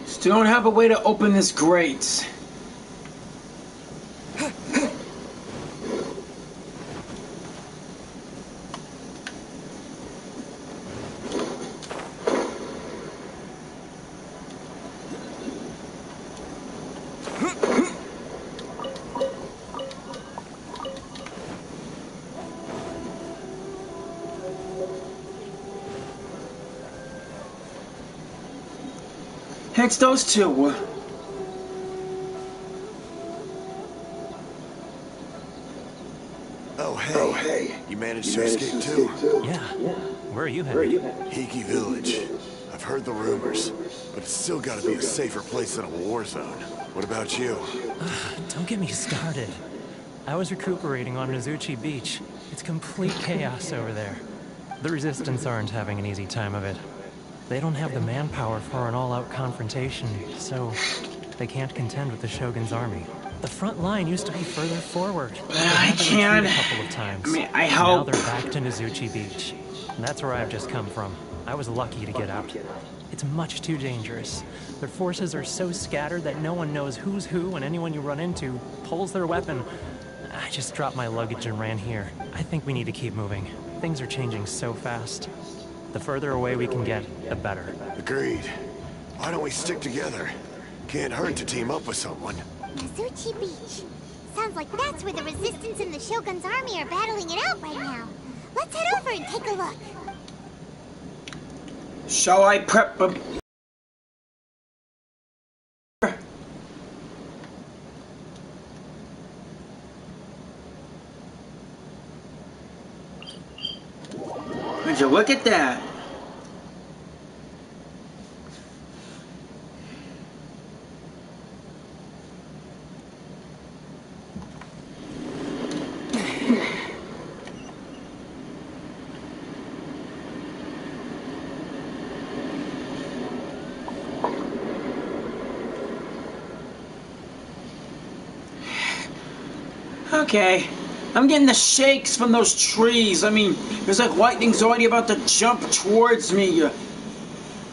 Still don't have a way to open this grate. It's those two. Oh, hey. You managed to escape too? Yeah. Where are you headed? Hiki Village. I've heard the rumors, but it's still gotta be a safer place than a war zone. What about you? Don't get me started. I was recuperating on Nizuchi Beach. It's complete chaos over there. The Resistance aren't having an easy time of it. They don't have the manpower for an all-out confrontation, so they can't contend with the Shogun's army. The front line used to be further forward. I can't. A couple of times. I mean, I hope. Now they're back to Nizuchi Beach. And that's where I've just come from. I was lucky to get out. It's much too dangerous. Their forces are so scattered that no one knows who's who, and anyone you run into pulls their weapon. I just dropped my luggage and ran here. I think we need to keep moving. Things are changing so fast. The further away we can get, the better. Agreed. Why don't we stick together? Can't hurt to team up with someone. Nizuchi Beach. Sounds like that's where the Resistance and the Shogun's army are battling it out right now. Let's head over and take a look. Shall I prep a... Would you look at that? Okay. I'm getting the shakes from those trees. I mean, there's like lightning's already about to jump towards me.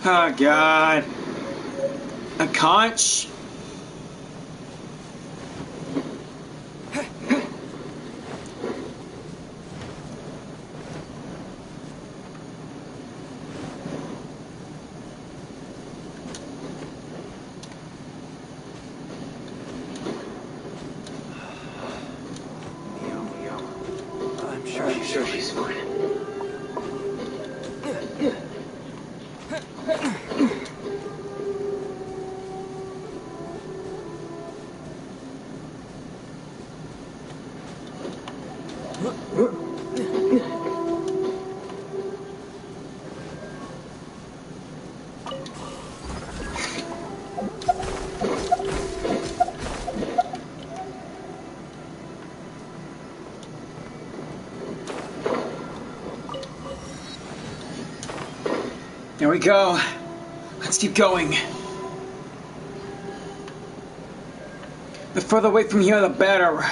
Oh, God. A conch? I'm sure she's fine. There we go. Let's keep going. The further away from here, the better.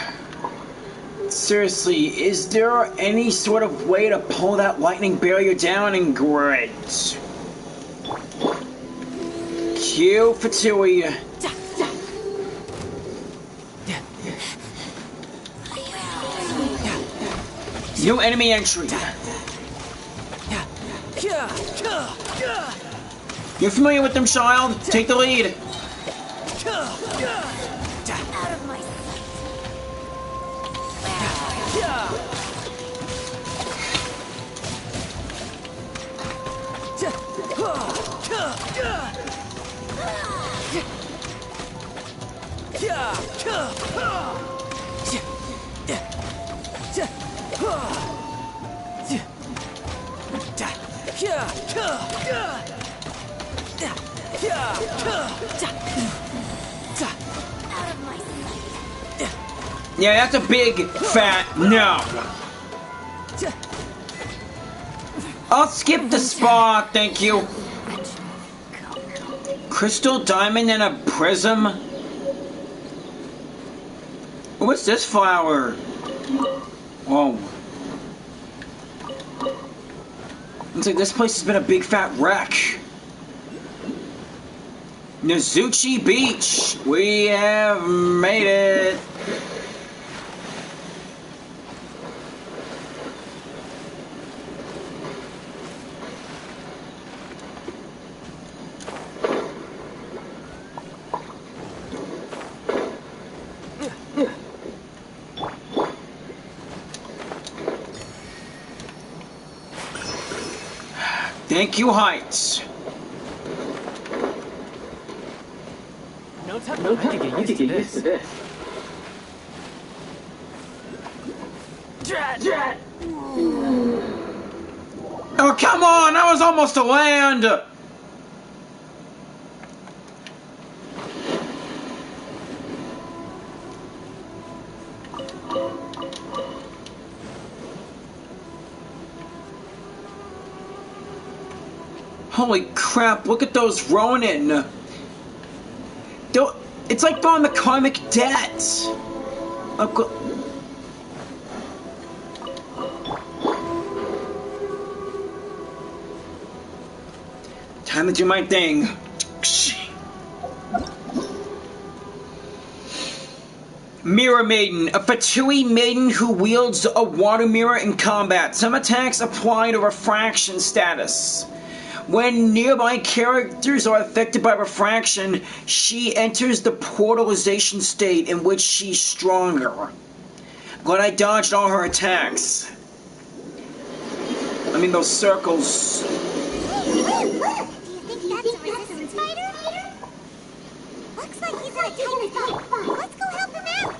Seriously, is there any sort of way to pull that lightning barrier down and grit? Q for Tui. New enemy entry. You're familiar with them, child? Take the lead. Out of my Yeah, that's a big fat no. I'll skip the spa, thank you. Crystal diamond and a prism? What's this flower? Whoa. Looks like this place has been a big fat wreck. Nizuchi Beach! We have made it! Thank you, Heights. No time to get used to this. Oh, come on! That was almost a land! Holy crap, look at those Ronin! It's like throwing the karmic debt! Time to do my thing. Mirror Maiden, a Fatui maiden who wields a water mirror in combat. Some attacks apply to refraction status. When nearby characters are affected by refraction, she enters the portalization state in which she's stronger. Glad I dodged all her attacks. I mean, those circles. Do you think that's a resistance fighter? Looks like he's in a tight spot. Let's go help him out.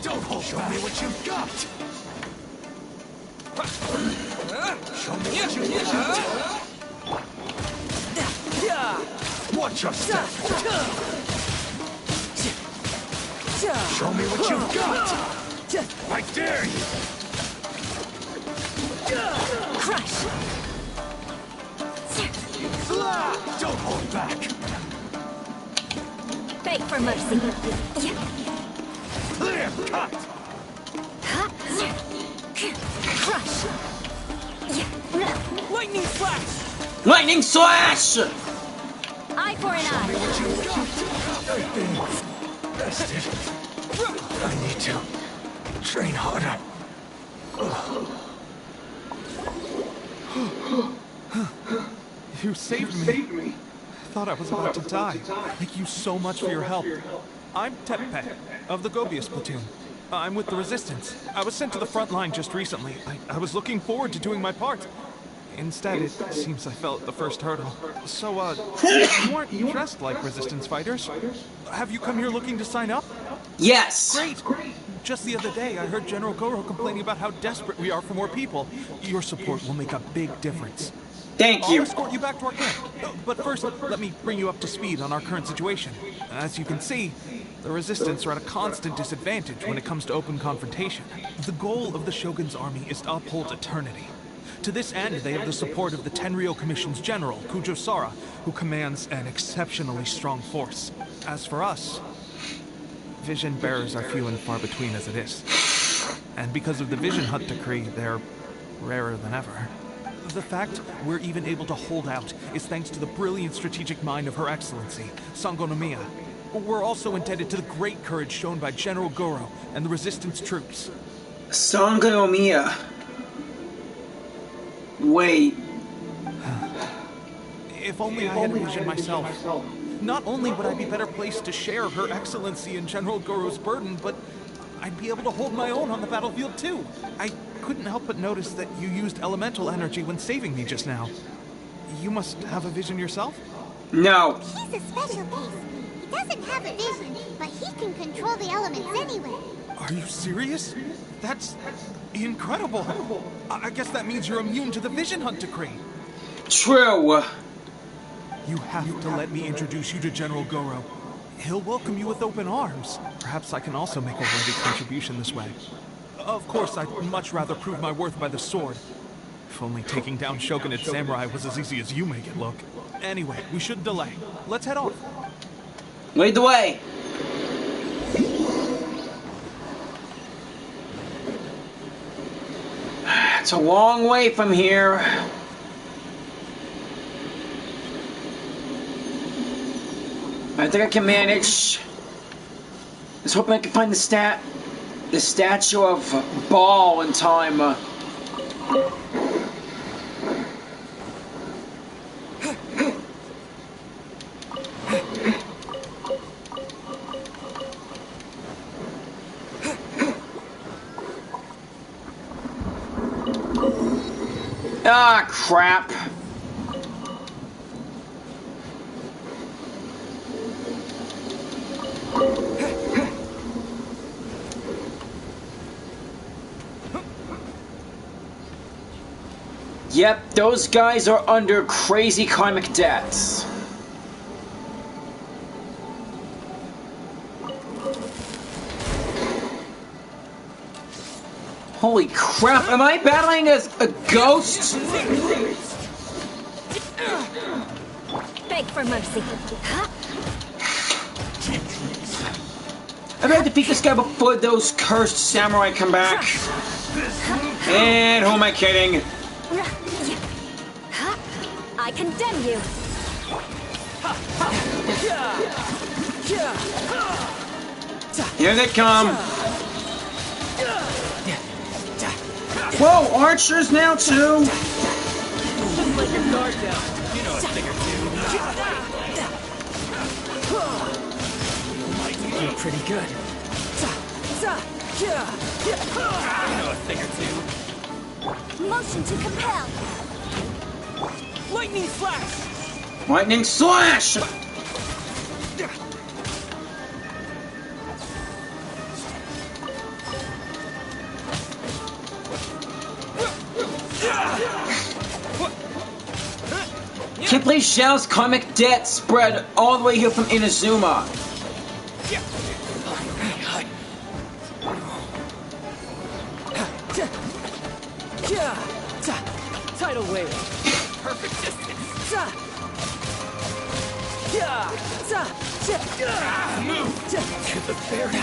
Don't hold. Show me what you've got. Show me what you've got. Watch your step. Show me what you've got. I dare you. Crush. Don't hold back. Beg for mercy. Clear cut. Crush. Lightning slash! Lightning slash! Eye for an eye. I've been bested. I need to train harder. You saved me. I thought I was about to die. Thank you so much for your help. I'm Tepe, of the Gobius platoon. I'm with the Resistance. I was sent to the front line just recently. I was looking forward to doing my part. Instead, it seems I fell at the first hurdle. So, you aren't dressed like Resistance fighters. Have you come here looking to sign up? Yes! Great! Just the other day, I heard General Goro complaining about how desperate we are for more people. Your support will make a big difference. Thank you. I'll escort you back to our camp. But first, let me bring you up to speed on our current situation. As you can see, the Resistance are at a constant disadvantage when it comes to open confrontation. The goal of the Shogun's army is to uphold eternity. To this end, they have the support of the Tenryou Commission's general, Kujosara, who commands an exceptionally strong force. As for us, vision bearers are few and far between as it is. And because of the Vision Hunt decree, they're rarer than ever. The fact we're even able to hold out is thanks to the brilliant strategic mind of Her Excellency, Sangonomiya. We're also indebted to the great courage shown by General Goro and the Resistance troops. Sangonomiya. Wait. If only I had a vision myself. Not only would I be better placed to share Her Excellency and General Goro's burden, but I'd be able to hold my own on the battlefield too. I couldn't help but notice that you used elemental energy when saving me just now. You must have a vision yourself? No. He's a special case. He doesn't have a vision, but he can control the elements anyway. Are you serious? That's incredible. I guess that means you're immune to the Vision Hunt decree. True. You have to let me introduce you to General Goro. He'll welcome you with open arms. Perhaps I can also make a worthy contribution this way. Of course, I'd much rather prove my worth by the sword. If only taking down Shogunate samurai was as easy as you make it look. Anyway, we shouldn't delay. Let's head off. Lead the way. It's a long way from here. I think I can manage. I was hoping I could find the statue of Baal in time. Ah, crap. Yep, those guys are under crazy karmic debts. Holy crap, am I battling as a ghost? Beg for mercy. I better defeat this guy before those cursed samurai come back. And who am I kidding? I condemn you. Here they come. Whoa, archers now too? Just let your guard down. You know a thing or two. You're pretty good. You know a thing or two. Motion to compel. Lightning slash! Lightning slash! Can't believe Xiao's comic debt spread all the way here from Inazuma. Tidal wave. Perfect distance. Move to the ferry.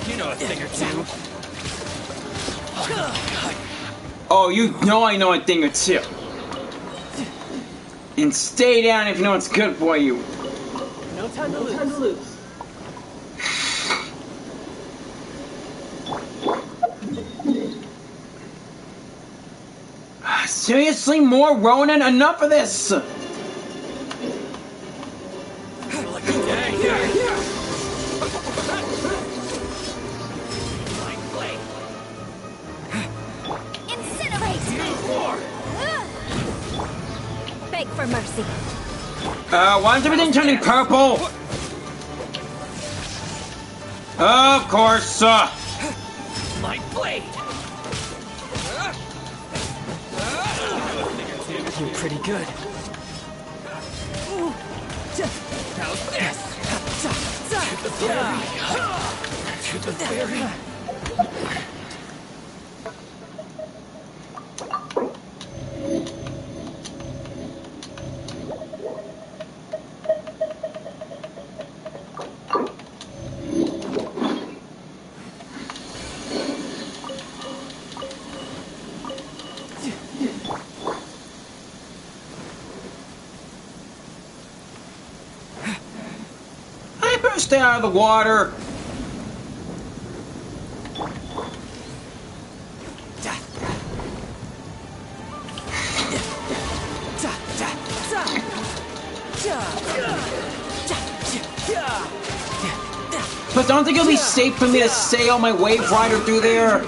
You know a thing or two. Oh, you know I know a thing or two. And stay down if you know what's good for you. No time to lose. Seriously, more Ronin? Enough of this! Beg for mercy. Why is everything turning purple? Of course, My blade. You're pretty good. How's this? To the ferry. I better stay out of the water. But don't think it'll be safe for me to sail my wave rider through there.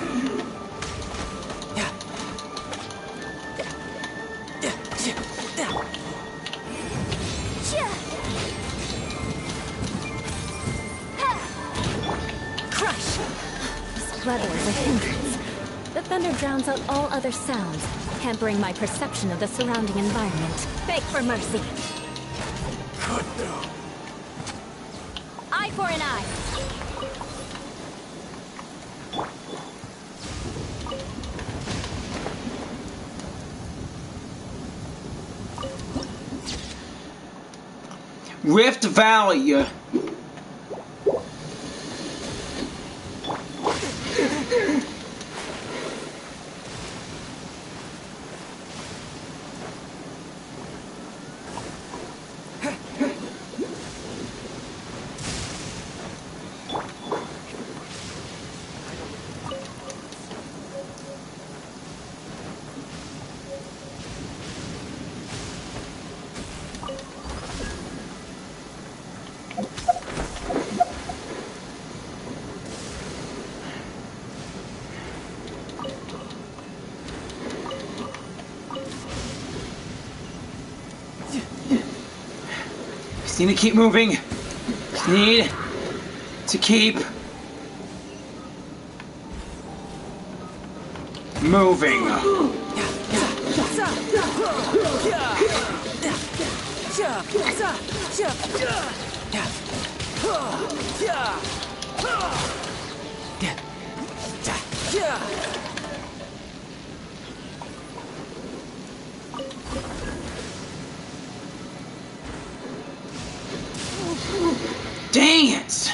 Crush! This rudder is a hindrance. The thunder drowns out all other sounds, hampering my perception of the surrounding environment. Beg for mercy. Eye for an eye. Rift Valley. Just need to keep moving. Just need to keep moving. Dang it!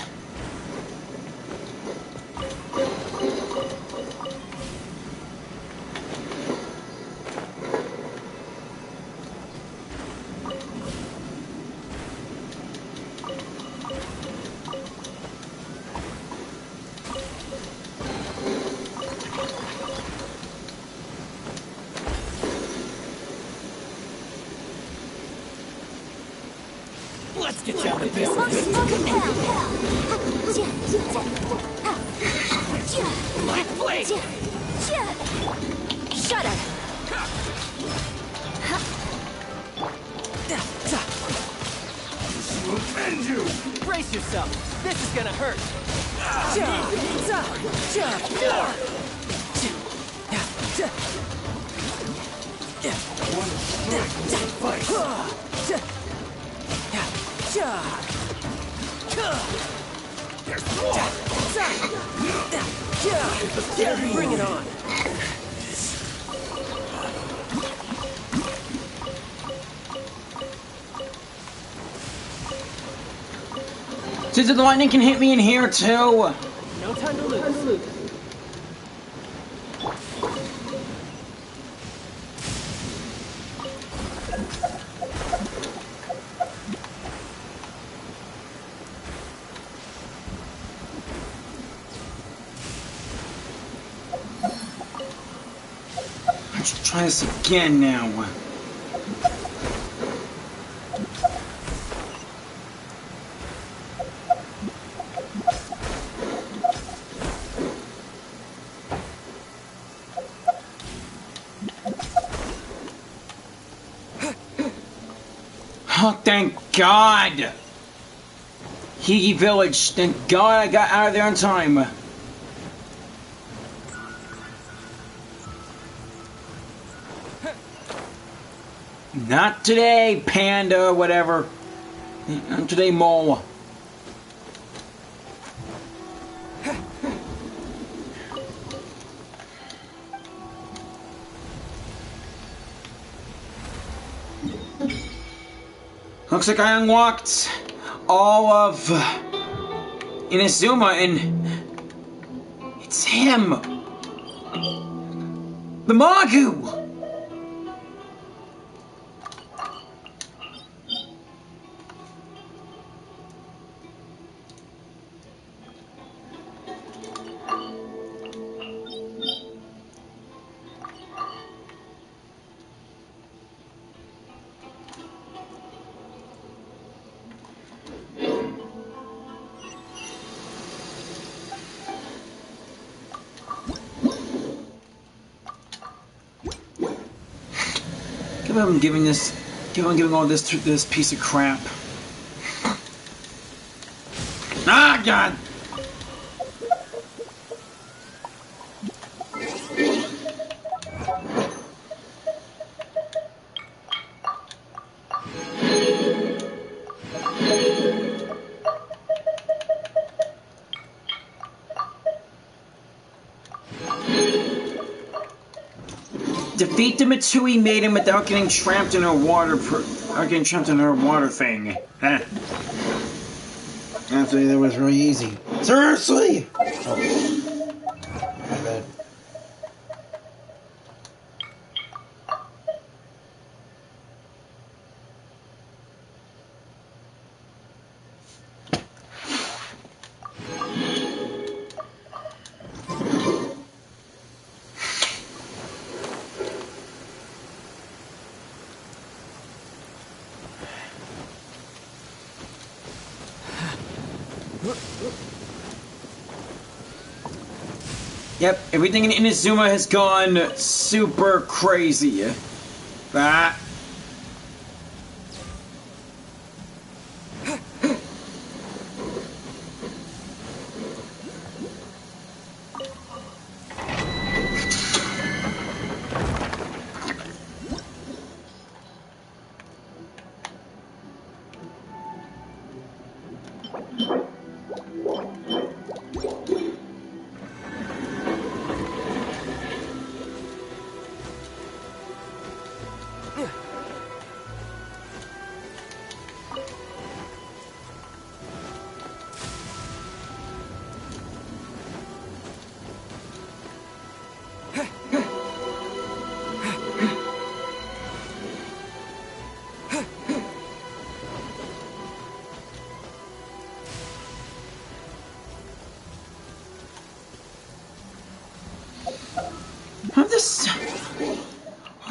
Let's get you out of this. Black flame. Shut up. Defend you. Brace yourself. This is gonna hurt. Bring it on. Since the lightning can hit me in here too. No time to lose. Let's try this again now. Oh, thank God! Higi Village, thank God I got out of there in time. Not today, Panda, whatever. Not today, Mole. Looks like I unlocked all of Inazuma, and it's him! The Magu! I'm giving all this to this piece of crap. Ah, God! Defeat the Matsui maiden without getting trapped in her water thing. Actually, that was really easy. Seriously! Oh. My bad. Yep, everything in Inazuma has gone super crazy. Ah.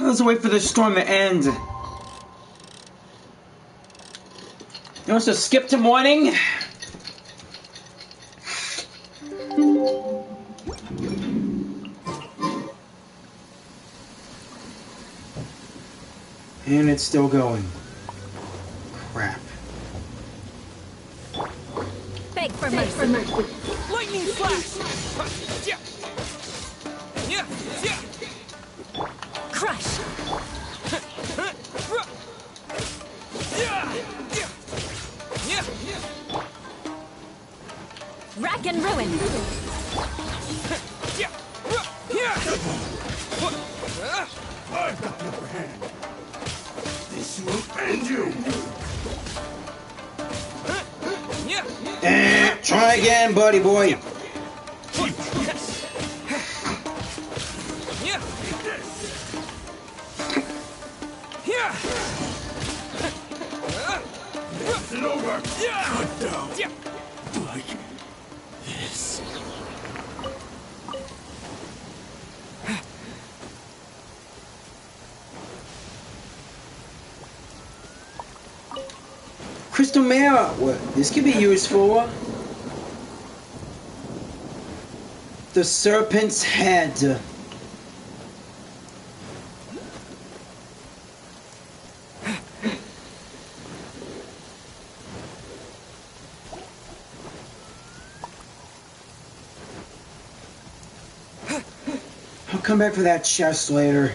Let's wait for the storm to end. You want to skip to morning? And it's still going. Crap. Beg for mercy. Lightning flash! Crush! Rack and ruin! I've got the upper hand. This will end you. Try again, buddy boy. It's over. Cut down. Like this. Crystal mirror. What? This could be useful. The serpent's head. I'll come back for that chest later.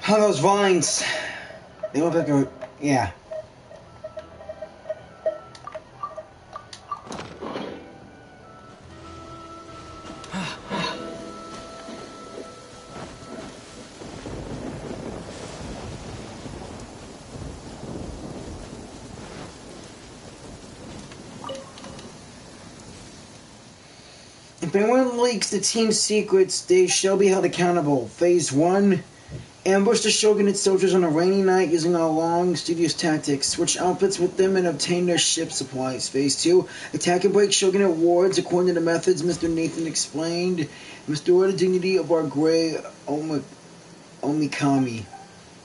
Oh, those vines. They look like a... yeah. If anyone leaks the team's secrets, they shall be held accountable. Phase 1. Ambush the Shogunate soldiers on a rainy night using our long, studious tactics. Switch outfits with them and obtain their ship supplies. Phase 2. Attack and break Shogunate wards according to the methods Mr. Nathan explained. Restore the dignity of our gray Omikami.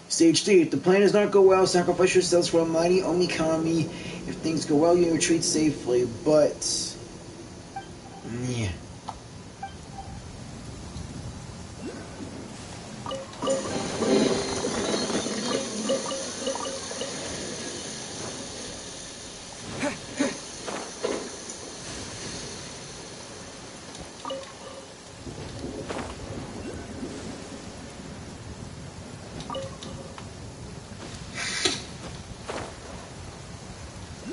Stage 3. If the plan does not go well, sacrifice yourselves for a mighty Omikami. If things go well, you retreat safely. But... yeah.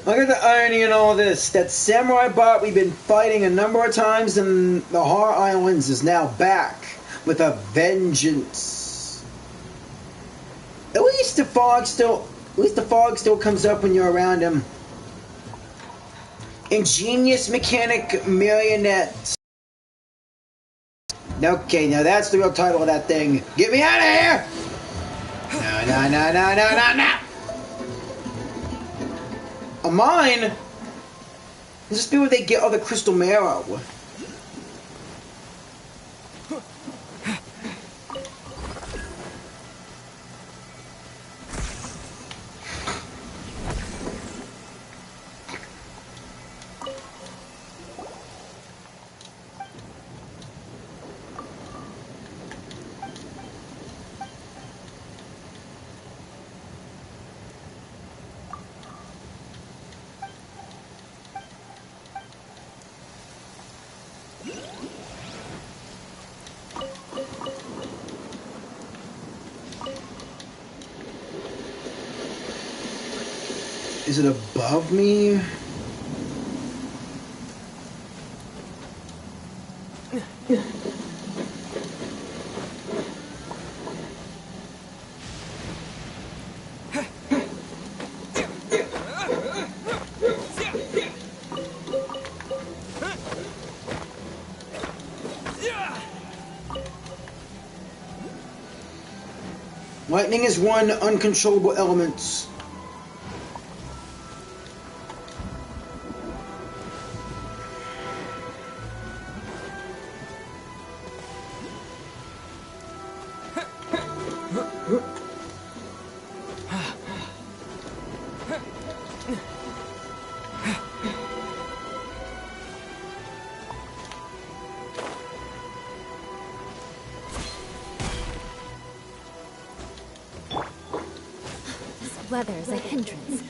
Look at the irony in all this. That samurai bot we've been fighting a number of times in the Har Islands is now back with a vengeance. At least the fog still comes up when you're around him. Ingenious mechanic marionette. Okay, now that's the real title of that thing. Get me out of here! No. A mine? Is this be where they get all the crystal marrow? Is it above me? Lightning is one uncontrollable element. Weather is a hindrance.